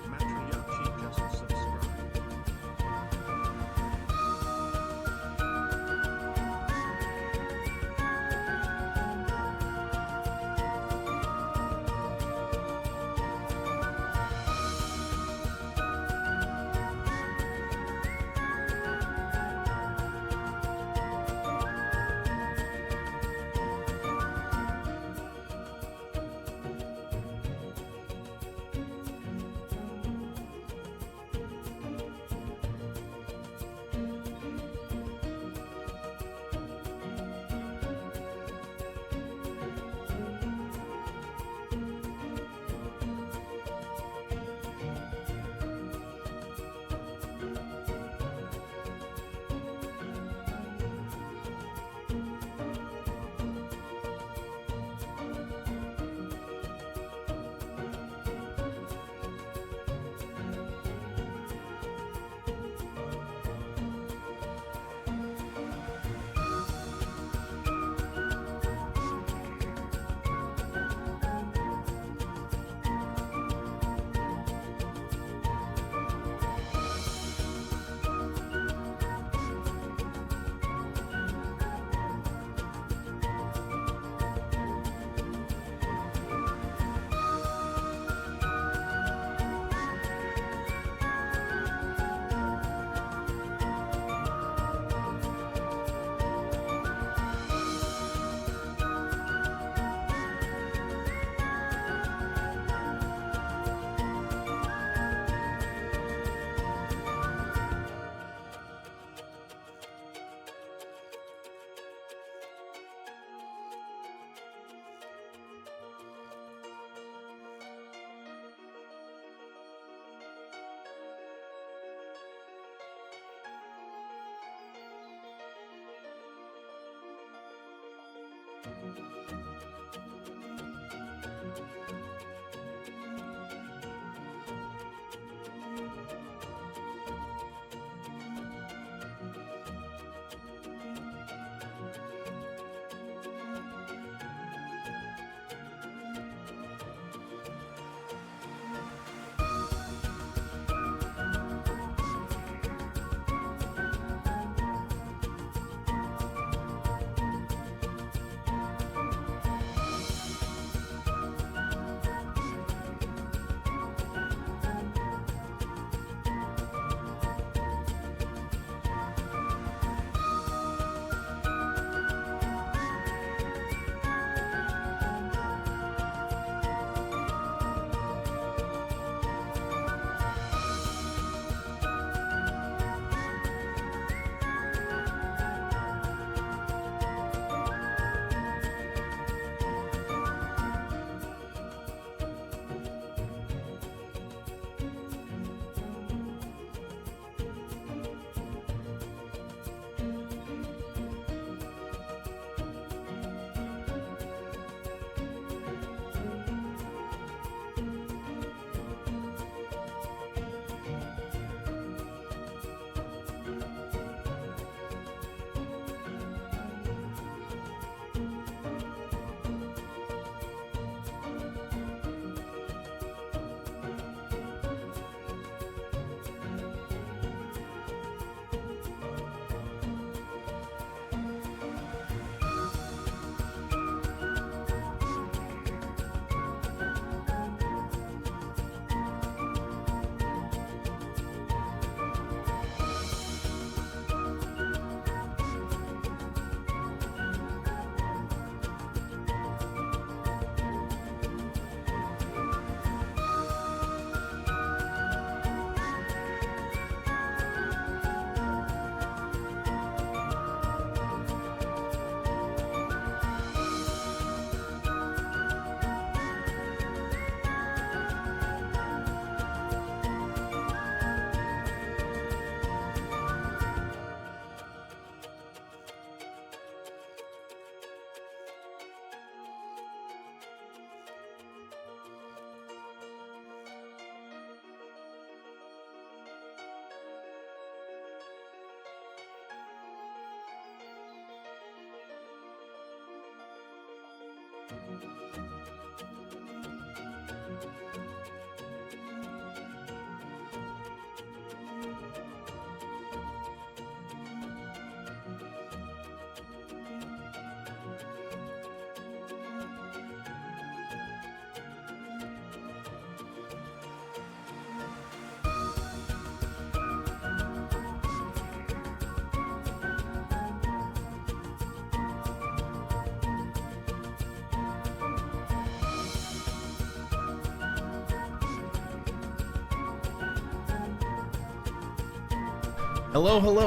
Matriarchy just subscribe.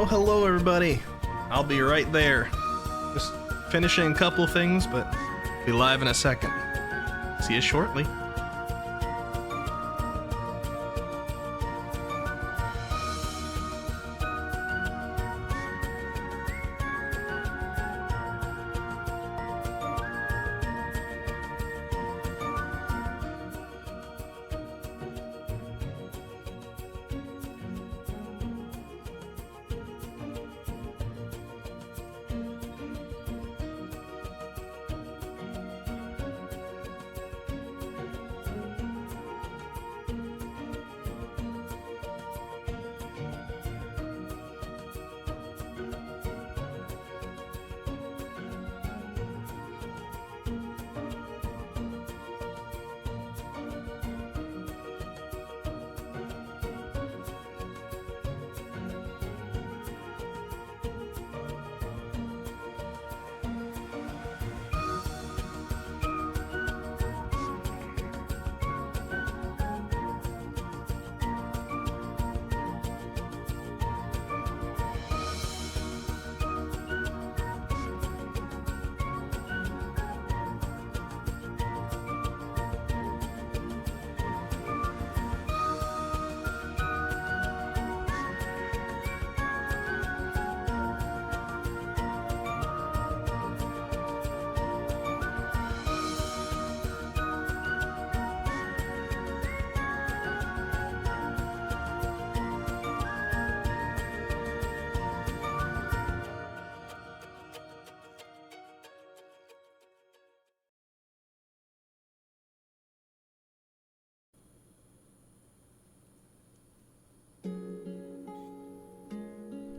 Hello everybody. I'll be right there. Just finishing a couple things, but be live in a second. See you shortly.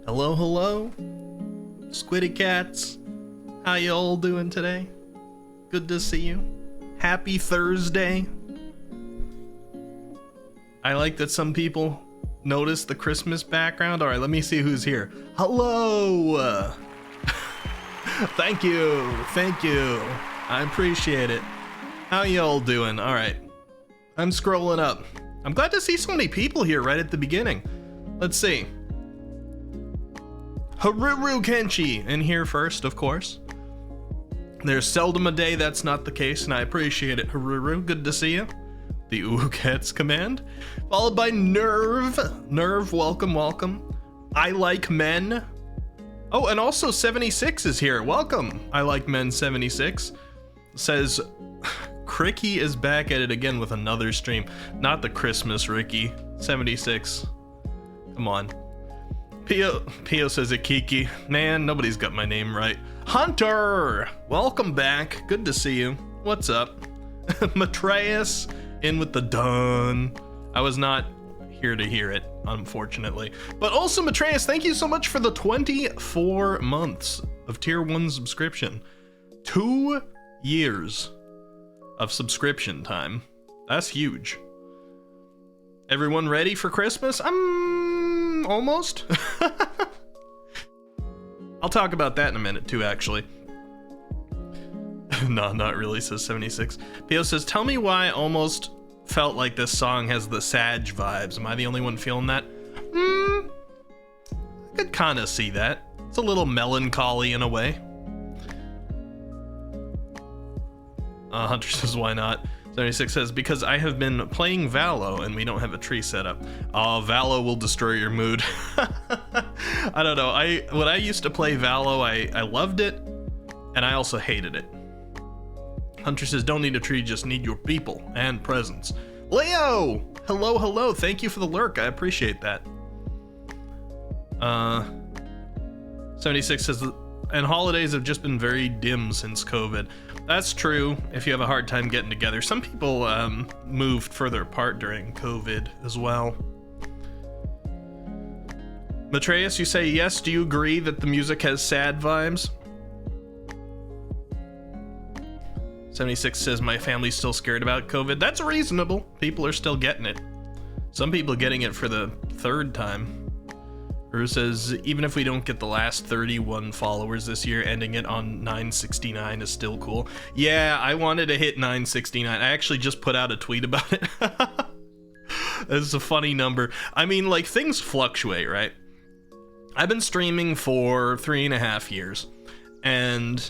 Hello, Squiddy Cats. How you all doing today? Good to see you. Happy Thursday. I like that some people notice the Christmas background. All right, let me see who's here. Hello. Thank you. I appreciate it. How you all doing? All right, I'm scrolling up. I'm glad to see so many people here right at the beginning. Let's see. Haruru Kenshi in here first, of course. There's seldom a day that's not the case, and I appreciate it, Haruru. Good to see you. The Oogets command. Followed by Nerve. Nerve, welcome. I Like Men. Oh, and also 76 is here. Welcome, I Like Men 76. Says, Cricky is back at it again with another stream. Not the Christmas Ricky. 76. Come on. Pio says Ikiki. Man, nobody's got my name right. Hunter! Welcome back. Good to see you. What's up? Matreus in with the dun. I was not here to hear it, unfortunately. But also, Matreus, thank you so much for the 24 months of Tier 1 subscription. 2 years of subscription time. That's huge. Everyone ready for Christmas? Almost. I'll talk about that in a minute too, actually. No, not really, says 76. Pio says, tell me why I almost felt like this song has the Sag vibes. Am I the only one feeling that? I could kind of see that. It's a little melancholy in a way. Hunter says, why not? 76 says, because I have been playing Valo and we don't have a tree set up. Oh, Valo will destroy your mood. I don't know. When I used to play Valo, I loved it, and I also hated it. Hunter says, don't need a tree, just need your people and presence. Leo! Hello. Thank you for the lurk. I appreciate that. 76 says, and holidays have just been very dim since COVID. That's true if you have a hard time getting together. Some people moved further apart during COVID as well. Matreus, you say yes. Do you agree that the music has sad vibes? 76 says my family's still scared about COVID. That's reasonable. People are still getting it. Some people getting it for the third time. Rue says even if we don't get the last 31 followers this year, ending it on 969 is still cool. Yeah, I wanted to hit 969. I actually just put out a tweet about it. It's a funny number. I mean, like, things fluctuate, right? I've been streaming for 3.5 years, and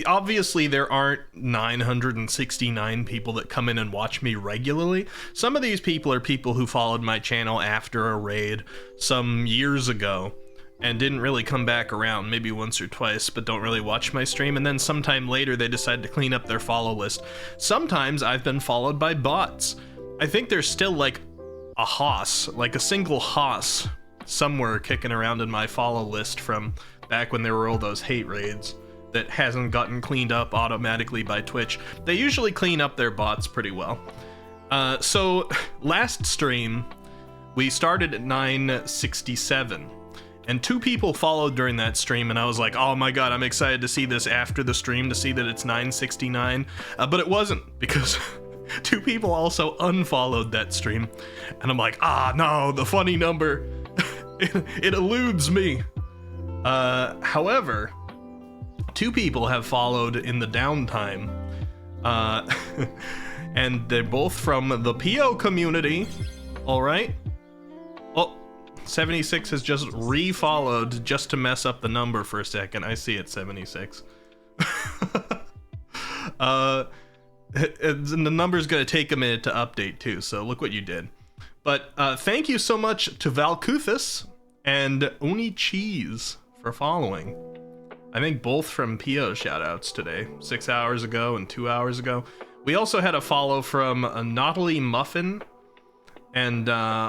obviously there aren't 969 people that come in and watch me regularly. Some of these people are people who followed my channel after a raid some years ago and didn't really come back around, maybe once or twice, but don't really watch my stream, and then sometime later they decide to clean up their follow list. Sometimes I've been followed by bots. I think there's still like a hoss, like a single hoss somewhere kicking around in my follow list from back when there were all those hate raids that hasn't gotten cleaned up automatically by Twitch. They usually clean up their bots pretty well. So last stream, we started at 967, and 2 people followed during that stream, and I was like, oh my god, I'm excited to see this after the stream to see that it's 969, but it wasn't, because 2 people also unfollowed that stream, and I'm like, no, the funny number, it eludes me. However, 2 people have followed in the downtime, and they're both from the PO community. All right. Oh, 76 has just re-followed just to mess up the number for a second. I see it, 76. And the number's gonna take a minute to update too, so look what you did. But thank you so much to Valkuthus and Oni Cheese for following. I think both from PO shoutouts today, 6 hours ago and 2 hours ago. We also had a follow from a Naughty Muffin and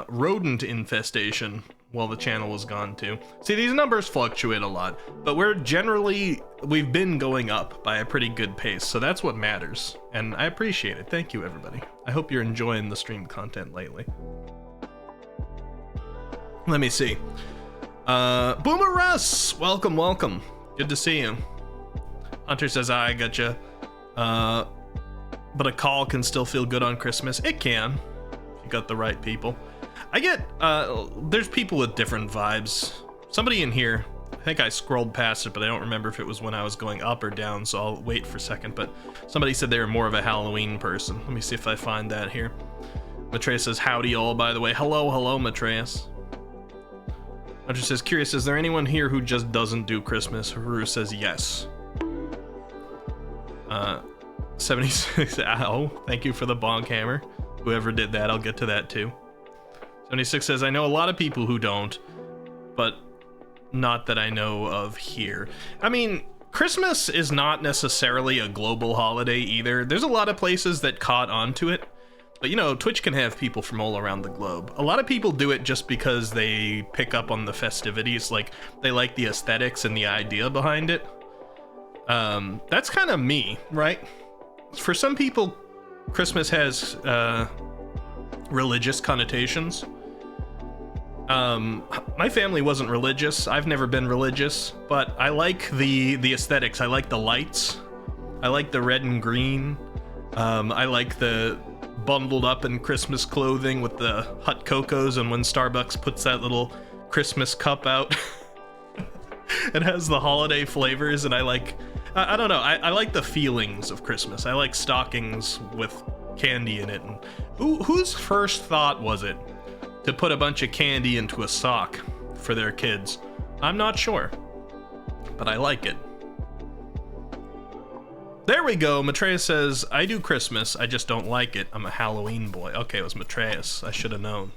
Rodent Infestation while the channel was gone too. See, these numbers fluctuate a lot, but we've been going up by a pretty good pace, so that's what matters, and I appreciate it. Thank you, everybody. I hope you're enjoying the stream content lately. Let me see. Boomer Russ, welcome. Good to see you. Hunter says, I gotcha. But a call can still feel good on Christmas. It can, if you got the right people. I get, there's people with different vibes. Somebody in here, I think I scrolled past it, but I don't remember if it was when I was going up or down, so I'll wait for a second. But somebody said they were more of a Halloween person. Let me see if I find that here. Matreus says, howdy all, by the way. Hello, Matreus. Hunter says, curious, is there anyone here who just doesn't do Christmas? Haru says yes. 76, ow, thank you for the bonk hammer. Whoever did that, I'll get to that too. 76 says, I know a lot of people who don't, but not that I know of here. I mean, Christmas is not necessarily a global holiday either. There's a lot of places that caught onto it. But, you know, Twitch can have people from all around the globe. A lot of people do it just because they pick up on the festivities, like, they like the aesthetics and the idea behind it. That's kind of me, right? For some people, Christmas has, religious connotations. My family wasn't religious. I've never been religious, but I like the aesthetics. I like the lights. I like the red and green. I like the bundled up in Christmas clothing with the hot cocos, and when Starbucks puts that little Christmas cup out, it has the holiday flavors, and I don't know, I like the feelings of Christmas. I like stockings with candy in it. And whose first thought was it to put a bunch of candy into a sock for their kids? I'm not sure, but I like it. There we go. Matreus says, I do Christmas, I just don't like it. I'm a Halloween boy. Okay, it was Matreus. I should have known.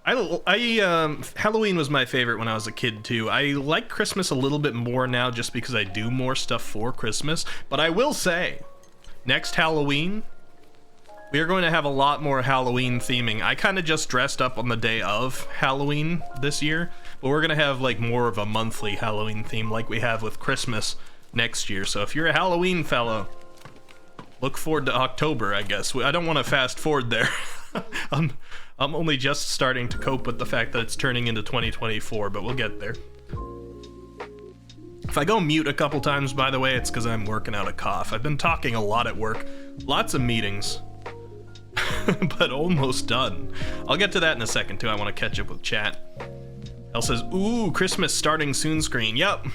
Halloween was my favorite when I was a kid too. I like Christmas a little bit more now just because I do more stuff for Christmas. But I will say, next Halloween, We are going to have a lot more Halloween theming. I kind of just dressed up on the day of Halloween this year, but we're going to have like more of a monthly Halloween theme like we have with Christmas next year. So if you're a Halloween fellow, look forward to October, I guess. I don't want to fast forward there. I'm only just starting to cope with the fact that it's turning into 2024, but we'll get there. If I go mute a couple times, by the way, it's because I'm working out a cough. I've been talking a lot at work, lots of meetings. But almost done. I'll get to that in a second too. I want to catch up with chat. Elle says, ooh, Christmas starting soon screen. Yep.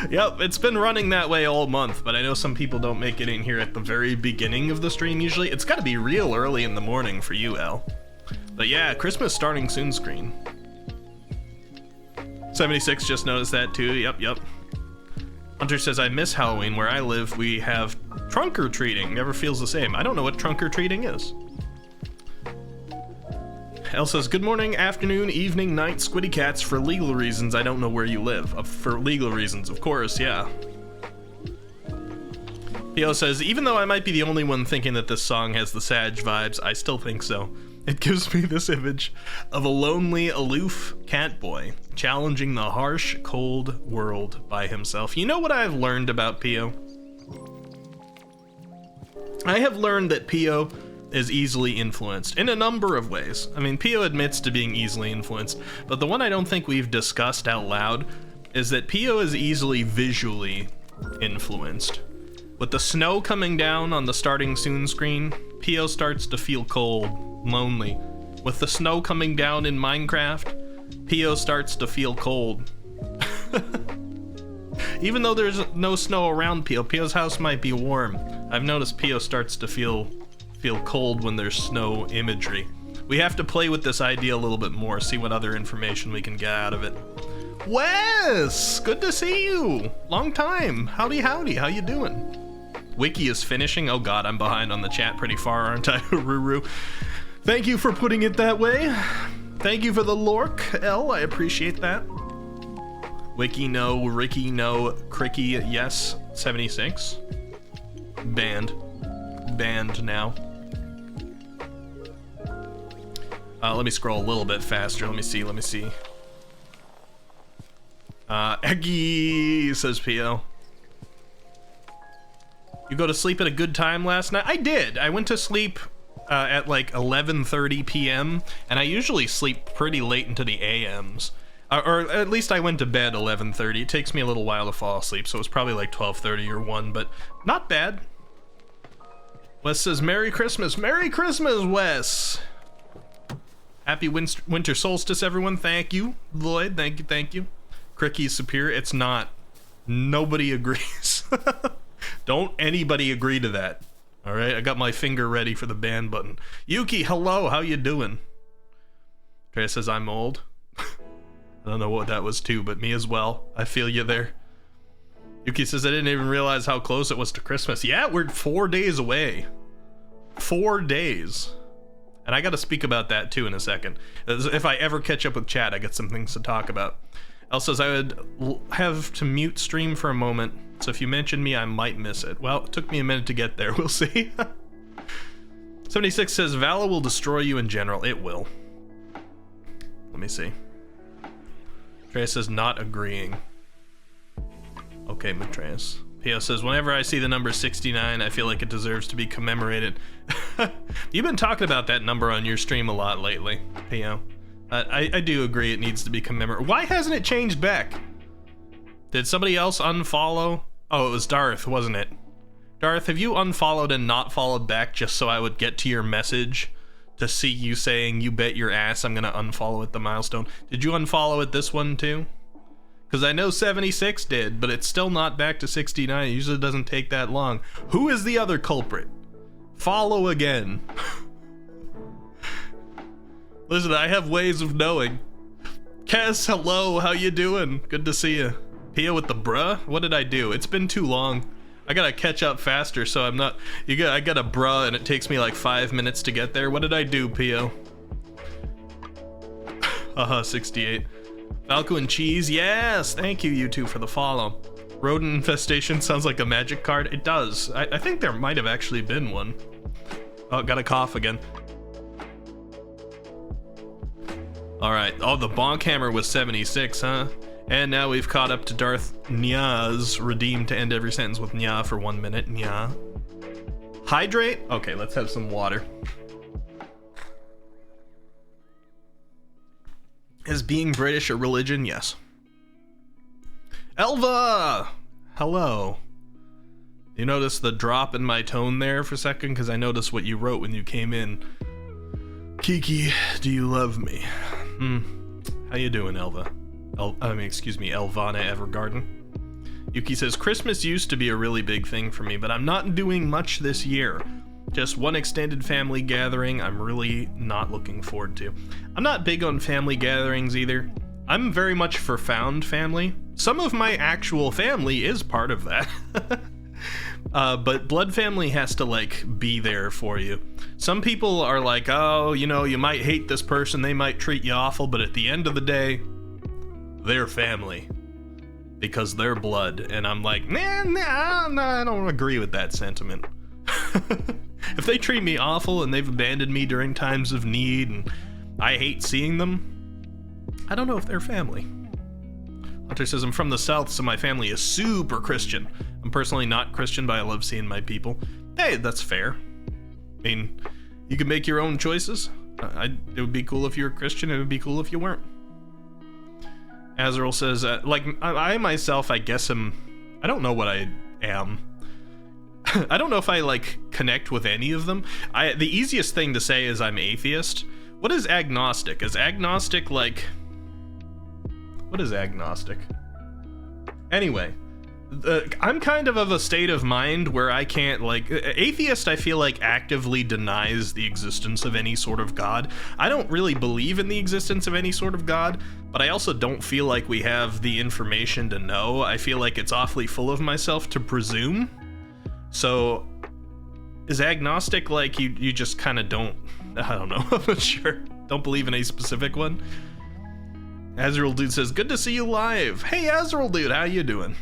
Yep, it's been running that way all month, but I know some people don't make it in here at the very beginning of the stream usually. It's got to be real early in the morning for you, Elle. But yeah, Christmas starting soon screen. 76 just noticed that too. Yep. Hunter says, I miss Halloween. Where I live, we have trunk or treating. Never feels the same. I don't know what trunk or treating is. Elle says, good morning, afternoon, evening, night, Squiddy Cats. For legal reasons, I don't know where you live. For legal reasons, of course, yeah. Theo says, even though I might be the only one thinking that this song has the Sag vibes, I still think so. It gives me this image of a lonely, aloof cat boy challenging the harsh, cold world by himself. You know what I've learned about Pio? I have learned that Pio is easily influenced in a number of ways. I mean, Pio admits to being easily influenced, but the one I don't think we've discussed out loud is that Pio is easily visually influenced. With the snow coming down on the starting soon screen, Pio starts to feel cold, lonely. With the snow coming down in Minecraft, Pio starts to feel cold. Even though there's no snow around Pio, Pio's house might be warm. I've noticed Pio starts to feel cold when there's snow imagery. We have to play with this idea a little bit more, see what other information we can get out of it. Wes! Good to see you! Long time! Howdy, how you doing? Wiki is finishing. Oh god, I'm behind on the chat pretty far, aren't I, Ruru? Thank you for putting it that way. Thank you for the lork, L. I appreciate that. Wiki, no. Ricky, no. Cricky, yes. 76. Banned now. Let me scroll a little bit faster. Let me see. Eggy, says Pio. You go to sleep at a good time last night? I did. I went to sleep at like 11:30 p.m. and I usually sleep pretty late into the AMs. Or at least I went to bed 11:30. It takes me a little while to fall asleep, so it was probably like 12:30 or 1, but not bad. Wes says, Merry Christmas. Merry Christmas, Wes. Happy winter solstice, everyone. Thank you, Lloyd. Thank you. Cricky's superior. It's not. Nobody agrees. Don't anybody agree to that. All right, I got my finger ready for the ban button. Yuki, hello. How you doing? Trey says, I'm old. I don't know what that was too, but me as well. I feel you there. Yuki says, I didn't even realize how close it was to Christmas. Yeah, we're 4 days away. 4 days. And I got to speak about that too in a second. If I ever catch up with chat, I got some things to talk about. Elle says, I would have to mute stream for a moment, so if you mention me, I might miss it. Well, it took me a minute to get there. We'll see. 76 says, Vala will destroy you in general. It will. Let me see. Matreus says, not agreeing. Okay, Matreus. Pio says, whenever I see the number 69, I feel like it deserves to be commemorated. You've been talking about that number on your stream a lot lately, Pio. I do agree it needs to be commemorated. Why hasn't it changed back? Did somebody else unfollow? Oh, it was Darth, wasn't it? Darth, have you unfollowed and not followed back just so I would get to your message to see you saying, you bet your ass I'm gonna unfollow at the milestone? Did you unfollow at this one too? Because I know 76 did, but it's still not back to 69. It usually doesn't take that long. Who is the other culprit? Follow again. Listen, I have ways of knowing. Cass, hello, how you doing? Good to see you. Pio with the bruh? What did I do? It's been too long. I gotta catch up faster, so I'm not... I got a bruh, and it takes me like 5 minutes to get there. What did I do, Pio? 68. Falco and Cheese, yes! Thank you, you two, for the follow. Rodent infestation sounds like a magic card. It does. I think there might have actually been one. Oh, got a cough again. All right. Oh, the bonk hammer was 76, huh? And now we've caught up to Darth Nyaz, redeemed to end every sentence with nya for 1 minute. Nya. Hydrate? Okay, let's have some water. Is being British a religion? Yes. Elva! Hello. You notice the drop in my tone there for a second? Because I noticed what you wrote when you came in. Kiki, do you love me? How you doing, Elva? Excuse me, Elvana Evergarden. Yuki says, Christmas used to be a really big thing for me, but I'm not doing much this year. Just one extended family gathering I'm really not looking forward to. I'm not big on family gatherings either. I'm very much for found family. Some of my actual family is part of that. But blood family has to, like, be there for you. Some people are like, oh, you know, you might hate this person, they might treat you awful, but at the end of the day, they're family. Because they're blood. And I'm like, nah, I don't agree with that sentiment. If they treat me awful and they've abandoned me during times of need and I hate seeing them, I don't know if they're family. Hunter says, I'm from the South, so my family is super Christian. I'm personally not Christian, but I love seeing my people. Hey, that's fair. I mean, you can make your own choices. It would be cool if you were Christian, it would be cool if you weren't. Azrael says, like, I myself, I guess I don't know what I am. I don't know if I, like, connect with any of them. The easiest thing to say is I'm atheist. What is agnostic? Is agnostic, like... What is agnostic? Anyway, I'm kind of a state of mind where I can't, like... Atheist, I feel like, actively denies the existence of any sort of God. I don't really believe in the existence of any sort of God, but I also don't feel like we have the information to know. I feel like it's awfully full of myself to presume. So, is agnostic like you just kind of don't... I don't know, I'm not sure. Don't believe in a specific one. Azrael Dude says, good to see you live. Hey, Azrael Dude, how you doing?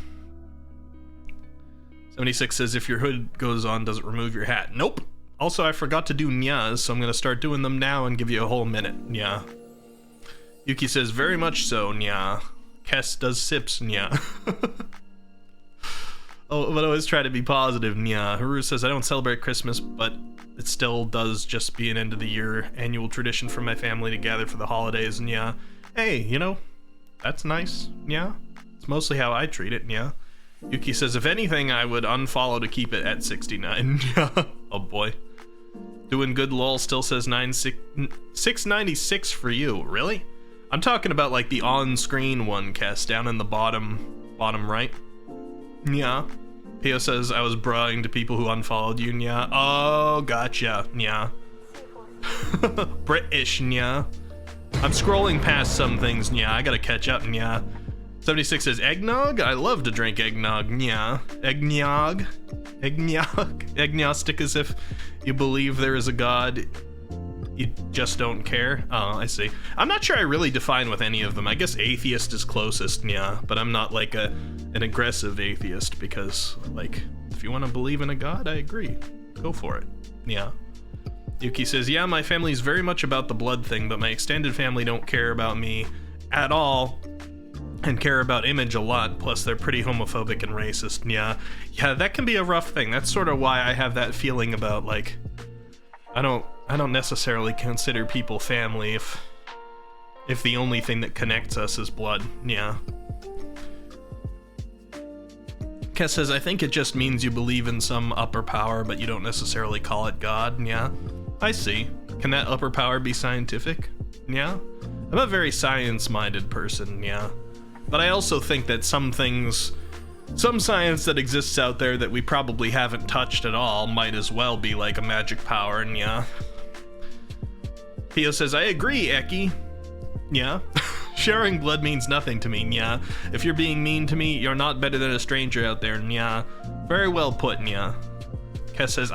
76 says, if your hood goes on, does it remove your hat? Nope. Also, I forgot to do nyas, so I'm going to start doing them now and give you a whole minute. Nya. Yuki says, very much so, nya. Kess does sips, nya. Oh, but I always try to be positive, nya. Haru says, I don't celebrate Christmas, but it still does just be an end of the year annual tradition for my family to gather for the holidays, nya. Hey, you know, that's nice, nya. It's mostly how I treat it, nya. Yuki says, if anything, I would unfollow to keep it at 69, nya. Oh boy. Doing good lol still says 696 for you, really? I'm talking about like the on-screen one, Kess, down in the bottom right. Nya. Pio says, I was brawling to people who unfollowed you, nya. Oh, gotcha, nya. British, nya. I'm scrolling past some things, nya. I gotta catch up, nya. 76 says, eggnog? I love to drink eggnog, nya. Eggnog? Eggnog? Agnostic as if you believe there is a god, you just don't care? Oh, I see. I'm not sure I really define with any of them. I guess atheist is closest, nya. But I'm not like an aggressive atheist because, like, if you want to believe in a god, I agree. Go for it. Yeah. Yuki says, yeah, my family's very much about the blood thing, but my extended family don't care about me at all and care about image a lot, plus they're pretty homophobic and racist. Yeah, that can be a rough thing. That's sort of why I have that feeling about, like, I don't necessarily consider people family if the only thing that connects us is blood. Yeah. Kess says, I think it just means you believe in some upper power, but you don't necessarily call it God. Yeah, I see. Can that upper power be scientific? Yeah, I'm a very science-minded person. Yeah, but I also think that some things, some science that exists out there that we probably haven't touched at all might as well be like a magic power. And yeah. Pio says, I agree, Eki. Yeah. Sharing blood means nothing to me, nya. If you're being mean to me, you're not better than a stranger out there, nya. Very well put, nya. Kess says,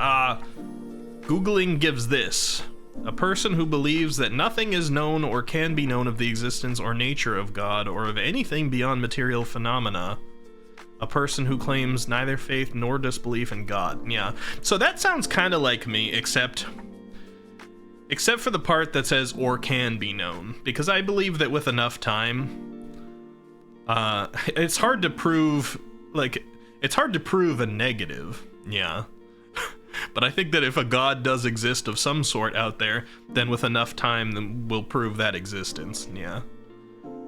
Googling gives this. A person who believes that nothing is known or can be known of the existence or nature of God or of anything beyond material phenomena. A person who claims neither faith nor disbelief in God. Yeah. So that sounds kind of like me, except for the part that says or can be known, because I believe that with enough time, it's hard to prove, it's hard to prove a negative. Yeah. But I think that if a God does exist of some sort out there, then with enough time, then we'll prove that existence. Yeah.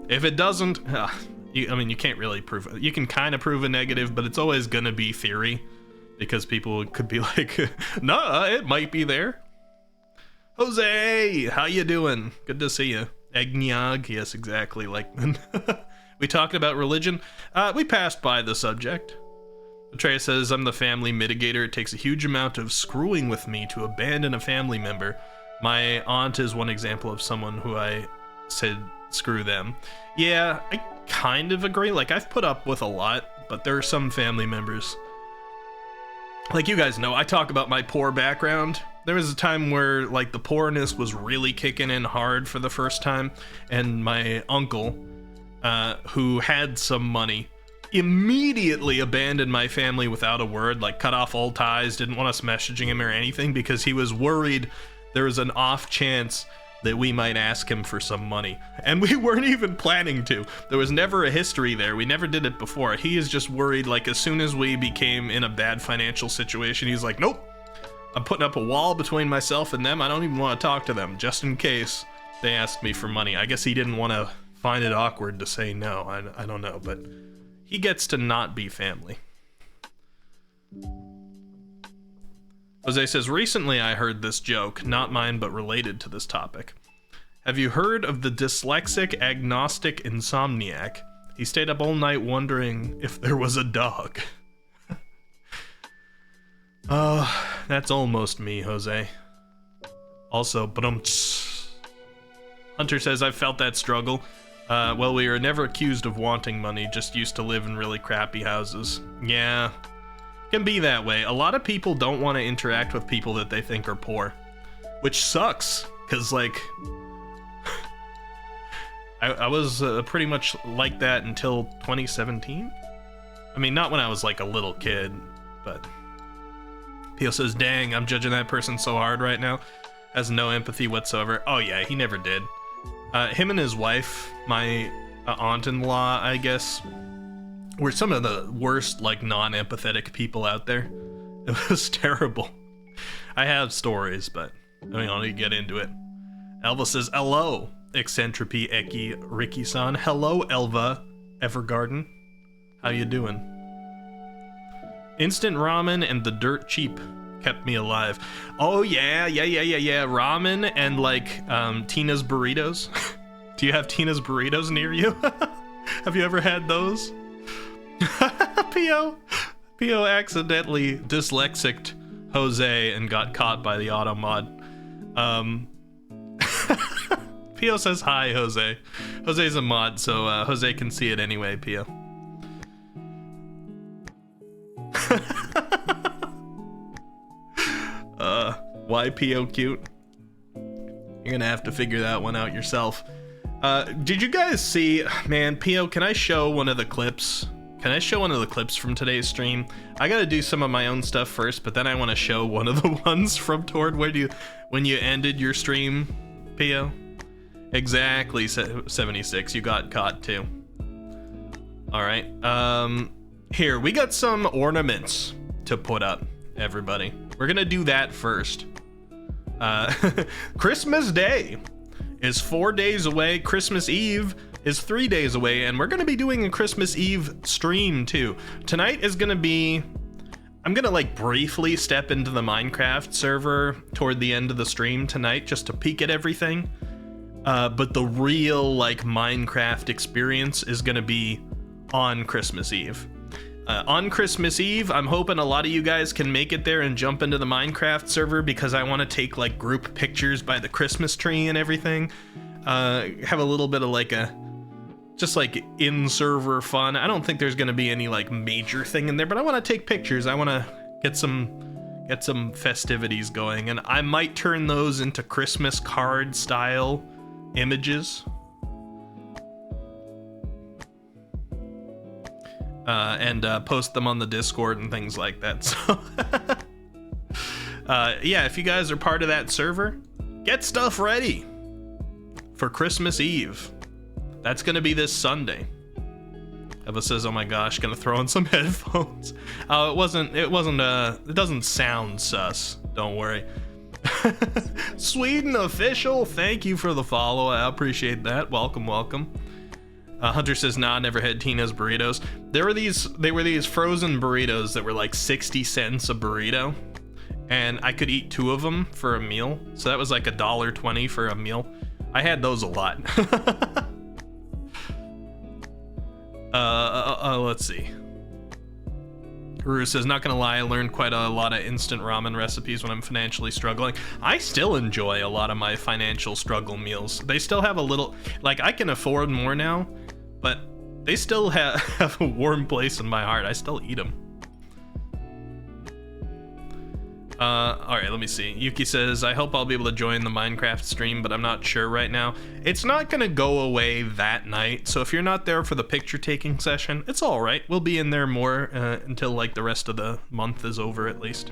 If it doesn't, you can't really prove it. You can kind of prove a negative, but it's always gonna be theory, because people could be like, nah, it might be there. Jose, how you doing? Good to see you. Eggnog, yes, exactly. Like, we talked about religion. We passed by the subject. Atreus says, I'm the family mitigator. It takes a huge amount of screwing with me to abandon a family member. My aunt is one example of someone who I said, screw them. Yeah, I kind of agree. Like, I've put up with a lot, but there are some family members. Like, you guys know, I talk about my poor background. There was a time where, like, the poorness was really kicking in hard for the first time, and my uncle, who had some money, immediately abandoned my family without a word, like cut off all ties, didn't want us messaging him or anything, because he was worried there was an off chance that we might ask him for some money. And we weren't even planning to. There was never a history there. We never did it before. He is just worried, like, as soon as we became in a bad financial situation, he's like, nope, I'm putting up a wall between myself and them. I don't even want to talk to them, just in case they asked me for money. I guess he didn't want to find it awkward to say no. I don't know, but he gets to not be family. Jose says, recently I heard this joke, not mine but related to this topic. Have you heard of the dyslexic agnostic insomniac? He stayed up all night wondering if there was a dog. That's almost me, Jose. Also, Hunter says, I've felt that struggle. Well, we were never accused of wanting money, just used to live in really crappy houses. Yeah, can be that way. A lot of people don't want to interact with people that they think are poor, which sucks, because, like, I was pretty much like that until 2017. I mean, not when I was, like, a little kid, but Pio says, dang, I'm judging that person so hard right now. Has no empathy whatsoever. Oh, yeah, he never did. Him and his wife, my aunt-in-law, I guess, were some of the worst, like, non-empathetic people out there. It was terrible. I have stories, but I don't want to get into it. Elva says, hello, Eccentropy, Eki, Ricky-san. Hello, Elva, Evergarden. How you doing? Instant ramen and the dirt cheap kept me alive. Oh, yeah. Ramen and, like, Tina's burritos. Do you have Tina's burritos near you? Have you ever had those? Pio accidentally dyslexicked Jose and got caught by the auto mod. Pio says hi, Jose. Jose's a mod, so Jose can see it anyway, Pio. Why Pio cute? You're gonna have to figure that one out yourself. Did you guys see, man, Pio, can I show one of the clips? Can I show one of the clips from today's stream? I gotta do some of my own stuff first, but then I want to show one of the ones from toward when you ended your stream, Pio. Exactly, 76, you got caught too. Alright, here, we got some ornaments to put up, everybody. We're gonna do that first. Christmas Day is 4 days away. Christmas Eve is 3 days away, and we're gonna be doing a Christmas Eve stream too. Tonight is gonna be, I'm gonna like briefly step into the Minecraft server toward the end of the stream tonight just to peek at everything. But the real like Minecraft experience is gonna be on Christmas Eve. On Christmas Eve, I'm hoping a lot of you guys can make it there and jump into the Minecraft server, because I want to take like group pictures by the Christmas tree and everything. Have a little bit of like just like in-server fun. I don't think there's going to be any like major thing in there, but I want to take pictures. I want to get some festivities going, and I might turn those into Christmas card style images. and post them on the Discord and things like that. So, yeah, if you guys are part of that server, get stuff ready for Christmas Eve. That's gonna be this Sunday. Eva says, "Oh my gosh, gonna throw in some headphones." It doesn't sound sus. Don't worry. Sweden official, thank you for the follow. I appreciate that. Welcome. Hunter says, "Nah, never had Tina's burritos." They were these frozen burritos that were like 60 cents a burrito, and I could eat 2 of them for a meal. So that was like $1.20 for a meal. I had those a lot. Let's see. Ruru says, "Not gonna lie, I learned quite a lot of instant ramen recipes when I'm financially struggling." I still enjoy a lot of my financial struggle meals. They still have a little, like, I can afford more now, but they still have a warm place in my heart. I still eat them. Alright, let me see. Yuki says, "I hope I'll be able to join the Minecraft stream, but I'm not sure right now." It's not gonna go away that night, so if you're not there for the picture taking session, it's alright. We'll be in there more until like the rest of the month is over at least.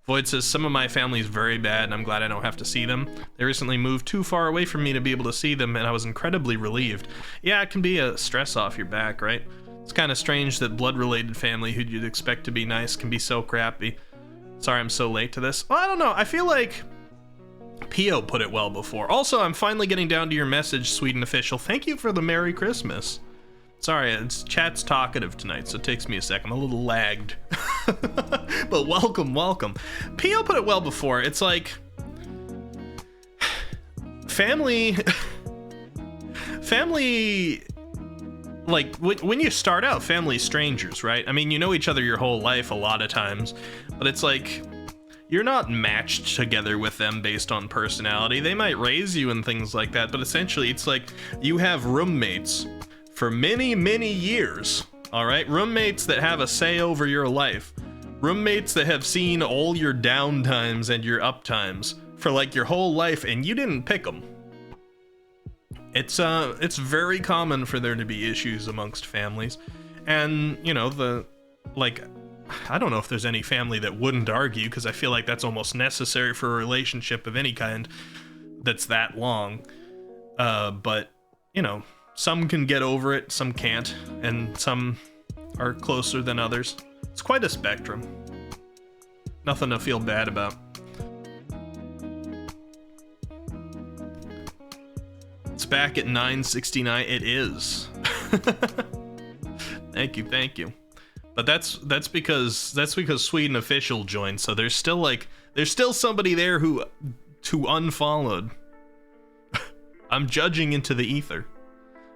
Void says, "Some of my family's very bad and I'm glad I don't have to see them. They recently moved too far away from me to be able to see them and I was incredibly relieved." Yeah, it can be a stress off your back, right? It's kind of strange that blood-related family who you'd expect to be nice can be so crappy. Sorry I'm so late to this. Well, I don't know. I feel like Pio put it well before. Also, I'm finally getting down to your message, Sweden official. Thank you for the Merry Christmas. Sorry, chat's talkative tonight, so it takes me a second. I'm a little lagged. But welcome. Pio put it well before. It's like family, like when you start out, family's strangers, right? I mean, you know each other your whole life a lot of times, but it's like you're not matched together with them based on personality. They might raise you and things like that, but essentially it's like you have roommates for many, many years, all right? Roommates that have a say over your life. Roommates that have seen all your down times and your up times for like your whole life, and you didn't pick them. It's very common for there to be issues amongst families, and you know, I don't know if there's any family that wouldn't argue, because I feel like that's almost necessary for a relationship of any kind that's that long. But you know, some can get over it, some can't, and some are closer than others. It's quite a spectrum. Nothing to feel bad about. It's back at 969. It is. Thank you. But that's because Sweden official joined, so there's still somebody there who unfollowed. I'm judging into the ether.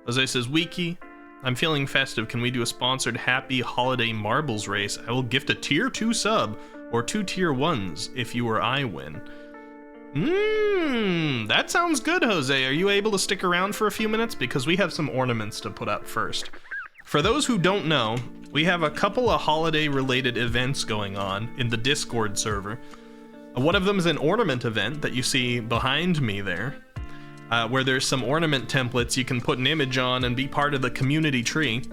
Jose says, "Wiki, I'm feeling festive. Can we do a sponsored happy holiday marbles race? I will gift a tier 2 sub or 2 tier 1s if you or I win." That sounds good, Jose. Are you able to stick around for a few minutes? Because we have some ornaments to put up first. For those who don't know, we have a couple of holiday-related events going on in the Discord server. One of them is an ornament event that you see behind me there, where there's some ornament templates you can put an image on and be part of the community tree.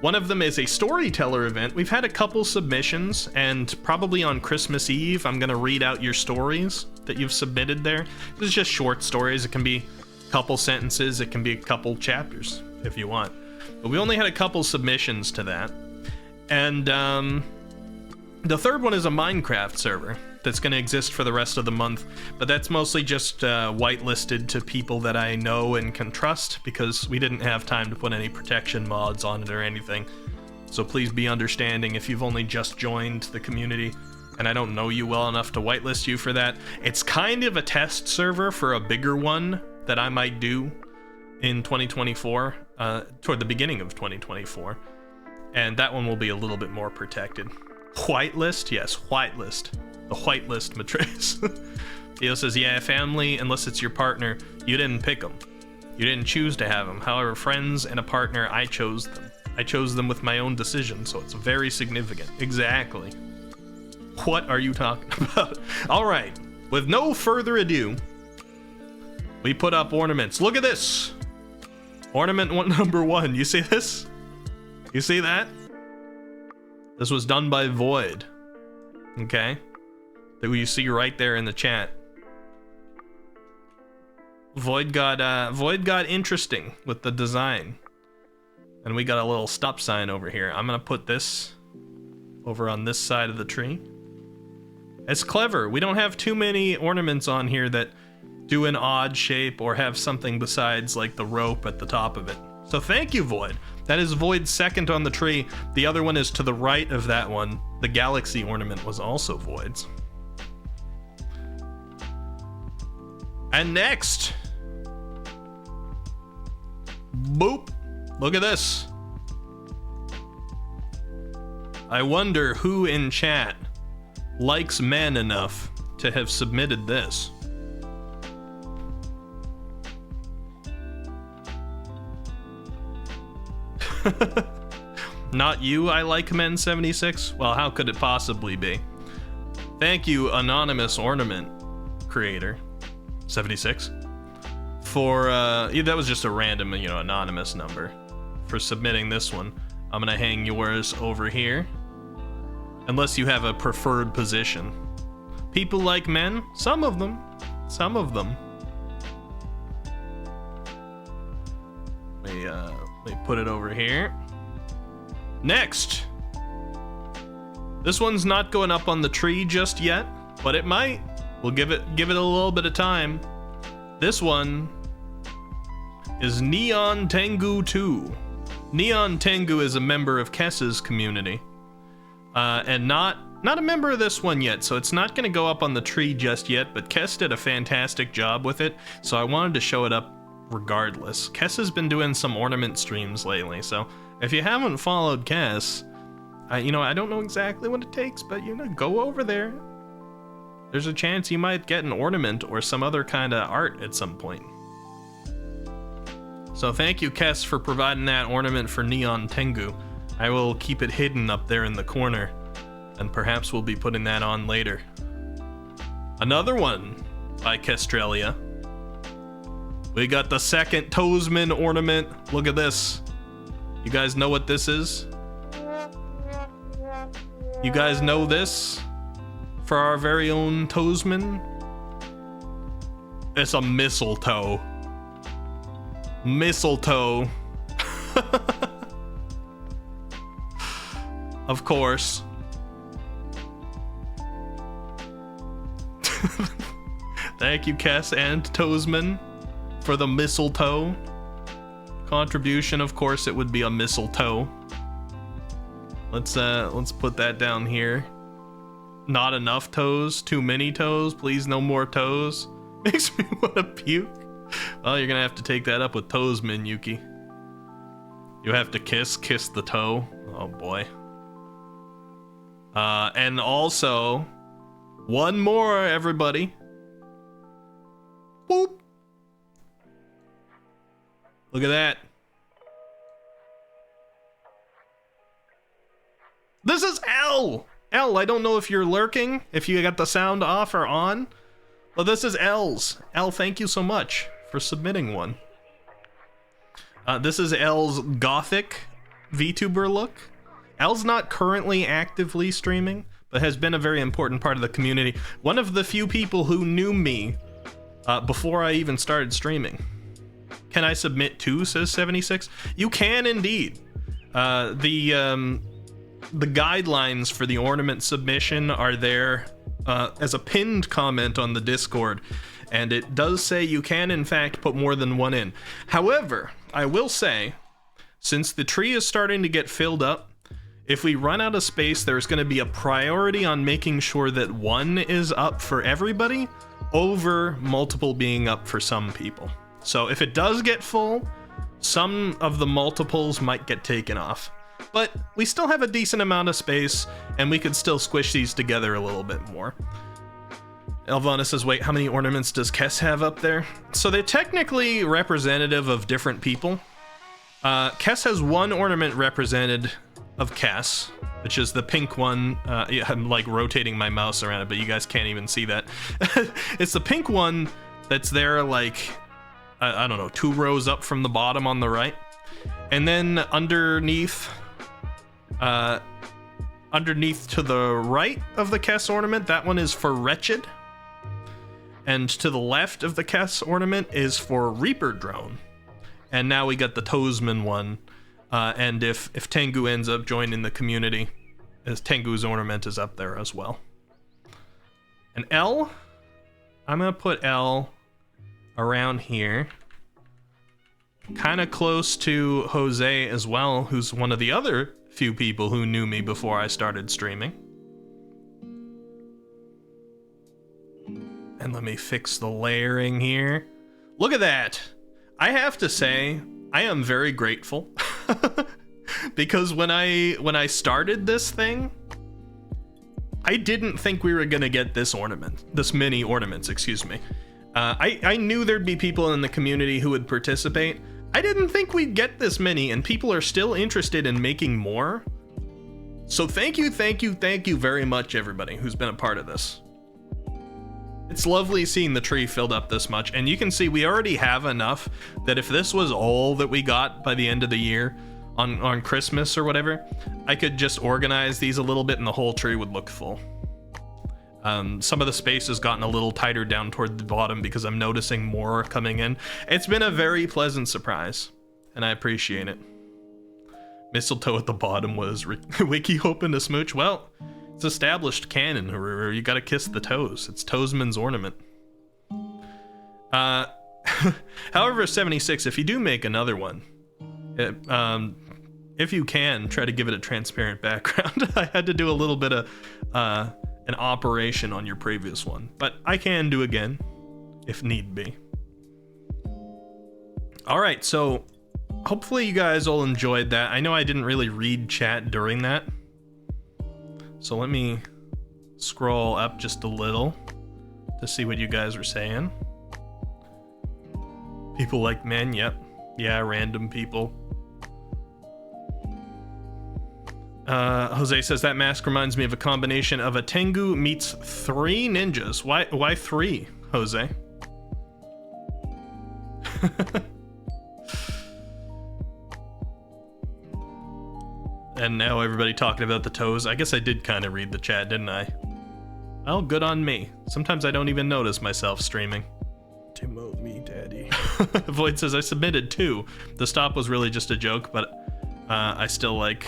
One of them is a storyteller event. We've had a couple submissions, and probably on Christmas Eve, I'm gonna read out your stories that you've submitted there. This is just short stories. It can be a couple sentences, it can be a couple chapters if you want. But we only had a couple submissions to that. And the third one is a Minecraft server that's going to exist for the rest of the month, but that's mostly just whitelisted to people that I know and can trust, because we didn't have time to put any protection mods on it or anything. So please be understanding if you've only just joined the community and I don't know you well enough to whitelist you for that. It's kind of a test server for a bigger one that I might do in 2024, toward the beginning of 2024, and that one will be a little bit more protected. Whitelist? Yes, whitelist. The whitelist matrix. Theo says, "Yeah, family, unless it's your partner, you didn't pick them. You didn't choose to have them. However, friends and a partner, I chose them. I chose them with my own decision, so it's very significant." Exactly. What are you talking about? All right, with no further ado, we put up ornaments. Look at this. Ornament number 1. You see this? You see that? This was done by Void. Okay? That you see right there in the chat. Void got interesting with the design. And we got a little stop sign over here. I'm gonna put this over on this side of the tree. It's clever. We don't have too many ornaments on here that do an odd shape or have something besides like the rope at the top of it. So thank you, Void. That is Void's second on the tree. The other one is to the right of that one. The galaxy ornament was also Void's. And next, boop, look at this. I wonder who in chat likes men enough to have submitted this. Not you, I like men 76? Well, how could it possibly be? Thank you, anonymous ornament creator 76, for that was just a random, anonymous number for submitting this one. I'm gonna hang yours over here, unless you have a preferred position. People like men, some of them. Let me put it over here. Next, this one's not going up on the tree just yet, but it might. We'll give it a little bit of time. This one is Neon Tengu 2. Neon Tengu is a member of Kess's community, and not a member of this one yet, so it's not going to go up on the tree just yet, but Kess did a fantastic job with it, so I wanted to show it up regardless. Kess has been doing some ornament streams lately, so if you haven't followed Kess, I don't know exactly what it takes, but go over there. There's a chance you might get an ornament or some other kind of art at some point. So thank you, Kess, for providing that ornament for Neon Tengu. I will keep it hidden up there in the corner, and perhaps we'll be putting that on later. Another one by Kestralia. We got the second Toesman ornament. Look at this. You guys know what this is? You guys know this? For our very own Toesman? It's a mistletoe. Mistletoe. Of course. Thank you, Kess and Toesman, for the mistletoe contribution. Of course, it would be a mistletoe. Let's put that down here. Not enough toes, too many toes. Please, no more toes. Makes me want to puke. Well, you're gonna have to take that up with Toesman, Yuki. You have to kiss the toe. Oh boy. And also, one more, everybody. Boop. Look at that. This is L. L, I don't know if you're lurking, if you got the sound off or on, but this is L's. L, thank you so much for submitting one. This is L's gothic VTuber look. L's not currently actively streaming, but has been a very important part of the community. One of the few people who knew me before I even started streaming. Can I submit two, says 76? You can indeed. The guidelines for the ornament submission are there as a pinned comment on the Discord, and it does say you can in fact put more than one in. However, I will say, since the tree is starting to get filled up, if we run out of space, there's going to be a priority on making sure that one is up for everybody over multiple being up for some people. So if it does get full, some of the multiples might get taken off. But we still have a decent amount of space, and we could still squish these together a little bit more. Elvana says, wait, how many ornaments does Kess have up there? So they're technically representative of different people. Kess has one ornament represented of Kess, which is the pink one. Yeah, I'm like rotating my mouse around it, but you guys can't even see that. It's the pink one that's there, like, I don't know, 2 rows up from the bottom on the right. And then underneath Underneath to the right of the Kess ornament, that one is for Wretched. And to the left of the Kess ornament is for Reaper Drone. And now we got the Toesman one. And if Tengu ends up joining the community, as Tengu's ornament is up there as well. And L, I'm gonna put L around here. Kind of close to Jose as well, who's one of the other few people who knew me before I started streaming. And let me fix the layering here. Look at that. I have to say, I am very grateful because when I started this thing, I didn't think we were gonna get this many ornaments, excuse me. I knew there'd be people in the community who would participate. I didn't think we'd get this many, and people are still interested in making more. So thank you very much, everybody who's been a part of this. It's lovely seeing the tree filled up this much, and you can see we already have enough that if this was all that we got by the end of the year on Christmas or whatever, I could just organize these a little bit and the whole tree would look full. Some of the space has gotten a little tighter down toward the bottom because I'm noticing more coming in. It's been a very pleasant surprise, and I appreciate it. Mistletoe at the bottom was Wiki hoping to smooch. Well, it's established canon. You gotta kiss the toes. It's Toesman's ornament. However, 76, if you do make another one, if you can, try to give it a transparent background. I had to do a little bit of an operation on your previous one, but I can do again if need be. All right, so hopefully you guys all enjoyed that. I know I didn't really read chat during that, so let me scroll up just a little to see what you guys are saying. People like men, yep. Yeah, random people. Jose says that mask reminds me of a combination of a Tengu meets 3 ninjas. Why 3, Jose? And now everybody talking about the toes. I guess I did kind of read the chat, didn't I? Well, good on me. Sometimes I don't even notice myself streaming. Timo me, daddy. Void says I submitted 2. The stop was really just a joke, but I still like...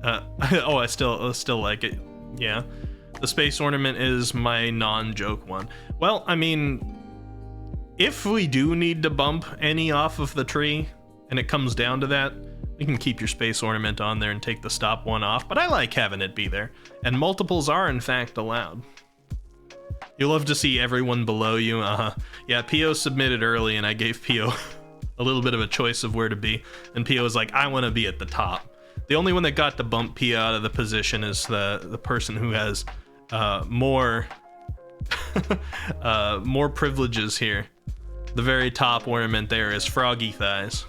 I still like it. Yeah. The space ornament is my non-joke one. Well, I mean, if we do need to bump any off of the tree, and it comes down to that, you can keep your space ornament on there and take the stop one off, but I like having it be there. And multiples are, in fact, allowed. You'll love to see everyone below you. Yeah, Pio submitted early, and I gave Pio a little bit of a choice of where to be. And Pio was like, I want to be at the top. The only one that got to bump Pio out of the position is the person who has more more privileges here. The very top ornament there is Froggy Thighs.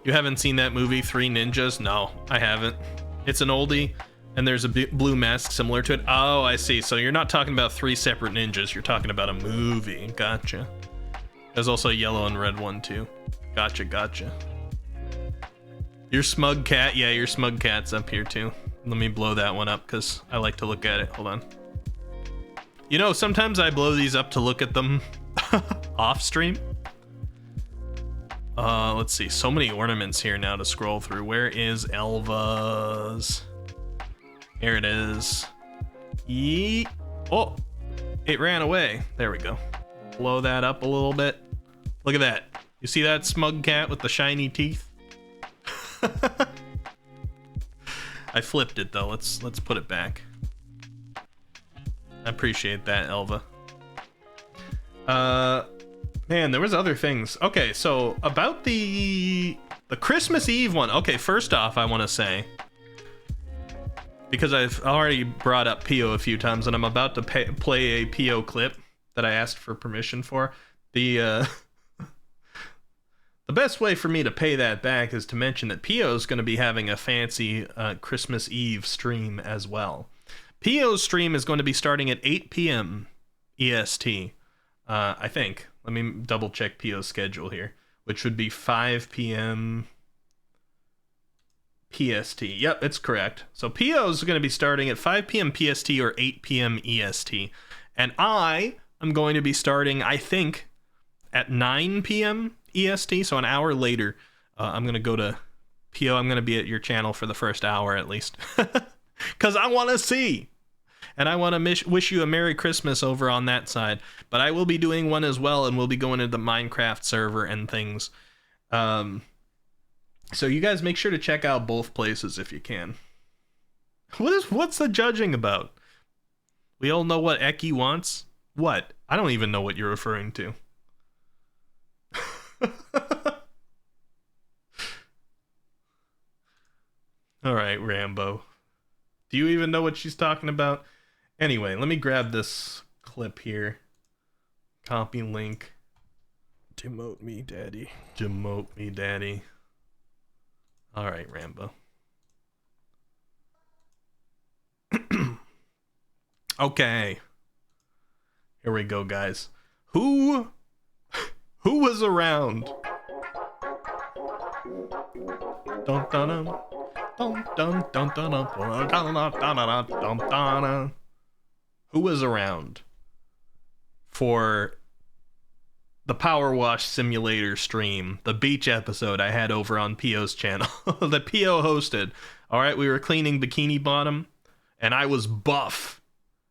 You haven't seen that movie, 3 Ninjas? No, I haven't. It's an oldie, and there's a blue mask similar to it. Oh, I see. So you're not talking about 3 separate ninjas. You're talking about a movie. Gotcha. There's also a yellow and red one, too. Gotcha. Your smug cat. Yeah, your smug cat's up here, too. Let me blow that one up, because I like to look at it. Hold on. You know, sometimes I blow these up to look at them off stream. Let's see. So many ornaments here now to scroll through. Where is Elva's? Here it is. Yeet. Oh, it ran away. There we go. Blow that up a little bit. Look at that. You see that smug cat with the shiny teeth? I flipped it though. Let's put it back. I appreciate that, Elva. Man, there was other things. Okay, so about the Christmas Eve one. Okay, first off, I want to say, because I've already brought up Pio a few times, and I'm about to play a Pio clip that I asked for permission for. The best way for me to pay that back is to mention that Pio's going to be having a fancy Christmas Eve stream as well. Pio's stream is going to be starting at 8 p.m. EST, I think. Let me double check Pio's schedule here, which would be 5 p.m. PST. Yep, it's correct. So PO is going to be starting at 5 p.m. PST or 8 p.m. EST. And I am going to be starting, I think, at 9 p.m. EST, so an hour later. I'm going to go to PO. I'm going to be at your channel for the first hour at least. Because I want to see. And I want to wish you a Merry Christmas over on that side. But I will be doing one as well, and we'll be going to the Minecraft server and things. So you guys make sure to check out both places if you can. What's the judging about? We all know what Eki wants? What? I don't even know what you're referring to. Alright, Rambo. Do you even know what she's talking about? Anyway, let me grab this clip here. Copy link. Demote me, daddy. Demote me, daddy. Alright, Rambo. Okay. Here we go, guys. Who was around? Dun dun dun dun dun dun dun dun dun. Who was around for the Power Wash Simulator stream, the beach episode I had over on PO's channel that PO hosted? All right, we were cleaning Bikini Bottom, and I was buff.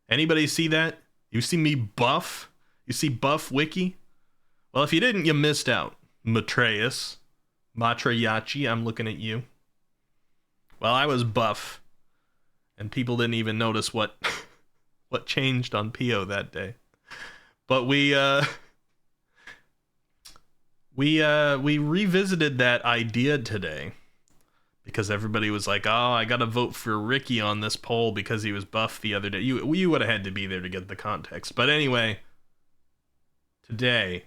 Anybody see that? You see me buff? You see buff wiki? Well, if you didn't, you missed out. Matreus, Matriyachi, I'm looking at you. Well, I was buff, and people didn't even notice what what changed on PO that day. But we revisited that idea today because everybody was like, "Oh, I gotta vote for Ricky on this poll because he was buff the other day." You would have had to be there to get the context. But anyway, today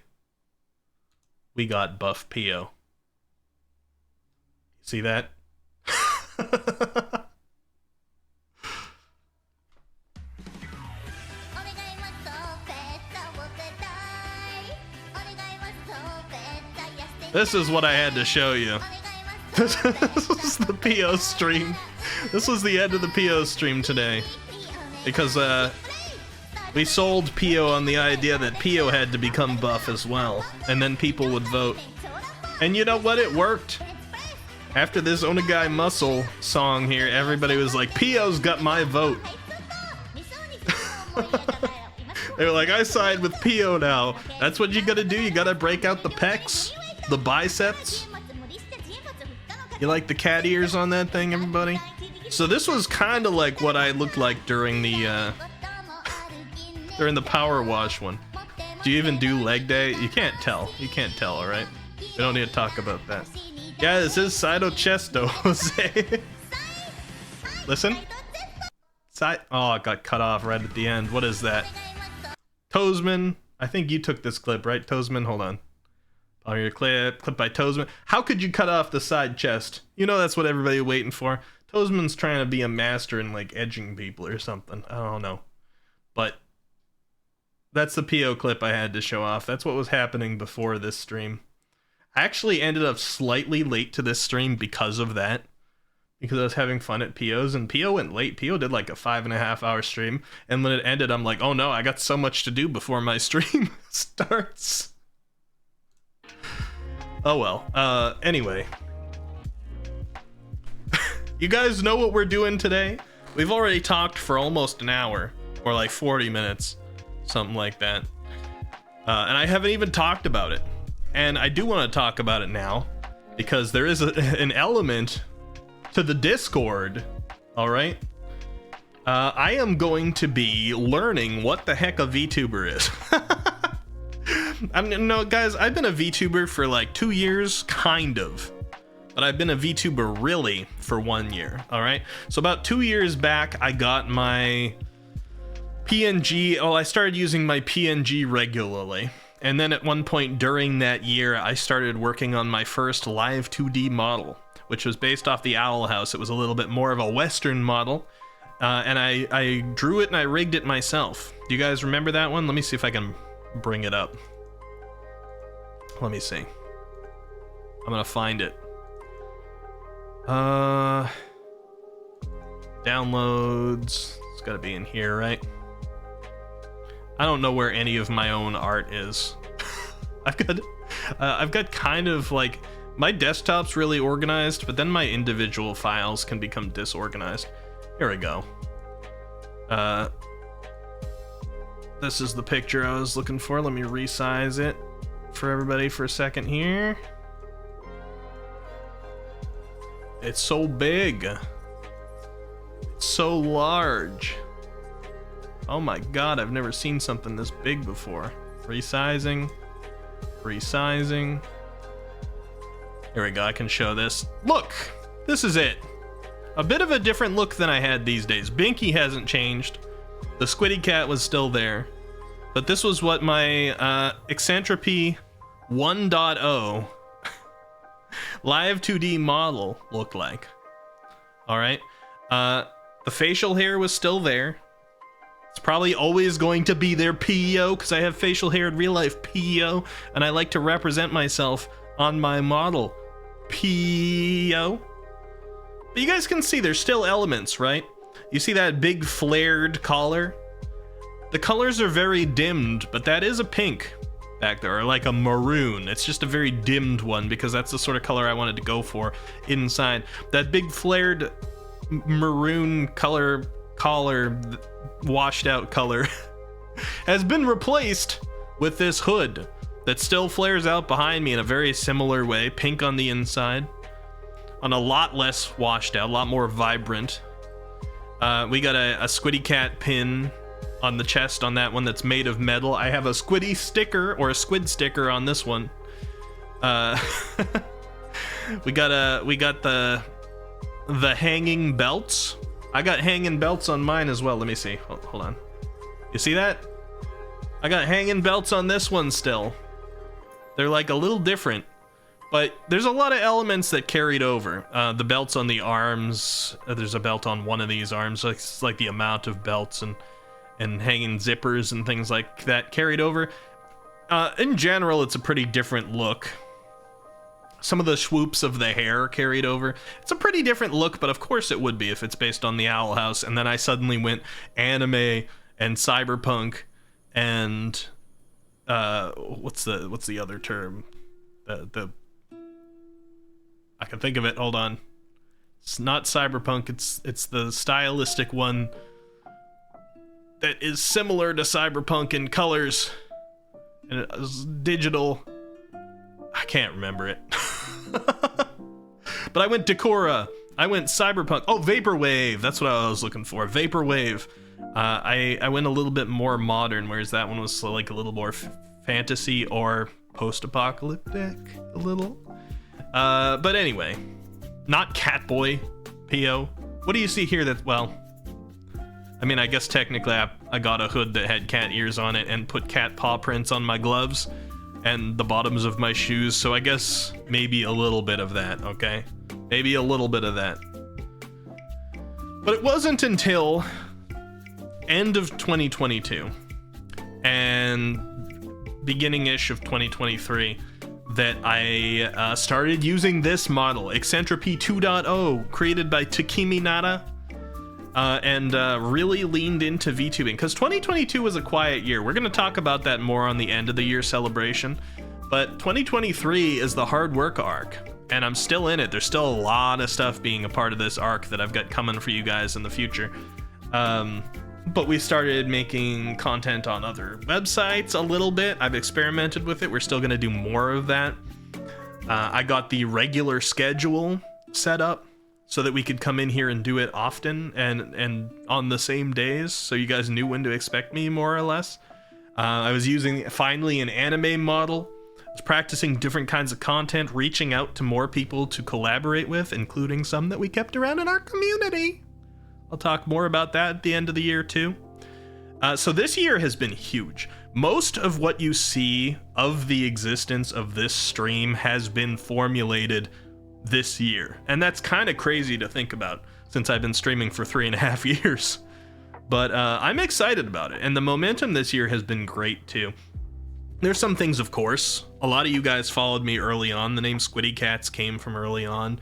we got buff PO. See that? This is what I had to show you. This was the PO stream. This was the end of the PO stream today. Because we sold PO on the idea that PO had to become buff as well. And then people would vote. And you know what? It worked. After this Onagai Muscle song here, everybody was like, PO's got my vote. They were like, I side with PO now. That's what you gotta do. You gotta break out the pecs, the biceps. You like the cat ears on that thing, everybody? So this was kind of like what I looked like during the Power Wash one. Do you even do leg day? You can't tell. You can't tell, alright? We don't need to talk about that. Yeah, this is Saito Chesto, Jose. Listen. Oh, it got cut off right at the end. What is that? Toesman. I think you took this clip, right, Toesman? Hold on. On your clip by Toesman. How could you cut off the side chest? You know that's what everybody waiting for. Toesman's trying to be a master in, like, edging people or something. I don't know. But that's the PO clip I had to show off. That's what was happening before this stream. I actually ended up slightly late to this stream because of that. Because I was having fun at PO's, and PO went late. PO did like a 5.5 hour stream, and when it ended, I'm like, oh no, I got so much to do before my stream starts. Oh well. Anyway. You guys know what we're doing today? We've already talked for almost an hour, or like 40 minutes, something like that. And I haven't even talked about it. And I do want to talk about it now, because there is an element to the Discord, alright? I am going to be learning what the heck a VTuber is. No, guys, I've been a VTuber for like 2 years, kind of. But I've been a VTuber really for 1 year, alright? So about 2 years back, I got my PNG, I started using my PNG regularly. And then at one point during that year, I started working on my first live 2D model, which was based off the Owl House. It was a little bit more of a Western model. And I drew it and I rigged it myself. Do you guys remember that one? Let me see if I can bring it up. Let me see. I'm gonna find it. Downloads. It's gotta be in here, right? I don't know where any of my own art is. I've got kind of like, my desktop's really organized, but then my individual files can become disorganized. Here we go. This is the picture I was looking for. Let me resize it for everybody for a second here. It's so big. It's so large. Oh my god, I've never seen something this big before. Resizing. Resizing. Here we go, I can show this. Look! This is it. A bit of a different look than I had these days. Binky hasn't changed. The Squiddy Cat was still there. But this was what my Eccentropy 1.0 live 2D model looked like. Alright. The facial hair was still there. It's probably always going to be there, PEO, because I have facial hair in real life, PEO, and I like to represent myself on my model, PEO. But you guys can see there's still elements, right? You see that big flared collar? The colors are very dimmed, but that is a pink back there, or like a maroon. It's just a very dimmed one because that's the sort of color I wanted to go for inside. That big flared maroon collar, washed out color, has been replaced with this hood that still flares out behind me in a very similar way, pink on the inside, on a lot less washed out, a lot more vibrant. We got a Squiddy Cat pin on the chest on that one that's made of metal. I have a Squiddy sticker, or a squid sticker on this one. We got the hanging belts. I got hanging belts on mine as well. Let me see. Hold on. You see that? I got hanging belts on this one still. They're like a little different, but there's a lot of elements that carried over. The belts on the arms. There's a belt on one of these arms. It's like the amount of belts and hanging zippers and things like that carried over. In general, it's a pretty different look. Some of the swoops of the hair carried over. It's a pretty different look, but of course it would be if it's based on the Owl House. And then I suddenly went anime and cyberpunk and what's the other term? I can think of it. Hold on. It's not cyberpunk. It's the stylistic one that is similar to cyberpunk in colors and it's digital. I can't remember it. But I went Decora. I went cyberpunk. Oh, vaporwave. That's what I was looking for. Vaporwave. I went a little bit more modern, whereas that one was like a little more fantasy or post-apocalyptic, a little. But anyway, not Catboy, PO. What do you see here that, well, I mean, I guess technically I got a hood that had cat ears on it and put cat paw prints on my gloves and the bottoms of my shoes, so I guess maybe a little bit of that, okay? Maybe a little bit of that. But it wasn't until end of 2022 and beginning-ish of 2023 that I started using this model, Eccentropy 2.0, created by Takimi Nara, and really leaned into VTubing, because 2022 was a quiet year. We're going to talk about that more on the end of the year celebration, but 2023 is the hard work arc, and I'm still in it. There's still a lot of stuff being a part of this arc that I've got coming for you guys in the future. But we started making content on other websites a little bit. I've experimented with it. We're still going to do more of that. I got the regular schedule set up so that we could come in here and do it often and on the same days, so you guys knew when to expect me, more or less. I was using finally an anime model. I was practicing different kinds of content, reaching out to more people to collaborate with, including some that we kept around in our community. I'll talk more about that at the end of the year too. So this year has been huge. Most of what you see of the existence of this stream has been formulated this year, and that's kind of crazy to think about since I've been streaming for 3.5 years. But I'm excited about it, and the momentum this year has been great too. There's some things, of course. A lot of you guys followed me early on. The name Squiddy Cats came from early on.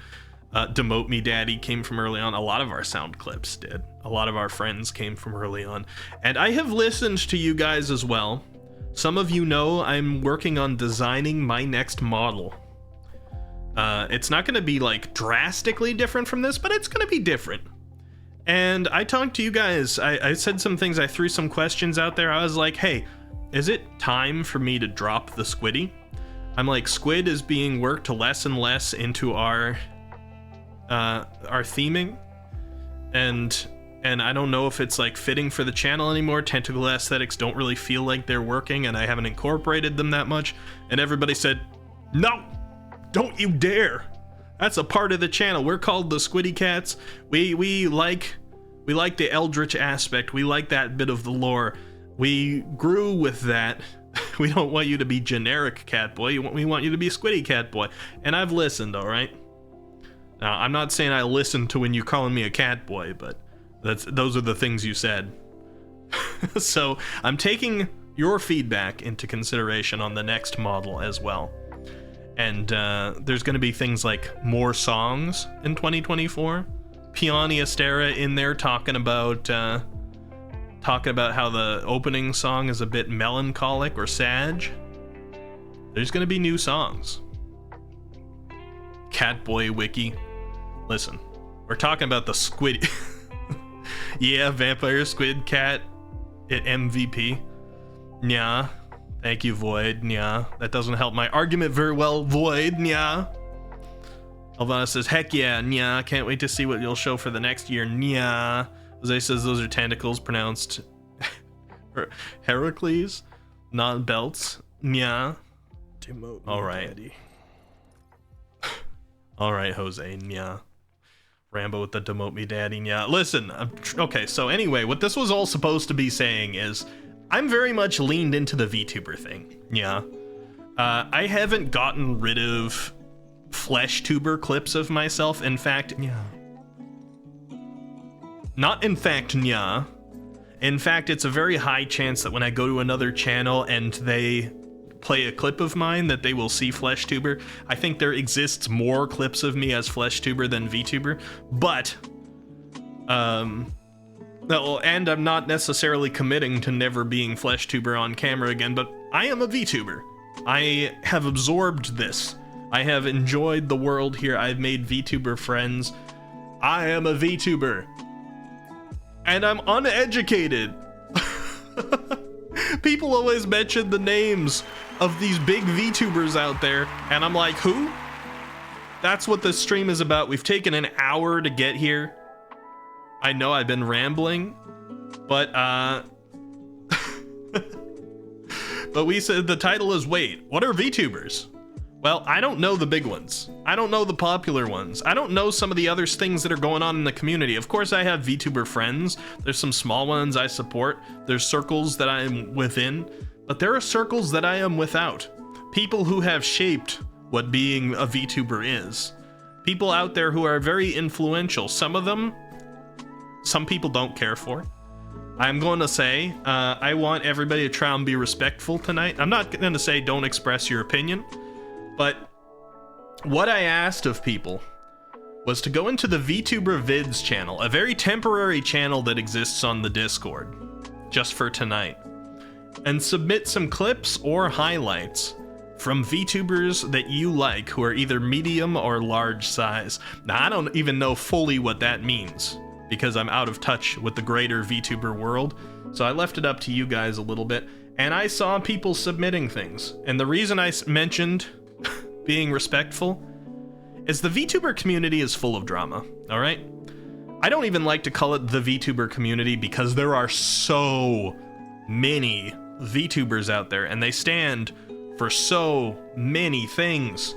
Demote Me Daddy came from early on. A lot of our sound clips did. A lot of our friends came from early on. And I have listened to you guys as well. Some of you know I'm working on designing my next model. It's not going to be like drastically different from this, but it's going to be different. And I talked to you guys. I said some things. I threw some questions out there. I was like, hey, is it time for me to drop the Squiddy? I'm like, Squid is being worked less and less into our theming, and I don't know if it's like fitting for the channel anymore. Tentacle aesthetics don't really feel like they're working, and I haven't incorporated them that much. And everybody said, no, don't you dare. That's a part of the channel. We're called the Squiddy Cats. We like the eldritch aspect. We like that bit of the lore. We grew with that. We don't want you to be generic cat boy. We want you to be Squiddy Cat Boy. And I've listened, all right? Now, I'm not saying I listened to when you calling me a cat boy, but those are the things you said. So I'm taking your feedback into consideration on the next model as well. And there's going to be things like more songs in 2024. Piani Estera in there talking about how the opening song is a bit melancholic or sad. There's going to be new songs. Catboy Wiki. Listen, we're talking about the Squid. Yeah, Vampire Squid Cat at MVP. Nya. Thank you, Void. Nya. That doesn't help my argument very well, Void. Nya. Alvana says, heck yeah, Nya. Can't wait to see what you'll show for the next year. Nya. Jose says those are tentacles, pronounced Heracles, not belts. Nya. All right. All right, Jose. Nya. Rambo with the demote me daddy. Nya. Listen. Okay, so anyway, what this was all supposed to be saying is I'm very much leaned into the VTuber thing. Yeah. I haven't gotten rid of flesh tuber clips of myself. In fact, yeah. Not in fact, yeah. In fact, it's a very high chance that when I go to another channel and they play a clip of mine that they will see flesh tuber. I think there exists more clips of me as flesh tuber than VTuber, but no, and I'm not necessarily committing to never being flesh tuber on camera again, but I am a VTuber. I have absorbed this. I have enjoyed the world here. I've made VTuber friends. I am a VTuber. And I'm uneducated. People always mention the names of these big VTubers out there, and I'm like, who? That's what this stream is about. We've taken an hour to get here. I know I've been rambling, but but we said the title is, wait, what are VTubers? Well, I don't know the big ones. I don't know the popular ones. I don't know some of the other things that are going on in the community. Of course, I have VTuber friends. There's some small ones I support. There's circles that I am within, but there are circles that I am without. People who have shaped what being a VTuber is. People out there who are very influential. Some of them, some people don't care for. I'm going to say, I want everybody to try and be respectful tonight. I'm not going to say don't express your opinion. But what I asked of people was to go into the VTuber Vids channel, a very temporary channel that exists on the Discord, just for tonight, and submit some clips or highlights from VTubers that you like who are either medium or large size. Now, I don't even know fully what that means because I'm out of touch with the greater VTuber world, so I left it up to you guys a little bit, and I saw people submitting things. And the reason I mentioned being respectful is the VTuber community is full of drama, all right? I don't even like to call it the VTuber community because there are so many VTubers out there and they stand for so many things,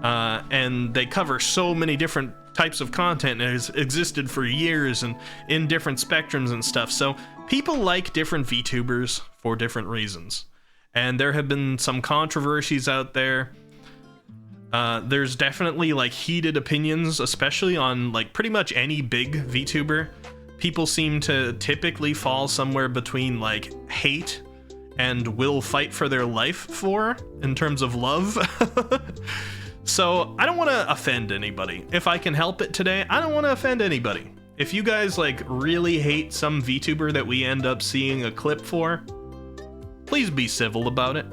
and they cover so many different types of content and has existed for years and in different spectrums and stuff. So people like different VTubers for different reasons, and there have been some controversies out there. There's definitely like heated opinions, especially on like pretty much any big VTuber. People seem to typically fall somewhere between like hate and will fight for their life for, in terms of love. So I don't want to offend anybody. If I can help it today, I don't want to offend anybody. If you guys like really hate some VTuber that we end up seeing a clip for, please be civil about it.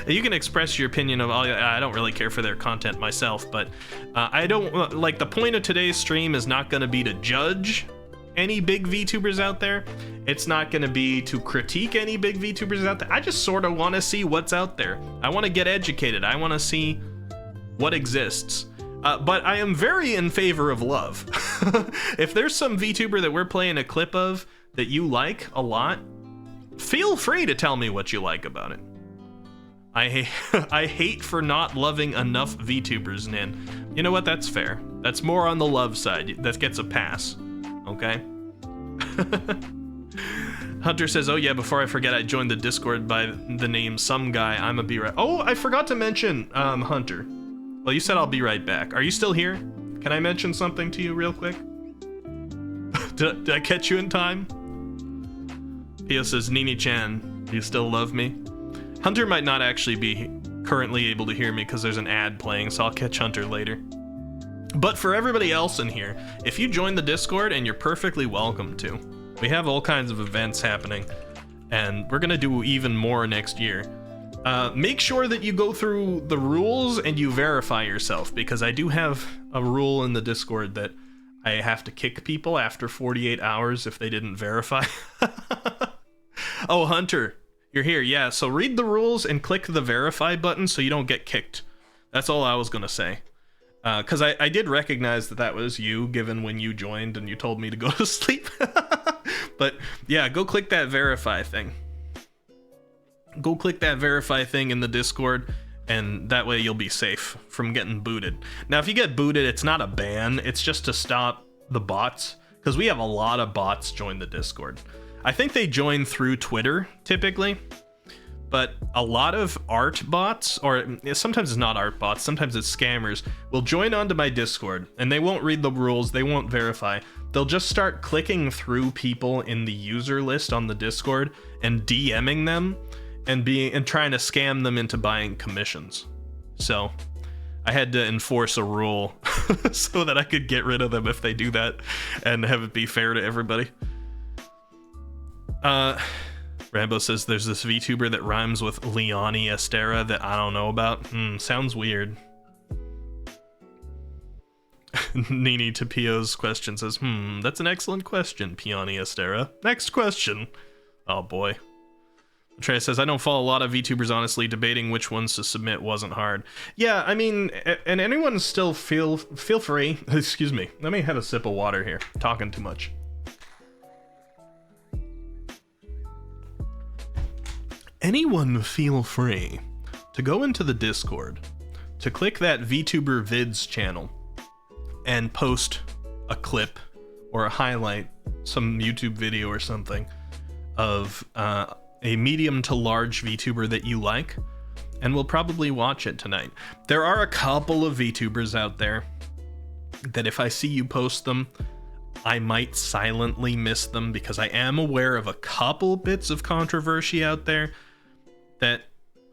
You can express your opinion of, oh, I don't really care for their content myself, but I don't, like, the point of today's stream is not going to be to judge any big VTubers out there. It's not going to be to critique any big VTubers out there. I just sort of want to see what's out there. I want to get educated. I want to see what exists. But I am very in favor of love. If there's some VTuber that we're playing a clip of that you like a lot, feel free to tell me what you like about it. I hate for not loving enough VTubers, Nin. You know what? That's fair. That's more on the love side. That gets a pass. Okay? Hunter says, oh yeah, before I forget, I joined the Discord by the name Some Guy. I'm a be right. Oh, I forgot to mention, Hunter. Well, you said I'll be right back. Are you still here? Can I mention something to you real quick? Did I catch you in time? Pio says, Nini-chan, do you still love me? Hunter might not actually be currently able to hear me because there's an ad playing, so I'll catch Hunter later. But for everybody else in here, if you join the Discord, and you're perfectly welcome to, we have all kinds of events happening, and we're gonna do even more next year. Make sure that you go through the rules and you verify yourself, because I do have a rule in the Discord that I have to kick people after 48 hours if they didn't verify. Oh, Hunter, you're here. Yeah, so read the rules and click the verify button so you don't get kicked. That's all I was gonna say. Because I did recognize that was you, given when you joined and you told me to go to sleep. But yeah, go click that verify thing. Go click that verify thing in the Discord, and that way you'll be safe from getting booted. Now, if you get booted, it's not a ban. It's just to stop the bots, because we have a lot of bots join the Discord. I think they join through Twitter, typically. But a lot of art bots, or sometimes it's not art bots, sometimes it's scammers, will join onto my Discord, and they won't read the rules, they won't verify. They'll just start clicking through people in the user list on the Discord and DMing them and trying to scam them into buying commissions. So I had to enforce a rule so that I could get rid of them if they do that and have it be fair to everybody. Rambo says there's this VTuber that rhymes with Leonie Estera that I don't know about. Sounds weird. Nini to Pio's question says, that's an excellent question, Peony Estera. Next question. Oh boy. Trey says, I don't follow a lot of VTubers, honestly. Debating which ones to submit wasn't hard. Yeah, I mean, and anyone still feel free. Excuse me. Let me have a sip of water here. I'm talking too much. Anyone feel free to go into the Discord, to click that VTuber Vids channel, and post a clip or a highlight, some YouTube video or something, of a medium to large VTuber that you like, and we'll probably watch it tonight. There are a couple of VTubers out there that if I see you post them, I might silently miss them, because I am aware of a couple bits of controversy out there that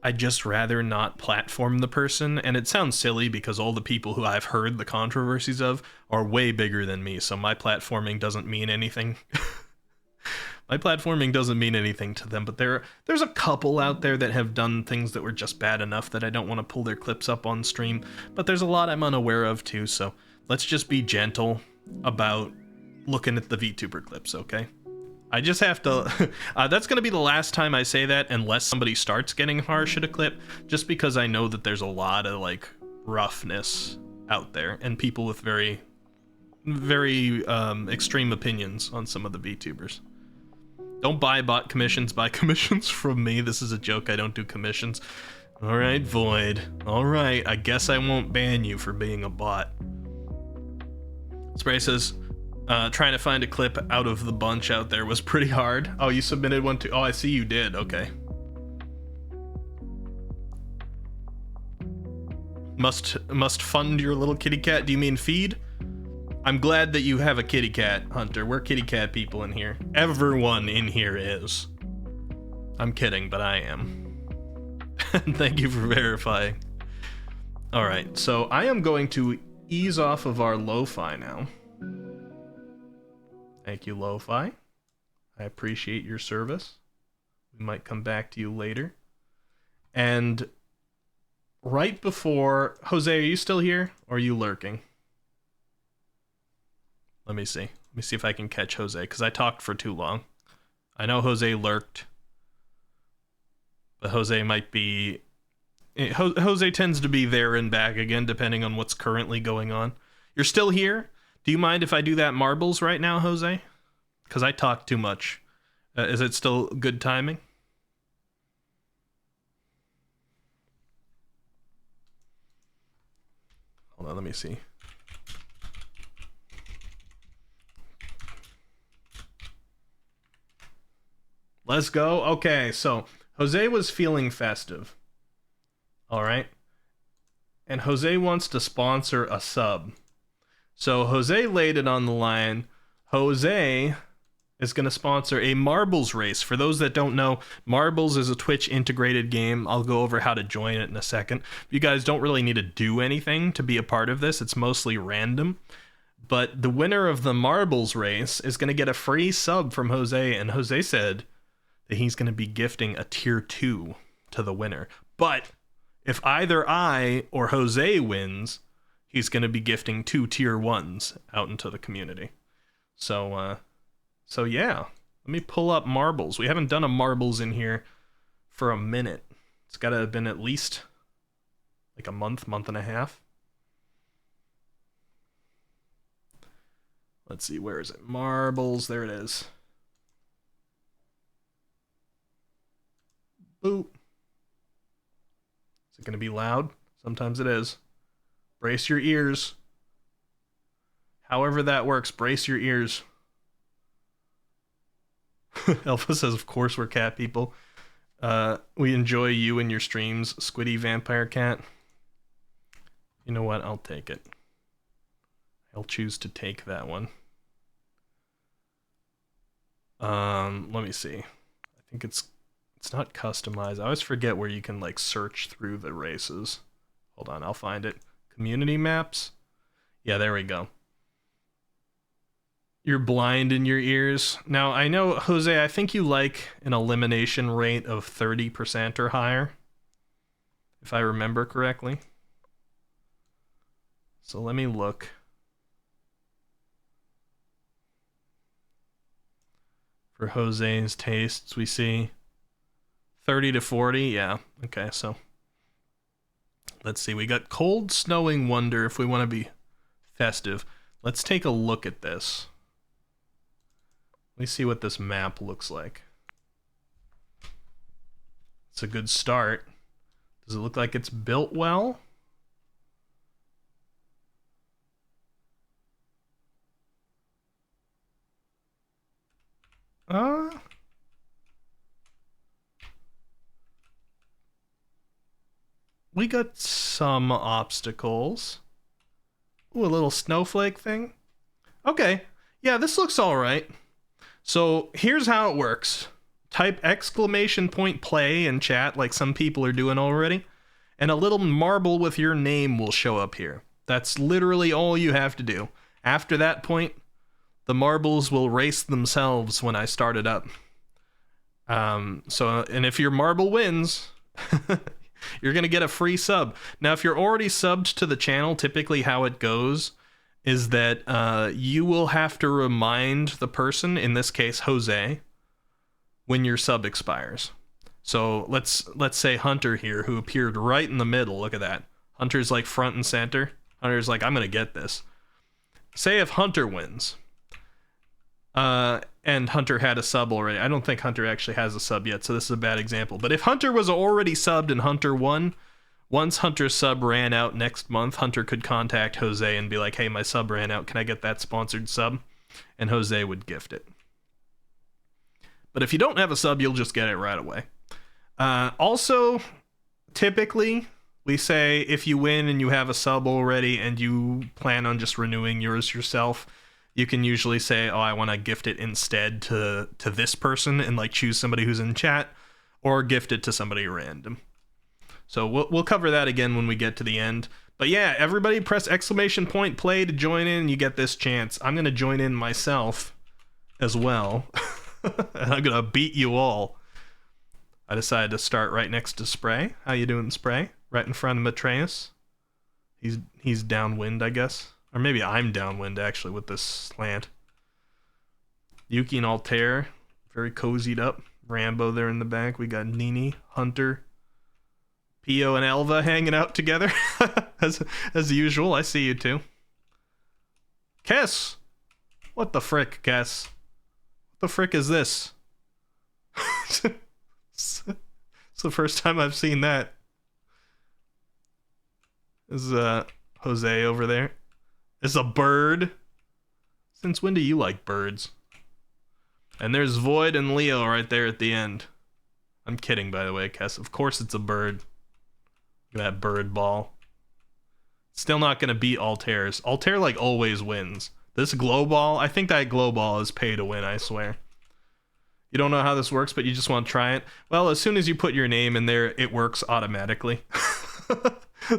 I'd just rather not platform the person. And it sounds silly because all the people who I've heard the controversies of are way bigger than me, so my platforming doesn't mean anything. My platforming doesn't mean anything to them, but there's a couple out there that have done things that were just bad enough that I don't want to pull their clips up on stream, but there's a lot I'm unaware of too, so let's just be gentle about looking at the VTuber clips, okay? I just have to, that's going to be the last time I say that, unless somebody starts getting harsh at a clip, just because I know that there's a lot of, like, roughness out there, and people with very, very extreme opinions on some of the VTubers. Don't buy bot commissions, buy commissions from me. This is a joke, I don't do commissions. Alright, Void. Alright, I guess I won't ban you for being a bot. Spray says, trying to find a clip out of the bunch out there was pretty hard. Oh, you submitted one too? Oh, I see you did. Okay. Must fund your little kitty cat. Do you mean feed? I'm glad that you have a kitty cat, Hunter. We're kitty cat people in here. Everyone in here is. I'm kidding, but I am. Thank you for verifying. All right, so I am going to ease off of our lo-fi now. Thank you, lo-fi. I appreciate your service. We might come back to you later. And right before... Jose, are you still here? Or are you lurking? Let me see. Let me see if I can catch Jose, because I talked for too long. I know Jose lurked. But Jose might be... Jose tends to be there and back again, depending on what's currently going on. You're still here? Do you mind if I do that marbles right now, Jose? Because I talked too much. Is it still good timing? Hold on, let me see. Let's go. Okay, so Jose was feeling festive. All right. And Jose wants to sponsor a sub. So Jose laid it on the line. Jose is going to sponsor a marbles race. For those that don't know, marbles is a Twitch integrated game. I'll go over how to join it in a second. You guys don't really need to do anything to be a part of this. It's mostly random. But the winner of the marbles race is going to get a free sub from Jose. And Jose said that he's going to be gifting a tier 2 to the winner. But if either I or Jose wins, he's going to be gifting 2 tier 1s out into the community. So yeah, let me pull up marbles. We haven't done a marbles in here for a minute. It's got to have been at least like a month and a half. Let's see, where is it? Marbles, there it is. Boop. Is it going to be loud? Sometimes it is. Brace your ears. However that works, brace your ears. Alpha says, of course we're cat people. We enjoy you and your streams, Squiddy Vampire Cat. You know what? I'll take it. I'll choose to take that one. Let me see. I think it's not customized. I always forget where you can like search through the races. Hold on, I'll find it. Community maps. Yeah, there we go. You're blind in your ears. Now, I know, Jose, I think you like an elimination rate of 30% or higher, if I remember correctly. So let me look. For Jose's tastes, we see 30 to 40. Yeah, okay, so let's see. We got Cold Snowing Wonder if we want to be festive. Let's take a look at this. Let me see what this map looks like. It's a good start. Does it look like it's built well? We got some obstacles. Ooh, a little snowflake thing. Okay. Yeah, this looks all right. So here's how it works. Type !play in chat like some people are doing already, and a little marble with your name will show up here. That's literally all you have to do. After that point, the marbles will race themselves when I start it up. And if your marble wins, you're going to get a free sub. Now, if you're already subbed to the channel, typically how it goes is that you will have to remind the person, in this case Jose, when your sub expires. So let's say Hunter here, who appeared right in the middle. Look at that. Hunter's like front and center. Hunter's like, I'm gonna get this. Say if Hunter wins, and Hunter had a sub already. I don't think Hunter actually has a sub yet, so this is a bad example. But if Hunter was already subbed and Hunter won, once Hunter's sub ran out next month, Hunter could contact Jose and be like, hey, my sub ran out. Can I get that sponsored sub? And Jose would gift it. But if you don't have a sub, you'll just get it right away. Also, typically, we say if you win and you have a sub already and you plan on just renewing yours yourself, you can usually say, oh, I want to gift it instead to this person and like choose somebody who's in chat, or gift it to somebody random. So we'll cover that again when we get to the end. But yeah, everybody press !play to join in. You get this chance. I'm going to join in myself as well. And I'm going to beat you all. I decided to start right next to Spray. How you doing, Spray? Right in front of Matreus. He's downwind, I guess. Or maybe I'm downwind, actually, with this slant. Yuki and Altair, very cozied up. Rambo there in the back. We got Nini, Hunter, Pio, and Elva hanging out together. as usual, I see you two. Kess! What the frick, Kess? What the frick is this? It's the first time I've seen that. Is Jose over there? Is a bird? Since when do you like birds? And there's Void and Leo right there at the end. I'm kidding, by the way, Kess. Of course it's a bird. Look at that bird ball. Still not gonna beat Altair's. Altair like always wins. This glow ball, I think that glow ball is pay to win, I swear. You don't know how this works, but you just want to try it? Well, as soon as you put your name in there, it works automatically.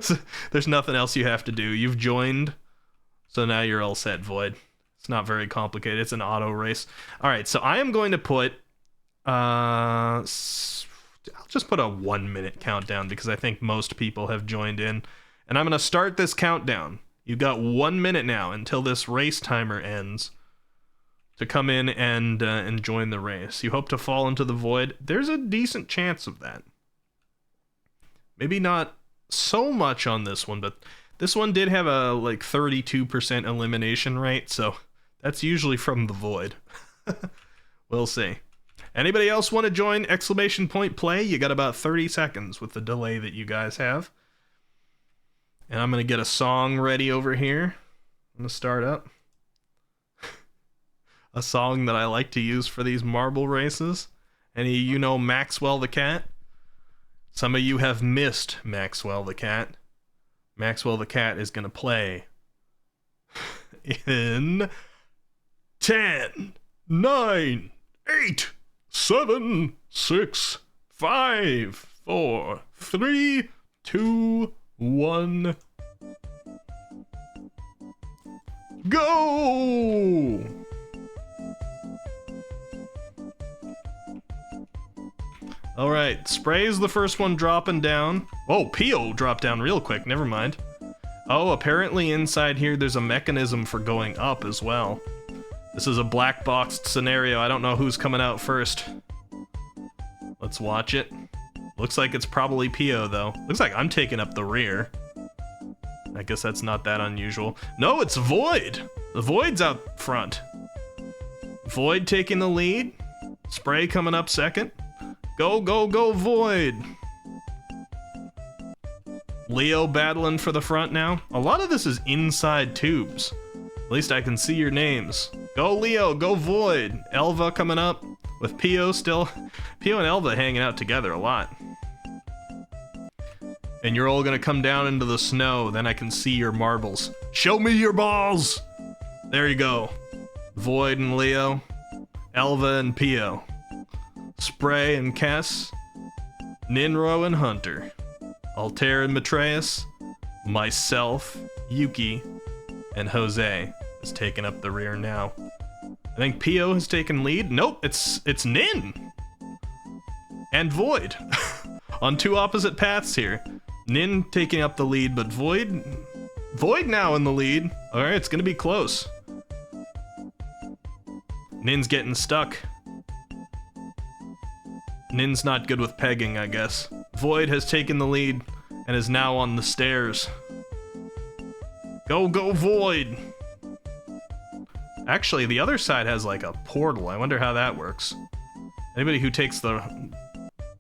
So there's nothing else you have to do. You've joined, so now you're all set, Void. It's not very complicated. It's an auto race. All right, so I am going to put... I'll just put a 1 minute countdown because I think most people have joined in. And I'm going to start this countdown. You've got 1 minute now until this race timer ends to come in and join the race. You hope to fall into the void. There's a decent chance of that. Maybe not so much on this one, but this one did have a like 32% elimination rate, so that's usually from the void. We'll see. Anybody else want to join !play? You got about 30 seconds with the delay that you guys have. And I'm going to get a song ready over here. I'm going to start up. A song that I like to use for these marble races. Any of you know Maxwell the Cat? Some of you have missed Maxwell the Cat. Maxwell the Cat is going to play in 10, 9, 8, 7, 6, 5, 4, 3, 2, 1. Go! Alright, Spray's the first one dropping down. Oh, Pio dropped down real quick, never mind. Oh, apparently inside here there's a mechanism for going up as well. This is a black boxed scenario. I don't know who's coming out first. Let's watch it. Looks like it's probably Pio, though. Looks like I'm taking up the rear. I guess that's not that unusual. No, it's Void! The Void's out front. Void taking the lead. Spray coming up second. Go, go, go, Void! Leo battling for the front now. A lot of this is inside tubes. At least I can see your names. Go Leo, go Void. Elva coming up with Pio still. Pio and Elva hanging out together a lot. And you're all gonna come down into the snow, then I can see your marbles. Show me your balls! There you go. Void and Leo. Elva and Pio. Spray and Kess. Ninro and Hunter. Altair and Matreus. Myself, Yuki, and Jose is taking up the rear now. I think Pio has taken lead. Nope, it's Nin and Void on two opposite paths here. Nin taking up the lead, but Void now in the lead. All right, it's gonna be close. Nin's getting stuck. Nin's not good with pegging, I guess. Void has taken the lead and is now on the stairs. Go, go, Void! Actually, the other side has like a portal. I wonder how that works. Anybody who takes the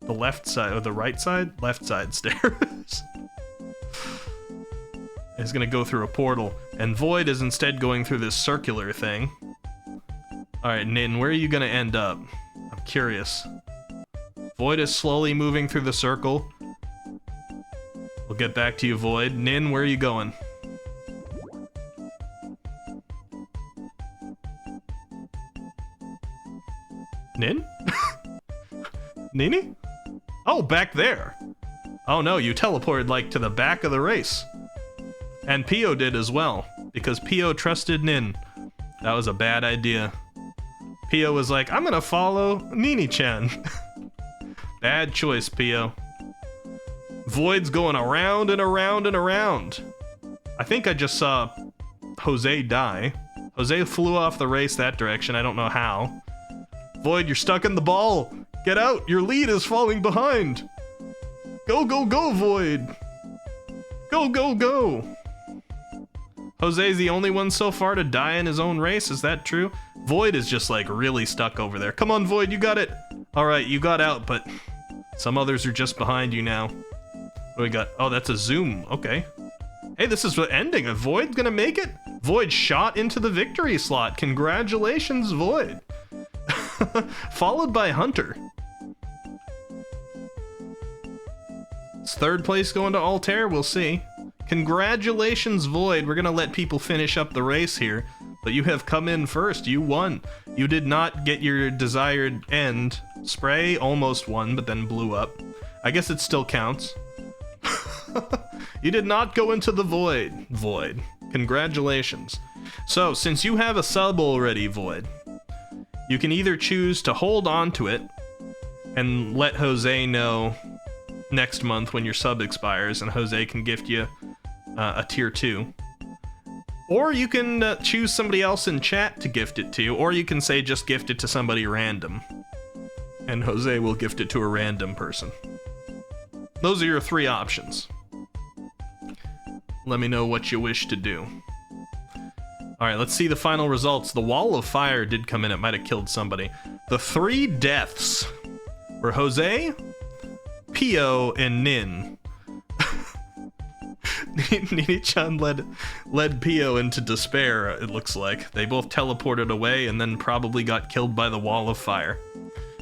left side or the right side? Left side stairs is gonna go through a portal, and Void is instead going through this circular thing. Alright, Nin, where are you gonna end up? I'm curious. Void is slowly moving through the circle. We'll get back to you, Void. Nin, where are you going? Nin? Nini? Oh, back there. Oh no, you teleported like to the back of the race. And Pio did as well, because Pio trusted Nin. That was a bad idea. Pio was like, I'm gonna follow Nini-chan. Bad choice, Pio. Void's going around and around and around. I think I just saw Jose die. Jose flew off the race that direction, I don't know how. Void, you're stuck in the ball. Get out, your lead is falling behind. Go, go, go, Void. Go, go, go. Jose's the only one so far to die in his own race, is that true? Void is just like really stuck over there. Come on, Void, you got it. All right, you got out, but some others are just behind you now. What do we got? Oh, that's a zoom, okay. Hey, this is the ending. Is Void gonna make it? Void shot into the victory slot. Congratulations, Void. Followed by Hunter. Is third place going to Altair? We'll see. Congratulations, Void. We're gonna let people finish up the race here, but you have come in first. You won. You did not get your desired end. Spray almost won, but then blew up. I guess it still counts. You did not go into the void. Void. Congratulations. So, since you have a sub already, Void, you can either choose to hold on to it and let Jose know next month when your sub expires, and Jose can gift you a tier 2. Or you can choose somebody else in chat to gift it to, or you can say just gift it to somebody random, and Jose will gift it to a random person. Those are your 3 options. Let me know what you wish to do. Alright, let's see the final results. The wall of fire did come in. It might have killed somebody. The 3 deaths were Jose, Pio, and Nin. Nini-chan led Pio into despair, it looks like. They both teleported away and then probably got killed by the wall of fire.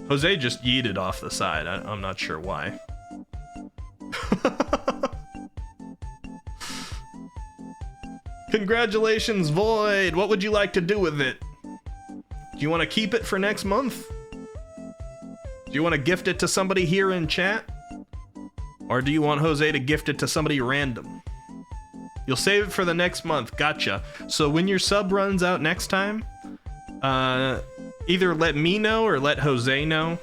Jose just yeeted off the side. I'm not sure why. Congratulations, Void! What would you like to do with it? Do you want to keep it for next month? Do you want to gift it to somebody here in chat? Or do you want Jose to gift it to somebody random? You'll save it for the next month, gotcha. So when your sub runs out next time, either let me know or let Jose know,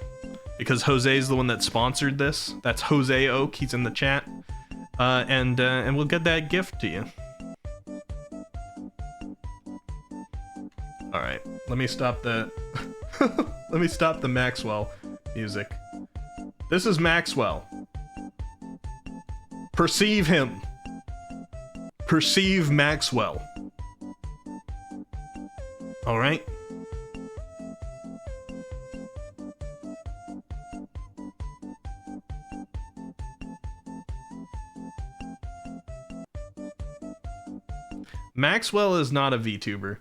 because Jose's the one that sponsored this. That's Jose Oak, he's in the chat. And we'll get that gift to you. Alright, let me stop the let me stop the Maxwell music. This is Maxwell. Perceive him. Perceive Maxwell. Alright? Maxwell is not a VTuber,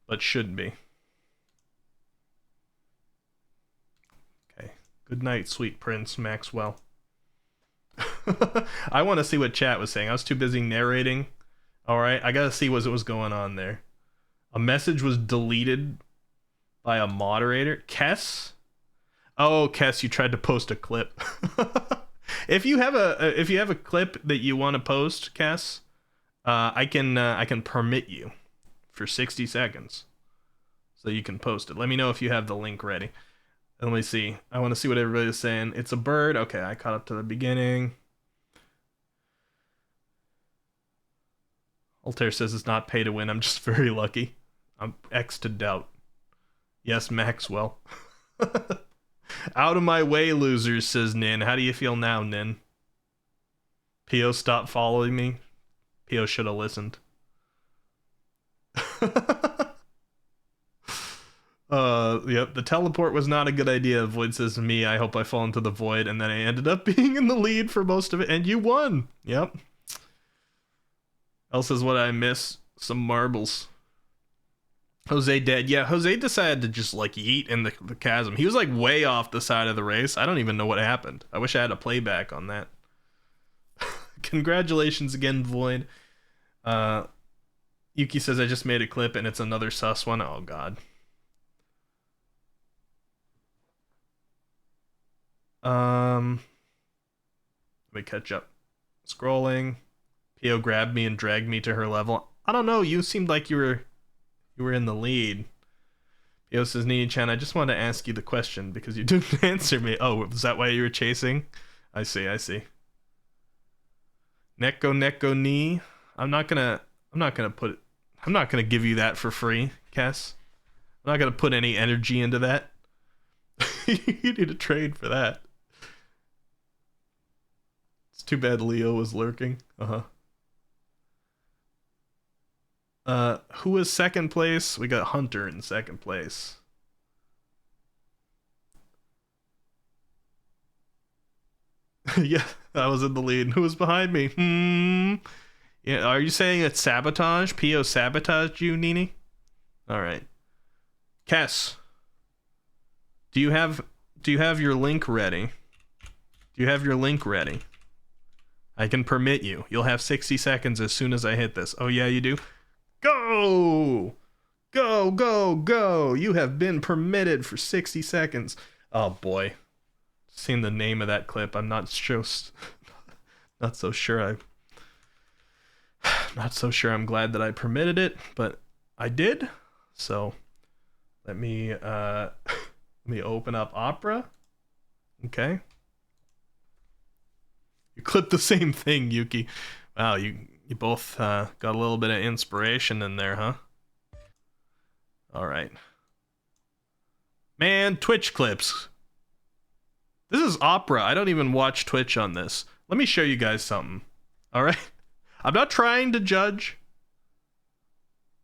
but should be. Okay. Good night, sweet Prince Maxwell. I want to see what chat was saying. I was too busy narrating. Alright, I gotta see what was going on there. A message was deleted by a moderator. Kess? Oh, Kess, you tried to post a clip. If you have a clip that you want to post, Kess, I can permit you for 60 seconds. So you can post it. Let me know if you have the link ready. Let me see. I want to see what everybody's saying. It's a bird. Okay, I caught up to the beginning. Altair says it's not pay to win. I'm just very lucky. I'm X to doubt. Yes, Maxwell. Out of my way, losers, says Nin. How do you feel now, Nin? Pio, stop following me. Pio should have listened. Yep, the teleport was not a good idea. Void says to me, I hope I fall into the void, and then I ended up being in the lead for most of it, and you won! Yep. Else is what I miss. Some marbles. Jose dead. Yeah, Jose decided to just, like, yeet in the chasm. He was, like, way off the side of the race. I don't even know what happened. I wish I had a playback on that. Congratulations again, Void. Yuki says I just made a clip, and it's another sus one. Oh, God. Let me catch up. Scrolling. Pio grabbed me and dragged me to her level. I don't know, you seemed like you were in the lead. Pio says, Nini-chan, I just wanted to ask you the question because you didn't answer me. Oh, was that why you were chasing? I see. Neko ni. I'm not gonna give you that for free, Kess. I'm not gonna put any energy into that. You need to trade for that. It's too bad Leo was lurking. Who was second place? We got Hunter in second place. Yeah, I was in the lead. Who was behind me? Yeah, are you saying it's sabotage? Pio sabotaged you, Nini? Alright. Kess. Do you have your link ready? Do you have your link ready? I can permit you. You'll have 60 seconds as soon as I hit this. Oh yeah, you do? Go! Go, go, go! You have been permitted for 60 seconds. Oh boy. Seen the name of that clip. I'm not so sure I'm glad that I permitted it, but I did. So let me open up Opera. Okay. You clipped the same thing, Yuki. Wow, you both got a little bit of inspiration in there, huh? Alright. Man, Twitch clips. This is Opera. I don't even watch Twitch on this. Let me show you guys something. Alright? I'm not trying to judge.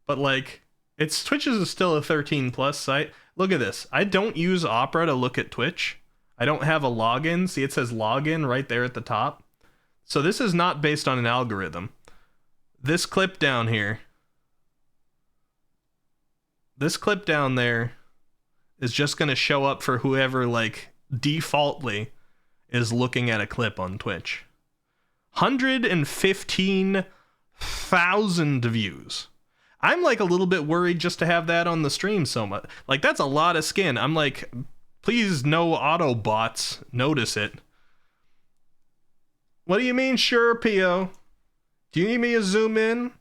But like, Twitch is still a 13 plus site. Look at this. I don't use Opera to look at Twitch. I don't have a login. See, it says login right there at the top. So this is not based on an algorithm. This clip down here. This clip down there is just going to show up for whoever, like, defaultly is looking at a clip on Twitch. 115,000 views. I'm, like, a little bit worried just to have that on the stream so much. Like, that's a lot of skin. I'm like, please no Autobots notice it. What do you mean, sure, Pio? Do you need me to zoom in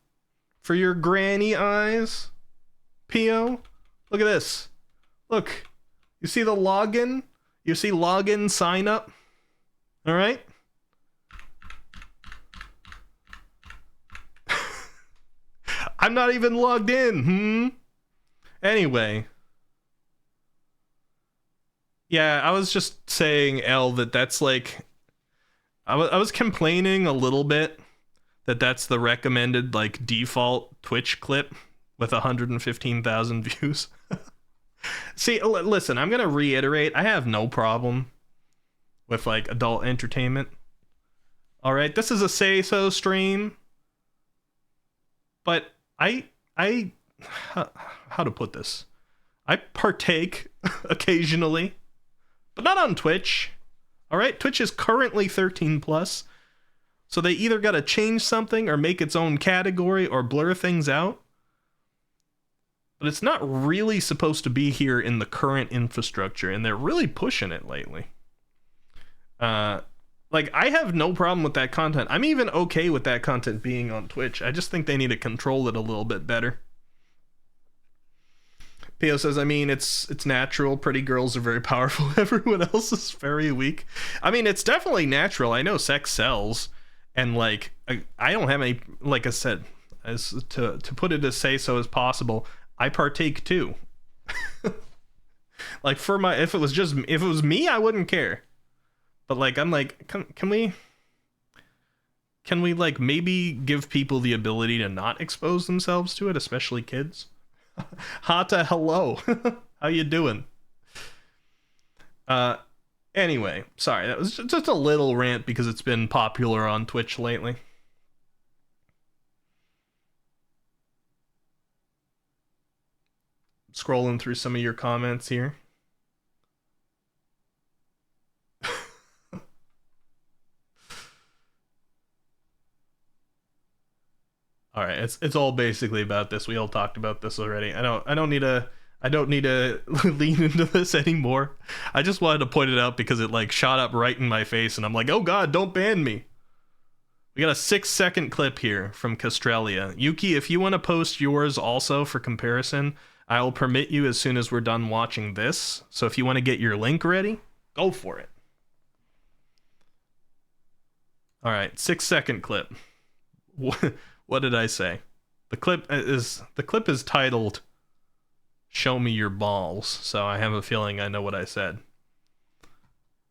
for your granny eyes, Pio? Look at this. Look. You see the login? You see login sign up? All right? I'm not even logged in. Anyway. Yeah, I was just saying, L, that's like... I was complaining a little bit that that's the recommended, like, default Twitch clip with 115,000 views. See, listen, I'm going to reiterate, I have no problem with, like, adult entertainment. Alright, this is a say-so stream. But how to put this? I partake occasionally, but not on Twitch. Alright, Twitch is currently 13 plus. So they either gotta change something or make its own category or blur things out. But it's not really supposed to be here in the current infrastructure, and they're really pushing it lately. Like, I have no problem with that content. I'm even okay with that content being on Twitch. I just think they need to control it a little bit better. Pio says, I mean, it's natural. Pretty girls are very powerful. Everyone else is very weak. I mean, it's definitely natural. I know sex sells. And, like, I don't have any, like I said, as to put it as say so as possible, I partake too. Like, if it was me, I wouldn't care. But, like, I'm like, can we like maybe give people the ability to not expose themselves to it, especially kids? Hata, hello. How you doing? Anyway, sorry, that was just a little rant because it's been popular on Twitch lately. Scrolling through some of your comments here. All right, it's all basically about this. We all talked about this already. I don't need to I don't need to lean into this anymore. I just wanted to point it out because it like shot up right in my face and I'm like, oh god, don't ban me. We got a 6-second clip here from Castralia. Yuki, if you want to post yours also for comparison, I will permit you as soon as we're done watching this. So if you want to get your link ready, go for it. All right, 6-second clip. What did I say? The clip is titled "Show Me Your Balls," so I have a feeling I know what I said.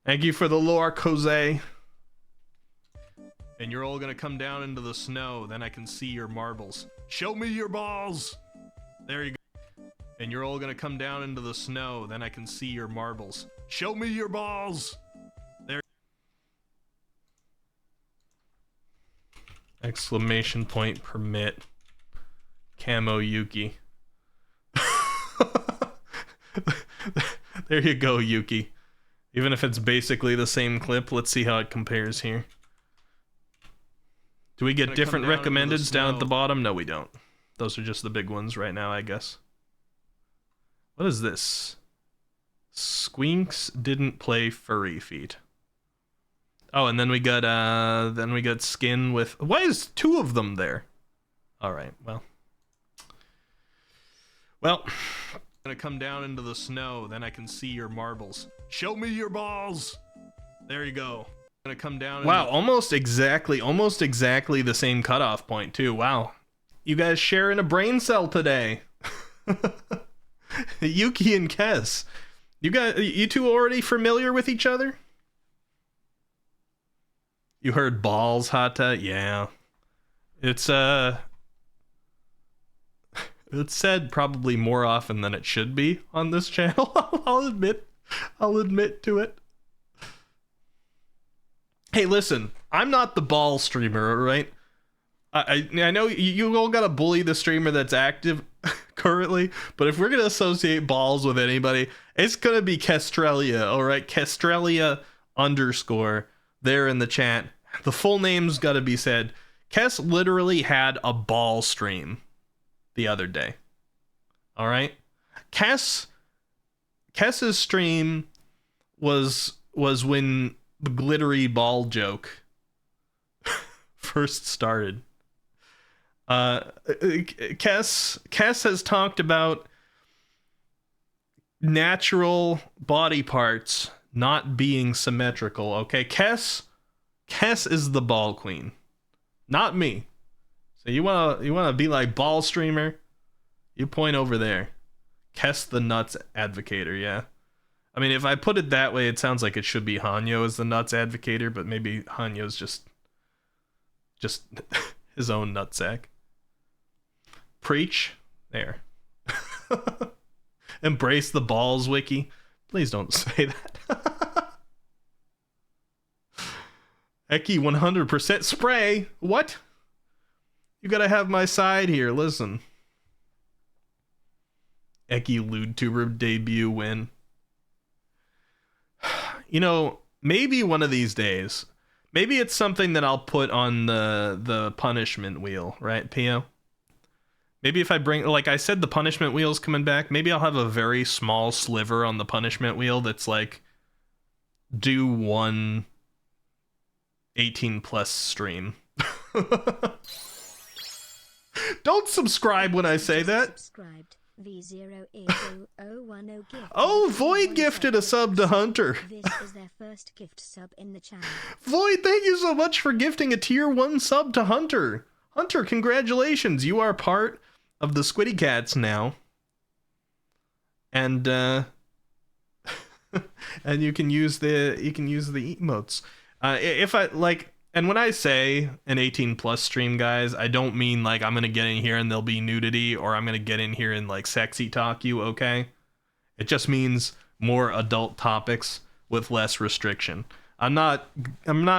Thank you for the lore, Jose. And you're all gonna come down into the snow, then I can see your marbles. Show me your balls! There you go. And you're all gonna come down into the snow, then I can see your marbles. Show me your balls! There. Exclamation point permit. Camo Yuki. There you go, Yuki. Even if it's basically the same clip, let's see how it compares here. Do we get different recommendeds down at the bottom? No, we don't. Those are just the big ones right now, I guess. What is this? Squinks didn't play furry feet. Oh, and then we got skin with. Why is 2 of them there? All right, well, gonna come down into the snow, then I can see your marbles. Show me your balls. There you go. Gonna come down. Wow, almost exactly the same cutoff point too. Wow, you guys sharing a brain cell today. Yuki and Kes, you two already familiar with each other? You heard balls, Hata? Yeah, it's said probably more often than it should be on this channel. I'll admit to it. Hey, listen, I'm not the ball streamer, right? I know you all gotta bully the streamer that's active currently, but if we're gonna associate balls with anybody, it's gonna be Castralia, alright? Castralia _ there in the chat. The full name's gotta be said. Kes literally had a ball stream the other day. Alright? Kes's stream was when the glittery ball joke first started. Kes has talked about natural body parts not being symmetrical. Okay, Kes is the ball queen, not me. So you wanna be like ball streamer? You point over there. Kes the nuts advocator, yeah. I mean, if I put it that way, it sounds like it should be Hanyo as the nuts advocator, but maybe Hanyo's just his own nutsack. Preach. There. Embrace the balls, Wiki. Please don't say that. Eki 100% spray. What? You gotta have my side here. Listen. Eki LewdTuber debut win. You know, maybe one of these days, maybe it's something that I'll put on the punishment wheel, right, Pio? Maybe if I bring, like I said, the punishment wheel's coming back, maybe I'll have a very small sliver on the punishment wheel that's like, do one 18+ stream. Don't subscribe when I say that. Subscribed. V08010 gift. Oh, Void gifted a sub to Hunter. This is their first gift sub in the channel. Void, thank you so much for gifting a tier 1 sub to Hunter. Hunter, congratulations. You are part of the Squiddy Cats now. And and you can use the emotes. If I like, and when I say an 18+ stream, guys, I don't mean like I'm gonna get in here and there'll be nudity, or I'm gonna get in here and like sexy talk you, okay? It just means more adult topics with less restriction. I'm not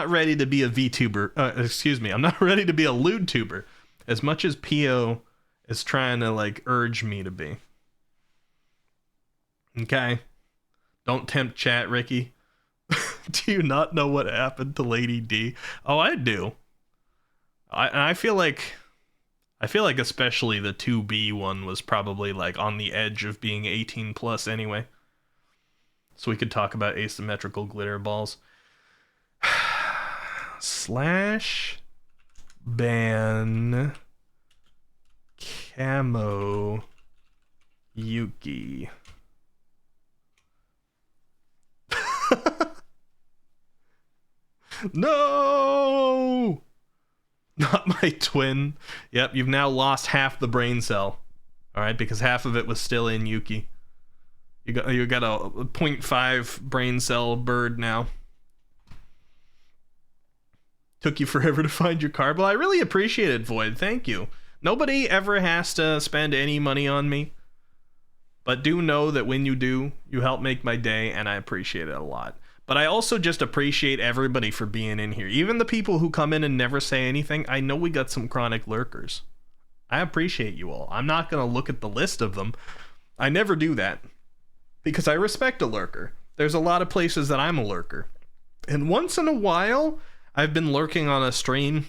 ready to be a VTuber. Excuse me, I'm not ready to be a LewdTuber as much as Pio is trying to like urge me to be. Okay? Don't tempt chat, Ricky. Do you not know what happened to Lady D? Oh, I do. I feel like I feel like especially the 2B one was probably like on the edge of being 18 plus anyway. So we could talk about asymmetrical glitter balls. Slash ban camo Yuki. No! Not my twin. Yep, you've now lost half the brain cell. Alright, because half of it was still in Yuki. You got a 0.5 brain cell bird now. Took you forever to find your card. Well, I really appreciate it, Void. Thank you. Nobody ever has to spend any money on me. But do know that when you do, you help make my day, and I appreciate it a lot. But I also just appreciate everybody for being in here. Even the people who come in and never say anything, I know we got some chronic lurkers. I appreciate you all. I'm not going to look at the list of them. I never do that. Because I respect a lurker. There's a lot of places that I'm a lurker. And once in a while, I've been lurking on a stream,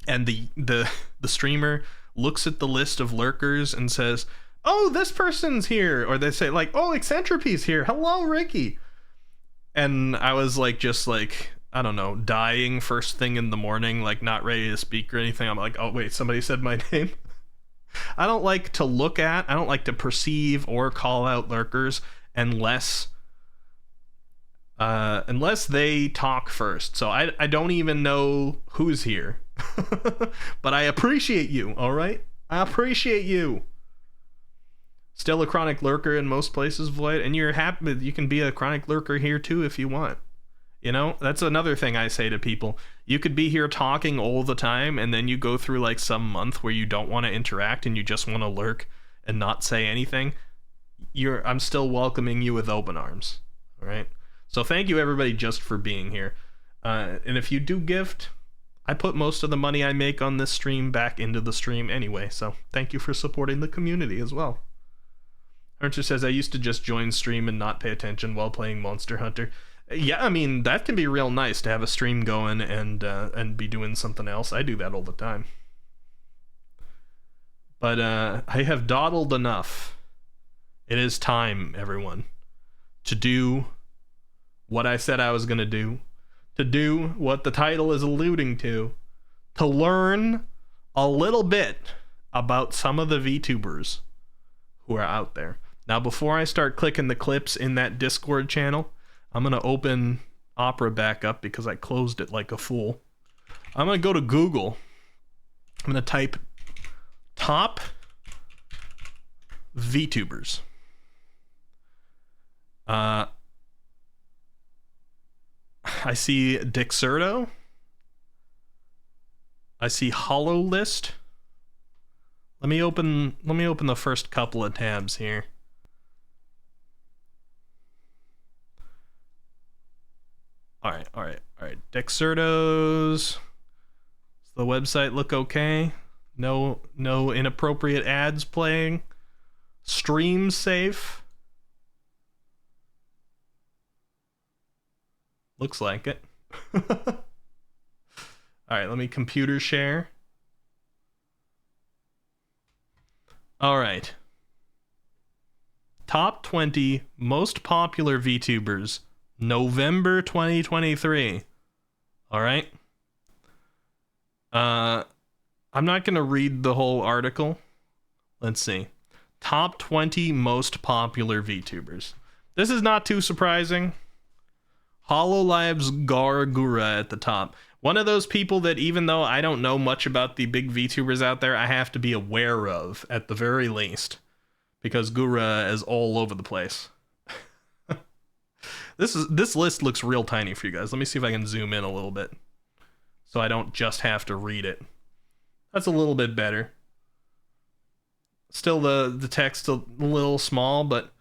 and the streamer looks at the list of lurkers and says, oh, this person's here. Or they say, like, oh, Eccentropy's here. Hello, Ricky. And I was like, just like, I don't know, dying first thing in the morning, like not ready to speak or anything. I'm like, oh, wait, somebody said my name. I don't like to look at, I don't like to perceive or call out lurkers unless they talk first. So I don't even know who's here. But I appreciate you, all right? I appreciate you. Still a chronic lurker in most places, Void, and you're happy. You can be a chronic lurker here too if you want. You know, that's another thing I say to people. You could be here talking all the time, and then you go through like some month where you don't want to interact and you just want to lurk and not say anything. I'm still welcoming you with open arms. All right. So thank you everybody just for being here. And if you do gift, I put most of the money I make on this stream back into the stream anyway. So thank you for supporting the community as well. Archer says, I used to just join stream and not pay attention while playing Monster Hunter. Yeah, I mean, that can be real nice to have a stream going and be doing something else. I do that all the time. But I have dawdled enough. It is time, everyone, to do what I said I was going to do. To do what the title is alluding to learn a little bit about some of the VTubers who are out there. Now, before I start clicking the clips in that Discord channel, I'm going to open Opera back up because I closed it like a fool. I'm going to go to Google. I'm going to type top VTubers. I see Dexerto. I see HoloList. Let me open the first couple of tabs here. All right. Dexertos. Does the website look okay? No inappropriate ads playing. Stream safe. Looks like it. All right, let me computer share. All right. Top 20 most popular VTubers, November 2023. All right. I'm not going to read the whole article. Let's see. Top 20 most popular VTubers. This is not too surprising. HoloLive's Gargura at the top. One of those people that even though I don't know much about the big VTubers out there, I have to be aware of at the very least. Because Gura is all over the place. This list looks real tiny for you guys. Let me see if I can zoom in a little bit. So I don't just have to read it. That's a little bit better. Still the text a little small, but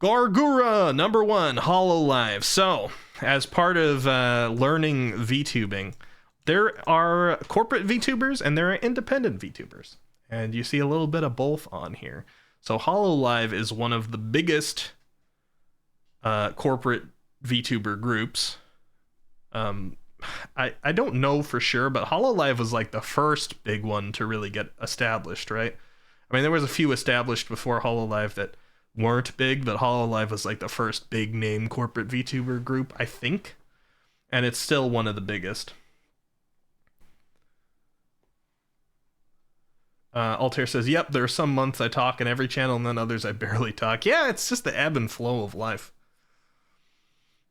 Gargura, number 1, HoloLive. So, as part of learning VTubing, there are corporate VTubers and there are independent VTubers. And you see a little bit of both on here. So HoloLive is one of the biggest corporate VTuber groups. I don't know for sure, but Hololive was like the first big one to really get established, right? I mean, there was a few established before Hololive that weren't big, but Hololive was like the first big name corporate VTuber group, I think. And it's still one of the biggest. Altair says, yep, there are some months I talk in every channel and then others I barely talk. Yeah, it's just the ebb and flow of life.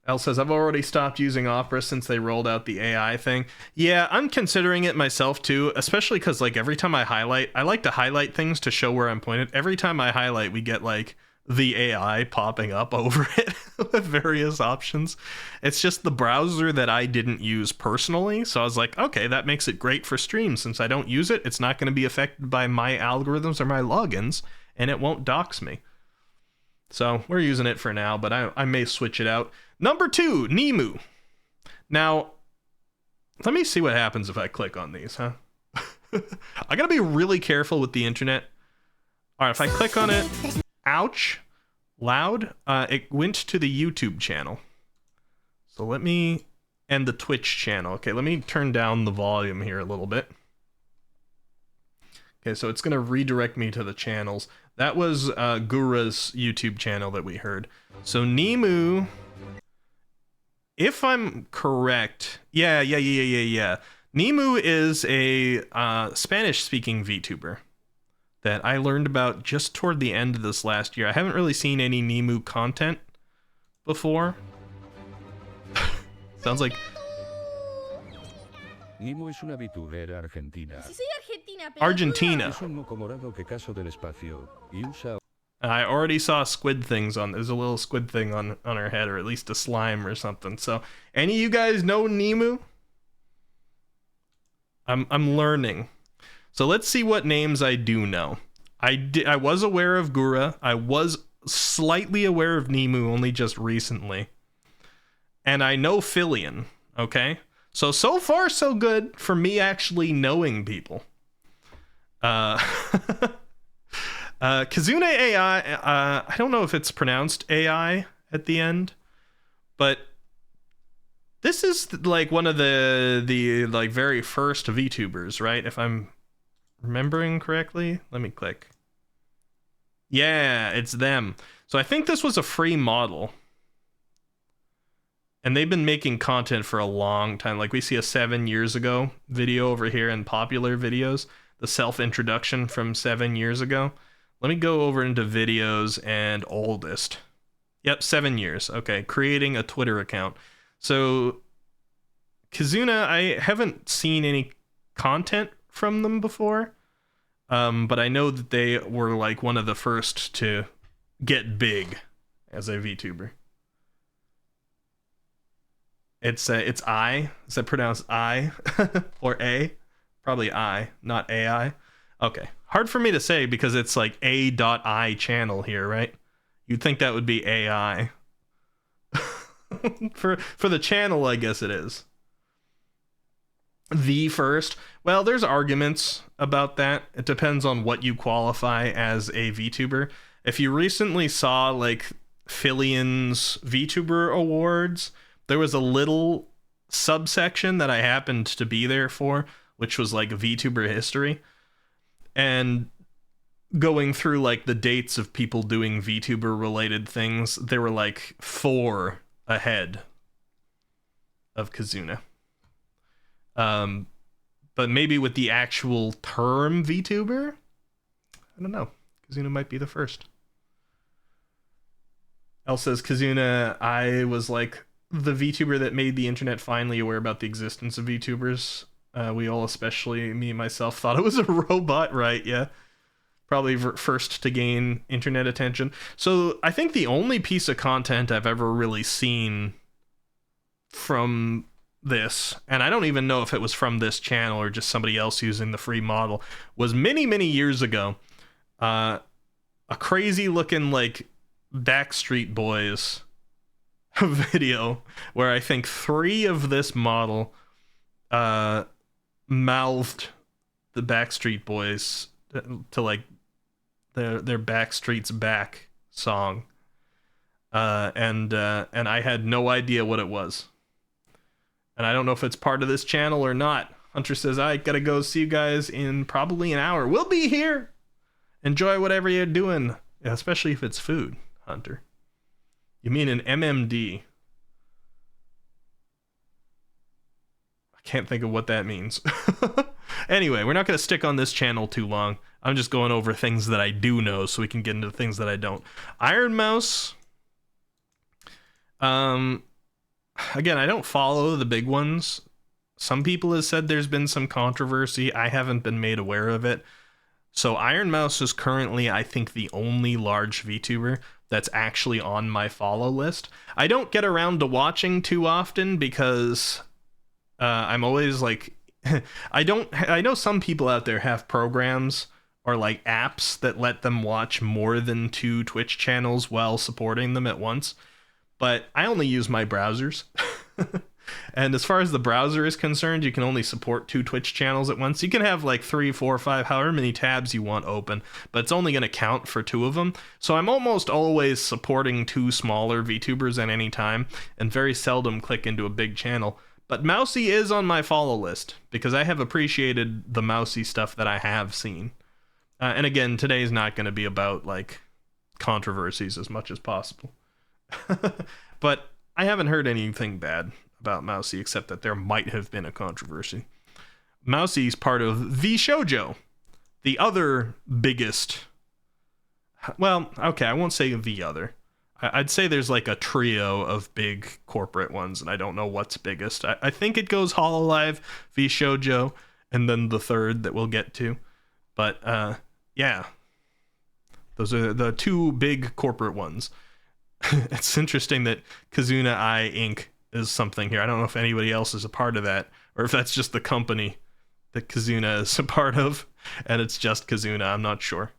Elle says, I've already stopped using Opera since they rolled out the AI thing. Yeah, I'm considering it myself too, especially because like every time I highlight, I like to highlight things to show where I'm pointed. Every time I highlight, we get like the AI popping up over it with various options. It's just the browser that I didn't use personally. So I was like, okay, that makes it great for streams. Since I don't use it, it's not going to be affected by my algorithms or my logins, and it won't dox me. So we're using it for now, but I may switch it out. Number 2, Nemu. Now, let me see what happens if I click on these, huh? I gotta be really careful with the internet. All right, if I click on it, ouch, loud, it went to the YouTube channel. So let me, and the Twitch channel. Okay, let me turn down the volume here a little bit. Okay, so it's gonna redirect me to the channels. That was Gura's YouTube channel that we heard. So Nemu, if I'm correct, yeah. Nemu is a Spanish-speaking VTuber that I learned about just toward the end of this last year. I haven't really seen any Nemu content before. Sounds like... Nemo es una VTuber argentina. Si soy argentina, pero Argentina. Es un moco morado que caso del espacio y usa I already saw squid things on. There's a little squid thing on her head, or at least a slime or something. So, any of you guys know Nemu? I'm learning. So let's see what names I do know. I was aware of Gura. I was slightly aware of Nemu only just recently, and I know Filian. Okay, so far so good for me actually knowing people. Kazune AI, I don't know if it's pronounced AI at the end, but this is like one of the like very first VTubers, right? If I'm remembering correctly, let me click. Yeah, it's them. So I think this was a free model, and they've been making content for a long time. Like we see a 7 years ago video over here in popular videos, the self-introduction from 7 years ago. Let me go over into videos and oldest. Yep, 7 years. Okay, creating a Twitter account. So, Kazuna, I haven't seen any content from them before, but I know that they were like one of the first to get big as a VTuber. It's I. Is that pronounced I or A? Probably I, not AI. Okay. Hard for me to say because it's like A.I channel here, right? You'd think that would be AI. For the channel, I guess it is. The first. Well, there's arguments about that. It depends on what you qualify as a VTuber. If you recently saw like Filian's VTuber Awards, there was a little subsection that I happened to be there for, which was like VTuber history. And going through like the dates of people doing VTuber related things, they were like 4 ahead of Kazuna. But maybe with the actual term VTuber, I don't know. Kazuna might be the first. Elle says, Kazuna, I was like the VTuber that made the internet finally aware about the existence of VTubers. We all, especially me and myself, thought it was a robot, right? Yeah. Probably first to gain internet attention. So I think the only piece of content I've ever really seen from this, and I don't even know if it was from this channel or just somebody else using the free model, was many, many years ago. A crazy looking like Backstreet Boys video where I think 3 of this model mouthed the Backstreet Boys to like their Backstreet's Back song, and I had no idea what it was. And I don't know if it's part of this channel or not. Hunter says, I gotta go. See you guys in probably an hour. We'll be here. Enjoy whatever you're doing, especially if it's food, Hunter. You mean an MMD? I can't think of what that means. Anyway, we're not going to stick on this channel too long. I'm just going over things that I do know so we can get into things that I don't. Iron Mouse. Again, I don't follow the big ones. Some people have said there's been some controversy. I haven't been made aware of it. So Iron Mouse is currently, I think, the only large VTuber that's actually on my follow list. I don't get around to watching too often because I'm always like, I know some people out there have programs or like apps that let them watch more than 2 Twitch channels while supporting them at once, but I only use my browsers. And as far as the browser is concerned, you can only support 2 Twitch channels at once. You can have like 3, 4, 5, however many tabs you want open, but it's only going to count for 2 of them. So I'm almost always supporting 2 smaller VTubers at any time, and very seldom click into a big channel. But Mousy is on my follow list, because I have appreciated the Mousy stuff that I have seen. And again, today's not going to be about like controversies as much as possible. But I haven't heard anything bad about Mousy, except that there might have been a controversy. Mousy's part of VShojo, the other biggest. Well, okay, I won't say the other. I'd say there's like a trio of big corporate ones, and I don't know what's biggest. I think it goes Hololive, VShojo, and then the third that we'll get to. But yeah, those are the 2 big corporate ones. It's interesting that Kazuna Eye Inc. is something here. I don't know if anybody else is a part of that, or if that's just the company that Kazuna is a part of, and it's just Kazuna. I'm not sure.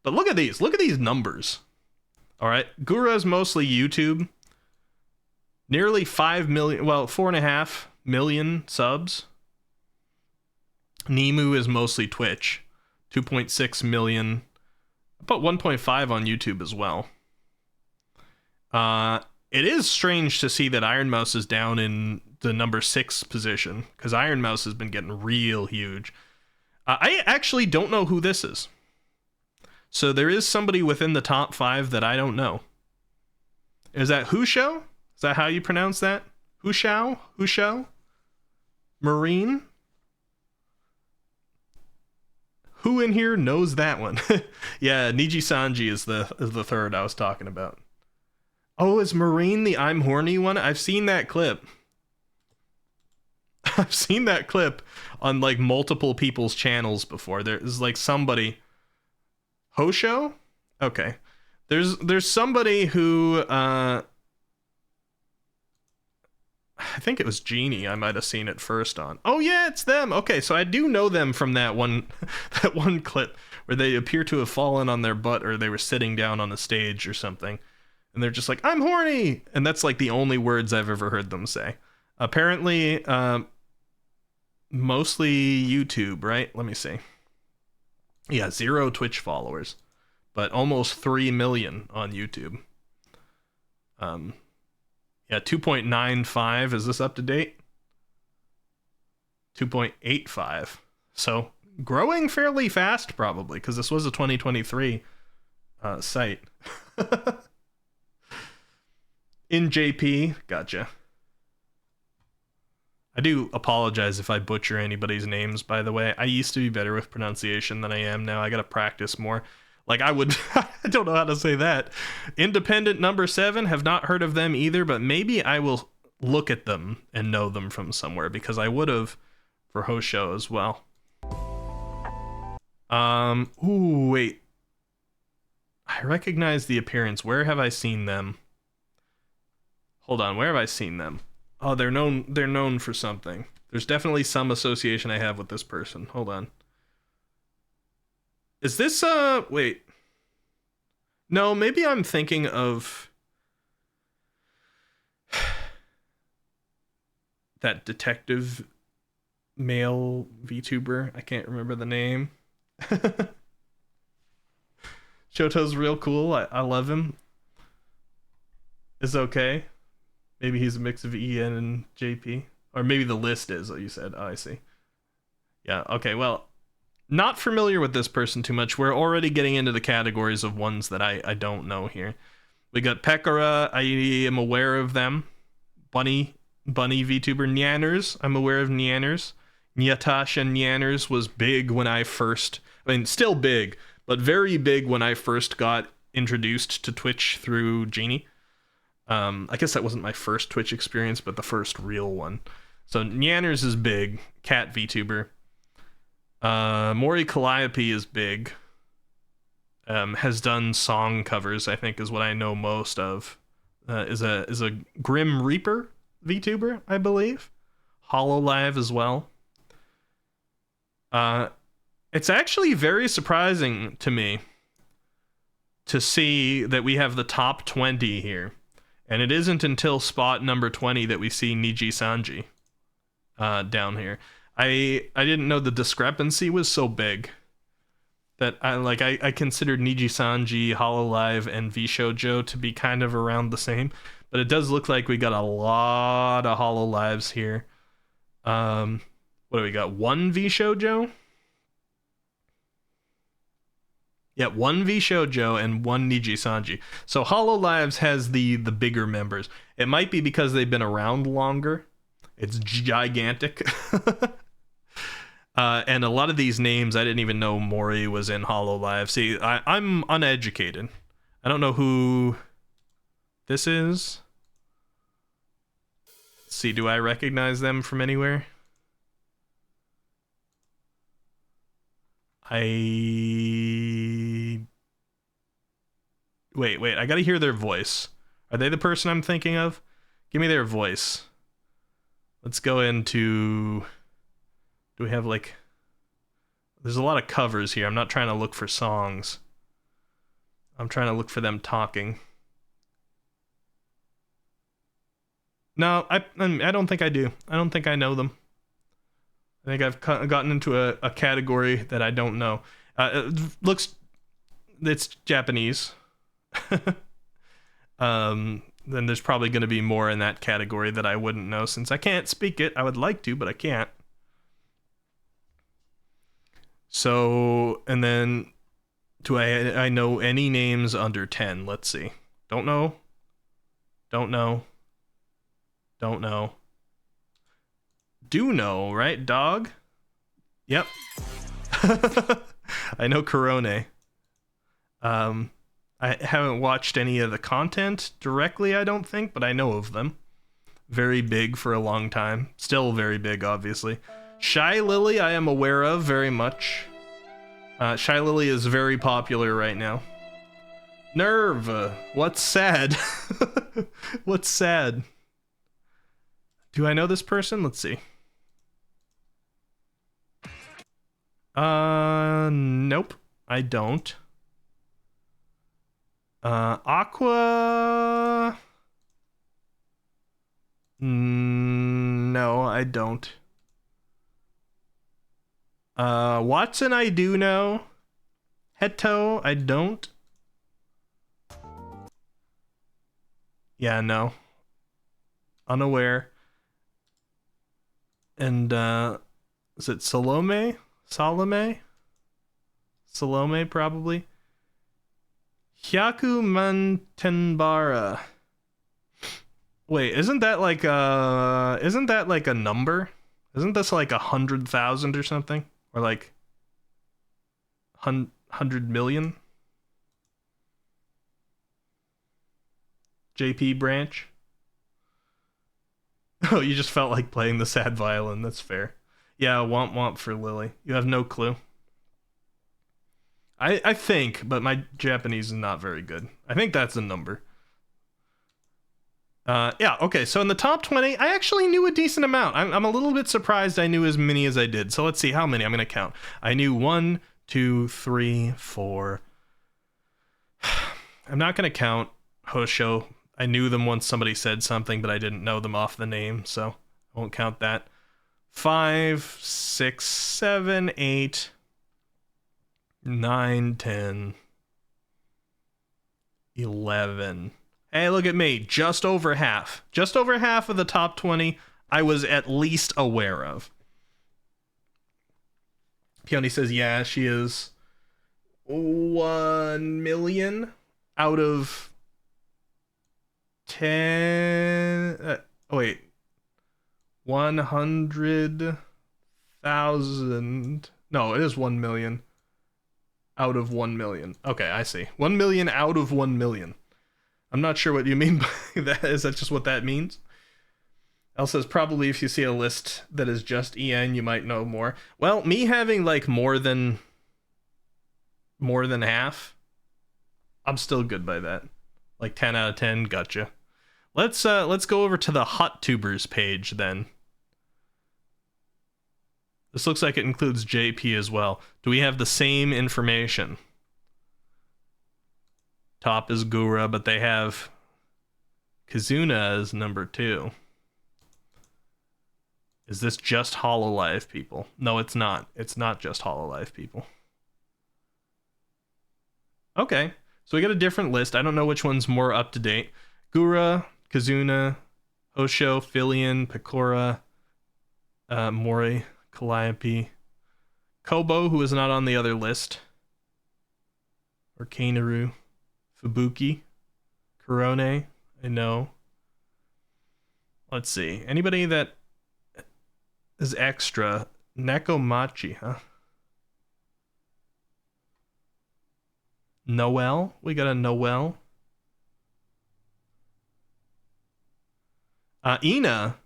But look at these. Look at these numbers. All right. Gura's mostly YouTube. Nearly 5 million, well, 4.5 million subs. Nemu is mostly Twitch. 2.6 million. About 1.5 on YouTube as well. It is strange to see that Iron Mouse is down in the number 6 position, because Iron Mouse has been getting real huge. I actually don't know who this is. So there is somebody within the top 5 that I don't know. Is that Husho? Is that how you pronounce that? Hushao? Husho? Marine? Who in here knows that one? Yeah, Niji Sanji is the third I was talking about. Oh, is Marine the I'm horny one? I've seen that clip. I've seen that clip on like multiple people's channels before. There's like somebody. Hosho? Okay. There's somebody who I think it was Genie. I might have seen it first on. Oh yeah, it's them. Okay, so I do know them from that one that one clip where they appear to have fallen on their butt, or they were sitting down on a stage or something. And they're just like, I'm horny! And that's like the only words I've ever heard them say. Apparently, mostly YouTube, right? Let me see. Yeah, 0 Twitch followers, but almost 3 million on YouTube. Yeah, 2.95. Is this up to date? 2.85. So growing fairly fast, probably, because this was a 2023 site. In JP, gotcha. I do apologize if I butcher anybody's names, by the way. I used to be better with pronunciation than I am now. I gotta practice more. Like I would, I don't know how to say that. Independent number 7, have not heard of them either, but maybe I will look at them and know them from somewhere, because I would have for Hosho as well. Ooh, wait. I recognize the appearance. Where have I seen them? Hold on, where have I seen them? Oh, they're known for something. There's definitely some association I have with this person. Hold on. Is this wait. No, maybe I'm thinking of that detective male VTuber. I can't remember the name. Shoto's real cool. I love him. It's okay. Maybe he's a mix of EN and JP. Or maybe the list is, you said. Oh, I see. Yeah, okay, well, not familiar with this person too much. We're already getting into the categories of ones that I don't know here. We got Pekara, I am aware of them. Bunny VTuber. Nyanners, I'm aware of Nyanners. Nyatash and Nyanners was big when still big, but very big when I first got introduced to Twitch through Genie. I guess that wasn't my first Twitch experience, but the first real one. So Nyanners is big. Cat VTuber. Mori Calliope is big. Has done song covers, I think is what I know most of. Is a Grim Reaper VTuber, I believe. HoloLive as well. It's actually very surprising to me to see that we have the top 20 here. And it isn't until spot number 20 that we see Niji Sanji down here. I didn't know the discrepancy was so big that I considered Niji Sanji, HoloLive, and VShojo to be kind of around the same. But it does look like we got a lot of HoloLives here. What do we got? One VShojo? Yeah, one VShojo and one Niji Sanji. So HoloLives has the bigger members. It might be because they've been around longer. It's gigantic. And a lot of these names, I didn't even know Mori was in HoloLive. See, I'm uneducated. I don't know who this is. Let's see, do I recognize them from anywhere? Wait, I gotta hear their voice. Are they the person I'm thinking of? Give me their voice. Let's go into... Do we have, like... There's a lot of covers here. I'm not trying to look for songs. I'm trying to look for them talking. No, I don't think I do. I don't think I know them. I think I've gotten into a category that I don't know. It's Japanese. Then there's probably going to be more in that category that I wouldn't know since I can't speak it. I would like to, but I can't. So, and then, do I know any names under 10? Let's see. Don't know. Don't know. Don't know. Do know, right, dog? Yep. I know Korone. I haven't watched any of the content directly, I don't think, but I know of them. Very big for a long time. Still very big, obviously. Shy Lily I am aware of very much. Shy Lily is very popular right now. Nerve! What's sad? What's sad? Do I know this person? Let's see. Nope. I don't. Aqua... No, I don't. Watson I do know. Heto I don't. Yeah, no. Unaware. And, is it Salome? Salome? Salome, probably. Hyaku Mantenbara. Wait, isn't that like a number? Isn't this like 100,000 or something? Or like 100 million? JP branch? Oh, you just felt like playing the sad violin. That's fair. Yeah, womp for Lily. You have no clue. I think, but my Japanese is not very good. I think that's a number. Yeah, okay, so in the top 20, I actually knew a decent amount. I'm a little bit surprised I knew as many as I did. So let's see how many I'm going to count. I knew 1, 2, 3, 4. I'm not going to count Hosho. I knew them once somebody said something, but I didn't know them off the name, so I won't count that. 5, 6, 7, 8, 9, 10, 11. Hey, look at me. Just over half. Just over half of the top 20 I was at least aware of. Peony says, yeah, she is 1 million out of 10. Wait. 100,000. No, it is 1 million out of 1 million. Okay, I see. 1 million out of 1 million. I'm not sure what you mean by that. Is that just what that means? Elle says, probably if you see a list that is just EN, you might know more. Well, me having like more than half, I'm still good by that. Like 10 out of 10, gotcha. Let's go over to the VTubers page then. This looks like it includes JP as well. Do we have the same information? Top is Gura, but they have Kazuna as number 2. Is this just Hololive people? No, it's not. It's not just Hololive people. Okay, so we got a different list. I don't know which one's more up to date. Gura, Kazuna, Hosho, Filian, Pecora, Mori, Calliope, Kobo, who is not on the other list, or Kainaru, Fubuki, Kurone, I know. Let's see. Anybody that is extra? Nekomachi, huh? Noel? We got a Noel. Ina.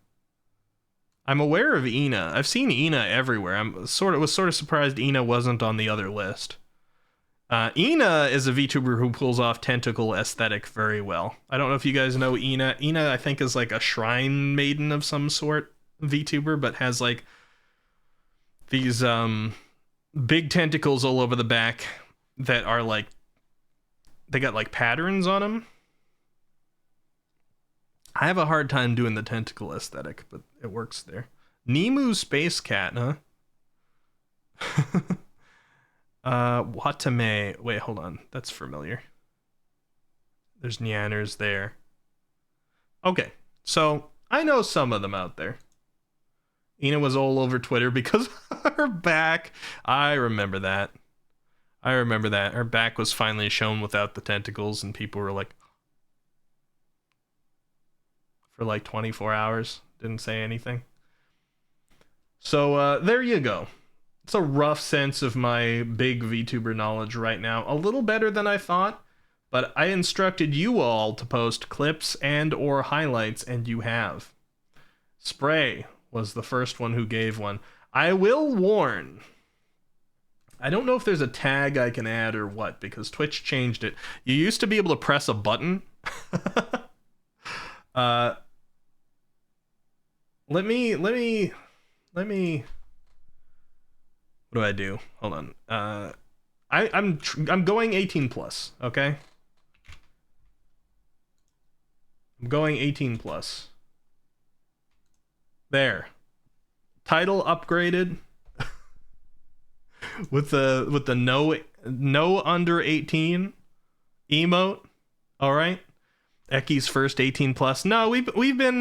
I'm aware of Ina. I've seen Ina everywhere. I was sort of surprised Ina wasn't on the other list. Ina is a VTuber who pulls off tentacle aesthetic very well. I don't know if you guys know Ina. Ina, I think, is like a shrine maiden of some sort VTuber, but has like these big tentacles all over the back that are like, they got like patterns on them. I have a hard time doing the tentacle aesthetic, but it works there. Nemu Space Cat, huh? Watame. Wait, hold on. That's familiar. There's Nyanners there. Okay, so I know some of them out there. Ina was all over Twitter because her back. I remember that. Her back was finally shown without the tentacles, and people were like, for like 24 hours, didn't say anything. So there you go. It's a rough sense of my big VTuber knowledge right now. A little better than I thought, but I instructed you all to post clips and or highlights, and you have. Spray was the first one who gave one. I will warn, I don't know if there's a tag I can add or what, because Twitch changed it. You used to be able to press a button. Let me. What do I do? Hold on. I'm going 18 plus. Okay. I'm going 18 plus. There. Title upgraded. with the no under 18 emote. All right. Ecky's first 18 plus. No, we've been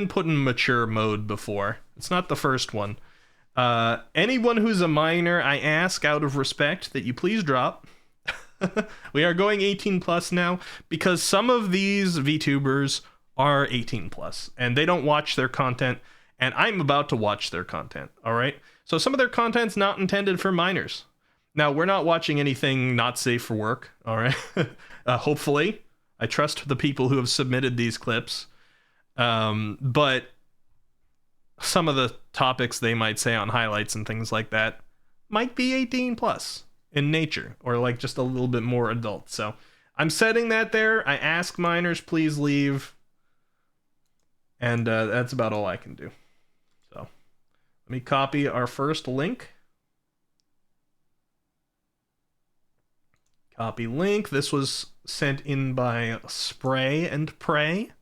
put in mature mode before. It's not the first one. Anyone who's a minor, I ask out of respect that you please drop. We are going 18 plus now because some of these VTubers are 18 plus and they don't watch their content, and I'm about to watch their content. All right. So some of their content's not intended for minors. Now, we're not watching anything not safe for work. All right. Hopefully, I trust the people who have submitted these clips. But some of the topics they might say on highlights and things like that might be 18 plus in nature, or like just a little bit more adult. So I'm setting that there. I ask minors, please leave. And that's about all I can do. So let me copy our first link. Copy link. This was sent in by Spray and Pray.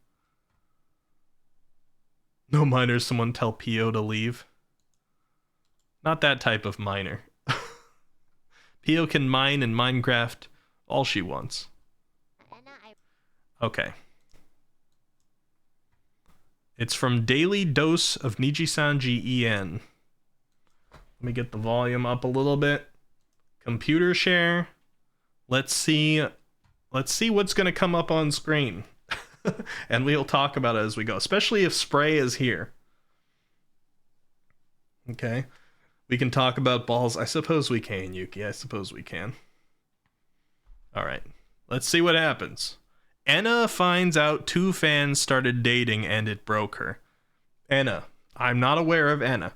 No minors, someone tell Pio to leave. Not that type of miner. Pio can mine in Minecraft all she wants. Okay. It's from Daily Dose of Nijisanji En. Let me get the volume up a little bit. Computer share. Let's see what's going to come up on screen. And we'll talk about it as we go, especially if Spray is here. Okay. We can talk about balls. I suppose we can, Yuki. I suppose we can. All right. Let's see what happens. Enna finds out 2 fans started dating and it broke her. Enna. I'm not aware of Enna.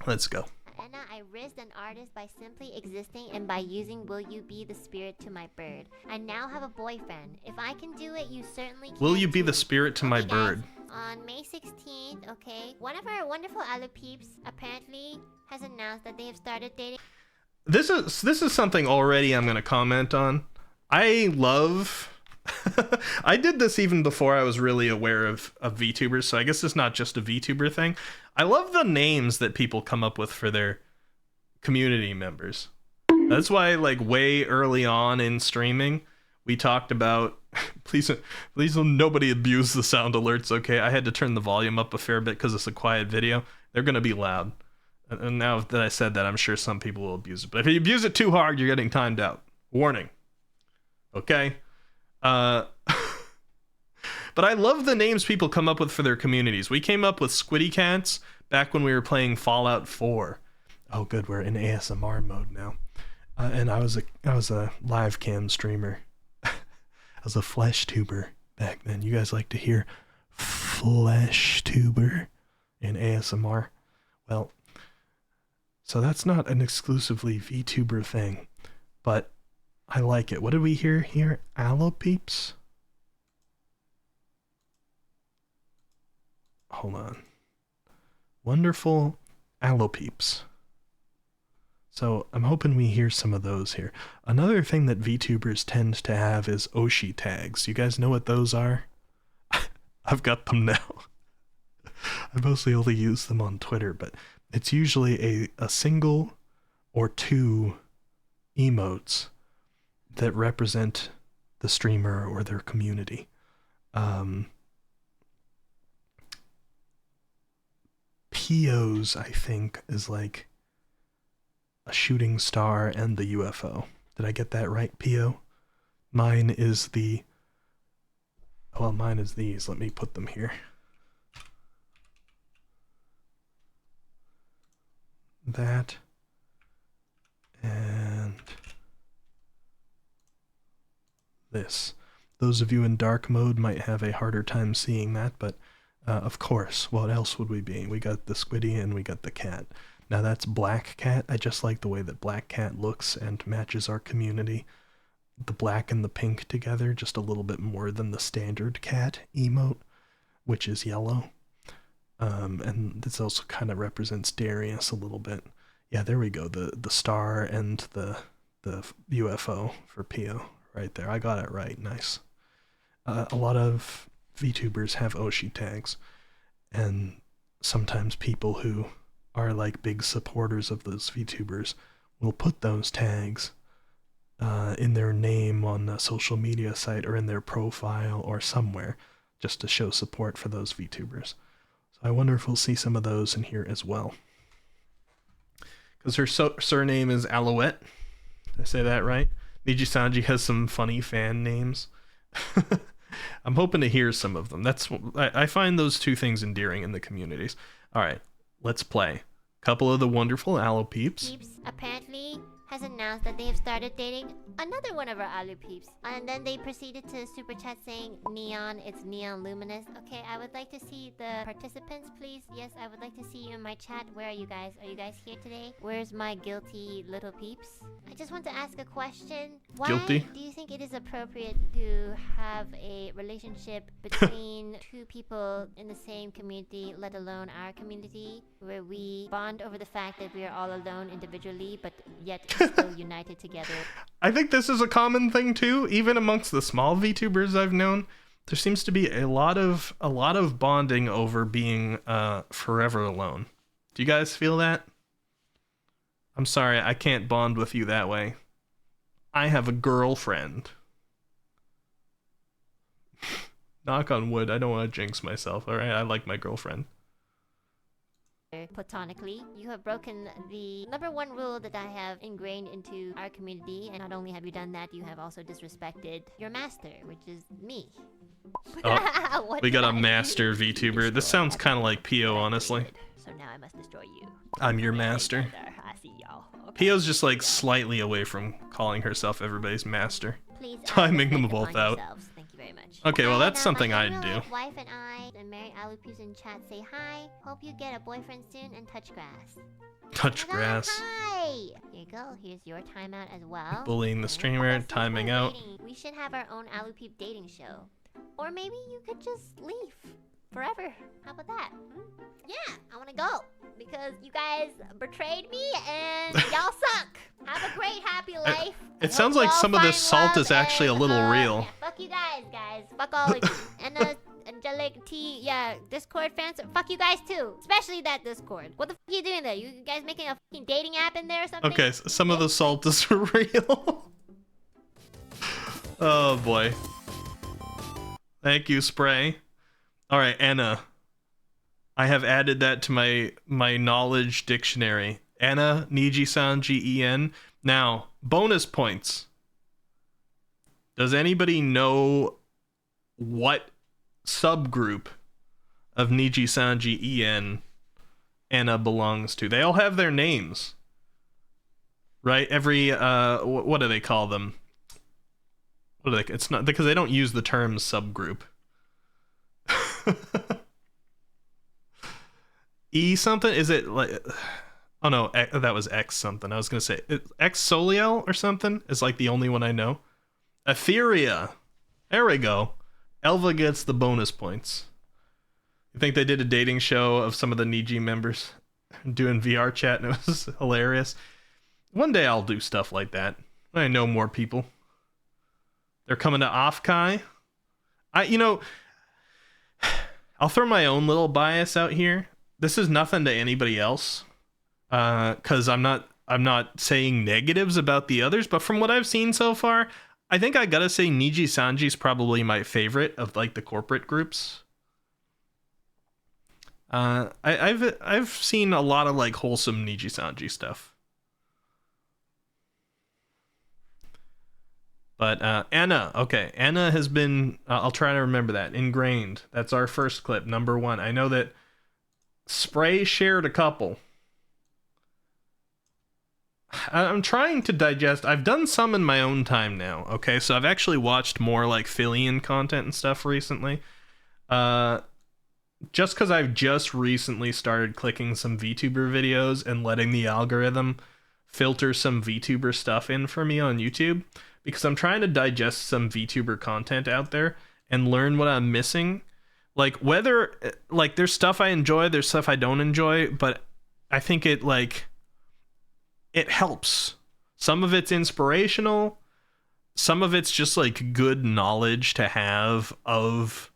Let's go. Enna, I risked an artist by simply existing and by using Will You Be the Spirit to my bird. I now have a boyfriend. If I can do it, you certainly can. Will you be too. the spirit to my Okay, guys, bird? on May 16th, okay, one of our wonderful Alu peeps apparently has announced that they have started dating. This is something already I'm going to comment on. I love... I did this even before I was really aware of VTubers, so I guess it's not just a VTuber thing. I love the names that people come up with for their community members. That's why, like, way early on in streaming, we talked about... please nobody abuse the sound alerts, okay? I had to turn the volume up a fair bit because it's a quiet video. They're going to be loud. And now that I said that, I'm sure some people will abuse it. But if you abuse it too hard, you're getting timed out. Warning. Okay? But I love the names people come up with for their communities. We came up with Squiddy Cats back when we were playing Fallout 4. Oh, good, we're in ASMR mode now. And I was a live cam streamer. I was a flesh tuber back then. You guys like to hear flesh tuber in ASMR? Well, so that's not an exclusively VTuber thing, but I like it. What did we hear here? Allopeeps? Hold on. Wonderful Allopeeps. So I'm hoping we hear some of those here. Another thing that VTubers tend to have is Oshi tags. You guys know what those are? I've got them now. I mostly only use them on Twitter, but it's usually a single or 2 emotes that represent the streamer or their community. POs, I think, is like a shooting star and the UFO. Did I get that right, PO? Mine is the... well, mine is these. Let me put them here. That. And... this. Those of you in dark mode might have a harder time seeing that, but of course, what else would we be? We got the Squiddy and we got the cat. Now that's Black Cat. I just like the way that Black Cat looks and matches our community. The black and the pink together, just a little bit more than the standard cat emote, which is yellow. And this also kind of represents Darius a little bit. Yeah, there we go. The star and the UFO for PO. Right there, I got it right. Nice. A lot of VTubers have Oshi tags, and sometimes people who are like big supporters of those VTubers will put those tags in their name on a social media site or in their profile or somewhere just to show support for those VTubers. So I wonder if we'll see some of those in here as well. Because her surname is Alouette. Did I say that right? Nijisanji has some funny fan names. I'm hoping to hear some of them. I find those 2 things endearing in the communities. All right, let's play. Couple of the wonderful Allopeeps. Peeps apparently has announced that they have started dating another one of our Alu peeps. And then they proceeded to super chat saying, Neon, it's neon luminous. Okay, I would like to see the participants, please. Yes, I would like to see you in my chat. Where are you guys? Are you guys here today? Where's my guilty little peeps? I just want to ask a question. Why Guilty? do you think it is appropriate to have a relationship between 2 people in the same community, let alone our community, where we bond over the fact that we are all alone individually, but yet still united together? I think this is a common thing too, even amongst the small VTubers I've known. There seems to be a lot of bonding over being forever alone. Do you guys feel that? I'm sorry, I can't bond with you that way. I have a girlfriend. Knock on wood. I don't want to jinx myself. All right, I like my girlfriend. Platonically, you have broken the #1 rule that I have ingrained into our community, and not only have you done that, you have also disrespected your master, which is me. Oh, What we got did a I master do? VTuber. This sounds kind of like Pio, honestly. So now I must destroy you. I'm your master. I see y'all. Okay. Pio's just like slightly away from calling herself everybody's master. Please, Timing them reflect both upon out. yourselves. Thank you very much. Okay, well, that's And, something my I'd in-real-life do. wife and I, and Mary Alupus in chat say hi. Hope you get a boyfriend soon and touch grass. Touch Oh my God, grass. hi! Here you go. Here's your timeout as well. Bullying the And streamer, let's see timing for out. dating. We should have our own Alupeep dating show. Or maybe you could just leave forever. How about that? Hmm? Yeah, I want to go because you guys betrayed me and y'all suck. Have a great, happy life. It sounds like some of this salt is actually a little real. Yeah, fuck you guys. Fuck all of you. And Angelic T, yeah, Discord fans, fuck you guys too. Especially that Discord. What the fuck are you doing there? You guys making a fucking dating app in there or something? Okay, some of the salt is real. Oh boy. Thank you, Spray. Alright, Anna. I have added that to my knowledge dictionary. Anna, Niji-san, Gen. Now, bonus points. Does anybody know what subgroup of Niji-san, Gen Anna belongs to? They all have their names. Right? Every, what do they call them? What are they? It's not, because they don't use the term subgroup. E something? Is it like... Oh no, that was X something. I was gonna say X Soliel or something is like the only one I know. Etheria. There we go. Elva gets the bonus points. You think they did a dating show of some of the Niji members doing VR chat and it was hilarious? One day I'll do stuff like that. I know more people. They're coming to Offkai. I'll throw my own little bias out here. This is nothing to anybody else. Cause I'm not saying negatives about the others, but from what I've seen so far, I think I gotta say Niji Sanji's probably my favorite of like the corporate groups. I've seen a lot of like wholesome Niji Sanji stuff. But Anna, okay, Anna has been, I'll try to remember that, ingrained. That's our first clip, #1. I know that Spray shared a couple. I'm trying to digest, I've done some in my own time now, okay? So I've actually watched more like Fillion content and stuff recently. Just because I've just recently started clicking some VTuber videos and letting the algorithm filter some VTuber stuff in for me on YouTube. Because I'm trying to digest some VTuber content out there and learn what I'm missing. Like, whether, like, there's stuff I enjoy, there's stuff I don't enjoy, but I think it, like, it helps. Some of it's inspirational, some of it's just, like, good knowledge to have of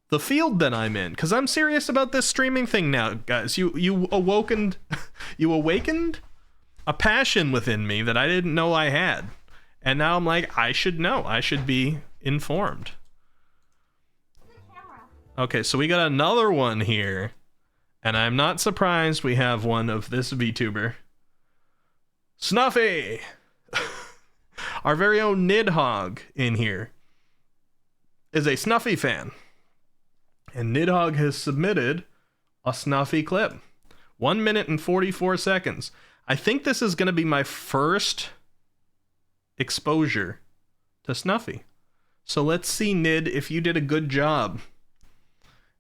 the field that I'm in. Because I'm serious about this streaming thing now, guys. You awakened a passion within me that I didn't know I had. And now I'm like, I should know. I should be informed. Okay, so we got another one here. And I'm not surprised we have one of this VTuber. Snuffy! Our very own Nidhogg in here is a Snuffy fan. And Nidhogg has submitted a Snuffy clip. 1 minute and 44 seconds. I think this is going to be my first exposure to Snuffy. So let's see, Nid, if you did a good job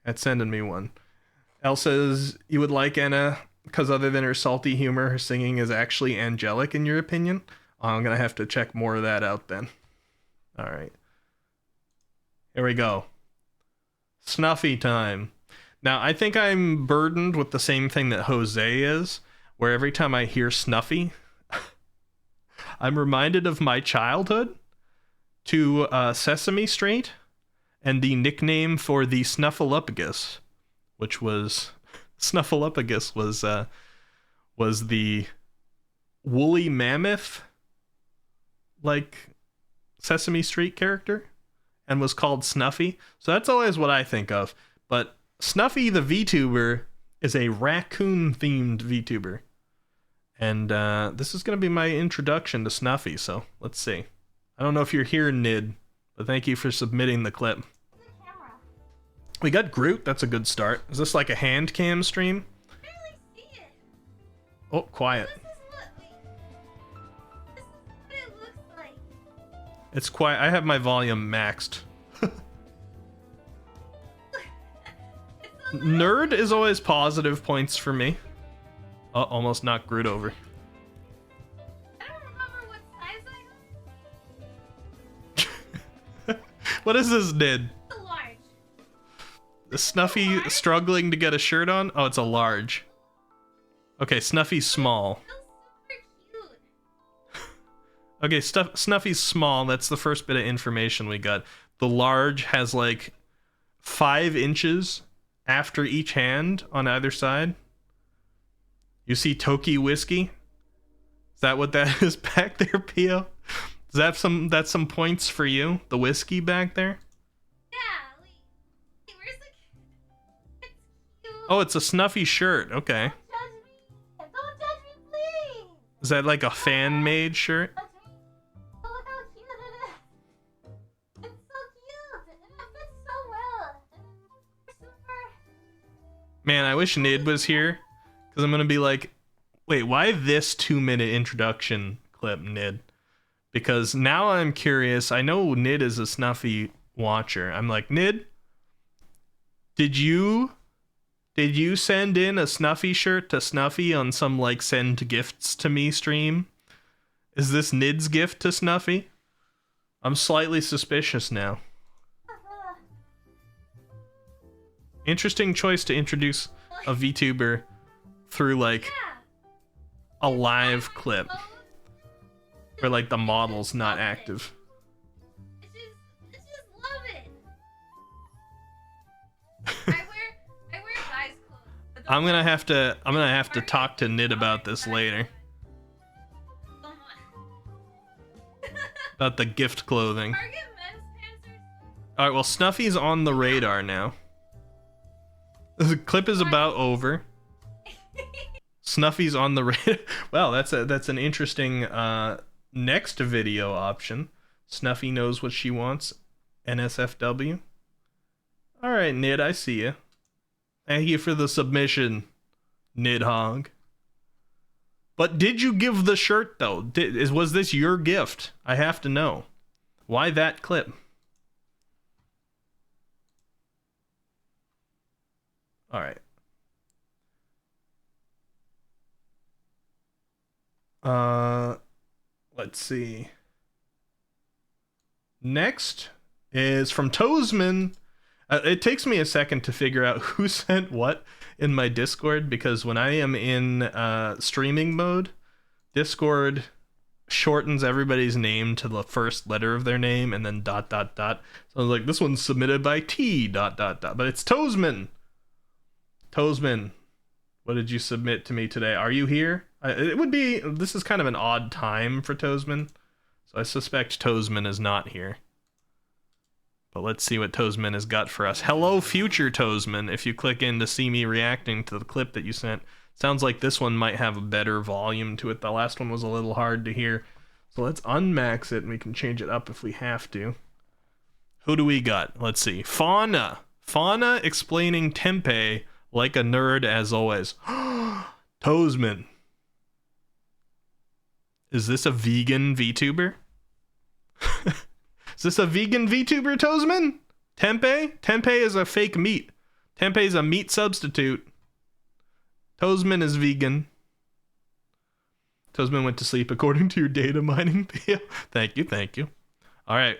at sending me one. Elle says you would like Anna because other than her salty humor, her singing is actually angelic in your opinion. I'm gonna have to check more of that out then. All right, here we go. Snuffy time. Now I think I'm burdened with the same thing that Jose is, where every time I hear Snuffy, I'm reminded of my childhood to Sesame Street and the nickname for the Snuffleupagus, which was Snuffleupagus was the woolly mammoth like Sesame Street character, and was called Snuffy. So that's always what I think of. But Snuffy the VTuber is a raccoon-themed VTuber. And this is going to be my introduction to Snuffy, so let's see. I don't know if you're here, Nid, but thank you for submitting the clip. We got Groot, that's a good start. Is this like a hand cam stream? I barely see it. Oh, quiet. This is what it looks like. It's quiet. I have my volume maxed. Nerd is always positive points for me. Oh, almost knocked Groot over. I don't remember what size I am. What is this, Nid? It's a large. The Snuffy struggling to get a shirt on? Oh, it's a large. Okay, Snuffy's small. It feels super cute. Okay, Snuffy's small. That's the first bit of information we got. The large has like 5 inches after each hand on either side. You see Toki Whiskey? Is that what that is back there, Pio? Is that that's some points for you? The whiskey back there? Yeah, wait, where's the... It's cute. Oh, it's a Snuffy shirt. Okay. Don't judge me. Don't judge me, please. Is that like a fan-made shirt? Judge me. Oh, look how cute it is. It's so cute. And it fits so well. And it's super... Man, I wish Nid was here. Because I'm going to be like, wait, why this 2-minute introduction clip, Nid? Because now I'm curious. I know Nid is a Snuffy watcher. I'm like, Nid, did you send in a Snuffy shirt to Snuffy on some like send gifts to me stream? Is this Nid's gift to Snuffy? I'm slightly suspicious now. Interesting choice to introduce a VTuber through like a live clip where like the model's not active. I just love it. I wear guys' clothes. But I'm gonna have to talk to Nid about this later. About the gift clothing. Target men's pants are... Alright, well Snuffy's on the radar now. The clip is about over. Snuffy's on the radar. Well, that's an interesting next video option. Snuffy knows what she wants. NSFW. Alright, Nid, I see you. Thank you for the submission, Nidhogg. But did you give the shirt, though? Was this your gift? I have to know. Why that clip? Alright. Let's see. Next is from Toesman. It takes me a second to figure out who sent what in my Discord, because when I am in streaming mode, Discord shortens everybody's name to the first letter of their name and then ... So I was like, this one's submitted by T ... But it's Toesman. Toesman, what did you submit to me today? Are you here? This is kind of an odd time for Toesman, so I suspect Toesman is not here. But let's see what Toesman has got for us. Hello, future Toesman. If you click in to see me reacting to the clip that you sent, sounds like this one might have a better volume to it. The last one was a little hard to hear. So let's unmax it and we can change it up if we have to. Who do we got? Let's see. Fauna. Fauna explaining tempeh like a nerd as always. Toesman. Is this a vegan VTuber? Is this a vegan VTuber, Toesman? Tempeh? Tempeh is a fake meat. Tempeh is a meat substitute. Toesman is vegan. Toesman went to sleep according to your data mining, Theo. Thank you, thank you. All right.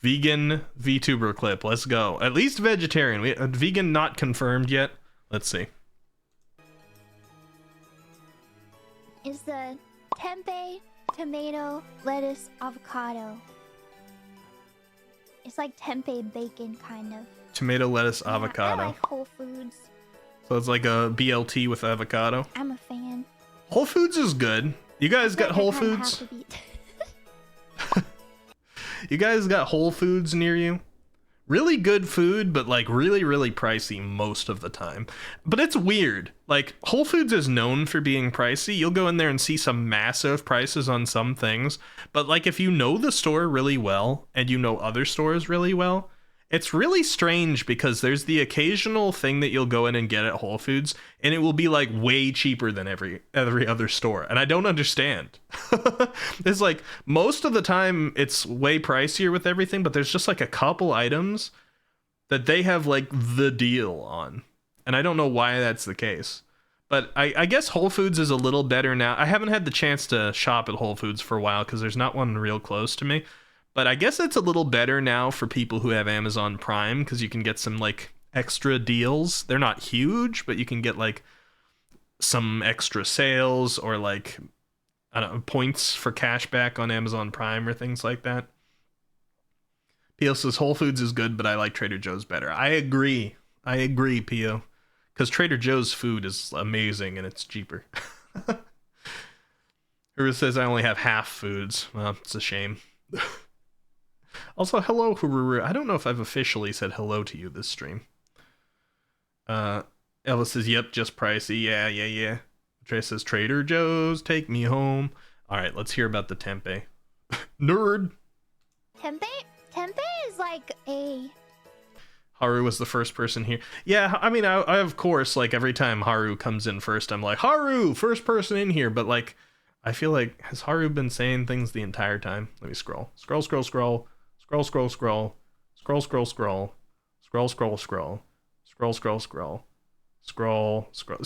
Vegan VTuber clip. Let's go. At least vegetarian. Vegan not confirmed yet. Let's see. Is the tempeh, tomato, lettuce, avocado. It's like tempeh bacon, kind of. Tomato, lettuce, Yeah, avocado. I like Whole Foods. So it's like a BLT with avocado. I'm a fan. Whole Foods is good. You guys got But Whole I kinda Foods? have to be- You guys got Whole Foods near you? Really good food, but like really, really pricey most of the time. But it's weird. Like Whole Foods is known for being pricey. You'll go in there and see some massive prices on some things. But like if you know the store really well and you know other stores really well, it's really strange because there's the occasional thing that you'll go in and get at Whole Foods and it will be like way cheaper than every other store. And I don't understand. It's like most of the time it's way pricier with everything, but there's just like a couple items that they have like the deal on. And I don't know why that's the case. But I guess Whole Foods is a little better now. I haven't had the chance to shop at Whole Foods for a while because there's not one real close to me. But I guess it's a little better now for people who have Amazon Prime because you can get some like extra deals. They're not huge, but you can get like some extra sales or like, I don't know, points for cash back on Amazon Prime or things like that. Pio says Whole Foods is good, but I like Trader Joe's better. I agree, Pio. Because Trader Joe's food is amazing and it's cheaper. Huru says I only have half foods. Well, it's a shame. Also, hello, Hururu. I don't know if I've officially said hello to you this stream. Ellis says, yep, just pricey. Yeah. Trey says, Trader Joe's, take me home. All right, let's hear about the tempeh. Nerd. Tempeh is like a... Haru was the first person here. Yeah, I mean, I of course, like every time Haru comes in first, I'm like, Haru, first person in here. But like, I feel like, has Haru been saying things the entire time? Let me scroll. Scroll. Scroll.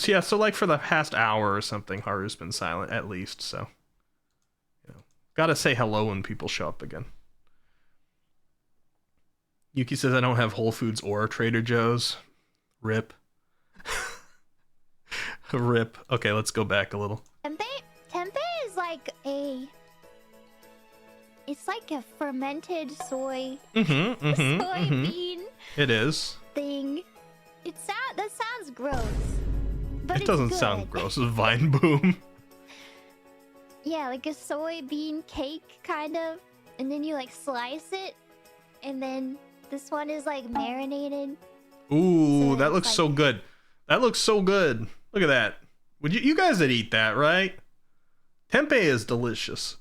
Yeah, so like for the past hour or something, Haru's been silent at least, so. You know, gotta say hello when people show up again. Yuki says I don't have Whole Foods or Trader Joe's. Rip. Rip. Okay, let's go back a little. Tempeh is like a... It's like a fermented soy... soybean It is. thing. That sounds gross. But It it's doesn't good. sound gross. It's Vine Boom. Yeah, like a soybean cake, kind of. And then you like slice it. And then this one is like marinated. Ooh, So that it's looks like- so good. That looks so good. Look at that. Would you guys would eat that, right? Tempeh is delicious.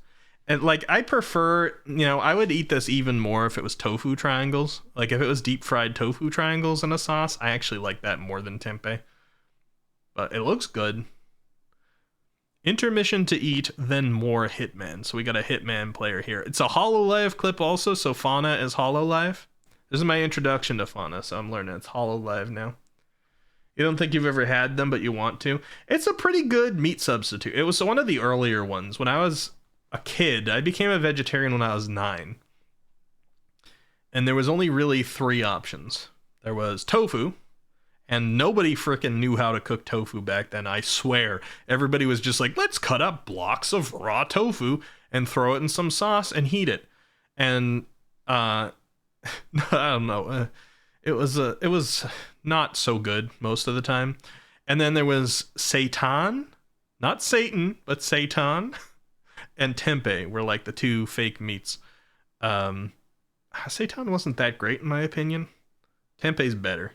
And like I prefer, I would eat this even more if it was tofu triangles. Like if it was deep fried tofu triangles in a sauce, I actually like that more than tempeh. But it looks good. Intermission to eat, then more Hitman. So we got a Hitman player here. It's a HoloLive clip also, so Fauna is HoloLive. This is my introduction to Fauna, so I'm learning it's HoloLive now. You don't think you've ever had them, but you want to? It's a pretty good meat substitute. It was one of the earlier ones. When I was a kid, I became a vegetarian when I was 9. And there was only really 3 options. There was tofu, and nobody frickin' knew how to cook tofu back then, I swear. Everybody was just like, let's cut up blocks of raw tofu and throw it in some sauce and heat it. And, I don't know. It was not so good most of the time. And then there was seitan, not Satan, but seitan, and tempeh were like the 2 fake meats. Seitan wasn't that great in my opinion. Tempeh's better.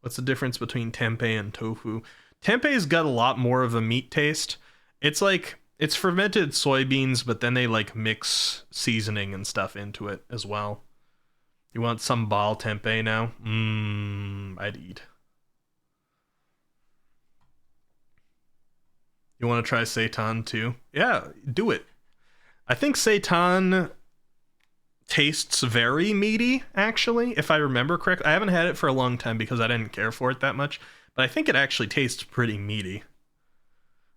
What's the difference between tempeh and tofu? Tempeh's got a lot more of a meat taste. It's like, it's fermented soybeans, but then they like mix seasoning and stuff into it as well. You want some bal tempeh now? I'd eat. You want to try seitan too? Yeah, do it. I think seitan tastes very meaty, actually, if I remember correctly. I haven't had it for a long time because I didn't care for it that much, but I think it actually tastes pretty meaty.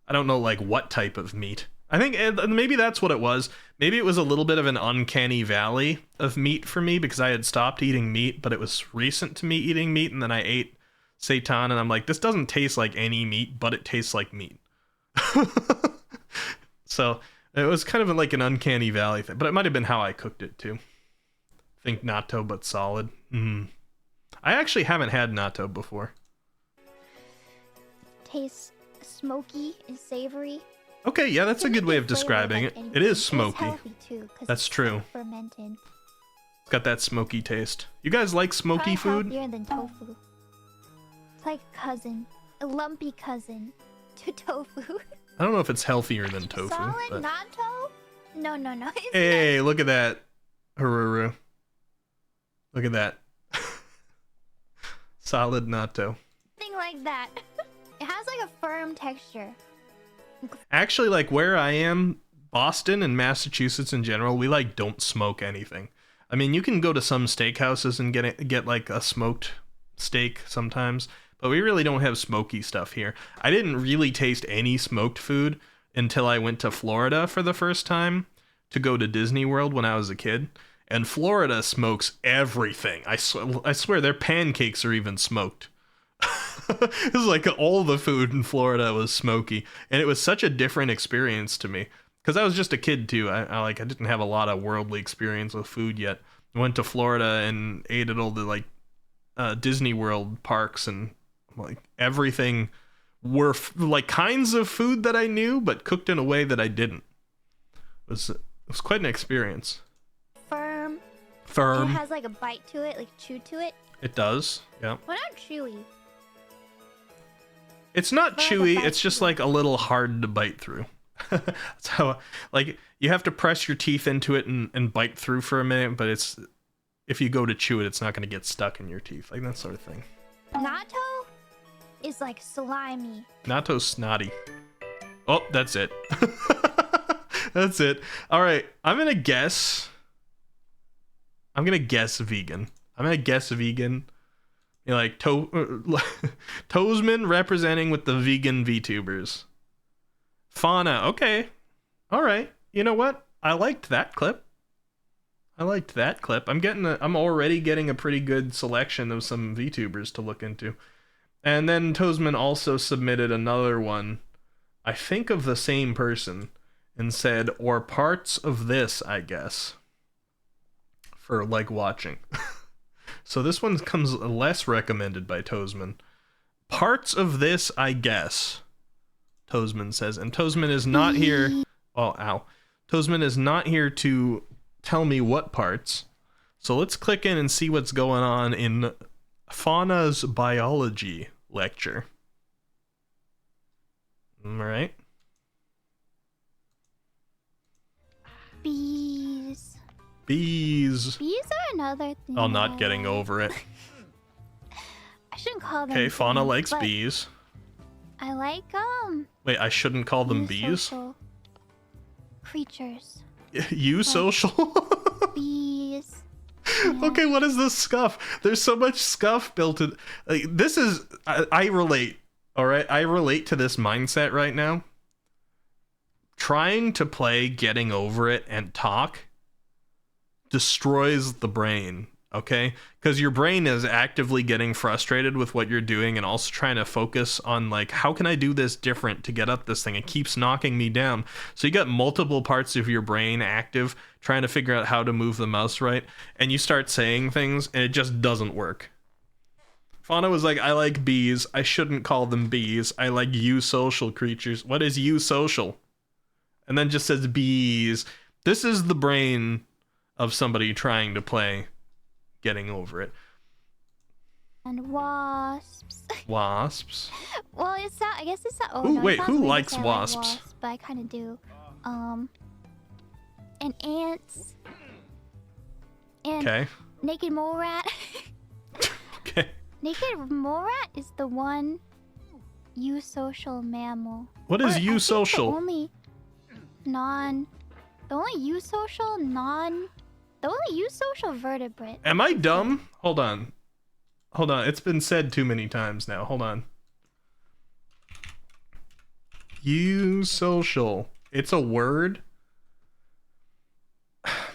I don't know, like, what type of meat. I think maybe that's what it was. Maybe it was a little bit of an uncanny valley of meat for me because I had stopped eating meat, but it was recent to me eating meat, and then I ate seitan, and I'm like, this doesn't taste like any meat, but it tastes like meat. So it was kind of like an uncanny valley thing, but it might have been how I cooked it too. Think natto, but solid. I actually haven't had natto before. Tastes smoky and savory. Okay, yeah, that's a Can good make way it of flavored describing like it. anything. It is It's smoky. healthy too, 'cause That's it's true. fermented. It's got that smoky taste. You guys like smoky Probably food? healthier than tofu. It's like a lumpy cousin to tofu. I don't know if it's healthier than tofu. Solid But... natto? No. It's Hey, look at that. Haruru. Look at that. Solid natto. nothing like that. It has like a firm texture. Actually, like where I am, Boston and Massachusetts in general, we like don't smoke anything. I mean, you can go to some steakhouses and get like a smoked steak sometimes, but we really don't have smoky stuff here. I didn't really taste any smoked food until I went to Florida for the first time to go to Disney World when I was a kid. And Florida smokes everything. I swear their pancakes are even smoked. It was like all the food in Florida was smoky, and it was such a different experience to me because I was just a kid too. I didn't have a lot of worldly experience with food yet. I went to Florida and ate at all the like Disney World parks, and like everything were like kinds of food that I knew but cooked in a way that I didn't. It was quite an experience. Firm. Firm. It has like a bite to it, like chew to it. It does. Yeah. Well, not chewy. It's not Well, the chewy, bite it's just to it. like a little hard to bite through. That's how, like, you have to press your teeth into it and bite through for a minute, but if you go to chew it, it's not going to get stuck in your teeth, like that sort of thing. Natto is like slimy. Natto's snotty. Oh, that's it. That's it. All right, I'm going to guess vegan. I'm going to guess vegan. You know, like Toesman representing with the vegan VTubers. Fauna, okay. All right. You know what? I liked that clip. I'm already getting a pretty good selection of some VTubers to look into. And then Toesman also submitted another one, I think of the same person, and said, or parts of this, I guess, for like watching. So this one comes less recommended by Toesman. Parts of this, I guess, Toesman says. And Toesman is not here. Oh, ow. Toesman is not here to tell me what parts. So let's click in and see what's going on in Fauna's biology lecture. All right. Bees. Bees. Bees are another thing. Oh, not I getting like. over it. I shouldn't call them. Okay, Fauna bees, likes but bees. I like Wait, I shouldn't call them bees? social creatures. You social? Bees. Okay, what is this scuff? There's so much scuff built in. Like, this is. I relate. All right, I relate to this mindset right now. Trying to play Getting Over It and talk destroys the brain. Okay, because your brain is actively getting frustrated with what you're doing and also trying to focus on like, how can I do this different to get up this thing? It keeps knocking me down. So you got multiple parts of your brain active trying to figure out how to move the mouse right, and you start saying things and it just doesn't work. Fauna was like, I like bees. I shouldn't call them bees. I like eusocial creatures. What is eusocial? And then just says bees. This is the brain of somebody trying to play Getting Over It. And wasps. Wasps. Well, it's not. I guess it's not. Oh, Who- no, wait, it sounds who weird to likes say I like wasps? But I kind of do. And ants. And Okay. naked mole rat. Okay. Naked mole rat is the one eusocial mammal. What is Or I think eusocial? The only eusocial vertebrate. Am I dumb? Hold on. It's been said too many times now. Hold on. Eusocial. It's a word?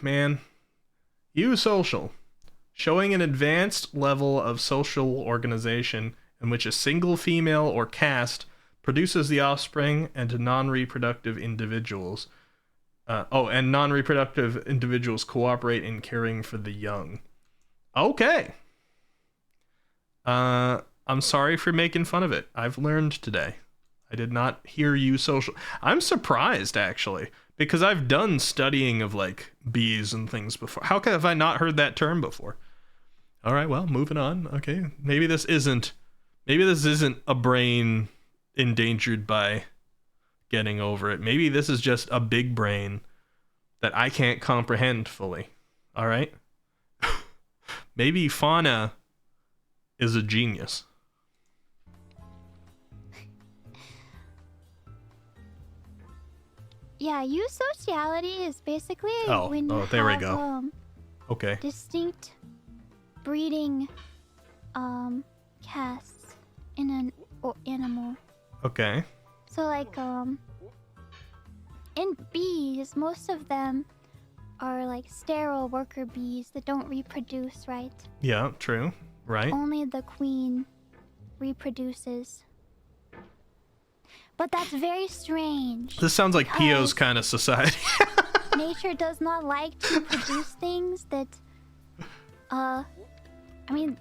Man. Eusocial. Showing an advanced level of social organization in which a single female or caste produces the offspring and non-reproductive individuals. And non-reproductive individuals cooperate in caring for the young. Okay. I'm sorry for making fun of it. I've learned today. I did not hear you social. I'm surprised actually, because I've done studying of like bees and things before. How have I not heard that term before? All right, well, moving on. Okay, maybe this isn't a brain endangered by getting over it. Maybe this is just a big brain that I can't comprehend fully. All right? Maybe Fauna is a genius. Yeah, eusociality is basically when you there we have go. Okay. distinct breeding castes in an animal. Okay. So like in bees, most of them are like sterile worker bees that don't reproduce, right? Yeah, true. Right. Only the queen reproduces. But that's very strange. This sounds like Pio's because kind of society. nature does not like to produce things that I mean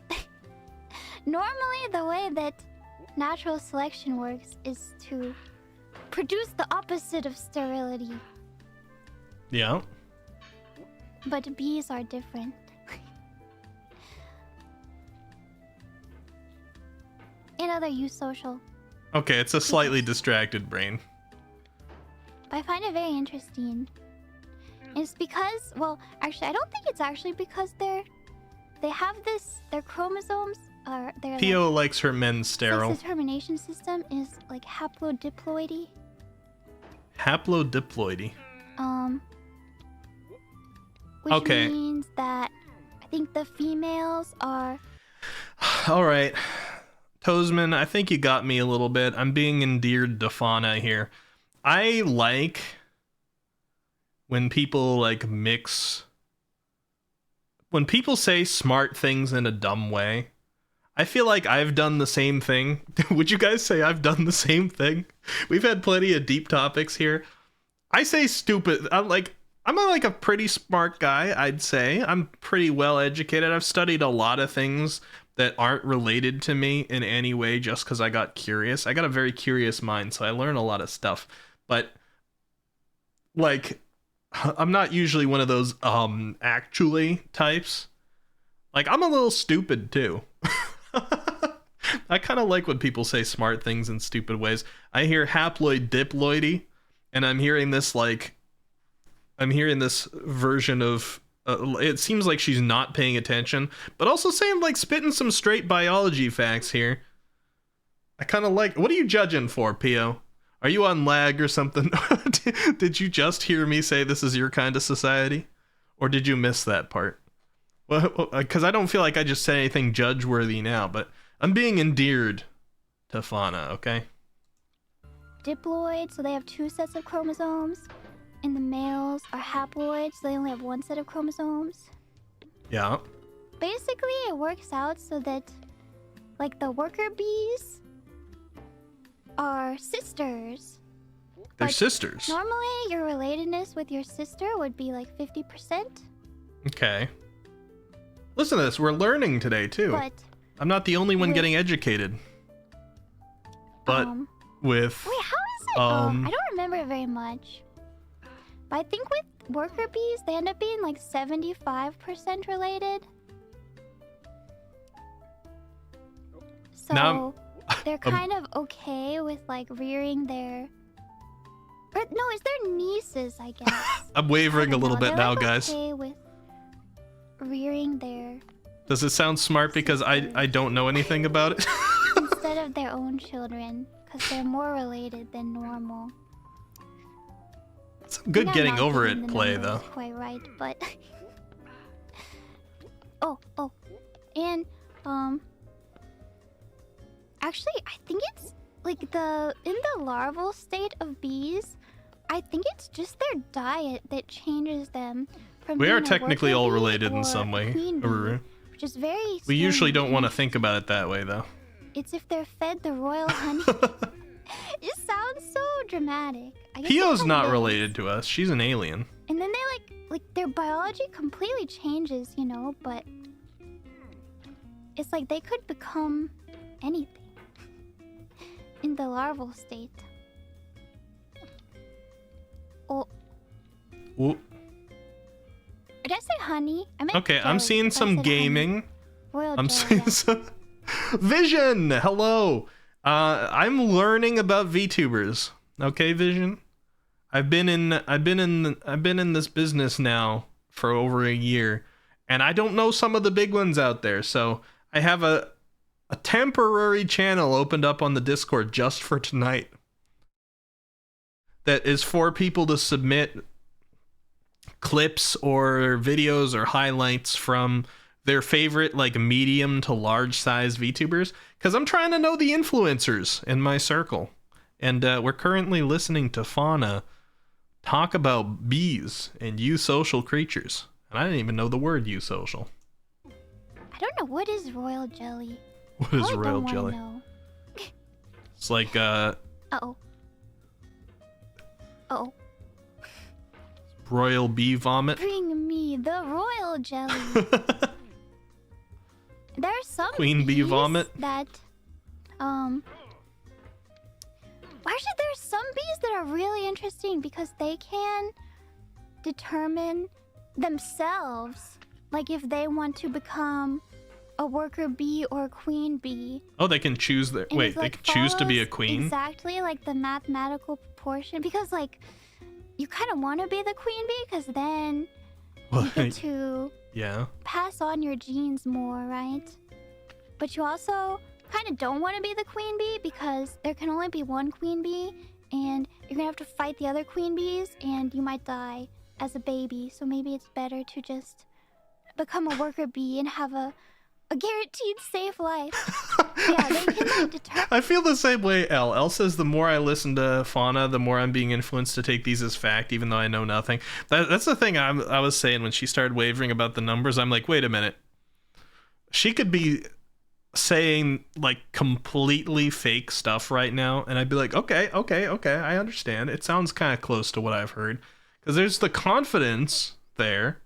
normally the way that natural selection works is to produce the opposite of sterility. Yeah. But bees are different. And other eusocial. Okay, it's a slightly distracted brain. But I find it very interesting. It's because, well, actually, I don't think it's actually because they have this, their chromosomes are, their Pio like, likes her men sterile. sex determination system is like haplodiploidy. Haplodiploidy. Which Okay. means that I think the females are. All right. Toesman, I think you got me a little bit. I'm being endeared to Fauna here. I like when people like mix. When people say smart things in a dumb way, I feel like I've done the same thing. Would you guys say I've done the same thing? We've had plenty of deep topics here. I say stupid. I'm like a pretty smart guy, I'd say. I'm pretty well educated. I've studied a lot of things that aren't related to me in any way just because I got curious. I got a very curious mind, so I learn a lot of stuff. But, like, I'm not usually one of those, actually types. Like, I'm a little stupid, too. I kind of like when people say smart things in stupid ways. I hear haploid diploidy, and I'm hearing this version of it seems like she's not paying attention, but also saying like spitting some straight biology facts here. I kind of like. What are you judging for, Pio? Are you on lag or something? Did you just hear me say this is your kind of society, or did you miss that part? Well, because I don't feel like I just said anything judge-worthy now, but I'm being endeared to Fauna. Okay. Diploid, so they have 2 sets of chromosomes. And the males are haploid, so they only have 1 set of chromosomes. Yeah. Basically, it works out so that, like, the worker bees are sisters. They're But sisters. Normally, your relatedness with your sister would be like 50%. Okay. Listen to this. We're learning today, too. But I'm not the only one with- getting educated. But with... wait, how is it? I don't remember it very much. But I think with worker bees, they end up being like 75% related. So Now they're kind of okay with like rearing their. Or, no, it's their nieces, I guess. I'm wavering a don't little know. bit They're, now, like, guys. Okay with rearing their Does it sound smart because I don't know anything about it? instead of their own children, because they're more related than normal. Some good I'm getting not over getting it the play, numbers though. Quite right, but oh, and actually, I think it's like in the larval state of bees. I think it's just their diet that changes them from. We being are a technically worker all bee related in or some a way. queen bee, Ururu. which is very. We usually don't strange. want to think about it that way, though. It's if they're fed the royal honey. It sounds so dramatic. I guess Pio's it's not like related to us. She's an alien. and then they like their biology completely changes, you know, but it's like they could become anything. in the larval state. Oh, Ooh. did I say honey? I meant Okay, I'm jelly, seeing but I some said honey. gaming. Royal I'm jelly, seeing yeah. some Vision. Hello. I'm learning about VTubers. Okay, Vision. I've been in this business now for over a year, and I don't know some of the big ones out there. So I have a temporary channel opened up on the Discord just for tonight. That is for people to submit clips or videos or highlights from their favorite like medium to large size VTubers, because I'm trying to know the influencers in my circle. And we're currently listening to Fauna talk about bees and eusocial creatures. And I didn't even know the word eusocial. I don't know what is royal jelly. What is I royal don't wanna jelly? know. It's like Uh-oh. Uh-oh. royal bee vomit. Bring me the royal jelly. There's some Queen bee bees vomit? that actually there's some bees that are really interesting because they can determine themselves, like if they want to become a worker bee or a queen bee. Oh, they can choose their And wait, it, they like, can choose to be a follows queen? Exactly, like the mathematical proportion, because like you kind of want to be the queen bee because then you get Like, to yeah. pass on your genes more, right? But you also kind of don't want to be the queen bee because there can only be one queen bee and you're gonna have to fight the other queen bees and you might die as a baby. So maybe it's better to just become a worker bee and have a guaranteed safe life. Yeah, they can like determine. I feel the same way, Elle. Elle says the more I listen to Fauna, the more I'm being influenced to take these as fact, even though I know nothing. That's the thing I was saying when she started wavering about the numbers. I'm like, wait a minute. She could be saying like completely fake stuff right now, and I'd be like, okay, I understand. It sounds kind of close to what I've heard. Because there's the confidence there.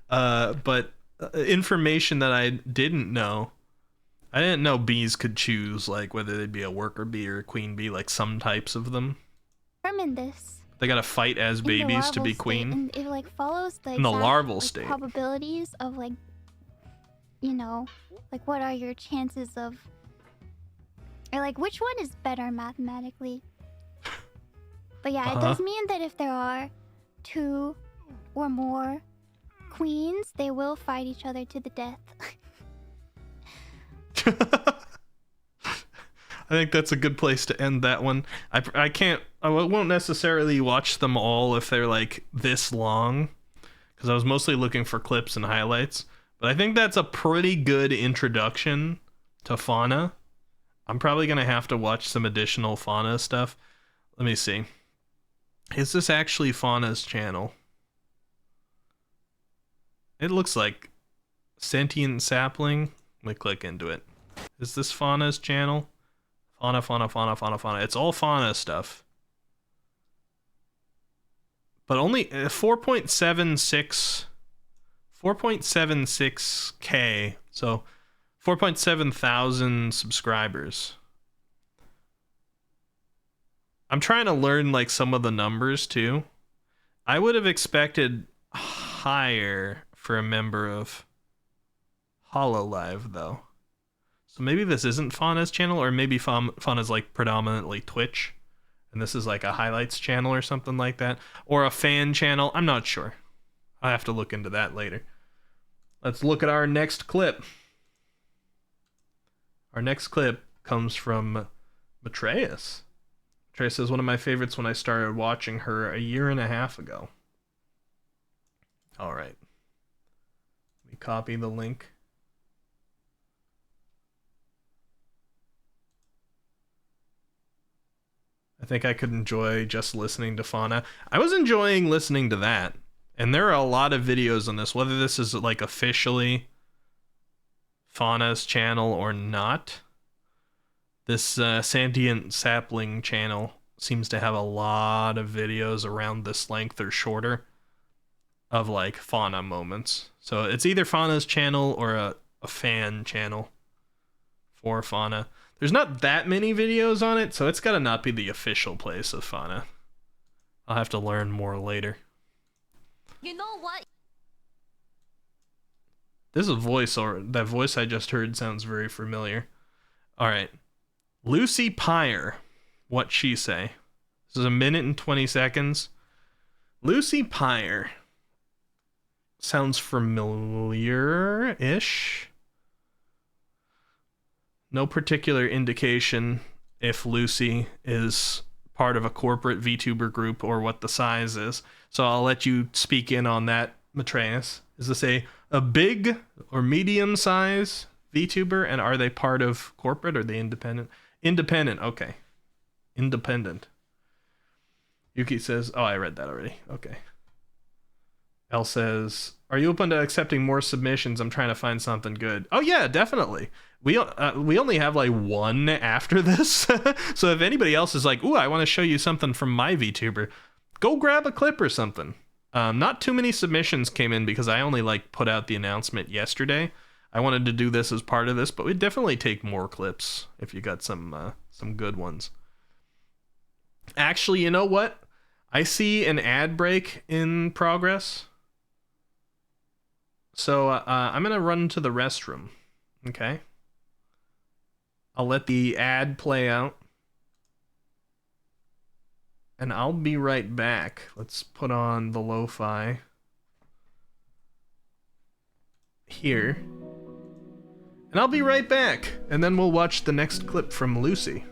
But information that I didn't know. I didn't know bees could choose like whether they'd be a worker bee or a queen bee, like some types of them. Determine this. They gotta fight as in the babies to larval be state, queen. and it like follows the In the exact, larval like, state. probabilities of like, you know, like what are your chances of, or like which one is better mathematically. But yeah, it does mean that if there are 2 or more queens, they will fight each other to the death. I think that's a good place to end that one. I won't necessarily watch them all if they're like this long, because I was mostly looking for clips and highlights. But I think that's a pretty good introduction to Fauna. I'm probably gonna have to watch some additional Fauna stuff. Let me see. Is this actually Fauna's channel? It looks like Sentient Sapling. Let me click into it. Is this Fauna's channel? Fauna. It's all Fauna stuff. But only 4.76k. So 4.7 thousand subscribers. I'm trying to learn like some of the numbers too. I would have expected higher for a member of HoloLive though. So maybe this isn't Fauna's channel, or maybe Fauna's like predominantly Twitch, and this is like a highlights channel or something like that, or a fan channel. I'm not sure. I'll have to look into that later. Let's look at our next clip. Our next clip comes from Matreus. Matreus says, one of my favorites when I started watching her a year and a half ago. All right. Let me copy the link. I think I could enjoy just listening to Fauna. I was enjoying listening to that. And there are a lot of videos on this, whether this is like officially Fauna's channel or not. This Sentient Sapling channel seems to have a lot of videos around this length or shorter of like Fauna moments. So it's either Fauna's channel or a fan channel for Fauna. There's not that many videos on it, so it's gotta not be the official place of Fauna. I'll have to learn more later. You know what? This is a voice, or that voice I just heard sounds very familiar. Alright. Lucy Pyre. What she say? This is 1 minute and 20 seconds. Lucy Pyre. Sounds familiar-ish. No particular indication if Lucy is part of a corporate VTuber group or what the size is. So I'll let you speak in on that, Matreus. Is this a big or medium size VTuber, and are they part of corporate or are they independent? Independent, okay. Independent. Yuki says, oh, I read that already. Okay. Elle says, are you open to accepting more submissions? I'm trying to find something good. Oh yeah, definitely. We only have like one after this. So if anybody else is like, ooh, I want to show you something from my VTuber, go grab a clip or something. Not too many submissions came in because I only like put out the announcement yesterday. I wanted to do this as part of this, but we'd definitely take more clips if you got some good ones. Actually, you know what? I see an ad break in progress. So I'm going to run to the restroom, okay? I'll let the ad play out. And I'll be right back. Let's put on the lo-fi here. And I'll be right back. And then we'll watch the next clip from Lucy.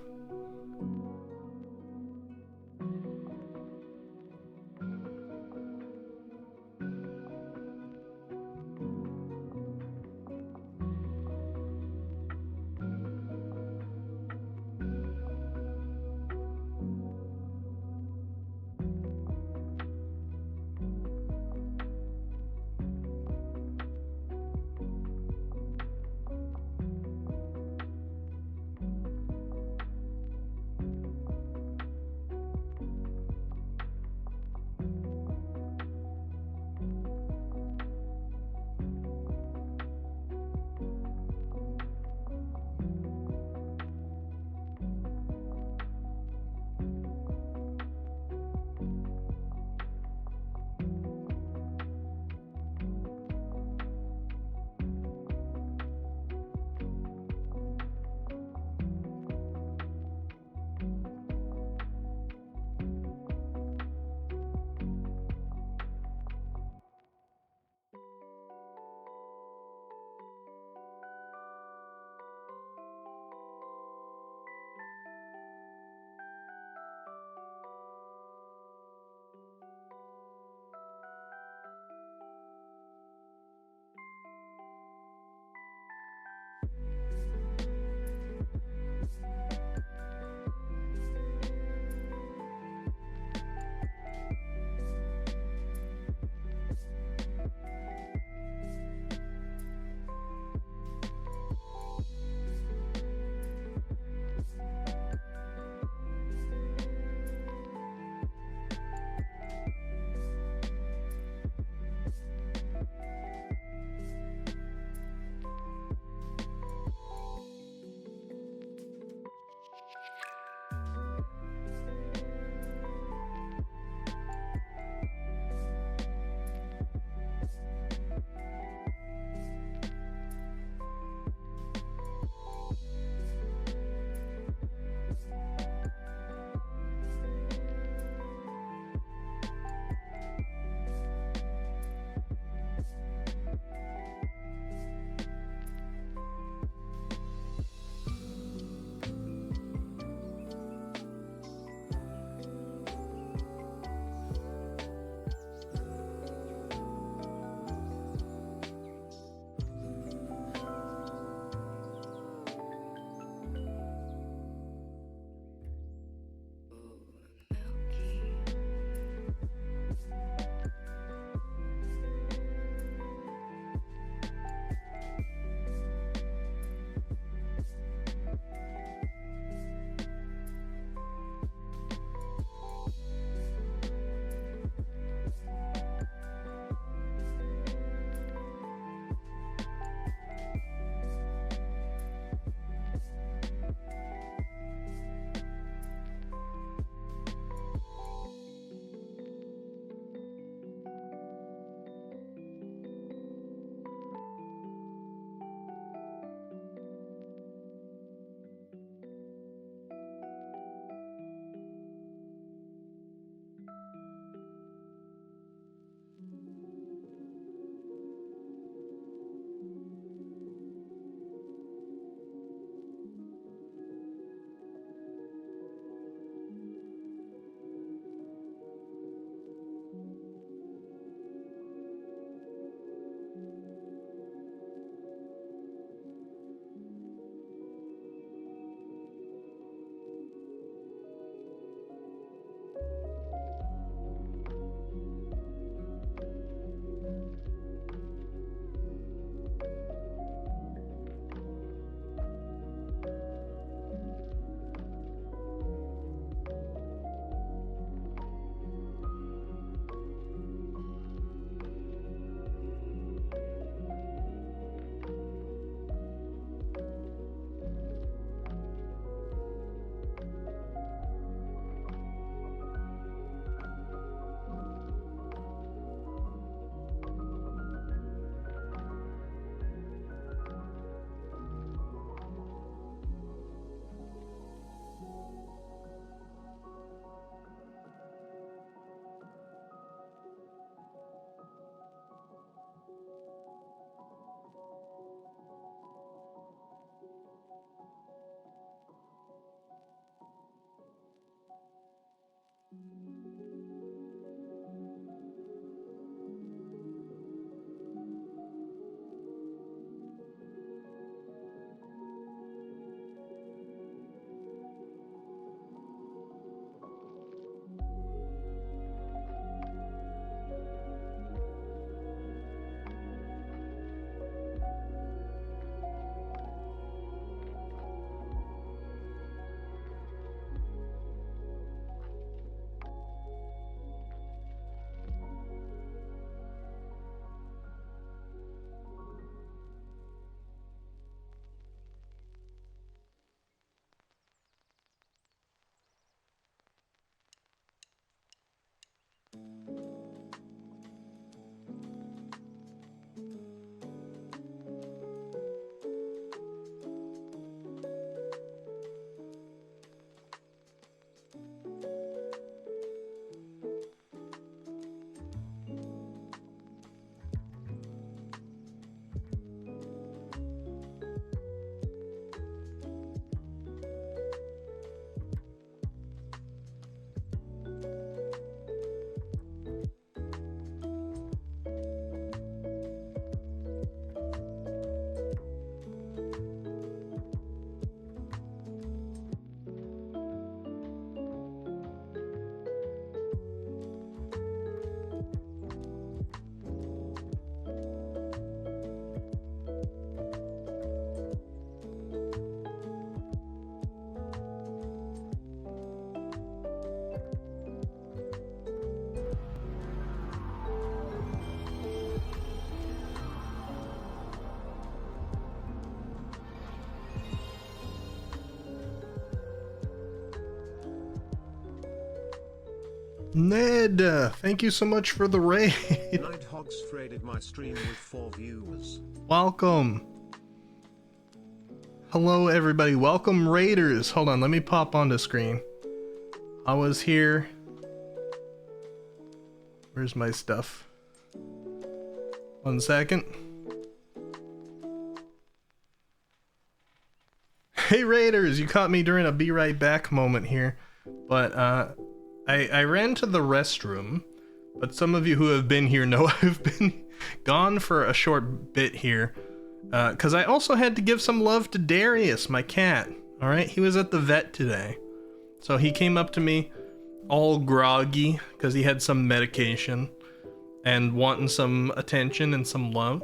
Ned, thank you so much for the raid. Nighthawks raided my stream with 4 viewers. Welcome. Hello, everybody. Welcome, raiders. Hold on, let me pop onto screen. I was here. Where's my stuff? 1 second. Hey, raiders, you caught me during a be right back moment here. But, I ran to the restroom, but some of you who have been here know I've been gone for a short bit here. Because I also had to give some love to Darius, my cat. Alright, he was at the vet today. So he came up to me all groggy because he had some medication and wanting some attention and some love.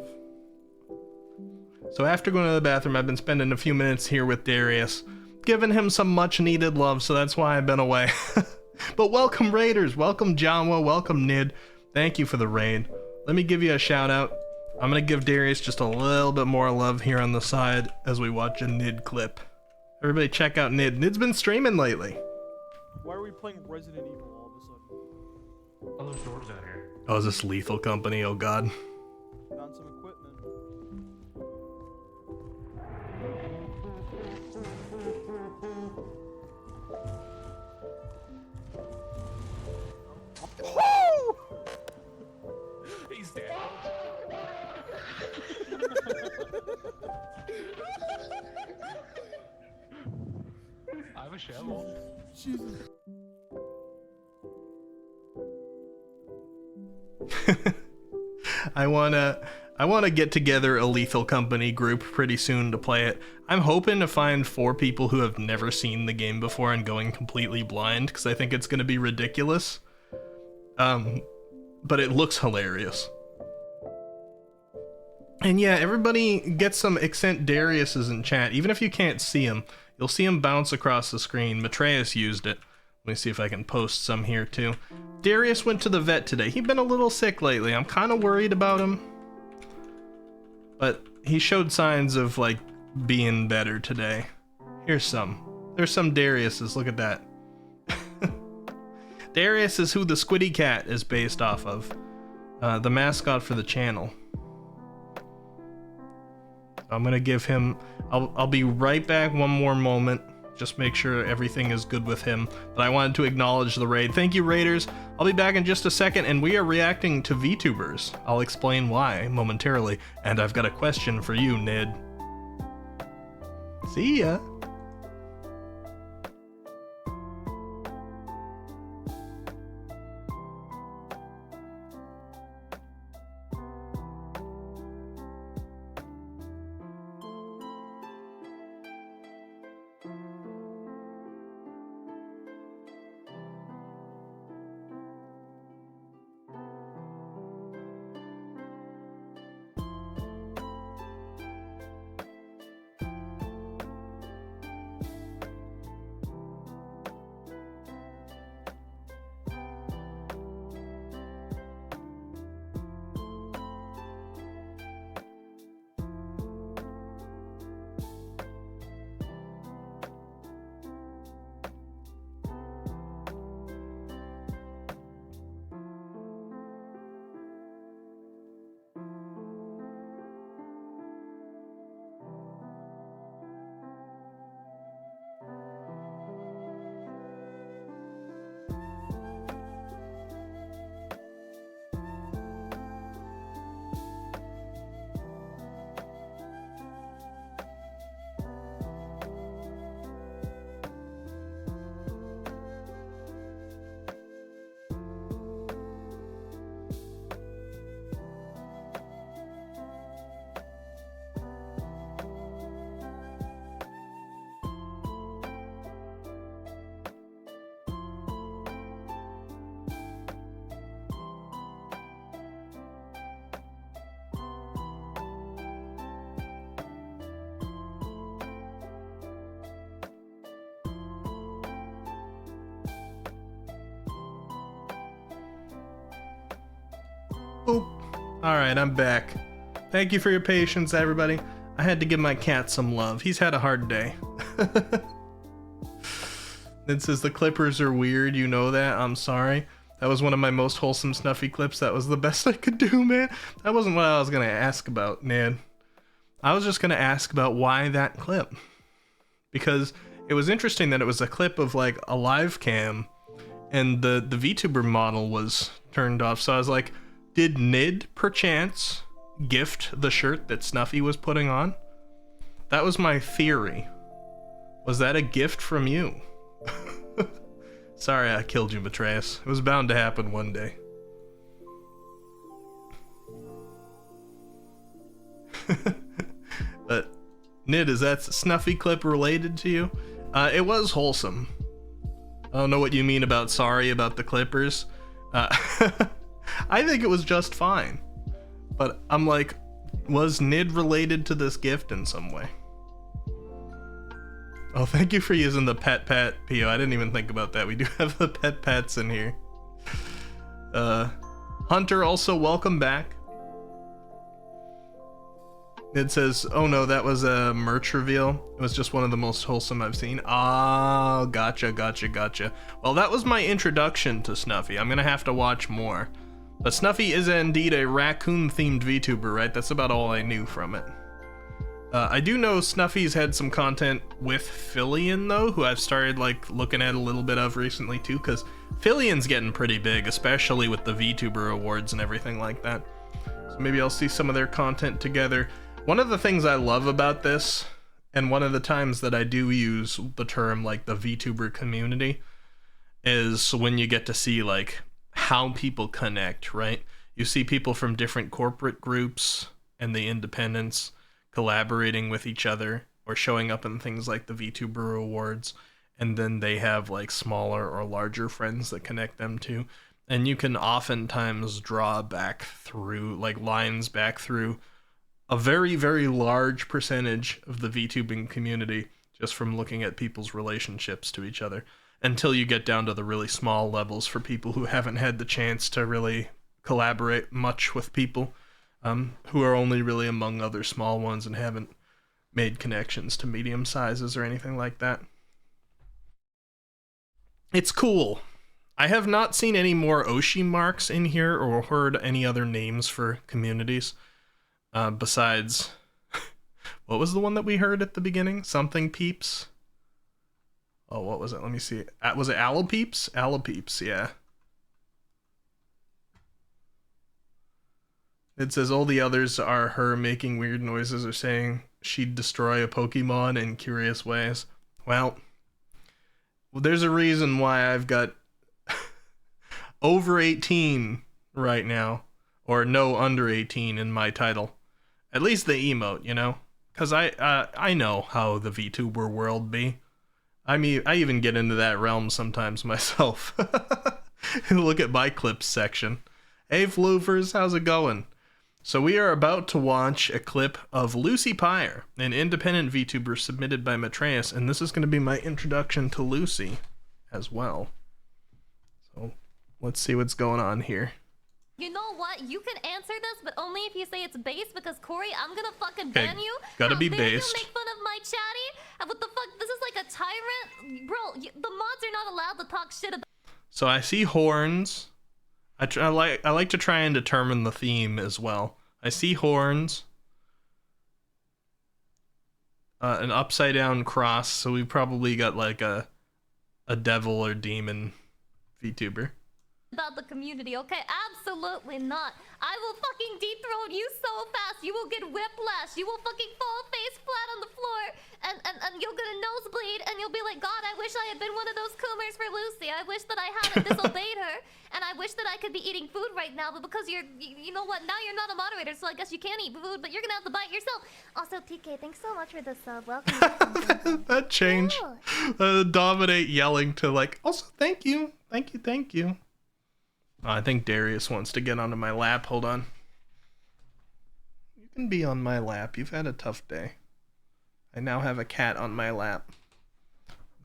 So after going to the bathroom, I've been spending a few minutes here with Darius, giving him some much needed love, so that's why I've been away. But welcome, raiders. Welcome, Janwa. Welcome, Nid. Thank you for the raid. Let me give you a shout out. I'm gonna give Darius just a little bit more love here on the side as we watch a Nid clip. Everybody check out Nid. Nid's been streaming lately. Why are we playing Resident Evil all of a sudden? All those doors down here. Oh, is this Lethal Company? Oh god. Found some equipment. He's dead. I have a shovel. Jesus. I wanna get together a Lethal Company group pretty soon to play it. I'm hoping to find 4 people who have never seen the game before and going completely blind, because I think it's gonna be ridiculous. But it looks hilarious. And yeah, everybody get some Accent Darius's in chat. Even if you can't see him, you'll see him bounce across the screen. Matreus used it. Let me see if I can post some here too. Darius went to the vet today. He's been a little sick lately. I'm kind of worried about him. But he showed signs of like being better today. Here's some. There's some Darius's. Look at that. Darius is who the Squiddy Cat is based off of. The mascot for the channel. I'm gonna give him, I'll be right back one more moment. Just make sure everything is good with him. But I wanted to acknowledge the raid. Thank you, raiders. I'll be back in just a second, and we are reacting to VTubers. I'll explain why momentarily. And I've got a question for you, Ned. See ya. Boop. Alright, I'm back. Thank you for your patience, everybody. I had to give my cat some love. He's had a hard day. It says the Clippers are weird, you know that? I'm sorry. That was one of my most wholesome Snuffy clips. That was the best I could do, man. That wasn't what I was gonna ask about, man. I was just gonna ask about why that clip. Because it was interesting that it was a clip of like a live cam and the VTuber model was turned off. So I was like, did Nid perchance gift the shirt that Snuffy was putting on? That was my theory. Was that a gift from you? Sorry I killed you, Matreus. It was bound to happen one day. But, Nid, is that Snuffy clip related to you? It was wholesome. I don't know what you mean about sorry about the Clippers. I think it was just fine. But I'm like, was Nid related to this gift in some way? Oh, thank you for using the pet, Pio. I didn't even think about that. We do have the pets in here. Hunter, also welcome back. It says, oh no, that was a merch reveal. It was just one of the most wholesome I've seen. Ah, gotcha. Well, that was my introduction to Snuffy. I'm gonna have to watch more. But Snuffy is indeed a raccoon-themed VTuber, right? That's about all I knew from it. I do know Snuffy's had some content with Fillion, though, who I've started, like, looking at a little bit of recently, too, because Fillion's getting pretty big, especially with the VTuber awards and everything like that. So maybe I'll see some of their content together. One of the things I love about this, and one of the times that I do use the term, like, the VTuber community, is when you get to see, like, how people connect, right? You see people from different corporate groups and the independents collaborating with each other or showing up in things like the VTuber awards, and then they have like smaller or larger friends that connect them to, and you can oftentimes draw back through like lines back through a very, very large percentage of the VTubing community just from looking at people's relationships to each other, until you get down to the really small levels for people who haven't had the chance to really collaborate much with people, who are only really among other small ones and haven't made connections to medium sizes or anything like that. It's cool. I have not seen any more Oshi marks in here or heard any other names for communities, besides, what was the one that we heard at the beginning? Something Peeps? Oh, what was it? Let me see. Was it Allopeeps? Allopeeps, yeah. It says all the others are her making weird noises or saying she'd destroy a Pokemon in curious ways. Well, there's a reason why I've got over 18 right now, or no under 18 in my title. At least the emote, you know? Because I know how the VTuber world be. I mean, I even get into that realm sometimes myself. Look at my clips section. Hey, Floofers, how's it going? So we are about to watch a clip of Lucy Pyre, an independent VTuber submitted by Matreus, and this is going to be my introduction to Lucy as well. So let's see what's going on here. You know what? You can answer this, but only if you say it's based, because Corey, I'm gonna fucking ban you. Gotta How be dare based. You make fun of my chatty? What the fuck? This is like a tyrant, bro. The mods are not allowed to talk shit about. So I see horns. I like to try and determine the theme as well. I see horns. An upside down cross, so we probably got like a devil or demon VTuber. About the community, okay? Absolutely not. I will fucking dethrone you so fast. You will get whiplash. You will fucking fall face flat on the floor, and you'll get a nosebleed, and you'll be like, God, I wish I had been one of those coomers for Lucy. I wish that I hadn't disobeyed her, and I wish that I could be eating food right now, but because you know what? Now you're not a moderator, so I guess you can't eat food, but you're gonna have to bite yourself. Also, TK, thanks so much for the sub. Welcome. That changed. Dominate yelling to like, also thank you. I think Darius wants to get onto my lap. Hold on. You can be on my lap. You've had a tough day. I now have a cat on my lap.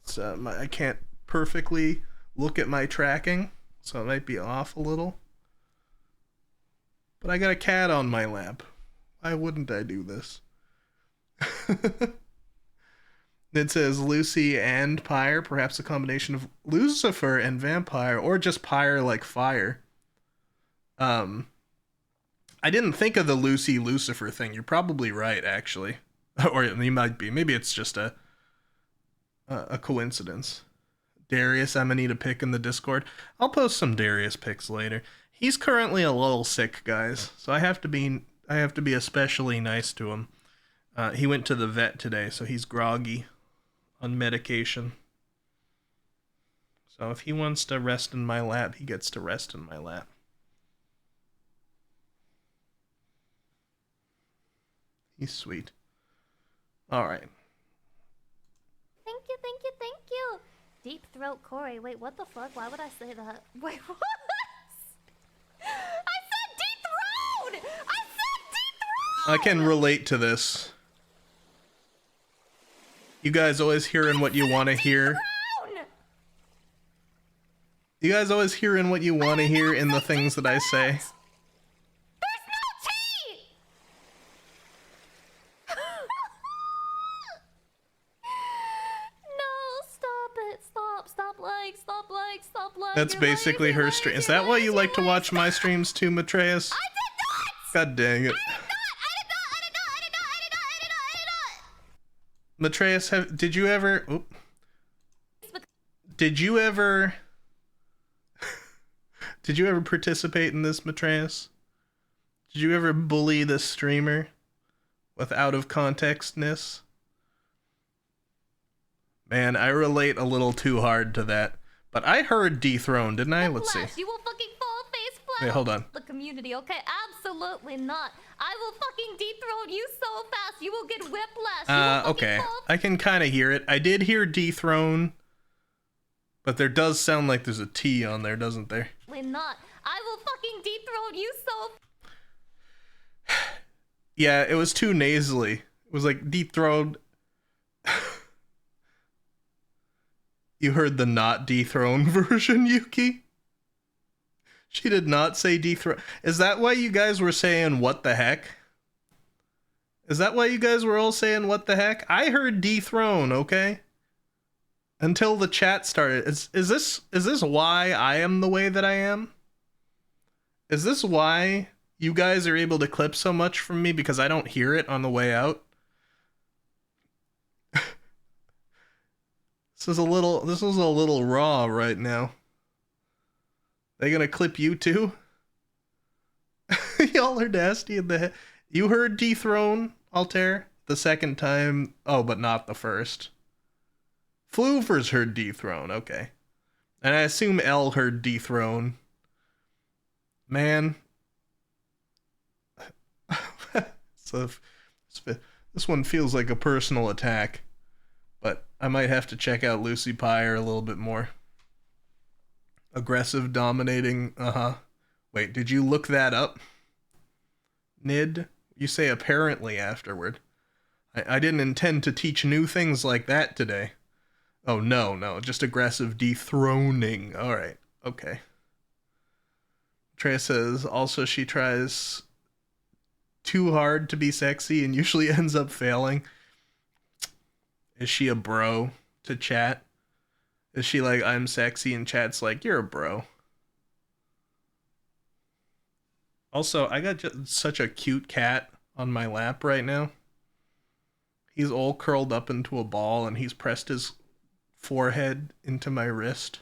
It's, I can't perfectly look at my tracking, so it might be off a little. But I got a cat on my lap. Why wouldn't I do this? It says Lucy and Pyre, perhaps a combination of Lucifer and vampire, or just Pyre like fire. I didn't think of the Lucy Lucifer thing. You're probably right, actually. Or you might be. Maybe it's just a coincidence. Darius, I'm gonna need a pic in the Discord. I'll post some Darius pics later. He's currently a little sick, guys, so I have to be especially nice to him. He went to the vet today, so he's groggy on medication. So if he wants to rest in my lap, he gets to rest in my lap. He's sweet. All right. Thank you, thank you, thank you. Deep throat Corey. Wait, what the fuck? Why would I say that? Wait, what? I said deep throat! I said deep throat! I can relate to this. You guys always hearing what you want to hear. You guys always hearing what you want to hear in the things that I say. There's no tea! No, stop it. Stop like, stop like, stop like. That's basically her stream. Is that why you like to watch my streams too, Matreus? I did not! God dang it. Matreus, did you ever... Oop. Did you ever participate in this, Matreus? Did you ever bully this streamer with out of contextness? Man, I relate a little too hard to that. But I heard dethroned, didn't I? Let's see. You will fucking fall face flat. Wait, hold on. The community, okay? Absolutely not. I will fucking dethrone you so fast. You will get whiplash. Okay. I can kind of hear it. I did hear dethrone, but there does sound like there's a T on there, doesn't there? Not. I will fucking dethrone you so. Yeah, it was too nasally. It was like dethroned. You heard the not dethroned version, Yuki? She did not say dethrone. Is that why you guys were saying what the heck? Is that why you guys were all saying what the heck? I heard dethrone, okay? Until the chat started. Is this why I am the way that I am? Is this why you guys are able to clip so much from me because I don't hear it on the way out? This is a little raw right now. They gonna clip you too? Y'all are nasty in the head. You heard dethrone, Altair? The second time. Oh, but not the first. Floovers heard dethrone, okay. And I assume L heard dethrone. Man. So this one feels like a personal attack. But I might have to check out Lucy Pyre a little bit more. Aggressive, dominating, Wait, did you look that up? Nid? You say apparently afterward. I didn't intend to teach new things like that today. Oh, no, just aggressive dethroning. Alright, okay. Treya says, also she tries too hard to be sexy and usually ends up failing. Is she a bro to chat? Is she like, I'm sexy, and chat's like, you're a bro? Also, I got just such a cute cat on my lap right now. He's all curled up into a ball, and he's pressed his forehead into my wrist.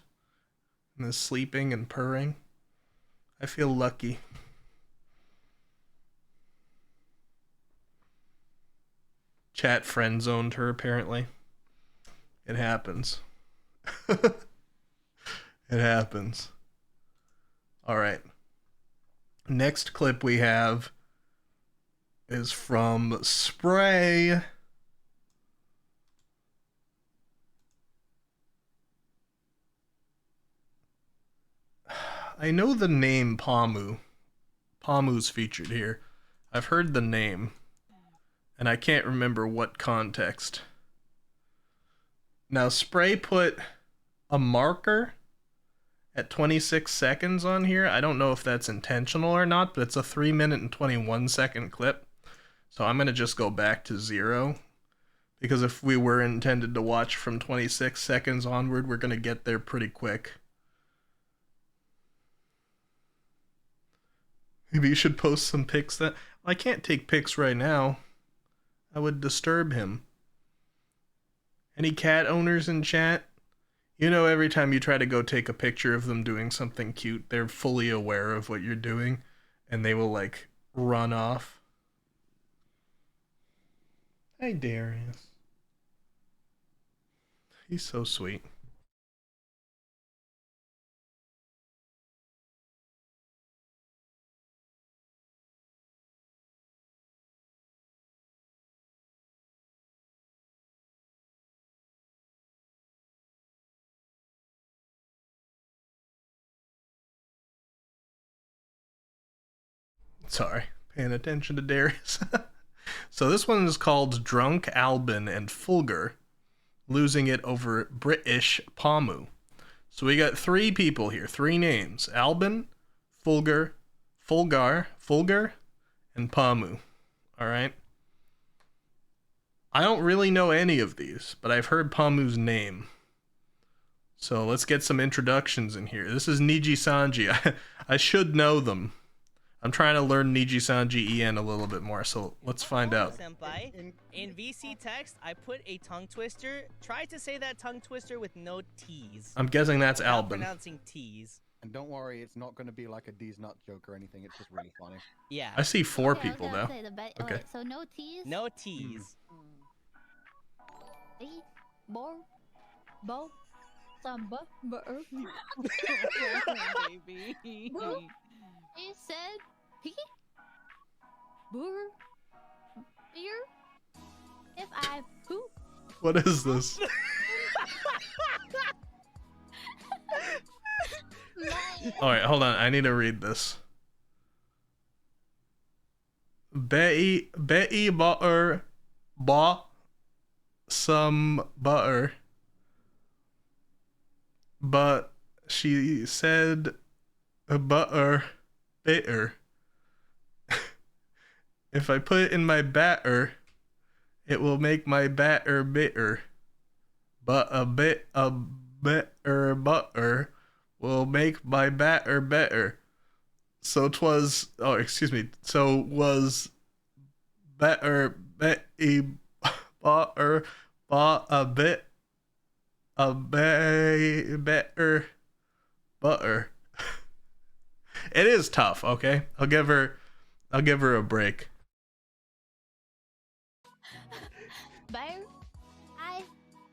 And is sleeping and purring. I feel lucky. Chat friend zoned her, apparently. It happens. It happens. Alright. Next clip we have is from Spray. I know the name Pamu. Pamu's featured here. I've heard the name. And I can't remember what context. Now, Spray put a marker at 26 seconds on here. I don't know if that's intentional or not, but it's a 3 minute and 21 second clip. So I'm going to just go back to 0 Because if we were intended to watch from 26 seconds onward, we're gonna get there pretty quick. Maybe you should post some pics that... I can't take pics right now. I would disturb him. Any cat owners in chat? You know, every time you try to go take a picture of them doing something cute, they're fully aware of what you're doing, and they will, like, run off. Hi, Darius. He's so sweet. Sorry, paying attention to Darius. So this one is called Drunk Albin and Fulgur, losing it over British Pamu. So we got 3 people here, 3 names: Albin, Fulgur, and Pamu. All right. I don't really know any of these, but I've heard Pamu's name. So let's get some introductions in here. This is Niji Sanji. I should know them. I'm trying to learn Niji Sanji En a little bit more, so let's find out. Senpai, in VC text, I put a tongue twister. Try to say that tongue twister with no T's. I'm guessing that's Without Albin. Pronouncing T's. And don't worry, it's not going to be like a D's nut joke or anything. It's just really funny. Yeah. I see 4 people now. Okay. Okay. So no T's? No T's. Bo, samba, Baby. he said, he, bur, beer, if I poop. What is this? Alright, hold on. I need to read this. Betty butter bought some butter, but she said butter bitter. If I put it in my batter, it will make my batter bitter. But a bit of bitter butter will make my batter better. So 'twas, oh, excuse me. So was better Betty butter bought a bit of better butter. It is tough, okay? I'll give her a break. Bear, I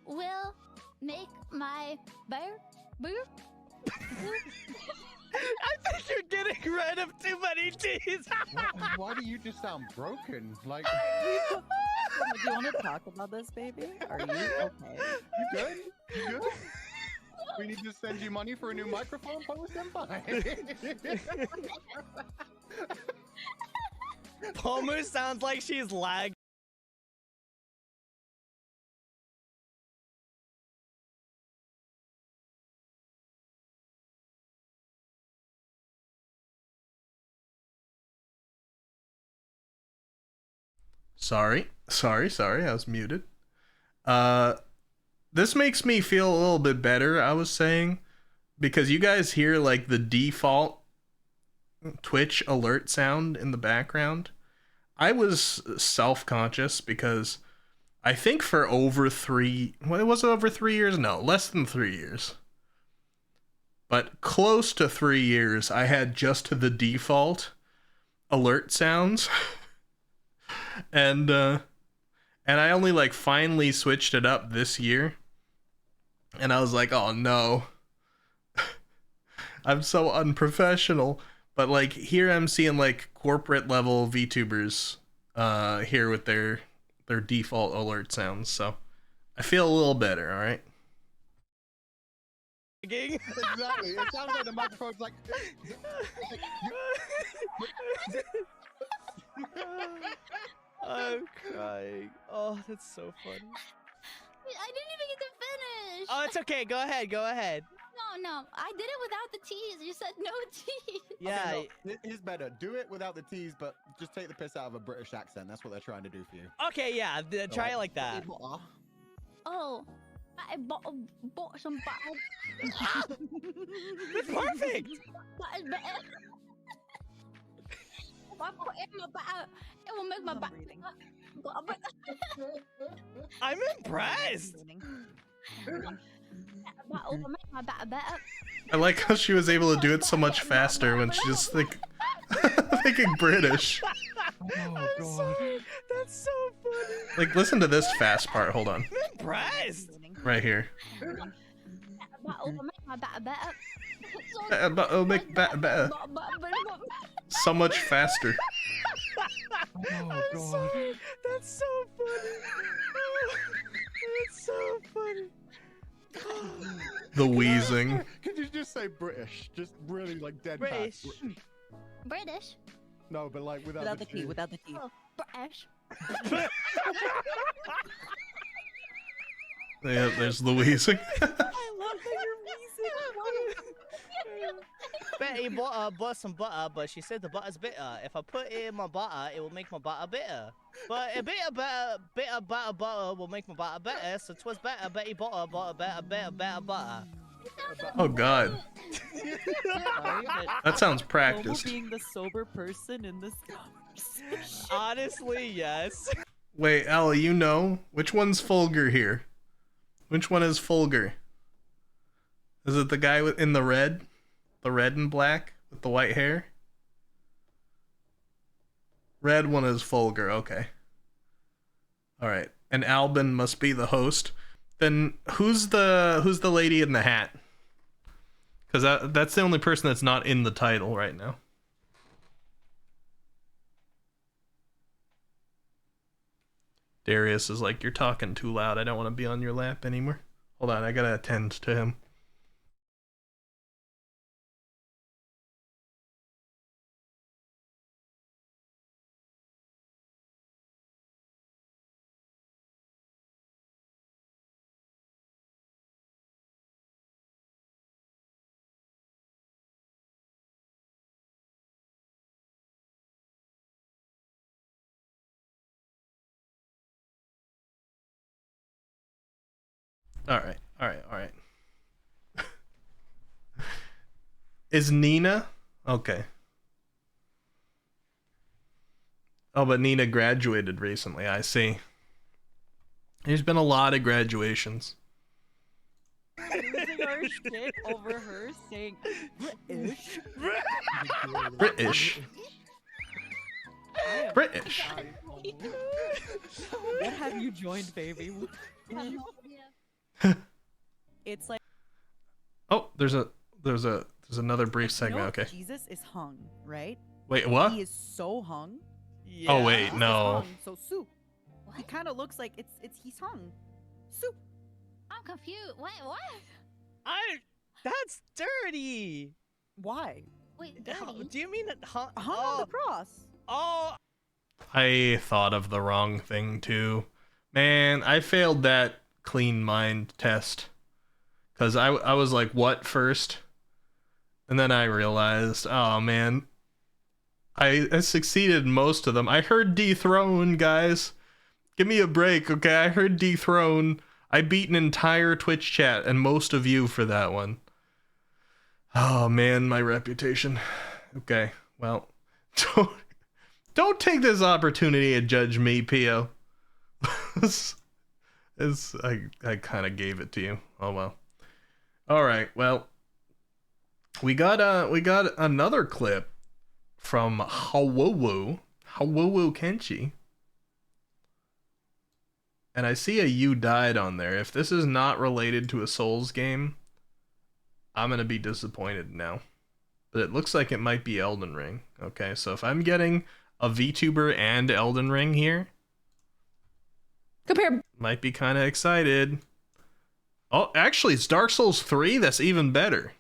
will make my bear. I think you're getting rid of too many T's. Why do you just sound broken? Like, Do you want to talk about this, baby? Are you okay? You good? You good? We need to send you money for a new microphone, Senpai. Pomu sounds like she's lagged. Sorry, I was muted. This makes me feel a little bit better, I was saying, because you guys hear like the default Twitch alert sound in the background. I was self-conscious because I think for over 3, well, was it over 3 years? No, less than 3 years. But close to 3 years, I had just the default alert sounds. And I only like finally switched it up this year. And I was like, oh no. I'm so unprofessional. But like here I'm seeing like corporate level VTubers here with their default alert sounds. So I feel a little better, all right? Exactly. It sounds like the microphone's like I'm crying. Oh, that's so funny. I didn't even get to finish. Oh, it's okay. Go ahead. no. I did it without the T's. You said no T's. Yeah. Okay, no, it is better. Do it without the T's, but just take the piss out of a British accent. That's what they're trying to do for you. Okay, yeah. Try it like that. Oh, I bought some butter. That's perfect. Butter's better. If I put in my butter, it will make my butter. I'm impressed. Butter will make my butter better. I like how she was able to do it so much faster when she just thinking British. Oh god. That's so funny. Like, listen to this fast part. Hold on. I'm impressed. Right here. Butter will make my butter better. But it'll make better. So much faster. Oh god. That's so funny. That's so funny. The wheezing. Could you just say British? Just really like dead British. British? No, but like without, Without the T, without the T. Oh, British. Yeah, there's the wheezing. I love that you're wheezing. Betty bought some butter, but she said the butter's bitter. If I put it in my butter, it will make my butter bitter. But a bitter butter will make my butter better. So 'twas better Betty butter butter. Oh god. Sorry, but That sounds Momo practiced. being the sober person in this conversation. Honestly, yes. Wait, Ellie, you know? Which one's Fulgur here? Which one is Fulgur? Is it the guy in the red? The red and black with the white hair? Red one is Fulgur, okay. Alright. And Albin must be the host. Then who's the lady in the hat? Because that's the only person that's not in the title right now. Darius is like, you're talking too loud. I don't want to be on your lap anymore. Hold on, I gotta attend to him. Alright. Is Nina? Okay. Oh, but Nina graduated recently, I see. There's been a lot of graduations. Losing our shit over her saying British. British. British. What have you joined, baby? It's like Oh, there's another brief segment, okay. Jesus is hung, right? Wait, what? He is so hung. Yeah. Oh wait, Jesus is no. hung, so soup. He kind of looks like he's hung. Soup. I'm confused. Wait, what? That's dirty. Why? Wait, How- dirty? do you mean that Hung on the cross. Oh, I thought of the wrong thing too. Man, I failed that clean mind test. Cause I was like, what first? And then I realized, oh man, I succeeded in most of them. I heard dethrone, guys. Give me a break, okay? I heard dethrone. I beat an entire Twitch chat and most of you for that one. Oh man, my reputation. Okay, well, don't take this opportunity to judge me, Pio. I kind of gave it to you. Oh well. All right. Well, we got another clip from Hawowo Kenshi. And I see a "you died" on there. If this is not related to a Souls game, I'm going to be disappointed now. But it looks like it might be Elden Ring. Okay, so if I'm getting a VTuber and Elden Ring here, might be kind of excited. Oh, actually, it's Dark Souls 3. That's even better.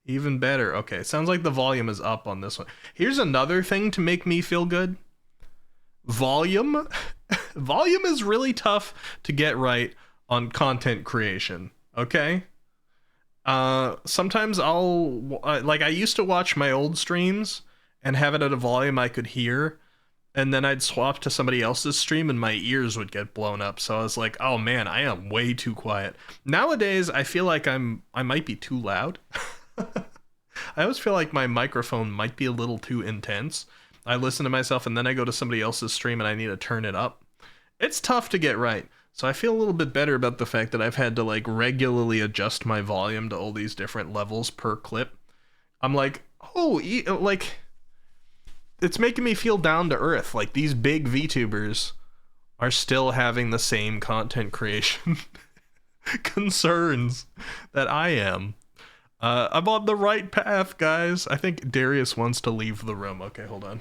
Even better. Okay, it sounds like the volume is up on this one. Here's another thing to make me feel good. Volume. Volume is really tough to get right on content creation. Okay? Sometimes I used to watch my old streams and have it at a volume I could hear, and then I'd swap to somebody else's stream and my ears would get blown up. So I was like, oh man, I am way too quiet. Nowadays, I feel like I might be too loud. I always feel like my microphone might be a little too intense. I listen to myself and then I go to somebody else's stream and I need to turn it up. It's tough to get right. So I feel a little bit better about the fact that I've had to like regularly adjust my volume to all these different levels per clip. I'm like, oh, like it's making me feel down to earth. Like these big VTubers are still having the same content creation concerns that I am. I'm on the right path, guys. I think Darius wants to leave the room. Okay, hold on.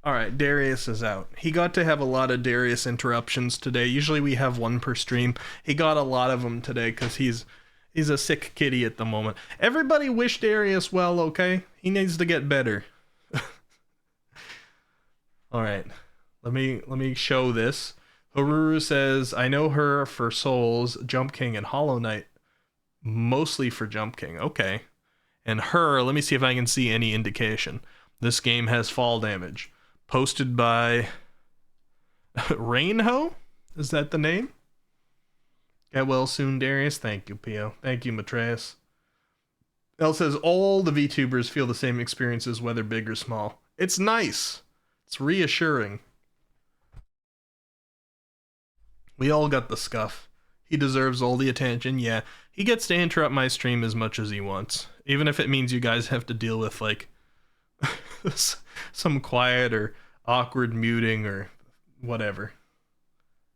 Alright, Darius is out. He got to have a lot of Darius interruptions today. Usually we have one per stream. He got a lot of them today because he's a sick kitty at the moment. Everybody wish Darius well, okay? He needs to get better. Alright, let me show this. Haruru says, I know her for Souls, Jump King, and Hollow Knight. Mostly for Jump King, okay. And her, let me see if I can see any indication. This game has fall damage. Posted by Rainho? Is that the name? Get well soon, Darius. Thank you, Pio. Thank you, Matreus. Elle says, all the VTubers feel the same experiences, whether big or small. It's nice. It's reassuring. We all got the scuff. He deserves all the attention. Yeah, he gets to interrupt my stream as much as he wants. Even if it means you guys have to deal with, like, some quiet or awkward muting or whatever.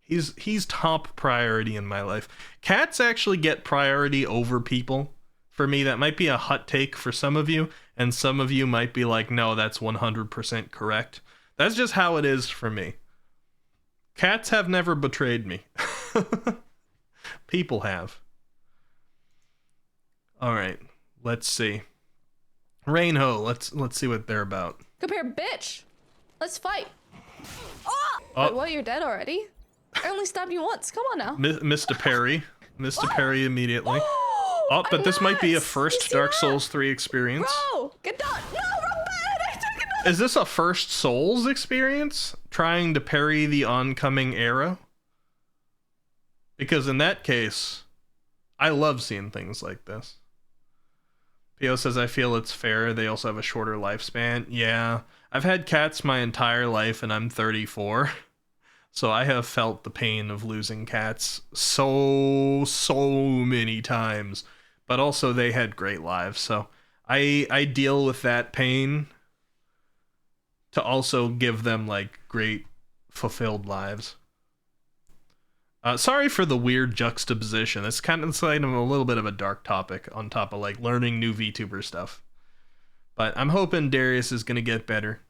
He's top priority in my life. Cats actually get priority over people. For me, that might be a hot take for some of you, and some of you might be like, no, that's 100% correct. That's just how it is for me. Cats have never betrayed me. People have. Alright, let's see. Rainho, let's see what they're about. Come here, bitch! Let's fight! Oh! Wait, what, you're dead already? I only stabbed you once, come on now. Mr. Perry. Mr. Perry immediately. Oh, but this might be a first Dark Souls 3 experience. Bro! Get down! No, wrong bed! I took it. Is this a first Souls experience? Trying to parry the oncoming arrow? Because in that case, I love seeing things like this. Pio says, I feel it's fair. They also have a shorter lifespan. Yeah, I've had cats my entire life and I'm 34. So I have felt the pain of losing cats so many times. But also they had great lives. So I deal with that pain to also give them like great fulfilled lives. Sorry for the weird juxtaposition. It's kind of like a little bit of a dark topic on top of like learning new VTuber stuff. But I'm hoping Darius is gonna get better.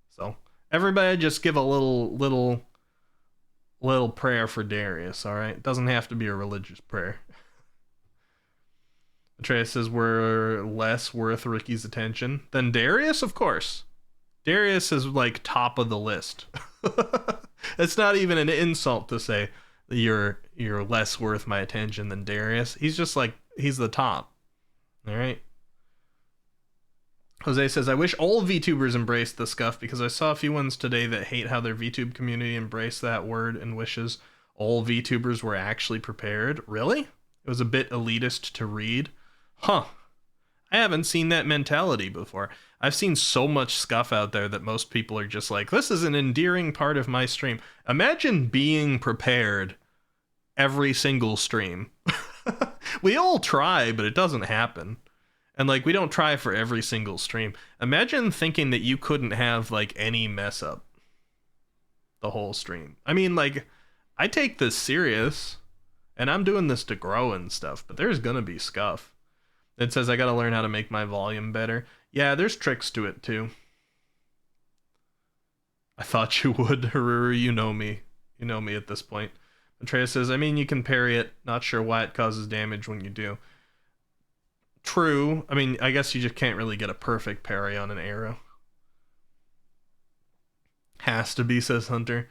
So everybody just give a little prayer for Darius, alright? It doesn't have to be a religious prayer. Atreus says we're less worth Ricky's attention than Darius, of course. Darius is like top of the list. It's not even an insult to say you're less worth my attention than Darius. He's just like, he's the top. Alright? Jose says, I wish all VTubers embraced the scuff because I saw a few ones today that hate how their VTube community embraced that word and wishes all VTubers were actually prepared. Really? It was a bit elitist to read. Huh. I haven't seen that mentality before. I've seen so much scuff out there that most people are just like, this is an endearing part of my stream. Imagine being prepared every single stream. We all try, but it doesn't happen. And like, we don't try for every single stream. Imagine thinking that you couldn't have like any mess up the whole stream. I mean, like, I take this serious and I'm doing this to grow and stuff, but there's gonna be scuff. It says I gotta learn how to make my volume better. Yeah, there's tricks to it too. I thought you would, Haruru. You know me. You know me at this point. Atreus says, I mean, you can parry it. Not sure why it causes damage when you do. True. I mean, I guess you just can't really get a perfect parry on an arrow. Has to be, says Hunter.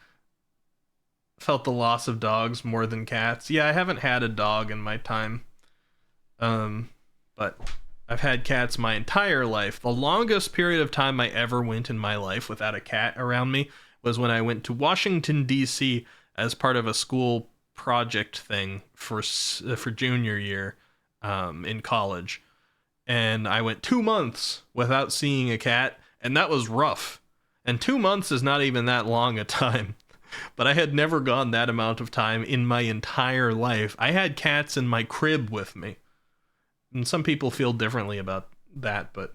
Felt the loss of dogs more than cats. Yeah, I haven't had a dog in my time. But I've had cats my entire life. The longest period of time I ever went in my life without a cat around me was when I went to Washington, D.C. as part of a school project thing for junior year in college. And I went 2 months without seeing a cat, and that was rough. And 2 months is not even that long a time. But I had never gone that amount of time in my entire life. I had cats in my crib with me. And some people feel differently about that, but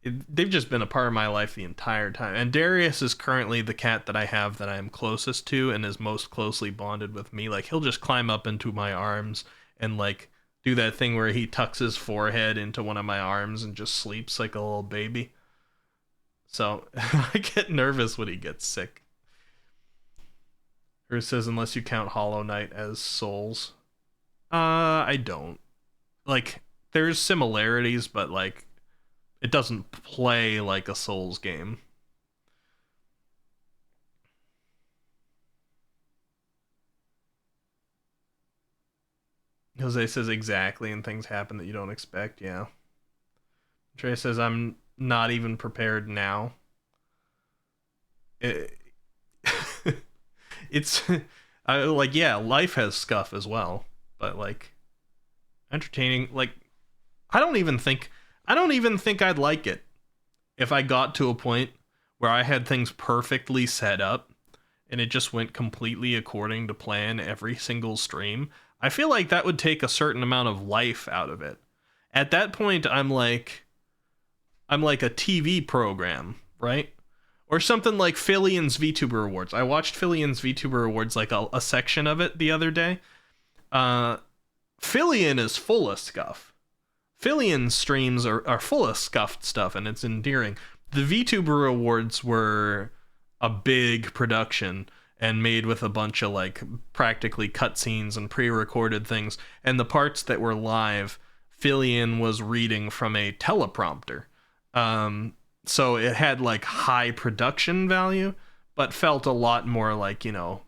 they've just been a part of my life the entire time. And Darius is currently the cat that I have that I am closest to and is most closely bonded with me. Like, he'll just climb up into my arms and, like, do that thing where he tucks his forehead into one of my arms and just sleeps like a little baby. So I get nervous when he gets sick. Or it says, unless you count Hollow Knight as Souls. I don't. Like, there's similarities, but, like, it doesn't play like a Souls game. Jose says exactly, and things happen that you don't expect, yeah. Trey says, I'm not even prepared now. It's like, yeah, life has scuff as well, but, like, entertaining. Like, I don't even think I'd like it if I got to a point where I had things perfectly set up and it just went completely according to plan every single stream. I feel like that would take a certain amount of life out of it. At that point, I'm like a TV program, right? Or something like Fillian's VTuber Awards. I watched Fillian's VTuber Awards, like a section of it the other day. Fillian is full of scuff. Fillian's streams are full of scuffed stuff, and it's endearing. The VTuber Awards were a big production and made with a bunch of, like, practically cutscenes and pre-recorded things. And the parts that were live, Fillian was reading from a teleprompter. So it had, like, high production value, but felt a lot more like, you know,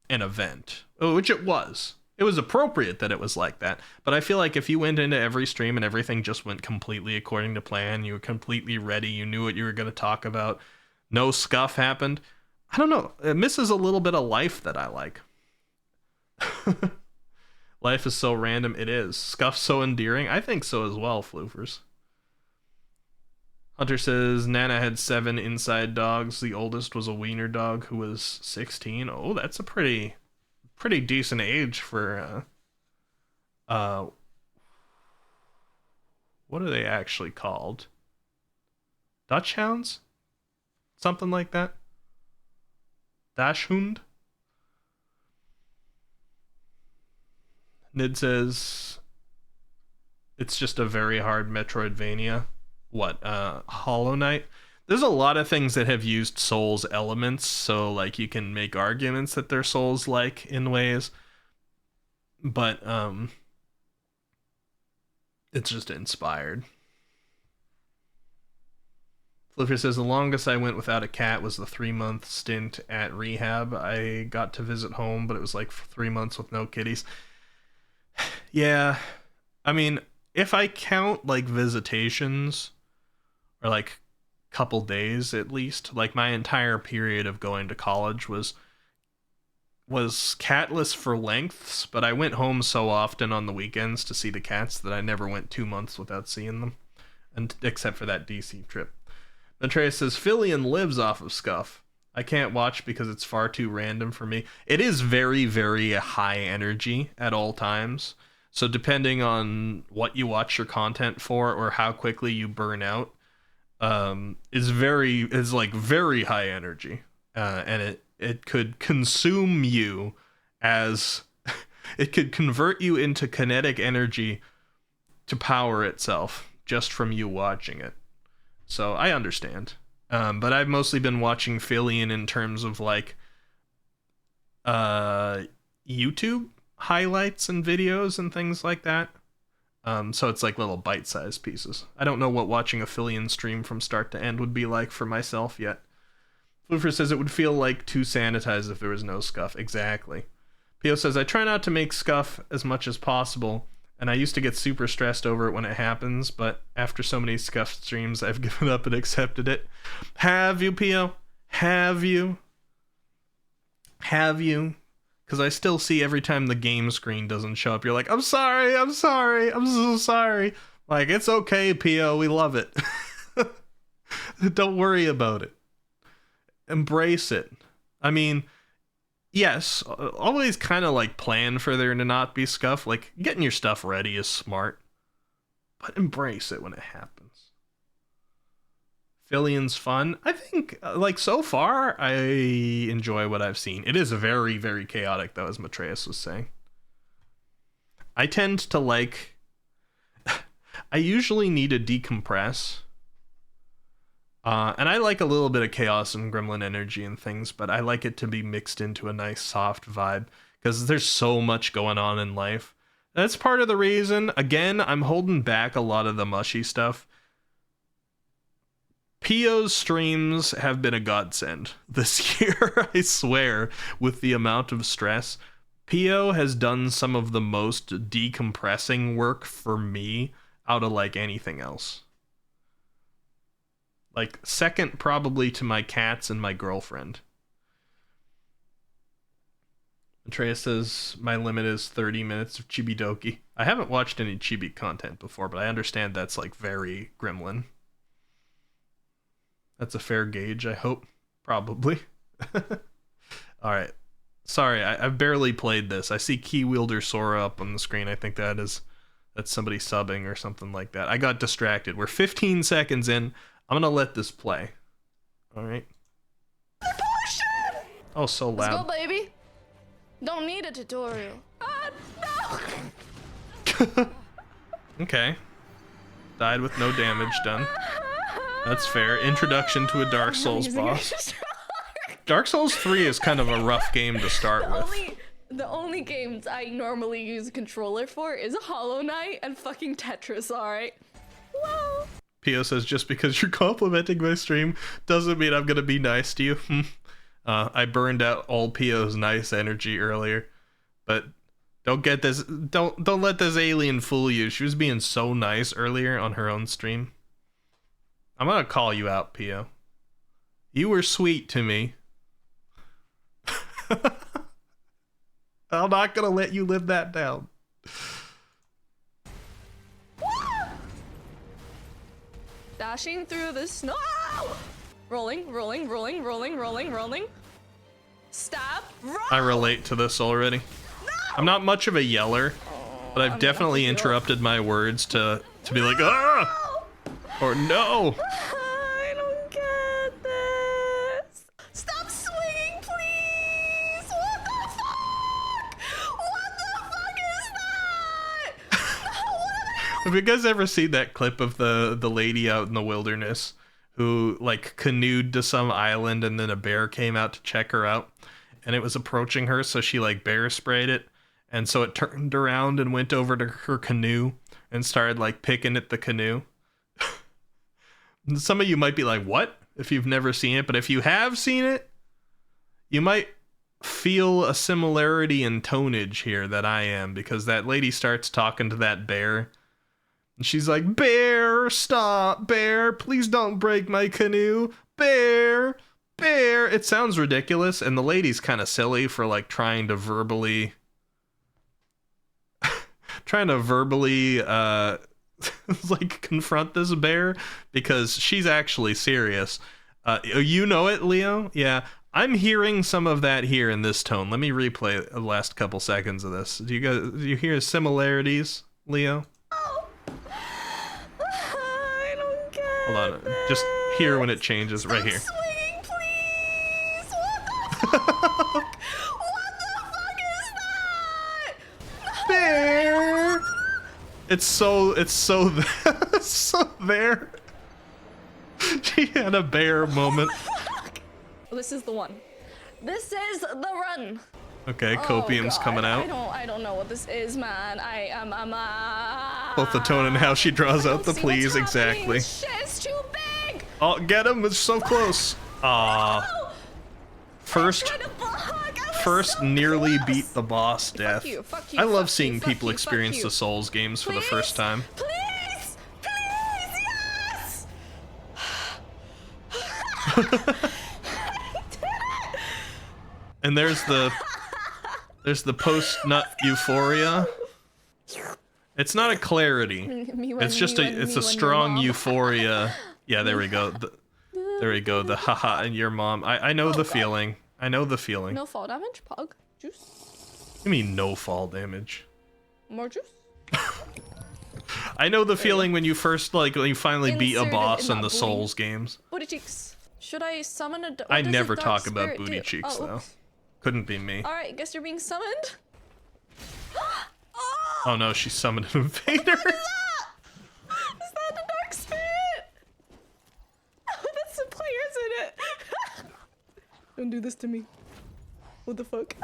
an event. Which it was. It was appropriate that it was like that. But I feel like if you went into every stream and everything just went completely according to plan, you were completely ready, you knew what you were going to talk about, no scuff happened, I don't know. It misses a little bit of life that I like. Life is so random. It is. Scuff's so endearing. I think so as well, Floofers. Hunter says, Nana had 7 inside dogs. The oldest was a wiener dog who was 16. Oh, that's a pretty decent age for, what are they actually called? Dutch hounds? Something like that? Dachshund? Nid says, it's just a very hard Metroidvania. What, Hollow Knight? There's a lot of things that have used Souls elements, so, like, you can make arguments that they're Souls-like in ways, but it's just inspired. Flipper says, the longest I went without a cat was the 3-month stint at rehab. I got to visit home, but it was like 3 months with no kitties. Yeah, I mean, if I count, like, visitations, or, like, couple days at least, like, my entire period of going to college was catless for lengths, but I went home so often on the weekends to see the cats that I never went 2 months without seeing them, and except for that DC trip. Atreus says, Fillian lives off of scuff. I can't watch because it's far too random for me. It is very, very high energy at all times, so depending on what you watch your content for or how quickly you burn out, is like very high energy, and it could consume you as it could convert you into kinetic energy to power itself just from you watching it. So I understand, but I've mostly been watching Fillian in terms of, like, YouTube highlights and videos and things like that. So it's like little bite-sized pieces. I don't know what watching a Fillion stream from start to end would be like for myself yet. Floofer says it would feel like too sanitized if there was no scuff. Exactly. Pio says, I try not to make scuff as much as possible, and I used to get super stressed over it when it happens, but after so many scuff streams, I've given up and accepted it. Have you, Pio? Have you? Have you? Because I still see every time the game screen doesn't show up, you're like, I'm sorry, I'm sorry, I'm so sorry. Like, it's okay, Pio, we love it. Don't worry about it. Embrace it. I mean, yes, always kind of like plan for there to not be scuff. Like, getting your stuff ready is smart. But embrace it when it happens. Fillion's fun. I think, like, so far, I enjoy what I've seen. It is very, very chaotic, though, as Matreus was saying. I tend to like... I usually need to decompress. And I like a little bit of chaos and gremlin energy and things, but I like it to be mixed into a nice, soft vibe, because there's so much going on in life. That's part of the reason. Again, I'm holding back a lot of the mushy stuff. Pio's streams have been a godsend this year, I swear, with the amount of stress. Pio has done some of the most decompressing work for me out of like anything else. Like, second probably to my cats and my girlfriend. Atreus says, my limit is 30 minutes of Chibi-Doki. I haven't watched any Chibi content before, but I understand that's like very gremlin. That's a fair gauge, I hope. Probably. Alright. Sorry, I've barely played this. I see Key Wielder Sora up on the screen. I think that's somebody subbing or something like that. I got distracted. We're 15 seconds in. I'm gonna let this play. Alright. Oh, so loud. Let's go, baby. Don't need a tutorial. No! Okay. Died with no damage done. That's fair. Introduction to a Dark Souls boss. Dark Souls 3 is kind of a rough game to start with. The only games I normally use a controller for is Hollow Knight and fucking Tetris, alright? Whoa! Pio says, just because you're complimenting my stream doesn't mean I'm gonna be nice to you. I burned out all Pio's nice energy earlier. But don't let this alien fool you. She was being so nice earlier on her own stream. I'm gonna call you out, Pio. You were sweet to me. I'm not gonna let you live that down. Dashing through the snow. Rolling, rolling, rolling, rolling, rolling, rolling. Stab. Roll. I relate to this already. No! I'm not much of a yeller, but I've definitely interrupted my words to be like, ah! Or no! I don't get this. Stop swinging, please! What the fuck? What the fuck is that? Have you guys ever seen that clip of the lady out in the wilderness who like canoed to some island and then a bear came out to check her out and it was approaching her, so she like bear sprayed it, and so it turned around and went over to her canoe and started like picking at the canoe? Some of you might be like, what? If you've never seen it, but if you have seen it, you might feel a similarity in tonage here that I am, because that lady starts talking to that bear and she's like, bear, stop, bear, please don't break my canoe, bear, bear. It sounds ridiculous, and the lady's kind of silly for like trying to verbally like confront this bear, because she's actually serious. You know it, Leo? Yeah, I'm hearing some of that here in this tone. Let me replay the last couple seconds of this. Do you hear similarities, Leo? I don't get Hold on, just hear when it changes right here. Swinging, please! What the fuck? What the fuck is that? Bear! It's so there. She had a bear moment. This is the one. This is the run. Okay, Oh, copium's God, coming out. I don't know what this is, man. I am Both the tone and how she draws out the please, exactly. Shit, it's too big. Oh, get him! It's so close. Aw. First nearly beat the boss death. you, fuck you, I love fuck seeing you, people fuck you, experience fuck the you. Souls games for the first time. Please, yes. And there's the post-nut euphoria. It's not a clarity. It's just it's a strong euphoria. Yeah, there we go. There we go. The haha and your mom. I know the feeling. I know the feeling. No fall damage, pug. Juice. You mean no fall damage? More juice. I know the feeling when you first when you finally beat a Inserted boss in in the that Souls games. Booty cheeks. Should I summon a? I what does a never dark talk about spirit booty do? cheeks Oh, though. oops. Couldn't be me. All right, guess you're being summoned. Oh no, she summoned an invader. Is that the dark spirit? Oh, that's the players in it. Don't do this to me. What the fuck?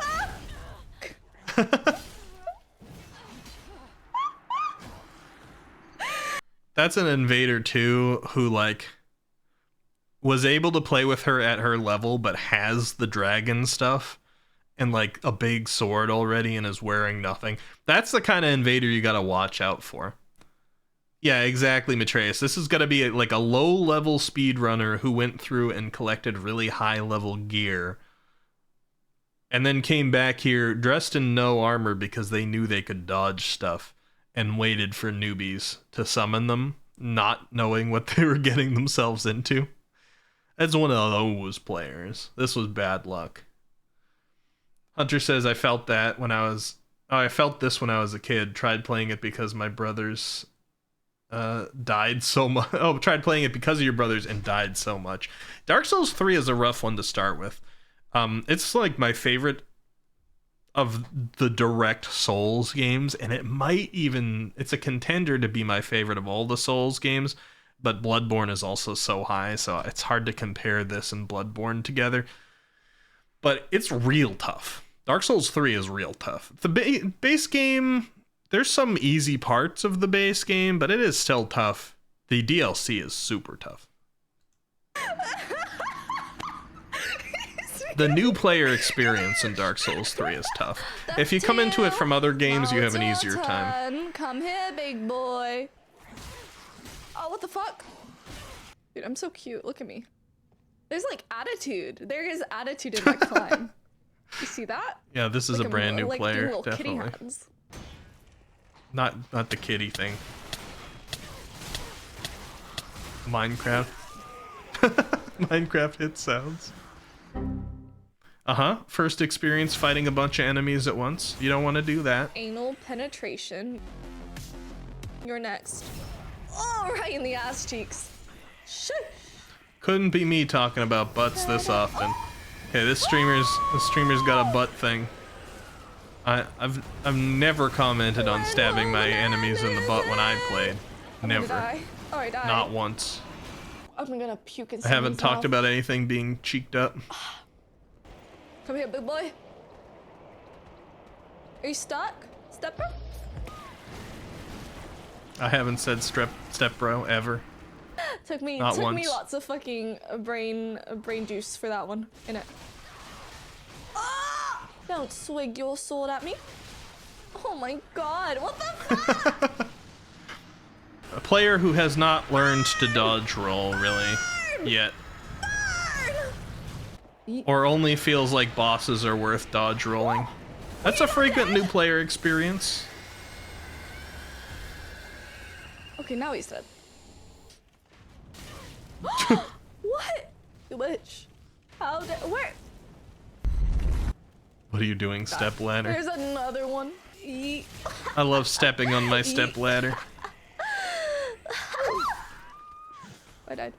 That's an invader too, who was able to play with her at her level, but has the dragon stuff and a big sword already and is wearing nothing. That's the kind of invader you gotta watch out for. Yeah, exactly, Matreus. This is gonna be a low-level speedrunner who went through and collected really high-level gear and then came back here dressed in no armor because they knew they could dodge stuff and waited for newbies to summon them, not knowing what they were getting themselves into. That's one of those players. This was bad luck. Hunter says, I felt that when I was... Oh, I felt this when I was a kid. Tried playing it because my brothers died so much. Oh, tried playing it because of your brothers and died so much. Dark Souls 3 is a rough one to start with. It's my favorite of the direct Souls games, and it's a contender to be my favorite of all the Souls games, but Bloodborne is also so high, so it's hard to compare this and Bloodborne together. But it's real tough. Dark Souls 3 is real tough. The base game, there's some easy parts of the base game, but it is still tough. The DLC is super tough. The new player experience in Dark Souls 3 is tough. If you come into it from other games, you have an easier time. Come here, big boy. Oh, what the fuck? Dude, I'm so cute. Look at me. There's attitude. There is attitude in my climb. You see that? Yeah, this is a brand new player, little kitty definitely. hands. Not the kitty thing. Minecraft. Minecraft hit sounds. Uh-huh. First experience fighting a bunch of enemies at once. You don't want to do that. Anal penetration. You're next. Oh, right in the ass cheeks. Shh. Couldn't be me talking about butts this often. Okay, this streamer's got a butt thing. I've never commented on stabbing my enemies in the butt when I played. Never. Die. Oh, I died. Not once. I'm gonna puke in I haven't someone's talked mouth. about anything being cheeked up. Come here, big boy. Are you stuck? Step bro? I haven't said step bro ever. Took me Not once. lots of fucking brain juice for that one. In it. Ah! Don't swig your sword at me. Oh my god, what the fuck? A player who has not learned to dodge roll, really, yet. Or only feels like bosses are worth dodge rolling. That's a frequent new player experience. Okay, now he's dead. What? You bitch. How did... Where? What are you doing, step ladder? There's another one. Yeet. I love stepping on my step ladder. I died.